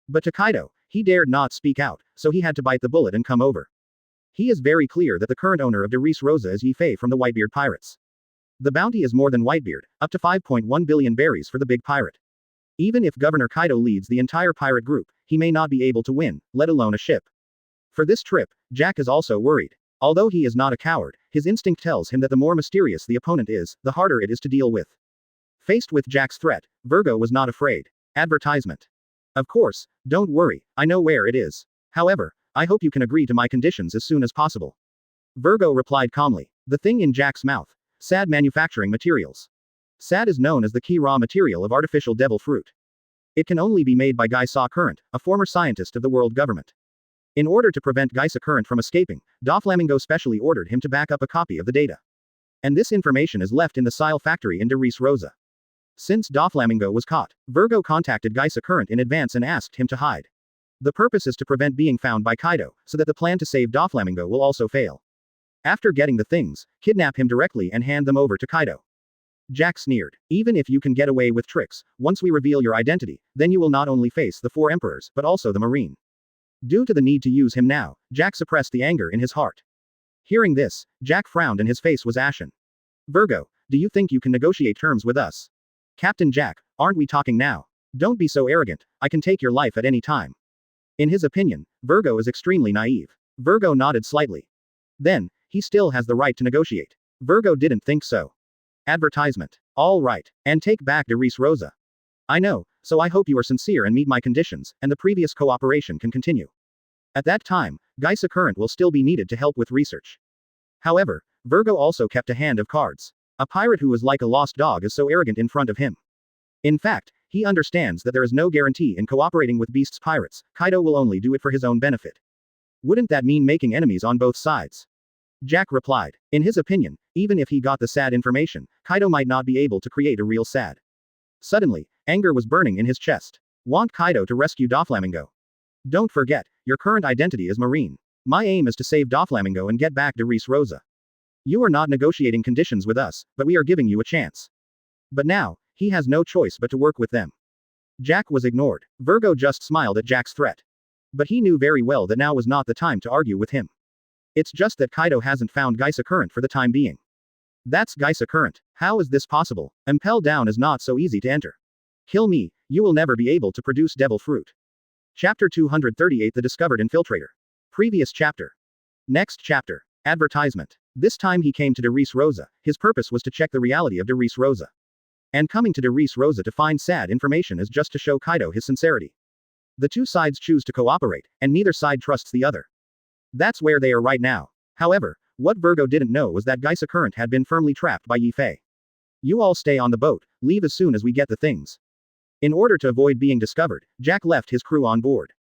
But to Kaido, he dared not speak out, so he had to bite the bullet and come over. He is very clear that the current owner of Darice Rosa is Yifei from the Whitebeard pirates. The bounty is more than Whitebeard, up to 5.1 billion berries for the big pirate. Even if Governor Kaido leads the entire pirate group, he may not be able to win, let alone a ship. For this trip, Jack is also worried. Although he is not a coward, his instinct tells him that the more mysterious the opponent is, the harder it is to deal with. Faced with Jack's threat, Virgo was not afraid. Advertisement. Of course, don't worry, I know where it is. However, I hope you can agree to my conditions as soon as possible. Virgo replied calmly. The thing in Jack's mouth. SAD manufacturing materials. SAD is known as the key raw material of artificial devil fruit. It can only be made by Gaisa Current, a former scientist of the world government. In order to prevent Gaisa Current from escaping, Doflamingo specially ordered him to back up a copy of the data. And this information is left in the Sile factory in Darice Rosa. Since Doflamingo was caught, Virgo contacted Gaisa Current in advance and asked him to hide. The purpose is to prevent being found by Kaido, so that the plan to save Doflamingo will also fail. After getting the things, kidnap him directly and hand them over to Kaido. Jack sneered. Even if you can get away with tricks, once we reveal your identity, then you will not only face the 4 emperors, but also the Marine. Due to the need to use him now, Jack suppressed the anger in his heart. Hearing this, Jack frowned and his face was ashen. Virgo, do you think you can negotiate terms with us? Captain Jack, aren't we talking now? Don't be so arrogant, I can take your life at any time. In his opinion, Virgo is extremely naive. Virgo nodded slightly. Then, he still has the right to negotiate. Virgo didn't think so. Advertisement. All right. And take back Darice Rosa. I know, so I hope you are sincere and meet my conditions, and the previous cooperation can continue. At that time, Gaisa Current will still be needed to help with research. However, Virgo also kept a hand of cards. A pirate who is like a lost dog is so arrogant in front of him. In fact, he understands that there is no guarantee in cooperating with Beast's pirates. Kaido will only do it for his own benefit. Wouldn't that mean making enemies on both sides? Jack replied. In his opinion, even if he got the SAD information, Kaido might not be able to create a real SAD. Suddenly, anger was burning in his chest. Want Kaido to rescue Doflamingo. Don't forget, your current identity is Marine. My aim is to save Doflamingo and get back Darice Rosa. You are not negotiating conditions with us, but we are giving you a chance. But now, he has no choice but to work with them. Jack was ignored. Virgo just smiled at Jack's threat. But he knew very well that now was not the time to argue with him. It's just that Kaido hasn't found Gaisa Current for the time being. That's Gaisa Current. How is this possible? Impel down is not so easy to enter. Kill me, you will never be able to produce devil fruit. Chapter 238 The Discovered Infiltrator. Previous chapter. Next chapter. Advertisement. This time he came to Darice Rosa. His purpose was to check the reality of Darice Rosa. And coming to Darice Rosa to find SAD information is just to show Kaido his sincerity. The two sides choose to cooperate, and neither side trusts the other. That's where they are right now. However, what Virgo didn't know was that Gaisa Current had been firmly trapped by Yi Fei. You all stay on the boat, leave as soon as we get the things. In order to avoid being discovered, Jack left his crew on board.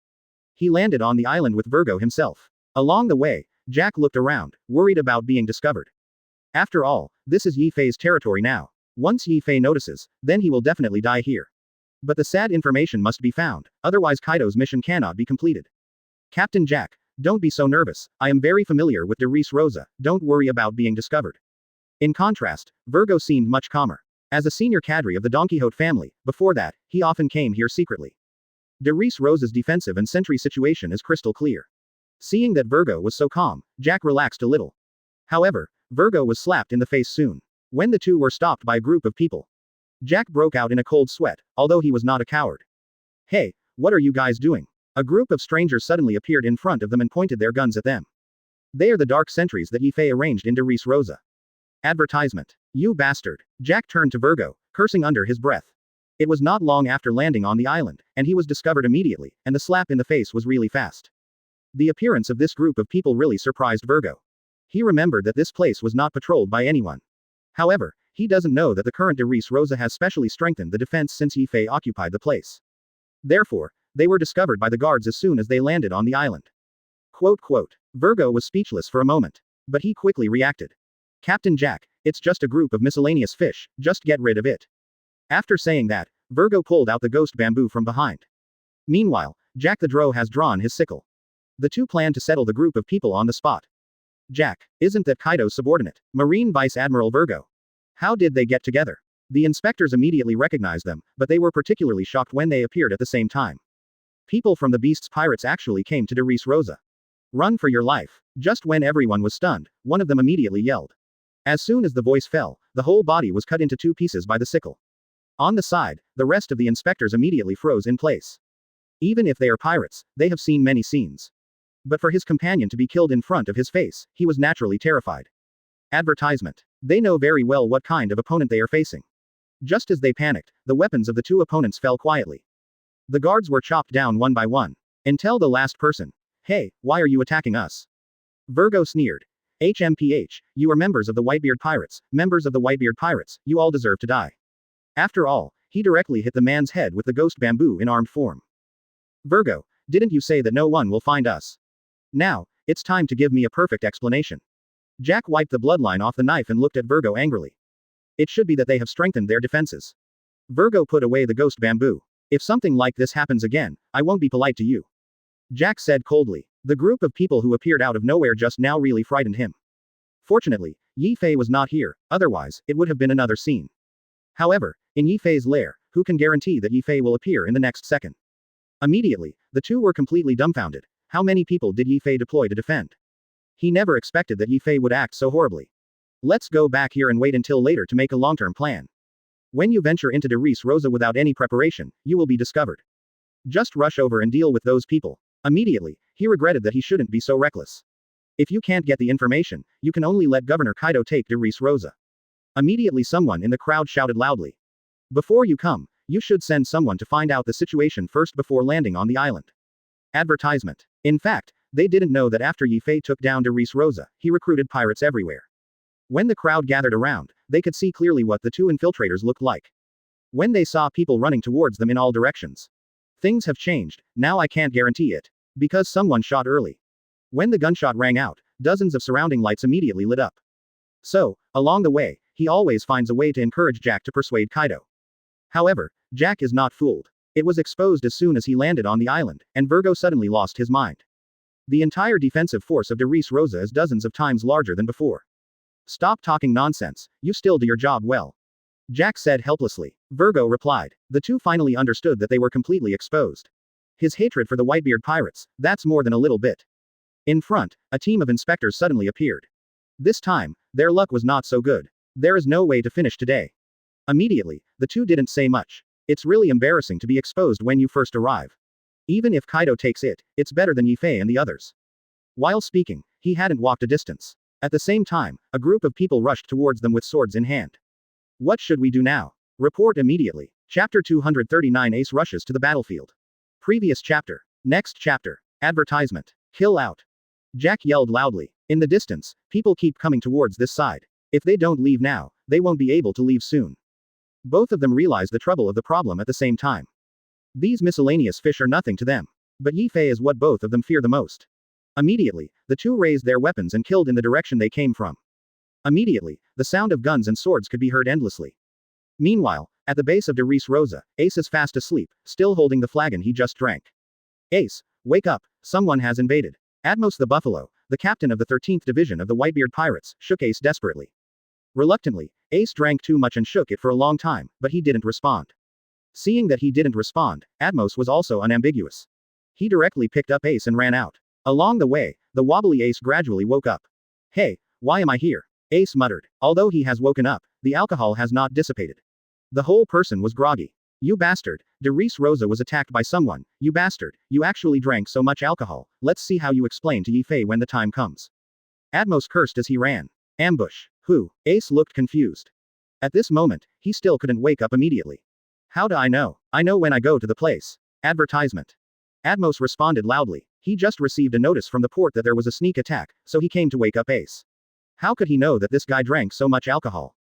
He landed on the island with Virgo himself. Along the way, Jack looked around, worried about being discovered. After all, this is Yi Fei's territory now. Once Yi Fei notices, then he will definitely die here. But the SAD information must be found, otherwise Kaido's mission cannot be completed. Captain Jack, don't be so nervous, I am very familiar with Darice Rosa, don't worry about being discovered. In contrast, Virgo seemed much calmer. As a senior cadre of the Don Quixote family, before that, he often came here secretly. Darice Rosa's defensive and sentry situation is crystal clear. Seeing that Virgo was so calm, Jack relaxed a little. However, Virgo was slapped in the face soon. When the two were stopped by a group of people, Jack broke out in a cold sweat, although he was not a coward. Hey, what are you guys doing? A group of strangers suddenly appeared in front of them and pointed their guns at them. They are the dark sentries that Yi Fei arranged in Darice Rosa. Advertisement. You bastard. Jack turned to Virgo, cursing under his breath. It was not long after landing on the island, and he was discovered immediately, and the slap in the face was really fast. The appearance of this group of people really surprised Virgo. He remembered that this place was not patrolled by anyone. However, he doesn't know that the current Darice Rosa has specially strengthened the defense since Yi Fei occupied the place. Therefore, they were discovered by the guards as soon as they landed on the island. Quote. Virgo was speechless for a moment. But he quickly reacted. Captain Jack, it's just a group of miscellaneous fish, just get rid of it. After saying that, Virgo pulled out the ghost bamboo from behind. Meanwhile, Jack the Drow has drawn his sickle. The two plan to settle the group of people on the spot. Jack, isn't that Kaido's subordinate, Marine Vice Admiral Virgo? How did they get together? The inspectors immediately recognized them, but they were particularly shocked when they appeared at the same time. People from the Beast's pirates actually came to Darice Rosa. Run for your life. Just when everyone was stunned, one of them immediately yelled. As soon as the voice fell, the whole body was cut into 2 pieces by the sickle. On the side, the rest of the inspectors immediately froze in place. Even if they are pirates, they have seen many scenes. But for his companion to be killed in front of his face, he was naturally terrified. Advertisement. They know very well what kind of opponent they are facing. Just as they panicked, the weapons of the two opponents fell quietly. The guards were chopped down one by one. Until the last person. Hey, why are you attacking us? Virgo sneered. HMPH, you are members of the Whitebeard Pirates, members of the Whitebeard Pirates, you all deserve to die. After all, he directly hit the man's head with the ghost bamboo in armed form. Virgo, didn't you say that no one will find us? Now, it's time to give me a perfect explanation. Jack wiped the bloodline off the knife and looked at Virgo angrily. It should be that they have strengthened their defenses. Virgo put away the ghost bamboo. If something like this happens again, I won't be polite to you. Jack said coldly. The group of people who appeared out of nowhere just now really frightened him. Fortunately, Yi Fei was not here, otherwise, it would have been another scene. However, in Yi Fei's lair, who can guarantee that Yi Fei will appear in the next second? Immediately, the two were completely dumbfounded. How many people did Yi Fei deploy to defend? He never expected that Yi Fei would act so horribly. Let's go back here and wait until later to make a long-term plan. When you venture into Darice Rosa without any preparation, you will be discovered. Just rush over and deal with those people. Immediately, he regretted that he shouldn't be so reckless. If you can't get the information, you can only let Governor Kaido take Darice Rosa. Immediately someone in the crowd shouted loudly. Before you come, you should send someone to find out the situation first before landing on the island. Advertisement. In fact, they didn't know that after Yi Fei took down Darice Rosa, he recruited pirates everywhere. When the crowd gathered around, they could see clearly what the two infiltrators looked like. When they saw people running towards them in all directions. Things have changed, now I can't guarantee it. Because someone shot early. When the gunshot rang out, dozens of surrounding lights immediately lit up. So, along the way, he always finds a way to encourage Jack to persuade Kaido. However, Jack is not fooled. It was exposed as soon as he landed on the island, and Virgo suddenly lost his mind. The entire defensive force of Darice Rosa is dozens of times larger than before. Stop talking nonsense, you still do your job well. Jack said helplessly. Virgo replied. The two finally understood that they were completely exposed. His hatred for the Whitebeard pirates, that's more than a little bit. In front, a team of inspectors suddenly appeared. This time, their luck was not so good. There is no way to finish today. Immediately, the two didn't say much. It's really embarrassing to be exposed when you first arrive. Even if Kaido takes it, it's better than Yi Fei and the others. While speaking, he hadn't walked a distance. At the same time, a group of people rushed towards them with swords in hand. What should we do now? Report immediately. Chapter 239 Ace rushes to the battlefield. Previous chapter. Next chapter. Advertisement. Kill out. Jack yelled loudly. In the distance, people keep coming towards this side. If they don't leave now, they won't be able to leave soon. Both of them realize the trouble of the problem at the same time. These miscellaneous fish are nothing to them. But Yi Fei is what both of them fear the most. Immediately, the two raised their weapons and killed in the direction they came from. Immediately, the sound of guns and swords could be heard endlessly. Meanwhile, at the base of Darice Rosa, Ace is fast asleep, still holding the flagon he just drank. Ace, wake up, someone has invaded. Atmos the Buffalo, the captain of the 13th Division of the Whitebeard Pirates, shook Ace desperately. Reluctantly, Ace drank too much and shook it for a long time, but he didn't respond. Seeing that he didn't respond, Atmos was also unambiguous. He directly picked up Ace and ran out. Along the way, the wobbly Ace gradually woke up. Hey, why am I here? Ace muttered. Although he has woken up, the alcohol has not dissipated. The whole person was groggy. You bastard, Darice Rosa was attacked by someone, you bastard, you actually drank so much alcohol, let's see how you explain to Yi Fei when the time comes. Atmos cursed as he ran. Ambush. Who? Ace looked confused. At this moment, he still couldn't wake up immediately. How do I know? I know when I go to the place. Advertisement. Atmos responded loudly. He just received a notice from the port that there was a sneak attack, so he came to wake up Ace. How could he know that this guy drank so much alcohol?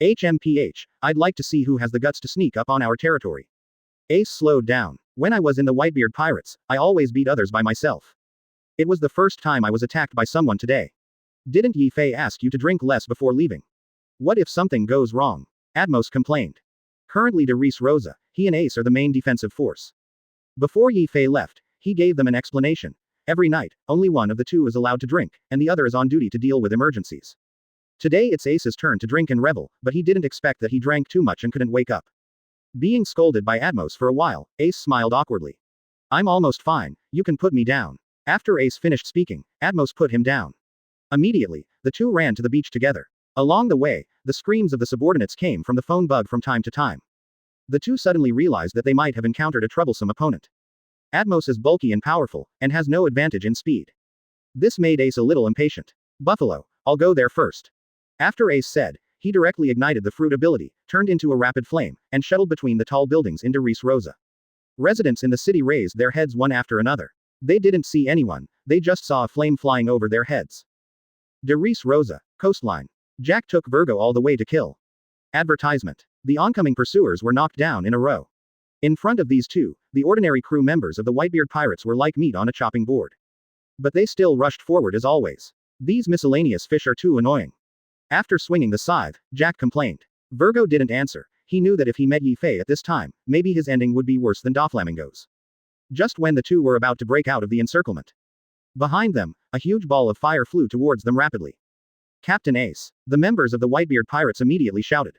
HMPH, I'd like to see who has the guts to sneak up on our territory. Ace slowed down. When I was in the Whitebeard Pirates, I always beat others by myself. It was the first time I was attacked by someone today. Didn't Yi Fei ask you to drink less before leaving? What if something goes wrong? Atmos complained. Currently Darice Rosa, he and Ace are the main defensive force. Before Yi Fei left, he gave them an explanation. Every night, only one of the two is allowed to drink, and the other is on duty to deal with emergencies. Today it's Ace's turn to drink and revel, but he didn't expect that he drank too much and couldn't wake up. Being scolded by Atmos for a while, Ace smiled awkwardly. I'm almost fine, you can put me down. After Ace finished speaking, Atmos put him down. Immediately, the two ran to the beach together. Along the way, the screams of the subordinates came from the phone bug from time to time. The two suddenly realized that they might have encountered a troublesome opponent. Atmos is bulky and powerful, and has no advantage in speed. This made Ace a little impatient. Buffalo, I'll go there first. After Ace said, he directly ignited the fruit ability, turned into a rapid flame, and shuttled between the tall buildings in Darice Rosa. Residents in the city raised their heads one after another. They didn't see anyone, they just saw a flame flying over their heads. Darice Rosa, coastline. Jack took Virgo all the way to kill. Advertisement. The oncoming pursuers were knocked down in a row. In front of these two, the ordinary crew members of the Whitebeard pirates were like meat on a chopping board. But they still rushed forward as always. These miscellaneous fish are too annoying. After swinging the scythe, Jack complained. Virgo didn't answer. He knew that if he met Yi Fei at this time, maybe his ending would be worse than Doflamingo's. Just when the two were about to break out of the encirclement. Behind them, a huge ball of fire flew towards them rapidly. Captain Ace. The members of the Whitebeard pirates immediately shouted.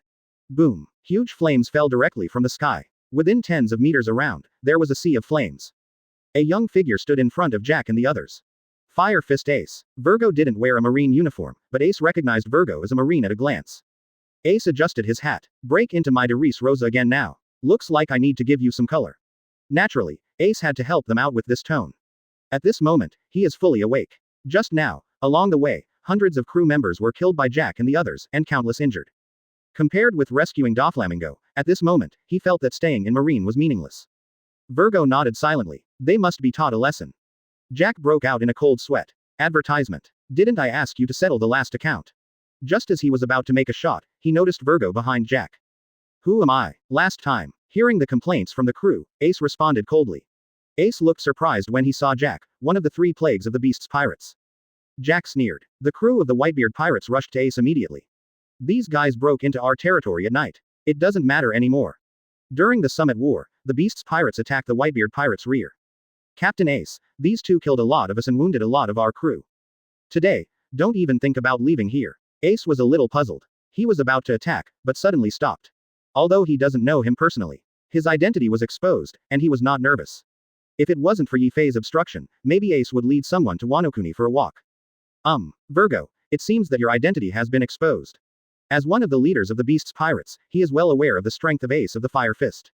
Boom. Huge flames fell directly from the sky. Within tens of meters around, there was a sea of flames. A young figure stood in front of Jack and the others. Fire Fist Ace. Virgo didn't wear a marine uniform, but Ace recognized Virgo as a marine at a glance. Ace adjusted his hat. Break into my Darice Rosa again now. Looks like I need to give you some color. Naturally, Ace had to help them out with this tone. At this moment, he is fully awake. Just now, along the way, hundreds of crew members were killed by Jack and the others, and countless injured. Compared with rescuing Doflamingo, at this moment, he felt that staying in Marine was meaningless. Virgo nodded silently. They must be taught a lesson. Jack broke out in a cold sweat. Advertisement. Didn't I ask you to settle the last account? Just as he was about to make a shot, he noticed Virgo behind Jack. Who am I? Last time. Hearing the complaints from the crew, Ace responded coldly. Ace looked surprised when he saw Jack, one of the three plagues of the Beast's pirates. Jack sneered. The crew of the Whitebeard pirates rushed to Ace immediately. These guys broke into our territory at night. It doesn't matter anymore. During the Summit War, the Beast's pirates attacked the Whitebeard pirates' rear. Captain Ace, these two killed a lot of us and wounded a lot of our crew. Today, don't even think about leaving here. Ace was a little puzzled. He was about to attack, but suddenly stopped. Although he doesn't know him personally, his identity was exposed, and he was not nervous. If it wasn't for Yi Fei's obstruction, maybe Ace would lead someone to Wano-kuni for a walk. Virgo, it seems that your identity has been exposed. As one of the leaders of the Beast's pirates, he is well aware of the strength of Ace of the Fire Fist.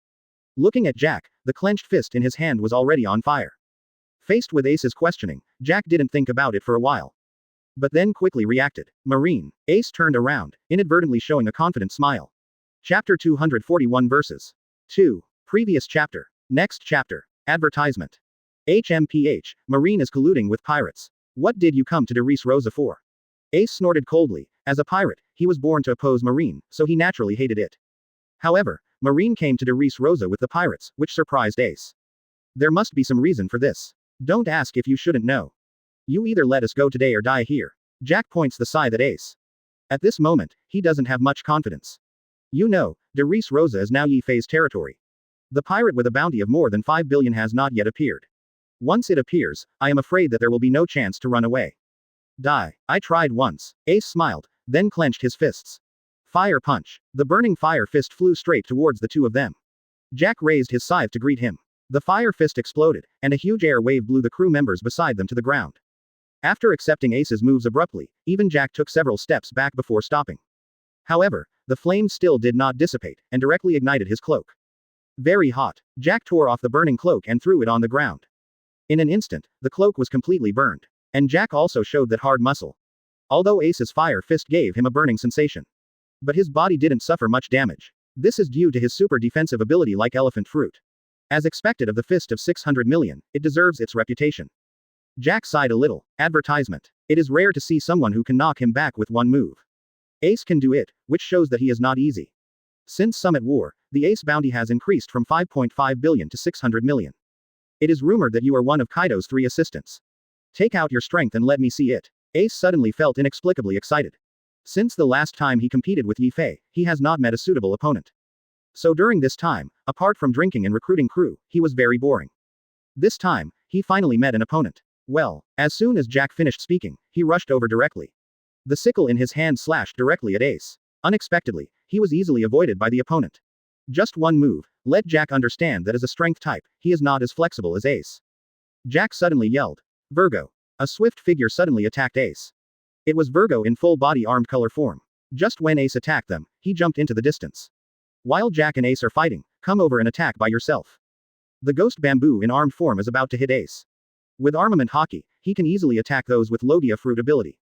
Looking at Jack, the clenched fist in his hand was already on fire. Faced with Ace's questioning, Jack didn't think about it for a while. But then quickly reacted. Marine. Ace turned around, inadvertently showing a confident smile. Chapter 241 verses 2. Previous chapter. Next chapter. Advertisement. HMPH, Marine is colluding with pirates. What did you come to Darice Rosa for? Ace snorted coldly. As a pirate, he was born to oppose Marine, so he naturally hated it. However, Marine came to Darice Rosa with the pirates, which surprised Ace. There must be some reason for this. Don't ask if you shouldn't know. You either let us go today or die here. Jack points the scythe at Ace. At this moment, he doesn't have much confidence. You know, Darice Rosa is now Yi Fei's territory. The pirate with a bounty of more than 5 billion has not yet appeared. Once it appears, I am afraid that there will be no chance to run away. Die. I tried once. Ace smiled, then clenched his fists. Fire punch. The burning fire fist flew straight towards the two of them. Jack raised his scythe to greet him. The fire fist exploded, and a huge air wave blew the crew members beside them to the ground. After accepting Ace's moves abruptly, even Jack took several steps back before stopping. However, the flames still did not dissipate, and directly ignited his cloak. Very hot. Jack tore off the burning cloak and threw it on the ground. In an instant, the cloak was completely burned. And Jack also showed that hard muscle. Although Ace's fire fist gave him a burning sensation. But his body didn't suffer much damage. This is due to his super defensive ability like elephant fruit. As expected of the fist of 600 million, it deserves its reputation. Jack sighed a little. Advertisement. It is rare to see someone who can knock him back with one move. Ace can do it, which shows that he is not easy. Since Summit War, the Ace bounty has increased from 5.5 billion to 600 million. It is rumored that you are one of Kaido's 3 assistants. Take out your strength and let me see it. Ace suddenly felt inexplicably excited. Since the last time he competed with Yi Fei, he has not met a suitable opponent. So during this time, apart from drinking and recruiting crew, he was very boring. This time, he finally met an opponent. Well, as soon as Jack finished speaking, he rushed over directly. The sickle in his hand slashed directly at Ace. Unexpectedly, he was easily avoided by the opponent. Just one move, let Jack understand that as a strength type, he is not as flexible as Ace. Jack suddenly yelled. Virgo. A swift figure suddenly attacked Ace. It was Virgo in full body armed color form. Just when Ace attacked them, he jumped into the distance. While Jack and Ace are fighting, come over and attack by yourself. The ghost bamboo in armed form is about to hit Ace. With armament hockey, he can easily attack those with Logia fruit ability.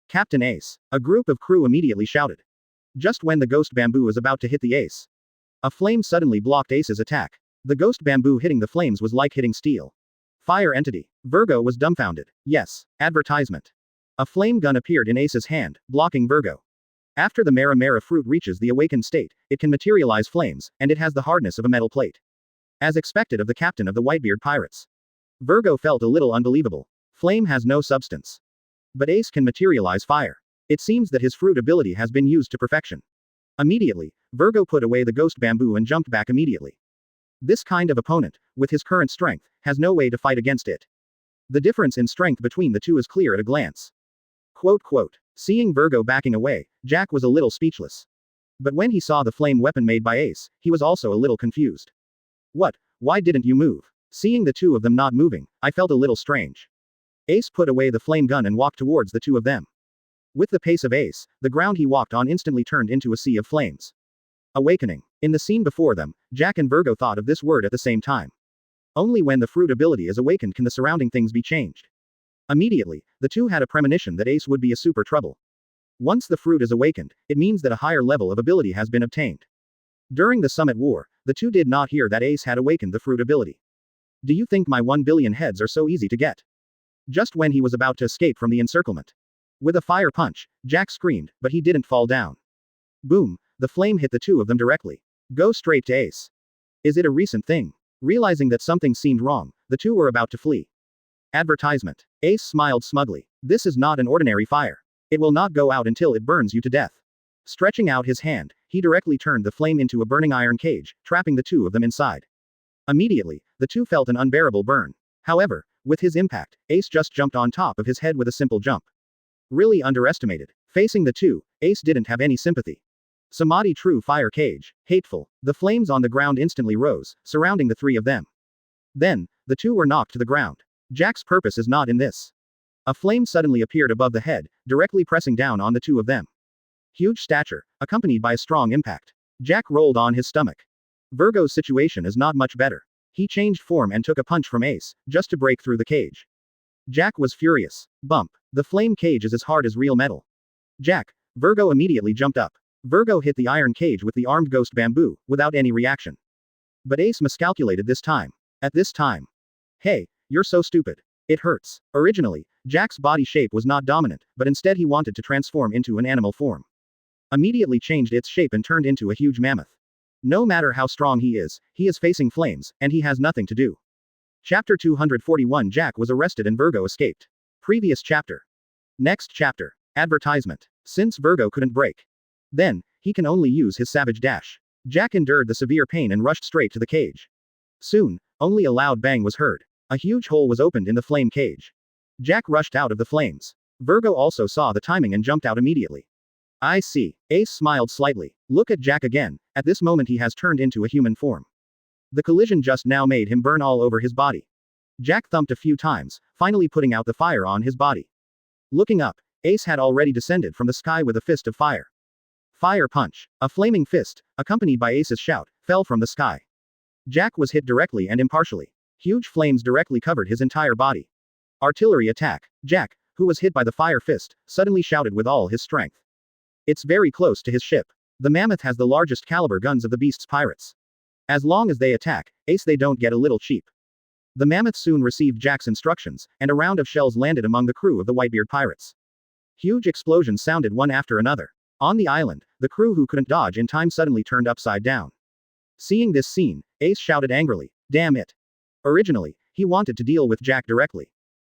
Captain Ace. A group of crew immediately shouted. Just when the ghost bamboo is about to hit the Ace, a flame suddenly blocked Ace's attack. The ghost bamboo hitting the flames was like hitting steel. Fire entity. Virgo was dumbfounded. Yes. Advertisement. A flame gun appeared in Ace's hand, blocking Virgo. After the Mara Mara fruit reaches the awakened state, it can materialize flames, and it has the hardness of a metal plate. As expected of the captain of the Whitebeard pirates. Virgo felt a little unbelievable. Flame has no substance. But Ace can materialize fire. It seems that his fruit ability has been used to perfection. Immediately, Virgo put away the ghost bamboo and jumped back immediately. This kind of opponent, with his current strength, has no way to fight against it. The difference in strength between the two is clear at a glance. Quote. Seeing Virgo backing away, Jack was a little speechless. But when he saw the flame weapon made by Ace, he was also a little confused. What? Why didn't you move? Seeing the two of them not moving, I felt a little strange. Ace put away the flame gun and walked towards the two of them. With the pace of Ace, the ground he walked on instantly turned into a sea of flames. Awakening. In the scene before them, Jack and Virgo thought of this word at the same time. Only when the fruit ability is awakened can the surrounding things be changed. Immediately, the two had a premonition that Ace would be a super trouble. Once the fruit is awakened, it means that a higher level of ability has been obtained. During the Summit War, the two did not hear that Ace had awakened the fruit ability. Do you think my 1 billion heads are so easy to get? Just when he was about to escape from the encirclement. With a fire punch, Jack screamed, but he didn't fall down. Boom, the flame hit the two of them directly. Go straight to Ace. Is it a recent thing? Realizing that something seemed wrong, the two were about to flee. Advertisement. Ace smiled smugly. This is not an ordinary fire. It will not go out until it burns you to death. Stretching out his hand, he directly turned the flame into a burning iron cage, trapping the two of them inside. Immediately, the two felt an unbearable burn. However, with his impact, Ace just jumped on top of his head with a simple jump. Really underestimated. Facing the two, Ace didn't have any sympathy. Samadhi true fire cage. Hateful. The flames on the ground instantly rose, surrounding the three of them. Then, the two were knocked to the ground. Jack's purpose is not in this. A flame suddenly appeared above the head, directly pressing down on the two of them. Huge stature, accompanied by a strong impact. Jack rolled on his stomach. Virgo's situation is not much better. He changed form and took a punch from Ace, just to break through the cage. Jack was furious. Bump. The flame cage is as hard as real metal. Jack. Virgo immediately jumped up. Virgo hit the iron cage with the armed ghost bamboo, without any reaction. But Ace miscalculated this time. At this time. Hey, you're so stupid. It hurts. Originally, Jack's body shape was not dominant, but instead he wanted to transform into an animal form. Immediately changed its shape and turned into a huge mammoth. No matter how strong he is facing flames, and he has nothing to do. Chapter 241 Jack was arrested and Virgo escaped. Previous chapter. Next chapter. Advertisement. Since Virgo couldn't break. Then, he can only use his savage dash. Jack endured the severe pain and rushed straight to the cage. Soon, only a loud bang was heard. A huge hole was opened in the flame cage. Jack rushed out of the flames. Virgo also saw the timing and jumped out immediately. I see. Ace smiled slightly. Look at Jack again. At this moment he has turned into a human form. The collision just now made him burn all over his body. Jack thumped a few times, finally putting out the fire on his body. Looking up, Ace had already descended from the sky with a fist of fire. Fire punch. A flaming fist, accompanied by Ace's shout, fell from the sky. Jack was hit directly and impartially. Huge flames directly covered his entire body. Artillery attack. Jack, who was hit by the fire fist, suddenly shouted with all his strength. It's very close to his ship. The Mammoth has the largest caliber guns of the Beast's pirates. As long as they attack, Ace they don't get a little cheap. The Mammoth soon received Jack's instructions, and a round of shells landed among the crew of the Whitebeard pirates. Huge explosions sounded one after another. On the island, the crew who couldn't dodge in time suddenly turned upside down. Seeing this scene, Ace shouted angrily, "Damn it!" Originally, he wanted to deal with Jack directly.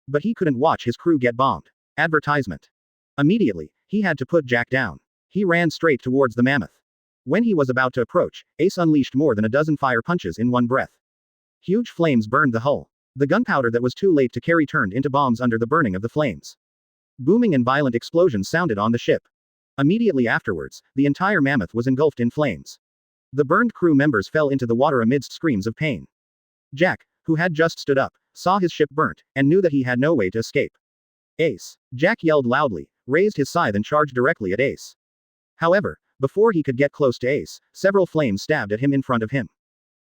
But he couldn't watch his crew get bombed. Advertisement. Immediately, he had to put Jack down. He ran straight towards the Mammoth. When he was about to approach, Ace unleashed more than a dozen fire punches in one breath. Huge flames burned the hull. The gunpowder that was too late to carry turned into bombs under the burning of the flames. Booming and violent explosions sounded on the ship. Immediately afterwards, the entire Mammoth was engulfed in flames. The burned crew members fell into the water amidst screams of pain. Jack, who had just stood up, saw his ship burnt, and knew that he had no way to escape. Ace. Jack yelled loudly, raised his scythe and charged directly at Ace. However, before he could get close to Ace, several flames stabbed at him in front of him.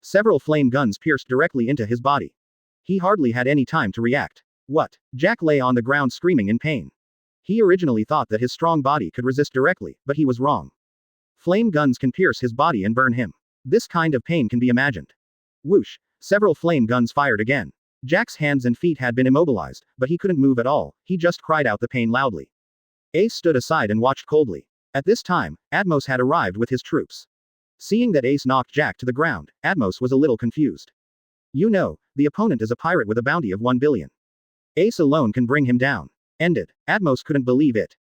Several flame guns pierced directly into his body. He hardly had any time to react. What? Jack lay on the ground screaming in pain. He originally thought that his strong body could resist directly, but he was wrong. Flame guns can pierce his body and burn him. This kind of pain can be imagined. Whoosh! Several flame guns fired again. Jack's hands and feet had been immobilized, but he couldn't move at all, he just cried out the pain loudly. Ace stood aside and watched coldly. At this time, Atmos had arrived with his troops. Seeing that Ace knocked Jack to the ground, Atmos was a little confused. You know, the opponent is a pirate with a bounty of 1 billion. Ace alone can bring him down. Ended. Atmos couldn't believe it.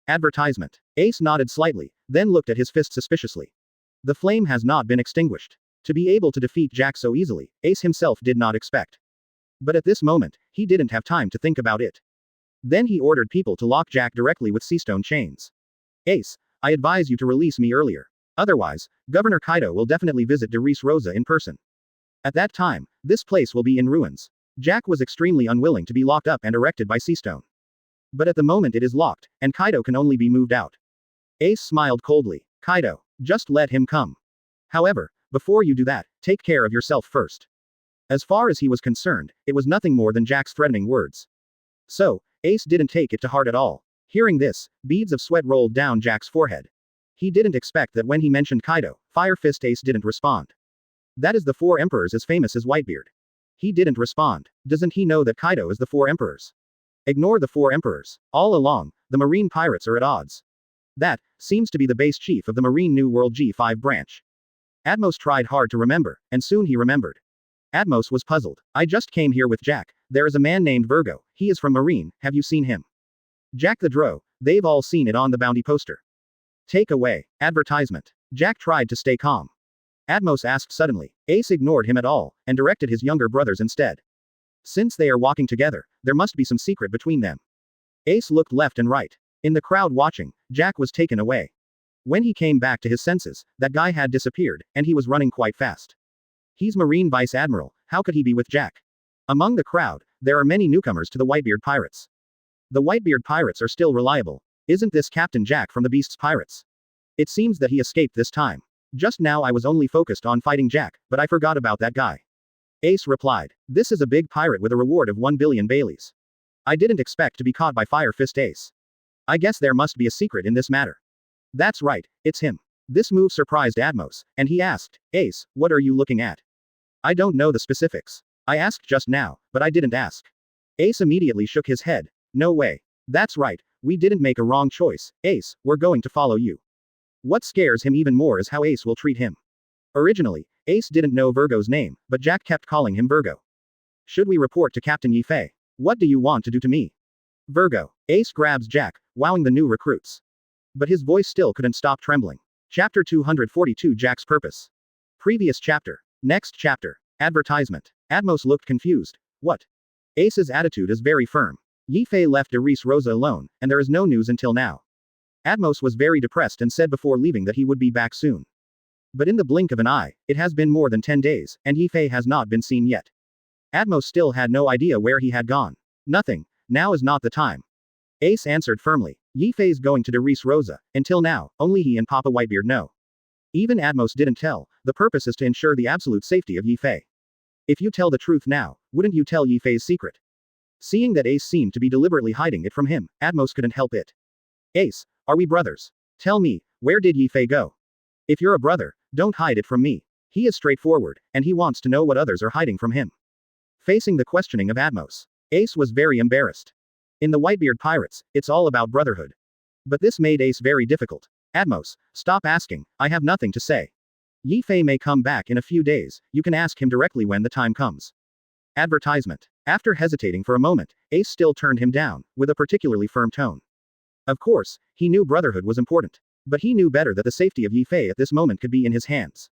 Advertisement. Ace nodded slightly, then looked at his fist suspiciously. The flame has not been extinguished. To be able to defeat Jack so easily, Ace himself did not expect. But at this moment, he didn't have time to think about it. Then he ordered people to lock Jack directly with seastone chains. Ace, I advise you to release me earlier. Otherwise, Governor Kaido will definitely visit Darice Rosa in person. At that time, this place will be in ruins. Jack was extremely unwilling to be locked up and erected by seastone. But at the moment it is locked, and Kaido can only be moved out. Ace smiled coldly. Kaido, just let him come. However, before you do that, take care of yourself first. As far as he was concerned, it was nothing more than Jack's threatening words. So, Ace didn't take it to heart at all. Hearing this, beads of sweat rolled down Jack's forehead. He didn't expect that when he mentioned Kaido, Fire Fist Ace didn't respond. That is the 4 emperors as famous as Whitebeard. He didn't respond. Doesn't he know that Kaido is the 4 emperors? Ignore the 4 emperors. All along, the marine pirates are at odds. That seems to be the base chief of the Marine New World G5 branch. Atmos tried hard to remember, and soon he remembered. Atmos was puzzled. I just came here with Jack. There is a man named Virgo. He is from Marine. Have you seen him? Jack the Dro. They've all seen it on the bounty poster. Take away. Advertisement. Jack tried to stay calm. Atmos asked suddenly. Ace ignored him at all, and directed his younger brothers instead. Since they are walking together, there must be some secret between them. Ace looked left and right. In the crowd watching, Jack was taken away. When he came back to his senses, that guy had disappeared, and he was running quite fast. He's Marine Vice Admiral, how could he be with Jack? Among the crowd, there are many newcomers to the Whitebeard Pirates. The Whitebeard Pirates are still reliable. Isn't this Captain Jack from the Beast's Pirates? It seems that he escaped this time. Just now I was only focused on fighting Jack, but I forgot about that guy. Ace replied. This is a big pirate with a reward of 1 billion Baileys. I didn't expect to be caught by Fire Fist Ace. I guess there must be a secret in this matter. That's right, it's him. This move surprised Atmos, and he asked, Ace, what are you looking at? I don't know the specifics. I asked just now, but I didn't ask. Ace immediately shook his head. No way. That's right, we didn't make a wrong choice, Ace, we're going to follow you. What scares him even more is how Ace will treat him. Originally, Ace didn't know Virgo's name, but Jack kept calling him Virgo. Should we report to Captain Yifei? What do you want to do to me? Virgo. Ace grabs Jack, wowing the new recruits. But his voice still couldn't stop trembling. Chapter 242 Jack's Purpose. Previous chapter. Next chapter. Advertisement. Atmos looked confused. What? Ace's attitude is very firm. Yifei left Darice Rosa alone, and there is no news until now. Atmos was very depressed and said before leaving that he would be back soon. But in the blink of an eye, it has been more than 10 days, and Yifei has not been seen yet. Atmos still had no idea where he had gone. Nothing. Now is not the time. Ace answered firmly. Yifei's going to Darice Rosa. Until now, only he and Papa Whitebeard know. Even Atmos didn't tell. The purpose is to ensure the absolute safety of Yifei. If you tell the truth now, wouldn't you tell Yifei's secret? Seeing that Ace seemed to be deliberately hiding it from him, Atmos couldn't help it. Ace, are we brothers? Tell me, where did Yifei go? If you're a brother, don't hide it from me. He is straightforward, and he wants to know what others are hiding from him. Facing the questioning of Atmos, Ace was very embarrassed. In the Whitebeard Pirates, it's all about brotherhood. But this made Ace very difficult. Atmos, stop asking, I have nothing to say. Yifei may come back in a few days, you can ask him directly when the time comes. Advertisement. After hesitating for a moment, Ace still turned him down, with a particularly firm tone. Of course, he knew brotherhood was important. But he knew better that the safety of Yifei at this moment could be in his hands.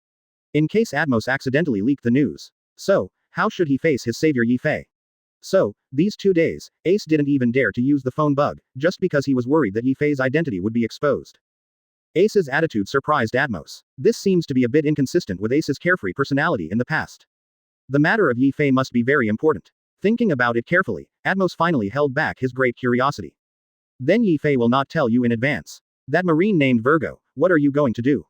In case Atmos accidentally leaked the news. So, how should he face his savior Yifei? So, these 2 days, Ace didn't even dare to use the phone bug, just because he was worried that Yifei's identity would be exposed. Ace's attitude surprised Atmos. This seems to be a bit inconsistent with Ace's carefree personality in the past. The matter of Yifei must be very important. Thinking about it carefully, Atmos finally held back his great curiosity. Then Yifei will not tell you in advance. That marine named Virgo, what are you going to do?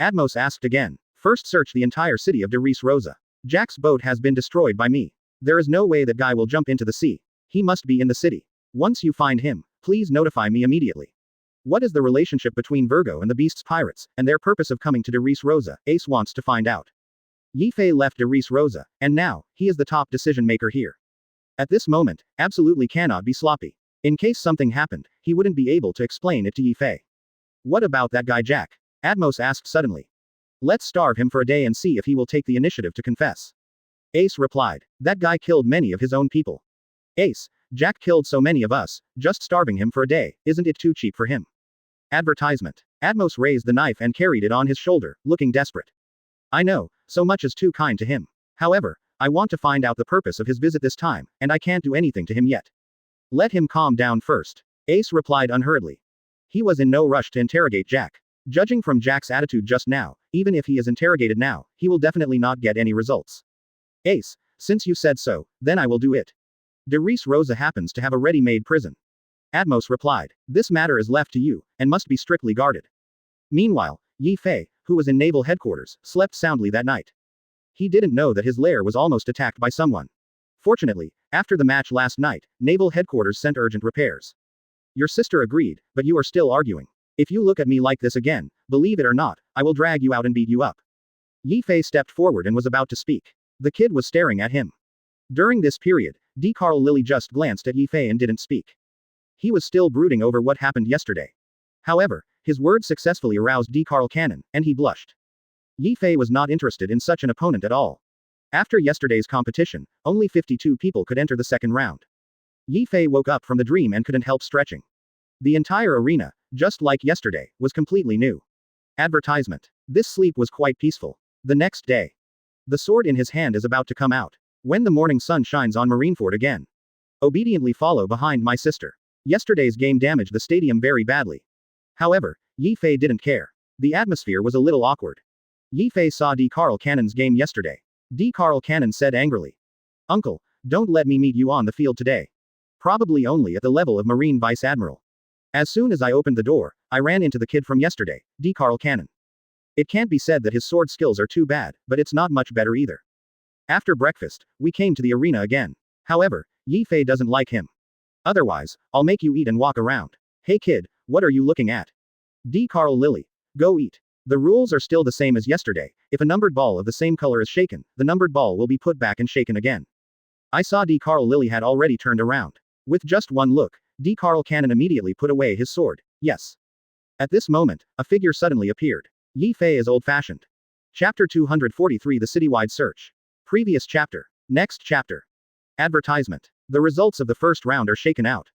Atmos asked again. First search the entire city of Darice Rosa. Jack's boat has been destroyed by me. There is no way that guy will jump into the sea. He must be in the city. Once you find him, please notify me immediately. What is the relationship between Virgo and the Beast's Pirates, and their purpose of coming to Darice Rosa? Ace wants to find out. Yi Fei left Darice Rosa, and now, he is the top decision maker here. At this moment, absolutely cannot be sloppy. In case something happened, he wouldn't be able to explain it to Yi Fei. What about that guy Jack? Atmos asked suddenly. Let's starve him for a day and see if he will take the initiative to confess. Ace replied. That guy killed many of his own people. Ace, Jack killed so many of us, just starving him for a day, isn't it too cheap for him? Advertisement. Atmos raised the knife and carried it on his shoulder, looking desperate. I know, so much is too kind to him. However, I want to find out the purpose of his visit this time, and I can't do anything to him yet. Let him calm down first. Ace replied unhurriedly. He was in no rush to interrogate Jack. Judging from Jack's attitude just now, even if he is interrogated now, he will definitely not get any results. Ace, since you said so, then I will do it. Darice Rosa happens to have a ready-made prison. Atmos replied. This matter is left to you, and must be strictly guarded. Meanwhile, Yi Fei, who was in naval headquarters, slept soundly that night. He didn't know that his lair was almost attacked by someone. Fortunately, after the match last night, naval headquarters sent urgent repairs. Your sister agreed, but you are still arguing. If you look at me like this again, believe it or not, I will drag you out and beat you up. Yi Fei stepped forward and was about to speak. The kid was staring at him. During this period, Carl Lily just glanced at Yi Fei and didn't speak. He was still brooding over what happened yesterday. However, his words successfully aroused Carl Cannon, and he blushed. Yi Fei was not interested in such an opponent at all. After yesterday's competition, only 52 people could enter the second round. Yi Fei woke up from the dream and couldn't help stretching. The entire arena, just like yesterday, was completely new. Advertisement. This sleep was quite peaceful. The next day. The sword in his hand is about to come out. When the morning sun shines on Marineford again. Obediently follow behind my sister. Yesterday's game damaged the stadium very badly. However, Yi Fei didn't care. The atmosphere was a little awkward. Yi Fei saw Carl Cannon's game yesterday. Carl Cannon said angrily. Uncle, don't let me meet you on the field today. Probably only at the level of Marine Vice Admiral. As soon as I opened the door, I ran into the kid from yesterday, Carl Cannon. It can't be said that his sword skills are too bad, but it's not much better either. After breakfast, we came to the arena again. However, Yi Fei doesn't like him. Otherwise, I'll make you eat and walk around. Hey kid, what are you looking at? Carl Lily. Go eat. The rules are still the same as yesterday. If a numbered ball of the same color is shaken, the numbered ball will be put back and shaken again. I saw Carl Lily had already turned around. With just one look, Carl Cannon immediately put away his sword. Yes. At this moment, a figure suddenly appeared. Yi Fei is old-fashioned. Chapter 243 The Citywide Search. Previous chapter. Next chapter. Advertisement. The results of the first round are shaken out.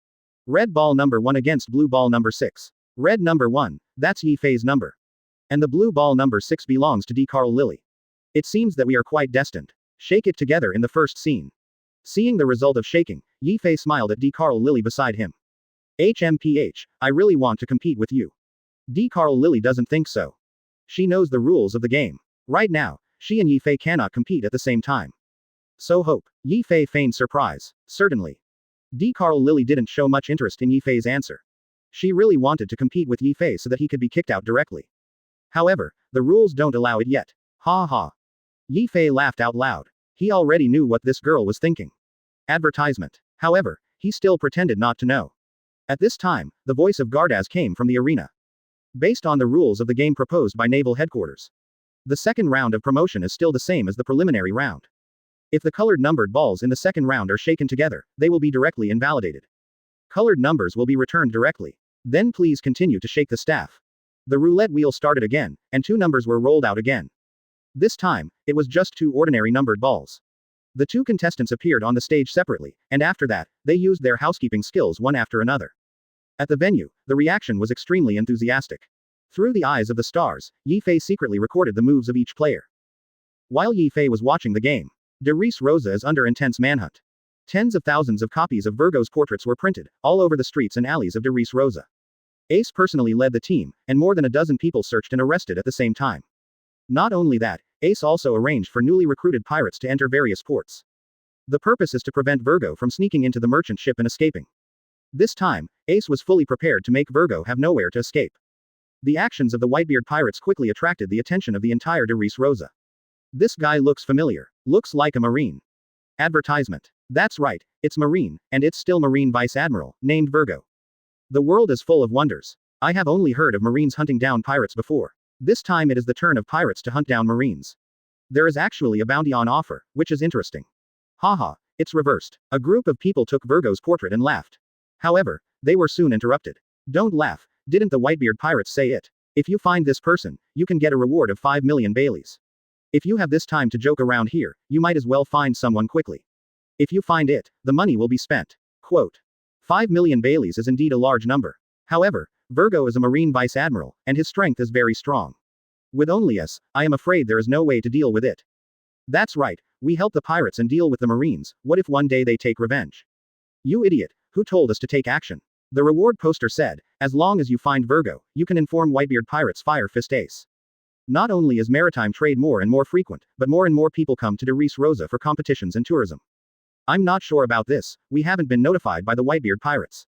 Red ball number 1 against blue ball number 6. Red number 1, that's Yi Fei's number. And the blue ball number 6 belongs to Carl Lily. It seems that we are quite destined. Shake it together in the first scene. Seeing the result of shaking, Yi Fei smiled at Carl Lily beside him. HMPH, I really want to compete with you. Carl Lily doesn't think so. She knows the rules of the game. Right now, she and Yi Fei cannot compete at the same time. So hope. Yi Fei feigned surprise. Certainly. Carl Lily didn't show much interest in Yi Fei's answer. She really wanted to compete with Yi Fei so that he could be kicked out directly. However, the rules don't allow it yet. Ha ha. Yi Fei laughed out loud. He already knew what this girl was thinking. Advertisement. However, he still pretended not to know. At this time, the voice of Gardaz came from the arena. Based on the rules of the game proposed by Naval Headquarters, the second round of promotion is still the same as the preliminary round. If the colored numbered balls in the second round are shaken together, they will be directly invalidated. Colored numbers will be returned directly. Then please continue to shake the staff. The roulette wheel started again, and 2 numbers were rolled out again. This time, it was just 2 ordinary numbered balls. The 2 contestants appeared on the stage separately, and after that, they used their housekeeping skills one after another. At the venue, the reaction was extremely enthusiastic. Through the eyes of the stars, Yi Fei secretly recorded the moves of each player. While Yi Fei was watching the game, Darice Rosa is under intense manhunt. Tens of thousands of copies of Virgo's portraits were printed, all over the streets and alleys of Darice Rosa. Ace personally led the team, and more than a dozen people searched and arrested at the same time. Not only that, Ace also arranged for newly recruited pirates to enter various ports. The purpose is to prevent Virgo from sneaking into the merchant ship and escaping. This time, Ace was fully prepared to make Virgo have nowhere to escape. The actions of the Whitebeard pirates quickly attracted the attention of the entire Darice Rosa. This guy looks familiar. Looks like a Marine. Advertisement. That's right, it's Marine, and it's still Marine Vice Admiral, named Virgo. The world is full of wonders. I have only heard of Marines hunting down pirates before. This time it is the turn of pirates to hunt down Marines. There is actually a bounty on offer, which is interesting. Haha, it's reversed. A group of people took Virgo's portrait and laughed. However, they were soon interrupted. Don't laugh, didn't the Whitebeard pirates say it? If you find this person, you can get a reward of 5 million Baileys. If you have this time to joke around here, you might as well find someone quickly. If you find it, the money will be spent. Quote. 5 million Baileys is indeed a large number. However, Virgo is a Marine Vice Admiral, and his strength is very strong. With only us, I am afraid there is no way to deal with it. That's right, we help the pirates and deal with the Marines. What if one day they take revenge? You idiot, who told us to take action? The reward poster said, as long as you find Virgo, you can inform Whitebeard pirates Fire Fist Ace. Not only is maritime trade more and more frequent, but more and more people come to Darice Rosa for competitions and tourism. I'm not sure about this, we haven't been notified by the Whitebeard pirates.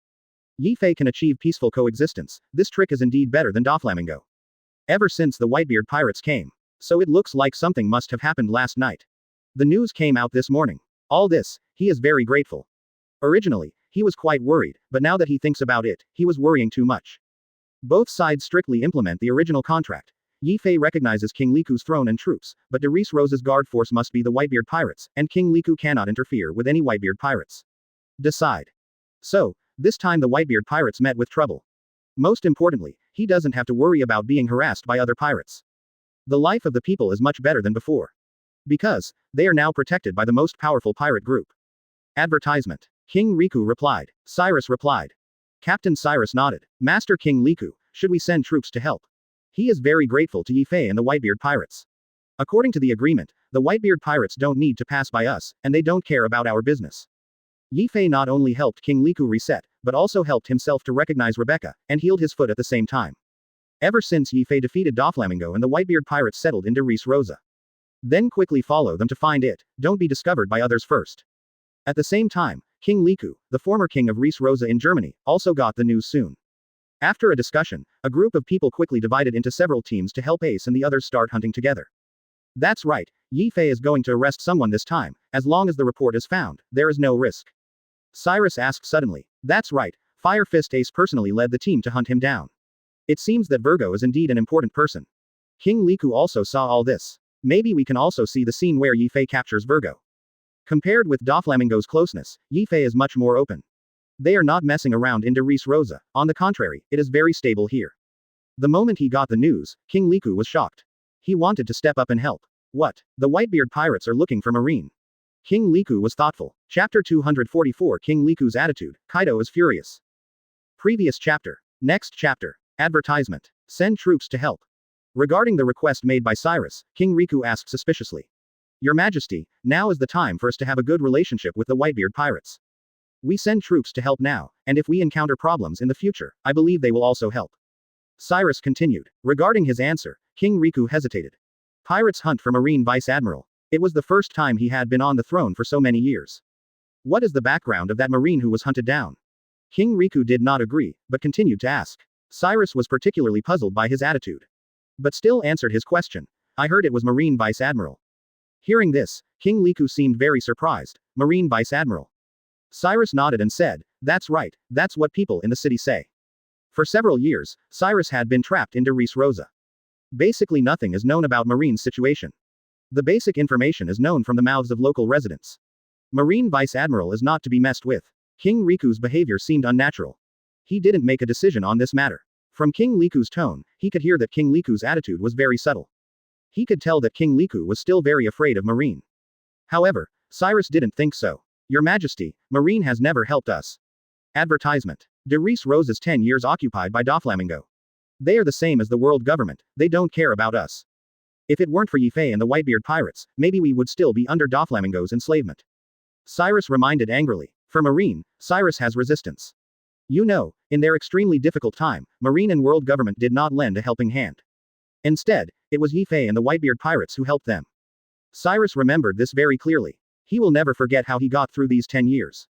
Yifei can achieve peaceful coexistence, this trick is indeed better than Doflamingo. Ever since the Whitebeard pirates came. So it looks like something must have happened last night. The news came out this morning. All this, he is very grateful. Originally, he was quite worried, but now that he thinks about it, he was worrying too much. Both sides strictly implement the original contract. Yifei recognizes King Liku's throne and troops, but Darice Rosa's guard force must be the Whitebeard pirates, and King Liku cannot interfere with any Whitebeard pirates. Decide. So, this time the Whitebeard pirates met with trouble. Most importantly, he doesn't have to worry about being harassed by other pirates. The life of the people is much better than before. Because, they are now protected by the most powerful pirate group. Advertisement. King Riku replied. Cyrus replied. Captain Cyrus nodded. Master King Liku, should we send troops to help? He is very grateful to Yifei and the Whitebeard pirates. According to the agreement, the Whitebeard pirates don't need to pass by us, and they don't care about our business. Yifei not only helped King Liku reset, but also helped himself to recognize Rebecca, and healed his foot at the same time. Ever since Yifei defeated Doflamingo and the Whitebeard pirates settled in Darice Rosa. Then quickly follow them to find it, don't be discovered by others first. At the same time, King Liku, the former king of Darice Rosa in Germany, also got the news soon. After a discussion, a group of people quickly divided into several teams to help Ace and the others start hunting together. That's right, Yifei is going to arrest someone this time, as long as the report is found, there is no risk. Cyrus asked suddenly. That's right, Fire Fist Ace personally led the team to hunt him down. It seems that Virgo is indeed an important person. King Liku also saw all this. Maybe we can also see the scene where Yifei captures Virgo. Compared with Doflamingo's closeness, Yifei is much more open. They are not messing around in Darice Rosa, on the contrary, it is very stable here. The moment he got the news, King Liku was shocked. He wanted to step up and help. What? The Whitebeard pirates are looking for Marine. King Liku was thoughtful. Chapter 244 King Liku's attitude, Kaido is furious. Previous chapter. Next chapter. Advertisement. Send troops to help. Regarding the request made by Cyrus, King Riku asked suspiciously. Your Majesty, now is the time for us to have a good relationship with the Whitebeard pirates. We send troops to help now, and if we encounter problems in the future, I believe they will also help. Cyrus continued. Regarding his answer, King Riku hesitated. Pirates hunt for Marine Vice Admiral. It was the first time he had been on the throne for so many years. What is the background of that Marine who was hunted down? King Riku did not agree, but continued to ask. Cyrus was particularly puzzled by his attitude. But still answered his question. I heard it was Marine Vice Admiral. Hearing this, King Liku seemed very surprised. Marine Vice Admiral. Cyrus nodded and said, that's right, that's what people in the city say. For several years, Cyrus had been trapped in Darice Rosa. Basically nothing is known about Marine's situation. The basic information is known from the mouths of local residents. Marine Vice Admiral is not to be messed with. King Riku's behavior seemed unnatural. He didn't make a decision on this matter. From King Liku's tone, he could hear that King Liku's attitude was very subtle. He could tell that King Liku was still very afraid of Marine. However, Cyrus didn't think so. Your Majesty, Marine has never helped us. Advertisement. Darice Rosa's 10 years occupied by Doflamingo. They are the same as the world government, they don't care about us. If it weren't for Yifei and the Whitebeard pirates, maybe we would still be under Doflamingo's enslavement. Cyrus reminded angrily. For Marine, Cyrus has resistance. You know, in their extremely difficult time, Marine and world government did not lend a helping hand. Instead, it was Yifei and the Whitebeard pirates who helped them. Cyrus remembered this very clearly. He will never forget how he got through these 10 years.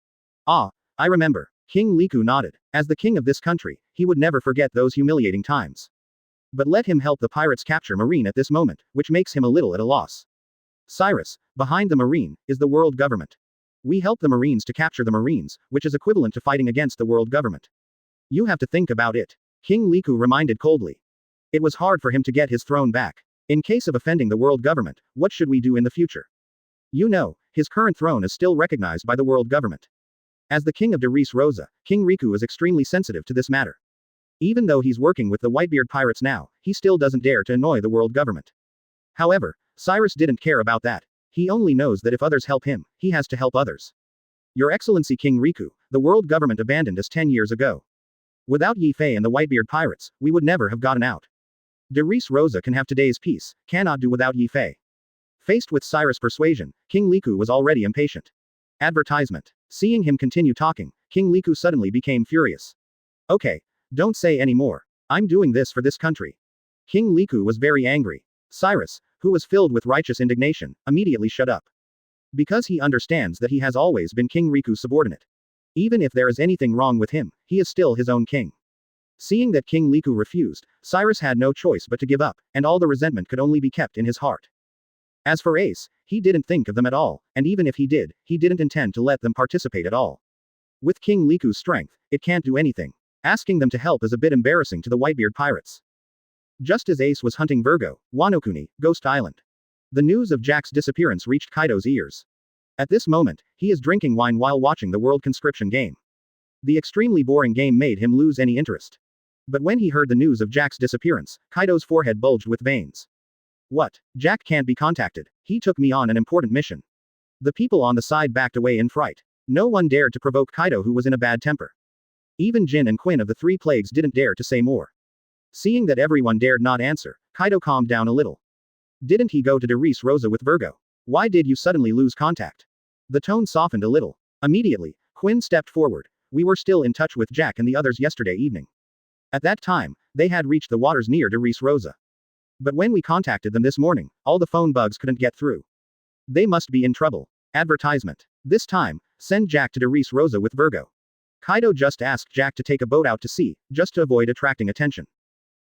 Ah, I remember. King Liku nodded. As the king of this country, he would never forget those humiliating times. But let him help the pirates capture Marine at this moment, which makes him a little at a loss. Cyrus, behind the Marine, is the world government. We help the Marines to capture the Marines, which is equivalent to fighting against the world government. You have to think about it. King Liku reminded coldly. It was hard for him to get his throne back. In case of offending the world government, what should we do in the future? You know, his current throne is still recognized by the world government. As the king of Darice Rosa, King Riku is extremely sensitive to this matter. Even though he's working with the Whitebeard pirates now, he still doesn't dare to annoy the world government. However, Cyrus didn't care about that. He only knows that if others help him, he has to help others. Your Excellency King Riku, the world government abandoned us 10 years ago. Without Yi Fei and the Whitebeard pirates, we would never have gotten out. Darice Rosa can have today's peace, cannot do without Yi Fei. Faced with Cyrus' persuasion, King Riku was already impatient. Advertisement. Seeing him continue talking, King Riku suddenly became furious. Okay, don't say any more. I'm doing this for this country. King Riku was very angry. Cyrus, who was filled with righteous indignation, immediately shut up. Because he understands that he has always been King Riku's subordinate. Even if there is anything wrong with him, he is still his own king. Seeing that King Riku refused, Cyrus had no choice but to give up, and all the resentment could only be kept in his heart. As for Ace, he didn't think of them at all, and even if he did, he didn't intend to let them participate at all. With King Riku's strength, it can't do anything. Asking them to help is a bit embarrassing to the Whitebeard pirates. Just as Ace was hunting Virgo, Wano-kuni, Ghost Island. The news of Jack's disappearance reached Kaido's ears. At this moment, he is drinking wine while watching the World Conscription game. The extremely boring game made him lose any interest. But when he heard the news of Jack's disappearance, Kaido's forehead bulged with veins. What? Jack can't be contacted. He took me on an important mission. The people on the side backed away in fright. No one dared to provoke Kaido, who was in a bad temper. Even Jin and Quinn of the Three Plagues didn't dare to say more. Seeing that everyone dared not answer, Kaido calmed down a little. Didn't he go to Darice Rosa with Virgo? Why did you suddenly lose contact? The tone softened a little. Immediately, Quinn stepped forward. We were still in touch with Jack and the others yesterday evening. At that time, they had reached the waters near Darice Rosa. But when we contacted them this morning, all the phone bugs couldn't get through. They must be in trouble. Advertisement. This time, send Jack to Darice Rosa with Virgo. Kaido just asked Jack to take a boat out to sea, just to avoid attracting attention.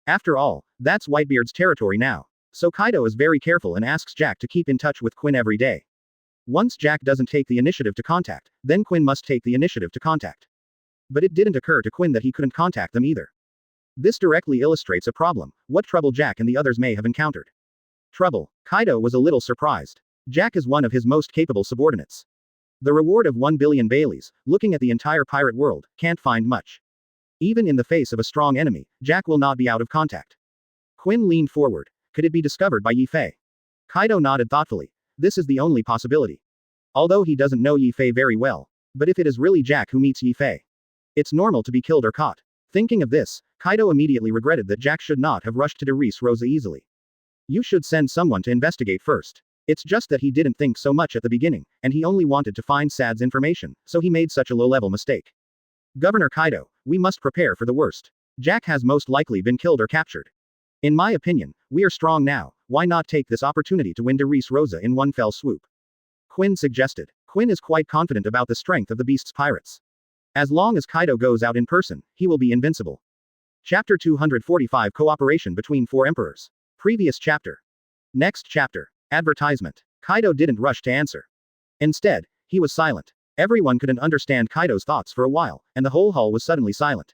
After all, that's Whitebeard's territory now. So Kaido is very careful and asks Jack to keep in touch with Quinn every day. Once Jack doesn't take the initiative to contact, then Quinn must take the initiative to contact. But it didn't occur to Quinn that he couldn't contact them either. This directly illustrates a problem, what trouble Jack and the others may have encountered. Trouble. Kaido was a little surprised. Jack is one of his most capable subordinates. The reward of 1 billion Baileys, looking at the entire pirate world, can't find much. Even in the face of a strong enemy, Jack will not be out of contact. Quinn leaned forward. Could it be discovered by Yi Fei? Kaido nodded thoughtfully. This is the only possibility. Although he doesn't know Yi Fei very well. But if it is really Jack who meets Yi Fei, it's normal to be killed or caught. Thinking of this, Kaido immediately regretted that Jack should not have rushed to Darice Rosa easily. You should send someone to investigate first. It's just that he didn't think so much at the beginning, and he only wanted to find Sad's information, so he made such a low-level mistake. Governor Kaido, we must prepare for the worst. Jack has most likely been killed or captured. In my opinion, we are strong now, why not take this opportunity to win Darice Rosa in one fell swoop? Quinn suggested. Quinn is quite confident about the strength of the beast's pirates. As long as Kaido goes out in person, he will be invincible. Chapter 245 Cooperation between Four Emperors. Previous chapter. Next chapter. Advertisement. Kaido didn't rush to answer. Instead, he was silent. Everyone couldn't understand Kaido's thoughts for a while, and the whole hall was suddenly silent.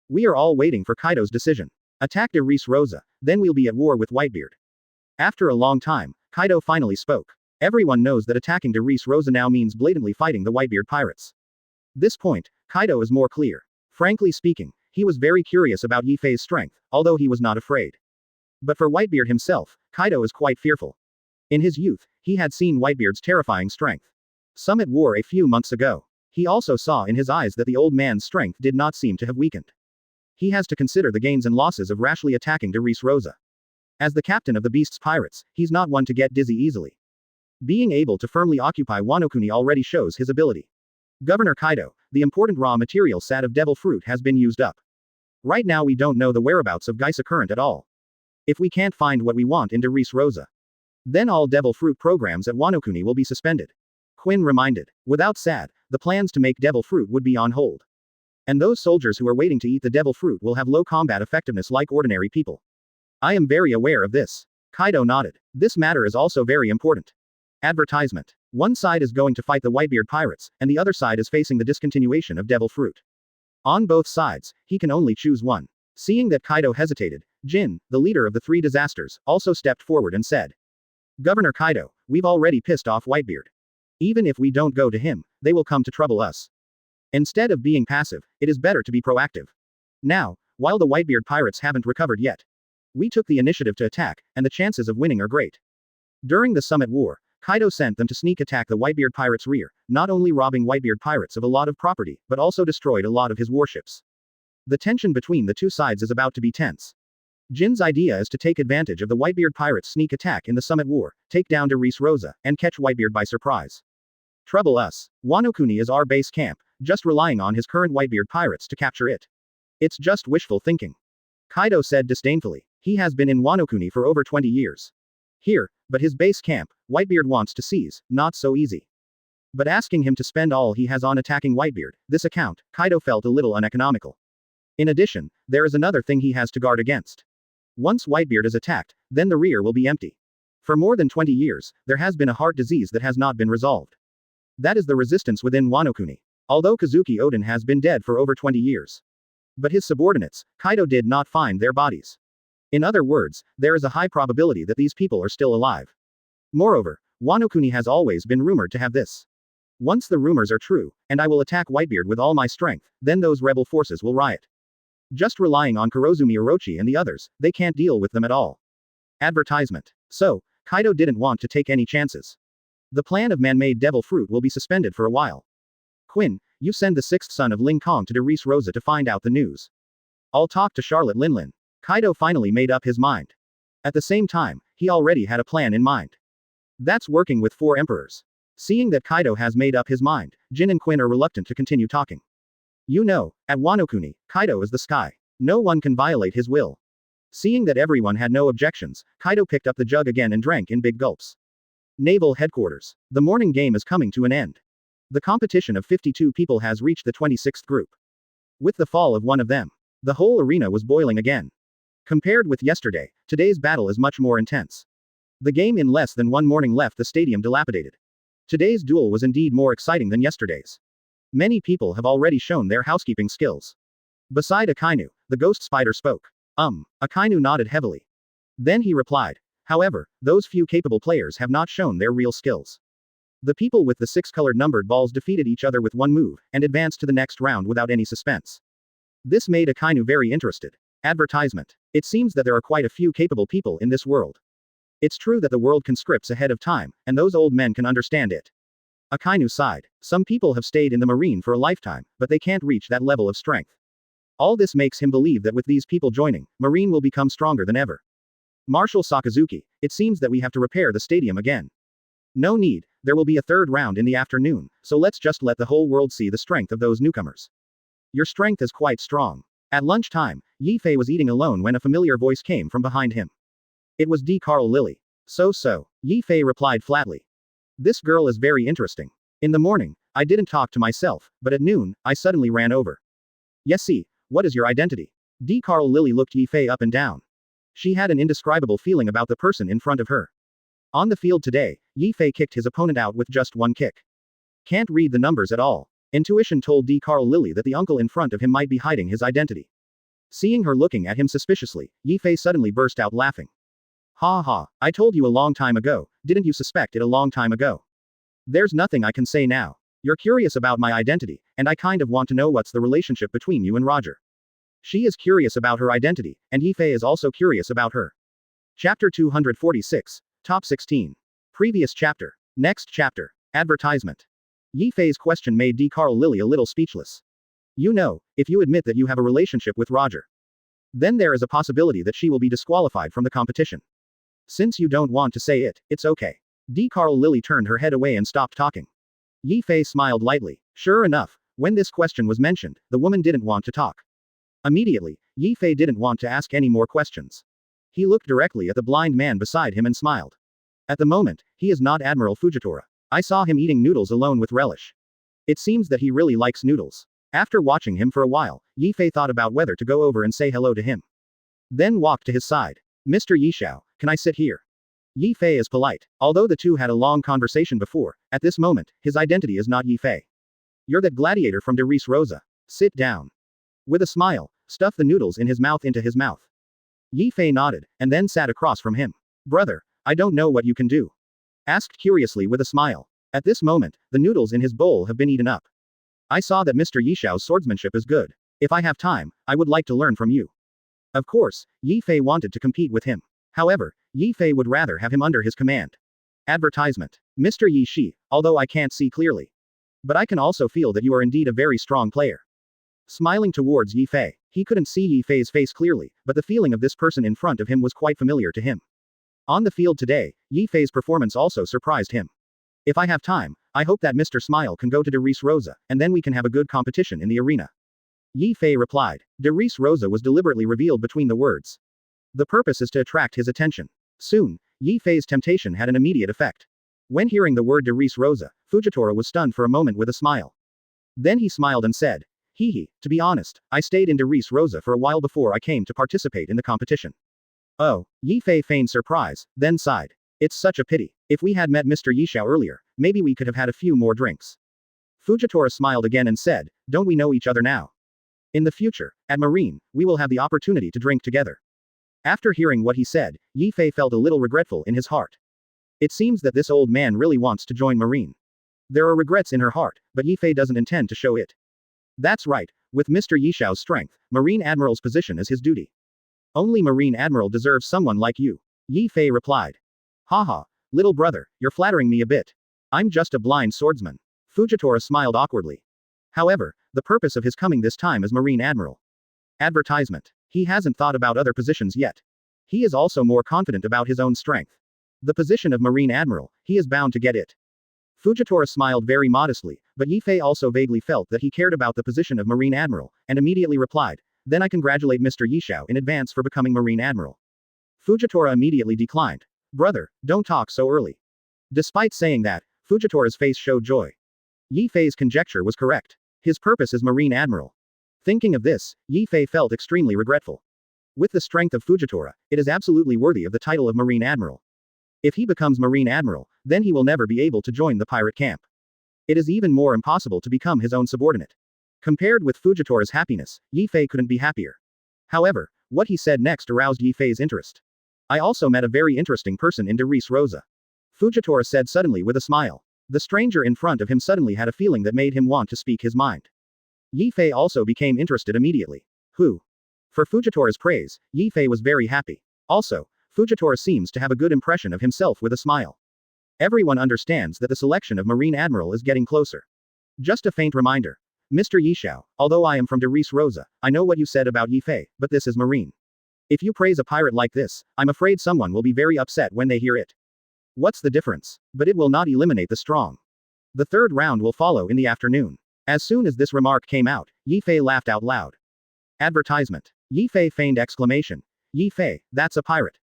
We are all waiting for Kaido's decision. Attack Darice Rosa, then we'll be at war with Whitebeard. After a long time, Kaido finally spoke. Everyone knows that attacking Darice Rosa now means blatantly fighting the Whitebeard pirates. This point, Kaido is more clear. Frankly speaking, he was very curious about Yi Fei's strength, although he was not afraid. But for Whitebeard himself, Kaido is quite fearful. In his youth, he had seen Whitebeard's terrifying strength. Some at war a few months ago. He also saw in his eyes that the old man's strength did not seem to have weakened. He has to consider the gains and losses of rashly attacking Darice Rosa. As the captain of the beast's pirates, he's not one to get dizzy easily. Being able to firmly occupy Wano-kuni already shows his ability. Governor Kaido, the important raw material sad of devil fruit has been used up. Right now we don't know the whereabouts of Geisa current at all. If we can't find what we want in Darice Rosa, then all devil fruit programs at Wano-kuni will be suspended. Quinn reminded. Without sad, the plans to make devil fruit would be on hold. And those soldiers who are waiting to eat the devil fruit will have low combat effectiveness like ordinary people. I am very aware of this. Kaido nodded. This matter is also very important. Advertisement. One side is going to fight the Whitebeard pirates, and the other side is facing the discontinuation of devil fruit. On both sides, he can only choose one. Seeing that Kaido hesitated, Jin, the leader of the three disasters, also stepped forward and said, Governor Kaido, we've already pissed off Whitebeard. Even if we don't go to him, they will come to trouble us. Instead of being passive, it is better to be proactive. Now, while the Whitebeard pirates haven't recovered yet, we took the initiative to attack, and the chances of winning are great. During the Summit War, Kaido sent them to sneak attack the Whitebeard pirates' rear, not only robbing Whitebeard pirates of a lot of property, but also destroyed a lot of his warships. The tension between the two sides is about to be tense. Jin's idea is to take advantage of the Whitebeard pirates' sneak attack in the Summit War, take down Darice Rosa, and catch Whitebeard by surprise. Trouble us. Wano Kuni is our base camp, just relying on his current Whitebeard pirates to capture it. It's just wishful thinking. Kaido said disdainfully. He has been in Wano Kuni for over 20 years. Here, but his base camp, Whitebeard wants to seize, not so easy. But asking him to spend all he has on attacking Whitebeard, this account, Kaido felt a little uneconomical. In addition, there is another thing he has to guard against. Once Whitebeard is attacked, then the rear will be empty. For more than 20 years, there has been a heart disease that has not been resolved. That is the resistance within Wano Kuni. Although Kazuki Oden has been dead for over 20 years. But his subordinates, Kaido did not find their bodies. In other words, there is a high probability that these people are still alive. Moreover, Wano Kuni has always been rumored to have this. Once the rumors are true, and I will attack Whitebeard with all my strength, then those rebel forces will riot. Just relying on Kurozumi Orochi and the others, they can't deal with them at all. Advertisement. So, Kaido didn't want to take any chances. The plan of man-made devil fruit will be suspended for a while. Quinn, you send the sixth son of Ling Kong to Darice Rosa to find out the news. I'll talk to Charlotte Linlin. Kaido finally made up his mind. At the same time, he already had a plan in mind. That's working with 4 emperors. Seeing that Kaido has made up his mind, Jin and Quinn are reluctant to continue talking. You know, at Wano Kuni, Kaido is the sky. No one can violate his will. Seeing that everyone had no objections, Kaido picked up the jug again and drank in big gulps. Naval Headquarters. The morning game is coming to an end. The competition of 52 people has reached the 26th group. With the fall of one of them, the whole arena was boiling again. Compared with yesterday, today's battle is much more intense. The game in less than one morning left the stadium dilapidated. Today's duel was indeed more exciting than yesterday's. Many people have already shown their housekeeping skills. Beside Akainu, the ghost spider spoke. Akainu nodded heavily. Then he replied. However, those few capable players have not shown their real skills. The people with the 6 colored numbered balls defeated each other with one move, and advanced to the next round without any suspense. This made Akainu very interested. Advertisement. It seems that there are quite a few capable people in this world. It's true that the world conscripts ahead of time, and those old men can understand it. Akainu sighed. Some people have stayed in the marine for a lifetime, but they can't reach that level of strength. All this makes him believe that with these people joining, marine will become stronger than ever. Marshal Sakazuki, it seems that we have to repair the stadium again. No need, there will be a 3rd round in the afternoon, so let's just let the whole world see the strength of those newcomers. Your strength is quite strong. At lunchtime, Yi Fei was eating alone when a familiar voice came from behind him. It was D. Carl Lily. So, Yi Fei replied flatly. This girl is very interesting. In the morning, I didn't talk to myself, but at noon, I suddenly ran over. Yes, see, what is your identity? D. Carl Lily looked Yi Fei up and down. She had an indescribable feeling about the person in front of her. On the field today, Yi Fei kicked his opponent out with just one kick. Can't read the numbers at all. Intuition told D. Carl Lily that the uncle in front of him might be hiding his identity. Seeing her looking at him suspiciously, Yi Fei suddenly burst out laughing. Ha ha, I told you a long time ago, didn't you suspect it a long time ago? There's nothing I can say now. You're curious about my identity, and I kind of want to know what's the relationship between you and Roger. She is curious about her identity, and Yi Fei is also curious about her. Chapter 246, Top 16. Previous chapter. Next chapter. Advertisement. Yi Fei's question made D. Carl Lily a little speechless. You know, if you admit that you have a relationship with Roger, then there is a possibility that she will be disqualified from the competition. Since you don't want to say it, it's okay. D. Carl Lily turned her head away and stopped talking. Yi Fei smiled lightly. Sure enough, when this question was mentioned, the woman didn't want to talk. Immediately, Yi Fei didn't want to ask any more questions. He looked directly at the blind man beside him and smiled. At the moment, he is not Admiral Fujitora. I saw him eating noodles alone with relish. It seems that he really likes noodles. After watching him for a while, Yi Fei thought about whether to go over and say hello to him. Then walked to his side. Mr. Yishao, can I sit here? Yi Fei is polite. Although the two had a long conversation before, at this moment, his identity is not Yi Fei. You're that gladiator from Darice Rosa. Sit down. With a smile, stuff the noodles in his mouth into his mouth. Yi Fei nodded, and then sat across from him. Brother, I don't know what you can do. Asked curiously with a smile. At this moment, the noodles in his bowl have been eaten up. I saw that Mr. Yishao's swordsmanship is good. If I have time, I would like to learn from you. Of course, Yi Fei wanted to compete with him. However, Yi Fei would rather have him under his command. Advertisement. Mr. Yi Shi, although I can't see clearly. But I can also feel that you are indeed a very strong player. Smiling towards Yi Fei. He couldn't see Yi Fei's face clearly, but the feeling of this person in front of him was quite familiar to him. On the field today, Yi Fei's performance also surprised him. If I have time, I hope that Mr. Smile can go to Darice Rosa, and then we can have a good competition in the arena. Yi Fei replied. Darice Rosa was deliberately revealed between the words. The purpose is to attract his attention. Soon, Yi Fei's temptation had an immediate effect. When hearing the word Darice Rosa, Fujitora was stunned for a moment with a smile. Then he smiled and said, to be honest, I stayed in Darice Rosa for a while before I came to participate in the competition. Oh, Yi Fei feigned surprise, then sighed. It's such a pity. If we had met Mr. Yishao earlier, maybe we could have had a few more drinks. Fujitora smiled again and said, don't we know each other now? In the future, at Marine, we will have the opportunity to drink together. After hearing what he said, Yi Fei felt a little regretful in his heart. It seems that this old man really wants to join Marine. There are regrets in her heart, but Yi Fei doesn't intend to show it. That's right, with Mr. Yishao's strength, Marine Admiral's position is his duty. Only Marine Admiral deserves someone like you. Yi Fei replied. Haha, little brother, you're flattering me a bit. I'm just a blind swordsman. Fujitora smiled awkwardly. However, the purpose of his coming this time is Marine Admiral. Advertisement. He hasn't thought about other positions yet. He is also more confident about his own strength. The position of Marine Admiral, he is bound to get it. Fujitora smiled very modestly, but Yi Fei also vaguely felt that he cared about the position of Marine Admiral, and immediately replied, then I congratulate Mr. Yishao in advance for becoming Marine Admiral. Fujitora immediately declined. Brother, don't talk so early. Despite saying that, Fujitora's face showed joy. Yi Fei's conjecture was correct. His purpose is Marine Admiral. Thinking of this, Yi Fei felt extremely regretful. With the strength of Fujitora, it is absolutely worthy of the title of Marine Admiral. If he becomes Marine Admiral, then he will never be able to join the pirate camp. It is even more impossible to become his own subordinate. Compared with Fujitora's happiness, Yi Fei couldn't be happier. However, what he said next aroused Yi Fei's interest. I also met a very interesting person in Darice Rosa. Fujitora said suddenly with a smile. The stranger in front of him suddenly had a feeling that made him want to speak his mind. Yi Fei also became interested immediately. Who? For Fujitora's praise, Yi Fei was very happy. Also, Fujitora seems to have a good impression of himself with a smile. Everyone understands that the selection of Marine Admiral is getting closer. Just a faint reminder. Mr. Yishao, although I am from Darice Rosa, I know what you said about Yi Fei, but this is Marine. If you praise a pirate like this, I'm afraid someone will be very upset when they hear it. What's the difference? But it will not eliminate the strong. The third round will follow in the afternoon. As soon as this remark came out, Yi Fei laughed out loud. Advertisement. Yi Fei feigned exclamation. Yi Fei, that's a pirate.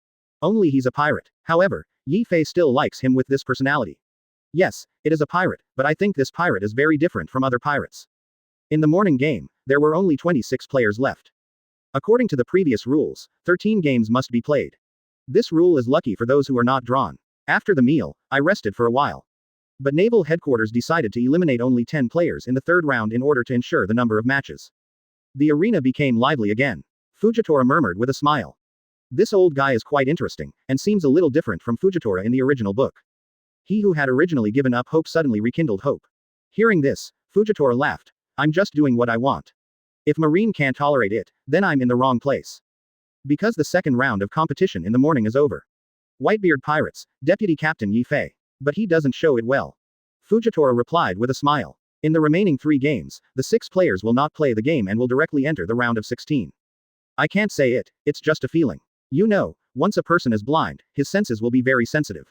Only he's a pirate. However, Yi Fei still likes him with this personality. Yes, it is a pirate, but I think this pirate is very different from other pirates. In the morning game, there were only 26 players left. According to the previous rules, 13 games must be played. This rule is lucky for those who are not drawn. After the meal, I rested for a while. But Naval Headquarters decided to eliminate only 10 players in the third round in order to ensure the number of matches. The arena became lively again. Fujitora murmured with a smile. This old guy is quite interesting, and seems a little different from Fujitora in the original book. He who had originally given up hope suddenly rekindled hope. Hearing this, Fujitora laughed. I'm just doing what I want. If Marine can't tolerate it, then I'm in the wrong place. Because the second round of competition in the morning is over. Whitebeard Pirates, Deputy Captain Yi Fei. But he doesn't show it well. Fujitora replied with a smile. In the remaining 3 games, the 6 players will not play the game and will directly enter the round of 16. I can't say it, it's just a feeling. You know, once a person is blind, his senses will be very sensitive.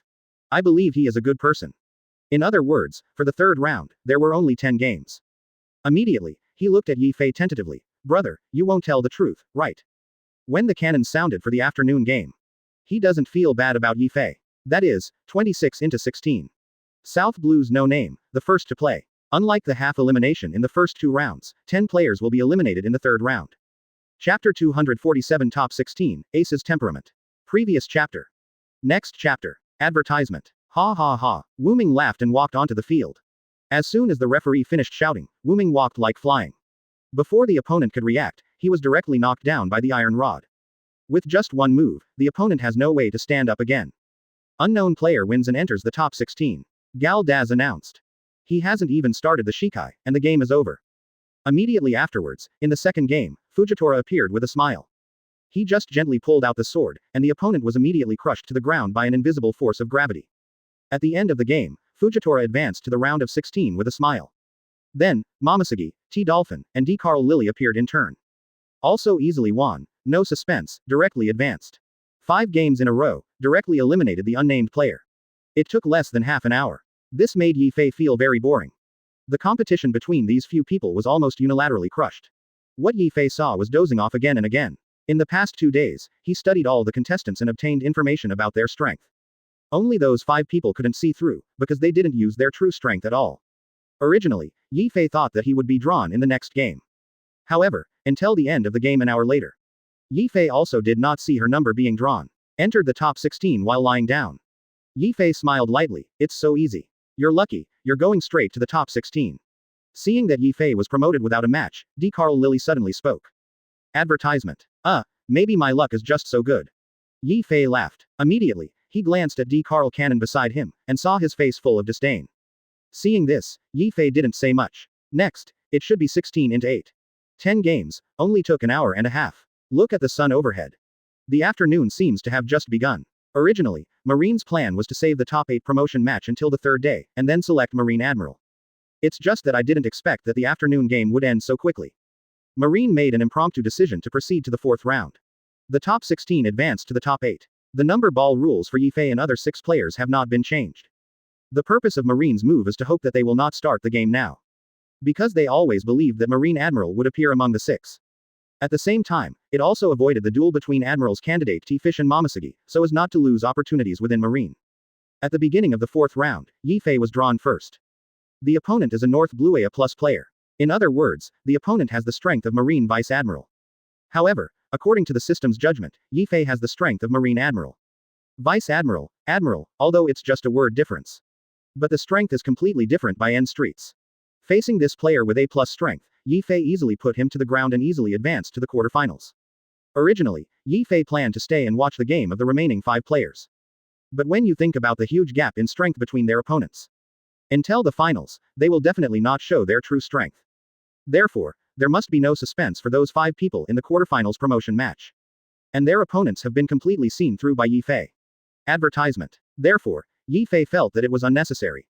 I believe he is a good person. In other words, for the third round, there were only 10 games. Immediately, he looked at Yi Fei tentatively. Brother, you won't tell the truth, right? When the cannon sounded for the afternoon game. He doesn't feel bad about Yi Fei. That is, 26-16. South Blues no name, the first to play. Unlike the half elimination in the first 2 rounds, 10 players will be eliminated in the third round. Chapter 247 Top 16, Ace's Temperament. Previous chapter. Next chapter. Advertisement. Ha ha ha. Wu Ming laughed and walked onto the field. As soon as the referee finished shouting, Wu Ming walked like flying. Before the opponent could react, he was directly knocked down by the iron rod. With just one move, the opponent has no way to stand up again. Unknown player wins and enters the top 16. Gal Daz announced. He hasn't even started the Shikai, and the game is over. Immediately afterwards, in the second game, Fujitora appeared with a smile. He just gently pulled out the sword, and the opponent was immediately crushed to the ground by an invisible force of gravity. At the end of the game, Fujitora advanced to the round of 16 with a smile. Then, Momoshiki, Tee Dolphin, and D. Carl Lily appeared in turn. Also easily won, no suspense, directly advanced. 5 games in a row, directly eliminated the unnamed player. It took less than half an hour. This made Yi Fei feel very boring. The competition between these few people was almost unilaterally crushed. What Yi Fei saw was dozing off again and again. In the past 2 days, he studied all the contestants and obtained information about their strength. Only those 5 people couldn't see through, because they didn't use their true strength at all. Originally, Yi Fei thought that he would be drawn in the next game. However, until the end of the game an hour later, Yi Fei also did not see her number being drawn. Entered the top 16 while lying down. Yi Fei smiled lightly. It's so easy. You're lucky, you're going straight to the top 16. Seeing that Yi Fei was promoted without a match, D. Carl Lily suddenly spoke. Advertisement. Maybe my luck is just so good. Yi Fei laughed. Immediately, he glanced at D. Carl Cannon beside him, and saw his face full of disdain. Seeing this, Yi Fei didn't say much. Next, it should be 16 into 8. 10 games, only took an hour and a half. Look at the sun overhead. The afternoon seems to have just begun. Originally, Marine's plan was to save the top 8 promotion match until the 3rd day, and then select Marine Admiral. It's just that I didn't expect that the afternoon game would end so quickly. Marine made an impromptu decision to proceed to the 4th round. The top 16 advanced to the top 8. The number ball rules for Yi Fei and other 6 players have not been changed. The purpose of Marine's move is to hope that they will not start the game now. Because they always believed that Marine Admiral would appear among the 6. At the same time, it also avoided the duel between Admirals candidate T. Fish and Momoshiki, so as not to lose opportunities within Marine. At the beginning of the 4th round, Yi Fei was drawn first. The opponent is a North Blue A+ player. In other words, the opponent has the strength of Marine Vice Admiral. However, according to the system's judgment, Yi Fei has the strength of Marine Admiral. Vice Admiral, Admiral, although it's just a word difference. But the strength is completely different by N streets. Facing this player with A+ strength, Yi Fei easily put him to the ground and easily advanced to the quarterfinals. Originally, Yi Fei planned to stay and watch the game of the remaining 5 players. But when you think about the huge gap in strength between their opponents, until the finals, they will definitely not show their true strength. Therefore, there must be no suspense for those 5 people in the quarterfinals promotion match. And their opponents have been completely seen through by Yi Fei. Advertisement. Therefore, Yi Fei felt that it was unnecessary.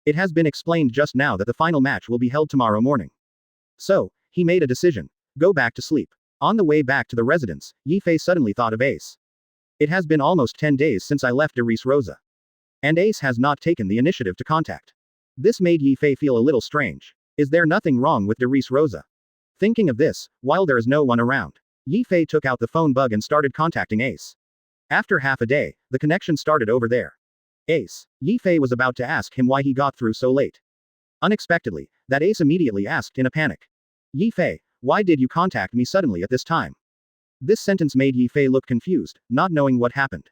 It has been explained just now that the final match will be held tomorrow morning. So, he made a decision. Go back to sleep. On the way back to the residence, Yi Fei suddenly thought of Ace. It has been almost 10 days since I left Darice Rosa. And Ace has not taken the initiative to contact. This made Yi Fei feel a little strange. Is there nothing wrong with Darice Rosa? Thinking of this, while there is no one around, Yi Fei took out the phone bug and started contacting Ace. After half a day, the connection started over there. Ace. Yi Fei was about to ask him why he got through so late. Unexpectedly, that Ace immediately asked in a panic. Yi Fei, why did you contact me suddenly at this time? This sentence made Yi Fei look confused, not knowing what happened.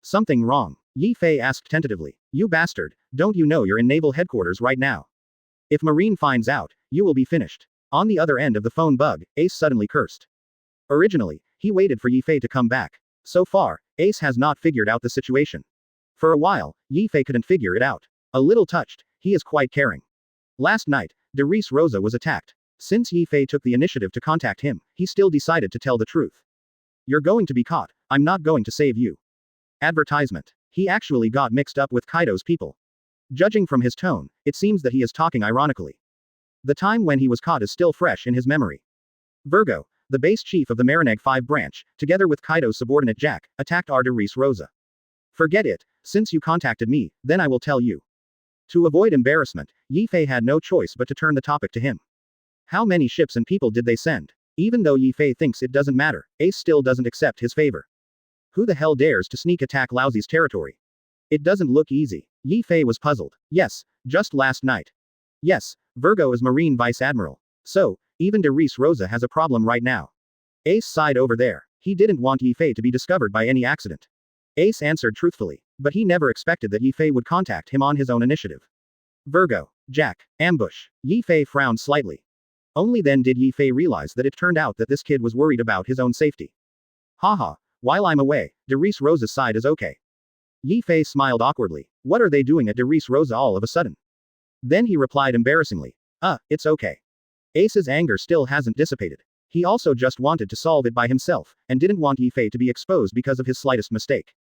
Something wrong? Yi Fei asked tentatively. You bastard, don't you know you're in naval headquarters right now? If Marine finds out, you will be finished. On the other end of the phone bug, Ace suddenly cursed. Originally, he waited for Yi Fei to come back. So far, Ace has not figured out the situation. For a while, Yi Fei couldn't figure it out. A little touched, he is quite caring. Last night, Darice Rosa was attacked. Since Yi Fei took the initiative to contact him, he still decided to tell the truth. You're going to be caught, I'm not going to save you. Advertisement. He actually got mixed up with Kaido's people. Judging from his tone, it seems that he is talking ironically. The time when he was caught is still fresh in his memory. Virgo, the base chief of the Marineg 5 branch, together with Kaido's subordinate Jack, attacked Darice Rosa. Forget it, since you contacted me, then I will tell you. To avoid embarrassment, Yi Fei had no choice but to turn the topic to him. How many ships and people did they send? Even though Yi Fei thinks it doesn't matter, Ace still doesn't accept his favor. Who the hell dares to sneak attack Laozi's territory? It doesn't look easy. Yi Fei was puzzled. Yes, just last night. Yes, Virgo is Marine Vice Admiral. So, even Darice Rosa has a problem right now. Ace sighed over there. He didn't want Yi Fei to be discovered by any accident. Ace answered truthfully, but he never expected that Yi Fei would contact him on his own initiative. Virgo. Jack. Ambush. Yi Fei frowned slightly. Only then did Yi Fei realize that it turned out that this kid was worried about his own safety. Haha, While I'm away, Darice Rosa's side is okay. Yi Fei smiled awkwardly. What are they doing at Darice Rosa all of a sudden? Then he replied embarrassingly. It's okay. Ace's anger still hasn't dissipated. He also just wanted to solve it by himself, and didn't want Yi Fei to be exposed because of his slightest mistake.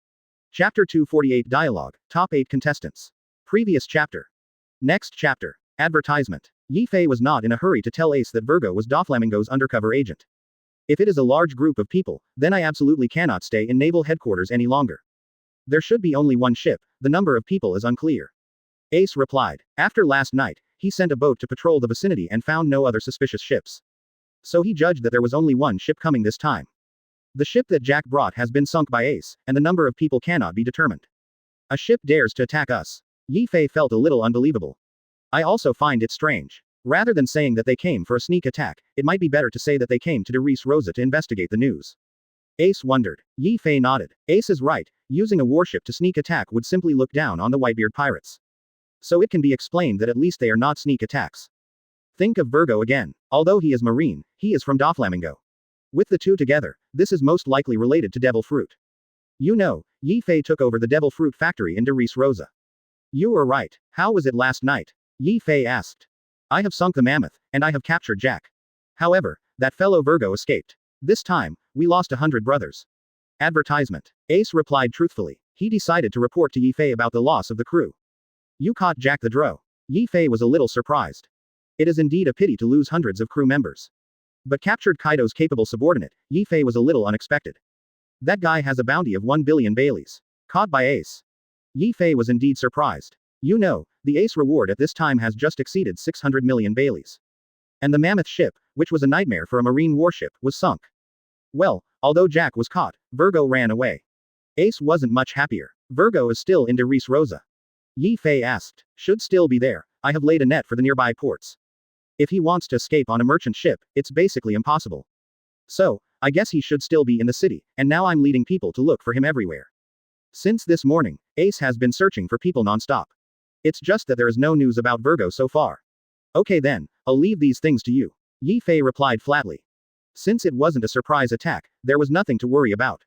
Chapter 248 Dialogue, Top 8 Contestants. Previous chapter. Next chapter. Advertisement. Yi Fei was not in a hurry to tell Ace that Virgo was Doflamingo's undercover agent. If it is a large group of people, then I absolutely cannot stay in naval headquarters any longer. There should be only one ship, the number of people is unclear. Ace replied. After last night, he sent a boat to patrol the vicinity and found no other suspicious ships. So he judged that there was only one ship coming this time. The ship that Jack brought has been sunk by Ace, and the number of people cannot be determined. A ship dares to attack us. Yi Fei felt a little unbelievable. I also find it strange. Rather than saying that they came for a sneak attack, it might be better to say that they came to Darice Rosa to investigate the news. Ace wondered. Yi Fei nodded. Ace is right, using a warship to sneak attack would simply look down on the Whitebeard pirates. So it can be explained that at least they are not sneak attacks. Think of Virgo again. Although he is marine, he is from Doflamingo. With the two together, this is most likely related to devil fruit. You know, Yi Fei took over the devil fruit factory in Darice Rosa. You were right. How was it last night? Yi Fei asked. I have sunk the Mammoth, and I have captured Jack. However, that fellow Virgo escaped. This time, we lost 100 brothers. Advertisement. Ace replied truthfully. He decided to report to Yi Fei about the loss of the crew. You caught Jack the Dro. Yi Fei was a little surprised. It is indeed a pity to lose hundreds of crew members. But captured Kaido's capable subordinate, Yi Fei was a little unexpected. That guy has a bounty of 1 billion Baileys. Caught by Ace. Yi Fei was indeed surprised. You know, the Ace reward at this time has just exceeded 600 million Baileys. And the Mammoth ship, which was a nightmare for a marine warship, was sunk. Well, although Jack was caught, Virgo ran away. Ace wasn't much happier. Virgo is still in Darice Rosa. Yi Fei asked. Should still be there. I have laid a net for the nearby ports. If he wants to escape on a merchant ship, it's basically impossible. So, I guess he should still be in the city, and now I'm leading people to look for him everywhere. Since this morning, Ace has been searching for people non-stop. It's just that there is no news about Virgo so far. Okay then, I'll leave these things to you. Yi Fei replied flatly. Since it wasn't a surprise attack, there was nothing to worry about.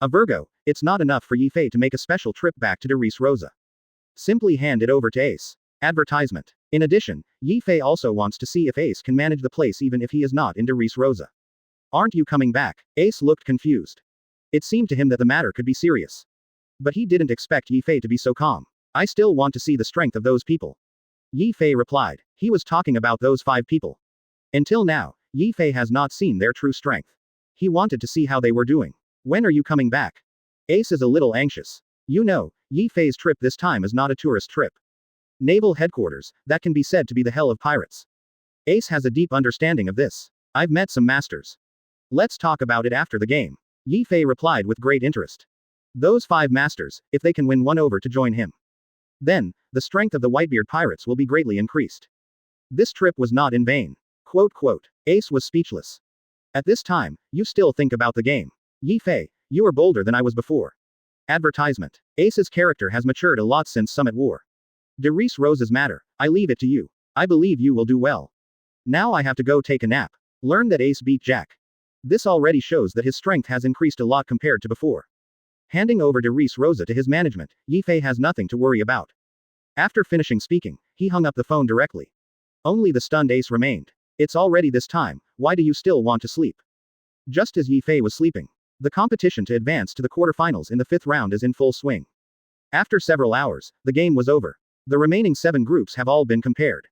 A Virgo, it's not enough for Yi Fei to make a special trip back to Darice Rosa. Simply hand it over to Ace. Advertisement. In addition, Yi Fei also wants to see if Ace can manage the place even if he is not in Darice Rosa. Aren't you coming back? Ace looked confused. It seemed to him that the matter could be serious. But he didn't expect Yi Fei to be so calm. I still want to see the strength of those people. Yi Fei replied. He was talking about those 5 people. Until now, Yi Fei has not seen their true strength. He wanted to see how they were doing. When are you coming back? Ace is a little anxious. You know, Yi Fei's trip this time is not a tourist trip. Naval headquarters, that can be said to be the hell of pirates. Ace has a deep understanding of this. I've met some masters. Let's talk about it after the game. Yi Fei replied with great interest. Those 5 masters, if they can win one over to join him. Then, the strength of the Whitebeard pirates will be greatly increased. This trip was not in vain. Quote. Ace was speechless. At this time, you still think about the game. Yi Fei, you are bolder than I was before. Advertisement. Ace's character has matured a lot since Summit War. Darice Rosa's matter, I leave it to you. I believe you will do well. Now I have to go take a nap. Learn that Ace beat Jack. This already shows that his strength has increased a lot compared to before. Handing over Darice Rosa to his management, Yi Fei has nothing to worry about. After finishing speaking, he hung up the phone directly. Only the stunned Ace remained. It's already this time, why do you still want to sleep? Just as Yi Fei was sleeping, the competition to advance to the quarterfinals in the 5th round is in full swing. After several hours, the game was over. The remaining 7 groups have all been compared.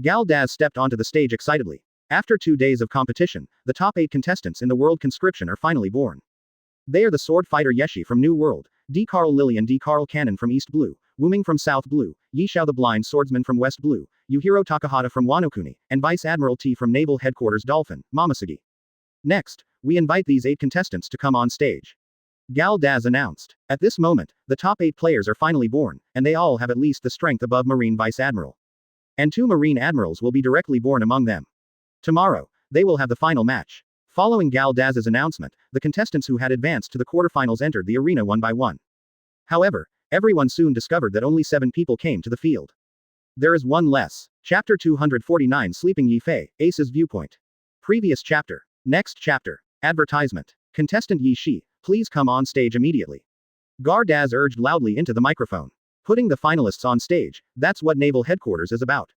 Gal Daz stepped onto the stage excitedly. After 2 days of competition, the top 8 contestants in the world conscription are finally born. They are the sword fighter Yeshi from New World, D. Carl Lillian D. Carl Cannon from East Blue, Wuming from South Blue, Yi Xiao the Blind Swordsman from West Blue, Yuhiro Takahata from Wanokuni, and Vice Admiral T from Naval Headquarters Dolphin, Momoshige. Next, we invite these 8 contestants to come on stage. Gal Daz announced. At this moment, the top 8 players are finally born, and they all have at least the strength above Marine Vice Admiral. And 2 Marine Admirals will be directly born among them. Tomorrow, they will have the final match. Following Gal Daz's announcement, the contestants who had advanced to the quarterfinals entered the arena one by one. However, everyone soon discovered that only 7 people came to the field. There is one less. Chapter 249 Sleeping Yi Fei, Ace's Viewpoint. Previous chapter. Next chapter. Advertisement. Contestant Yi Shi, please come on stage immediately. Gar Daz urged loudly into the microphone. Putting the finalists on stage, that's what Naval Headquarters is about.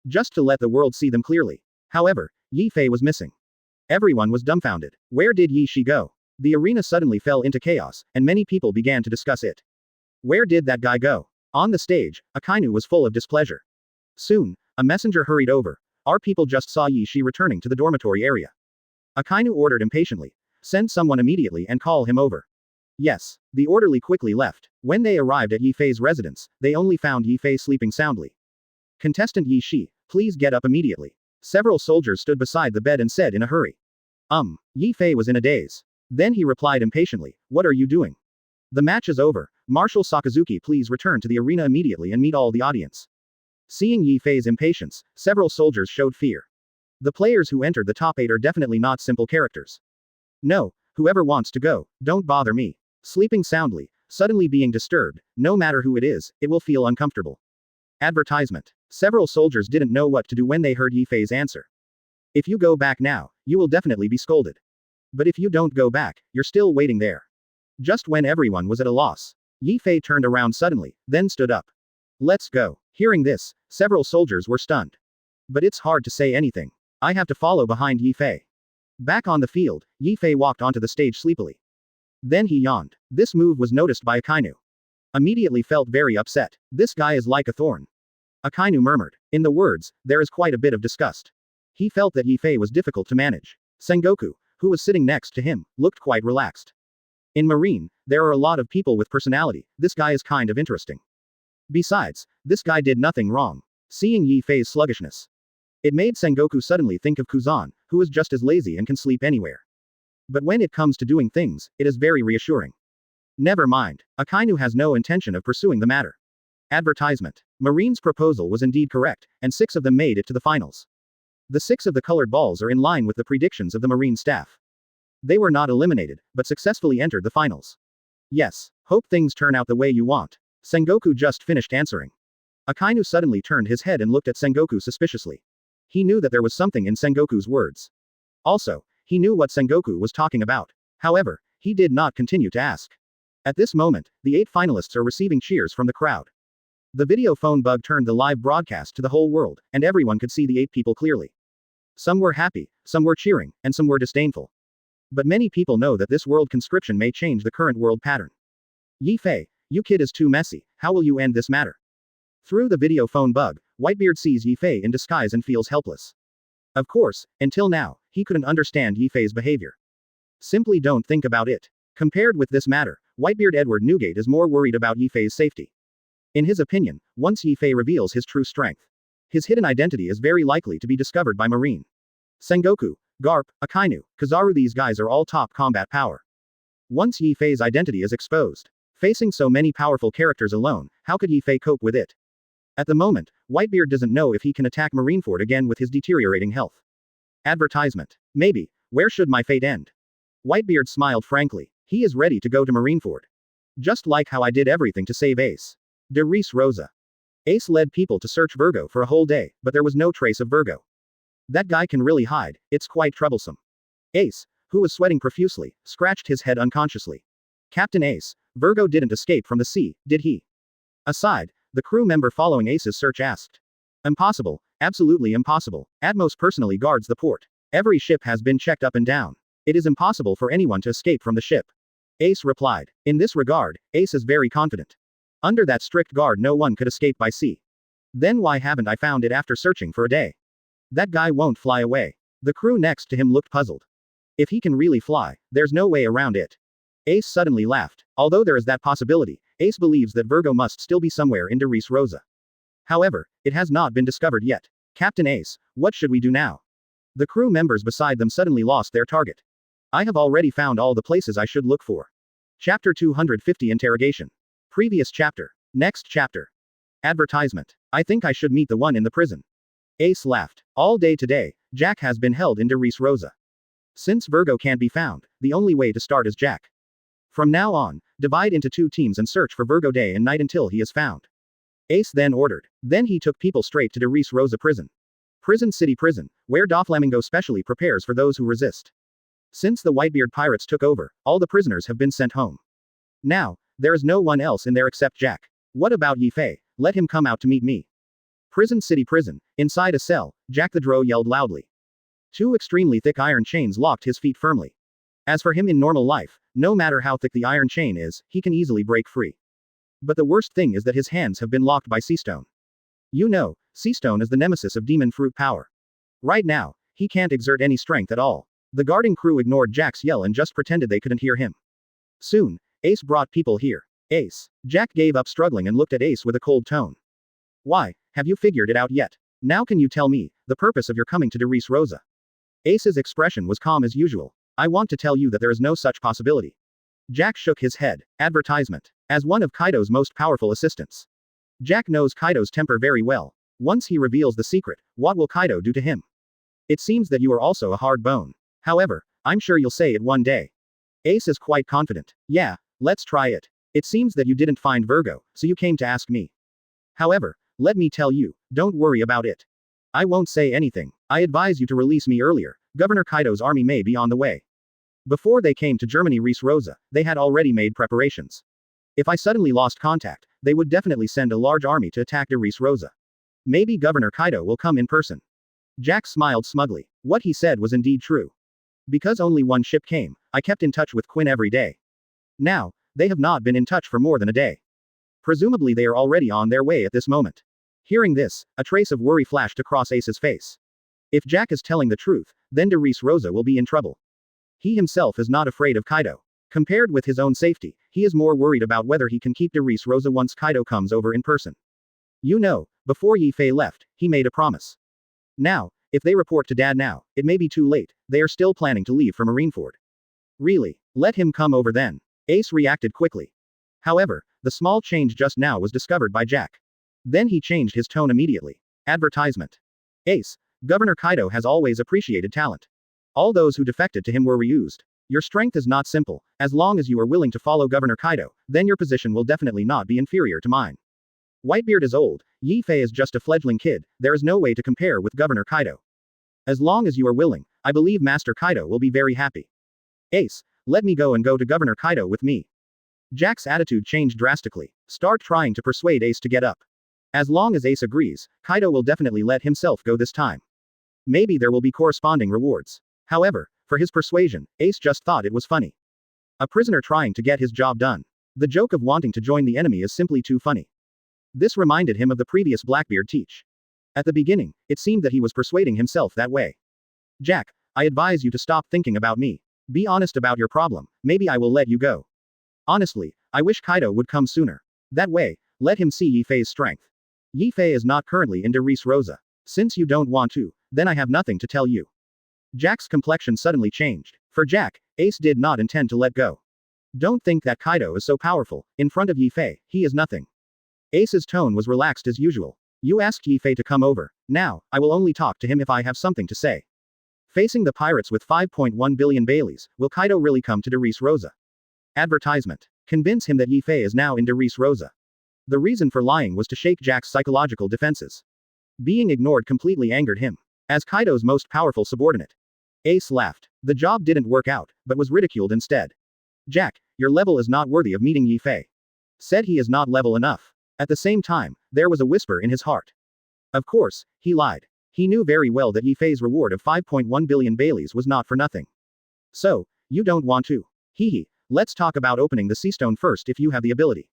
Just to let the world see them clearly. However, Yi Fei was missing. Everyone was dumbfounded. Where did Yi Shi go? The arena suddenly fell into chaos, and many people began to discuss it. Where did that guy go? On the stage, Akainu was full of displeasure. Soon, a messenger hurried over. Our people just saw Yi Shi returning to the dormitory area. Akainu ordered impatiently. Send someone immediately and call him over. Yes. The orderly quickly left. When they arrived at Yi Fei's residence, they only found Yi Fei sleeping soundly. Contestant Yi Shi, please get up immediately. Several soldiers stood beside the bed and said in a hurry. Yi Fei was in a daze. Then he replied impatiently, what are you doing? The match is over. Marshal Sakazuki, please return to the arena immediately and meet all the audience. Seeing Yi Fei's impatience, several soldiers showed fear. The players who entered the top 8 are definitely not simple characters. No, whoever wants to go, don't bother me. Sleeping soundly, suddenly being disturbed, no matter who it is, it will feel uncomfortable. Advertisement. Several soldiers didn't know what to do when they heard Yi Fei's answer. If you go back now, you will definitely be scolded. But if you don't go back, you're still waiting there. Just when everyone was at a loss, Yi Fei turned around suddenly, then stood up. Let's go. Hearing this, several soldiers were stunned. But it's hard to say anything. I have to follow behind Yi Fei. Back on the field, Yi Fei walked onto the stage sleepily. Then he yawned. This move was noticed by Akainu. Immediately felt very upset. This guy is like a thorn. Akainu murmured. In the words, there is quite a bit of disgust. He felt that Yi Fei was difficult to manage. Sangoku, who was sitting next to him, looked quite relaxed. In Marine, there are a lot of people with personality, this guy is kind of interesting. Besides, this guy did nothing wrong. Seeing Yi Fei's sluggishness, it made Sangoku suddenly think of Kuzan, who is just as lazy and can sleep anywhere. But when it comes to doing things, it is very reassuring. Never mind, Akainu has no intention of pursuing the matter. Advertisement. Marine's proposal was indeed correct, and 6 of them made it to the finals. The 6 of the colored balls are in line with the predictions of the Marine staff. They were not eliminated, but successfully entered the finals. Yes, hope things turn out the way you want. Sangoku just finished answering. Akainu suddenly turned his head and looked at Sangoku suspiciously. He knew that there was something in Sengoku's words. Also, he knew what Sangoku was talking about. However, he did not continue to ask. At this moment, the 8 finalists are receiving cheers from the crowd. The video phone bug turned the live broadcast to the whole world, and everyone could see the 8 people clearly. Some were happy, some were cheering, and some were disdainful. But many people know that this world conscription may change the current world pattern. Yi Fei, you kid is too messy, how will you end this matter? Through the video phone bug, Whitebeard sees Yi Fei in disguise and feels helpless. Of course, until now, he couldn't understand Yi Fei's behavior. Simply don't think about it. Compared with this matter, Whitebeard Edward Newgate is more worried about Yi Fei's safety. In his opinion, once Yi Fei reveals his true strength, his hidden identity is very likely to be discovered by Marine. Sangoku, Garp, Akainu, Kizaru, these guys are all top combat power. Once Yi Fei's identity is exposed, facing so many powerful characters alone, how could Yi Fei cope with it? At the moment, Whitebeard doesn't know if he can attack Marineford again with his deteriorating health. Advertisement. Maybe. Where should my fate end? Whitebeard smiled frankly. He is ready to go to Marineford. Just like how I did everything to save Ace. Darice Rosa. Ace led people to search Virgo for a whole day, but there was no trace of Virgo. That guy can really hide, it's quite troublesome. Ace, who was sweating profusely, scratched his head unconsciously. Captain Ace, Virgo didn't escape from the sea, did he? Aside, the crew member following Ace's search asked. Impossible, absolutely impossible. Atmos personally guards the port. Every ship has been checked up and down. It is impossible for anyone to escape from the ship. Ace replied. In this regard, Ace is very confident. Under that strict guard no one could escape by sea. Then why haven't I found it after searching for a day? That guy won't fly away. The crew next to him looked puzzled. If he can really fly, there's no way around it. Ace suddenly laughed. Although there is that possibility, Ace believes that Virgo must still be somewhere in Darice Rosa. However, it has not been discovered yet. Captain Ace, what should we do now? The crew members beside them suddenly lost their target. I have already found all the places I should look for. Chapter 250 Interrogation. Previous chapter. Next chapter. Advertisement. I think I should meet the one in the prison. Ace laughed. All day today, Jack has been held in Darice Rosa. Since Virgo can't be found, the only way to start is Jack. From now on, divide into 2 teams and search for Virgo day and night until he is found. Ace then ordered. Then he took people straight to Darice Rosa prison. Prison City Prison, where Doflamingo specially prepares for those who resist. Since the Whitebeard pirates took over, all the prisoners have been sent home. Now, there is no one else in there except Jack. What about Yi Fei? Let him come out to meet me. Prison City Prison. Inside a cell, Jack the Drow yelled loudly. Two extremely thick iron chains locked his feet firmly. As for him in normal life, no matter how thick the iron chain is, he can easily break free. But the worst thing is that his hands have been locked by Seastone. You know, Seastone is the nemesis of demon fruit power. Right now, he can't exert any strength at all. The guarding crew ignored Jack's yell and just pretended they couldn't hear him. Soon, Ace brought people here. Ace. Jack gave up struggling and looked at Ace with a cold tone. Why, have you figured it out yet? Now can you tell me the purpose of your coming to Darice Rosa? Ace's expression was calm as usual. I want to tell you that there is no such possibility. Jack shook his head. Advertisement. As one of Kaido's most powerful assistants. Jack knows Kaido's temper very well. Once he reveals the secret, what will Kaido do to him? It seems that you are also a hard bone. However, I'm sure you'll say it one day. Ace is quite confident. Yeah, let's try it. It seems that you didn't find Virgo, so you came to ask me. However, let me tell you, don't worry about it. I won't say anything. I advise you to release me earlier. Governor Kaido's army may be on the way. Before they came to Germany Darice Rosa, they had already made preparations. If I suddenly lost contact, they would definitely send a large army to attack Darice Rosa. Maybe Governor Kaido will come in person. Jack smiled smugly. What he said was indeed true. Because only one ship came, I kept in touch with Quinn every day. Now, they have not been in touch for more than a day. Presumably they are already on their way at this moment. Hearing this, a trace of worry flashed across Ace's face. If Jack is telling the truth, then Darice Rosa will be in trouble. He himself is not afraid of Kaido. Compared with his own safety, he is more worried about whether he can keep Darice Rosa once Kaido comes over in person. You know, before Yi Fei left, he made a promise. Now, if they report to Dad now, it may be too late. They are still planning to leave for Marineford. Really? Let him come over then. Ace reacted quickly. However, the small change just now was discovered by Jack. Then he changed his tone immediately. Advertisement. Ace, Governor Kaido has always appreciated talent. All those who defected to him were reused. Your strength is not simple. As long as you are willing to follow Governor Kaido, then your position will definitely not be inferior to mine. Whitebeard is old, Yi Fei is just a fledgling kid, there is no way to compare with Governor Kaido. As long as you are willing, I believe Master Kaido will be very happy. Ace, let me go and go to Governor Kaido with me. Jack's attitude changed drastically. Start trying to persuade Ace to get up. As long as Ace agrees, Kaido will definitely let himself go this time. Maybe there will be corresponding rewards. However, for his persuasion, Ace just thought it was funny. A prisoner trying to get his job done. The joke of wanting to join the enemy is simply too funny. This reminded him of the previous Blackbeard teach. At the beginning, it seemed that he was persuading himself that way. Jack, I advise you to stop thinking about me. Be honest about your problem, maybe I will let you go. Honestly, I wish Kaido would come sooner. That way, let him see Yi Fei's strength. Yi Fei is not currently in Darice Rosa. Since you don't want to, then I have nothing to tell you. Jack's complexion suddenly changed. For Jack, Ace did not intend to let go. Don't think that Kaido is so powerful. In front of Yi Fei, he is nothing. Ace's tone was relaxed as usual. You asked Yi Fei to come over. Now, I will only talk to him if I have something to say. Facing the pirates with 5.1 billion Baileys, will Kaido really come to Darice Rosa? Advertisement. Convince him that Yi Fei is now in Darice Rosa. The reason for lying was to shake Jack's psychological defenses. Being ignored completely angered him. As Kaido's most powerful subordinate. Ace laughed. The job didn't work out, but was ridiculed instead. Jack, your level is not worthy of meeting Yi Fei. Said he is not level enough. At the same time, there was a whisper in his heart. Of course, he lied. He knew very well that Yi Fei's reward of 5.1 billion Baileys was not for nothing. So, you don't want to. Hee, let's talk about opening the Seastone first if you have the ability.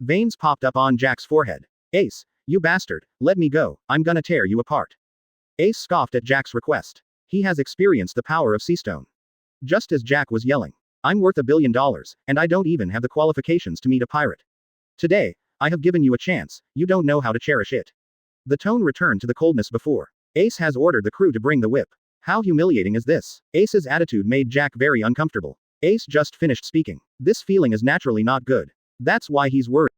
Veins popped up on Jack's forehead. Ace, you bastard, let me go, I'm gonna tear you apart. Ace scoffed at Jack's request. He has experienced the power of Seastone. Just as Jack was yelling. I'm worth $1 billion, and I don't even have the qualifications to meet a pirate. Today, I have given you a chance, you don't know how to cherish it. The tone returned to the coldness before. Ace has ordered the crew to bring the whip. How humiliating is this? Ace's attitude made Jack very uncomfortable. Ace just finished speaking. This feeling is naturally not good. That's why he's worried.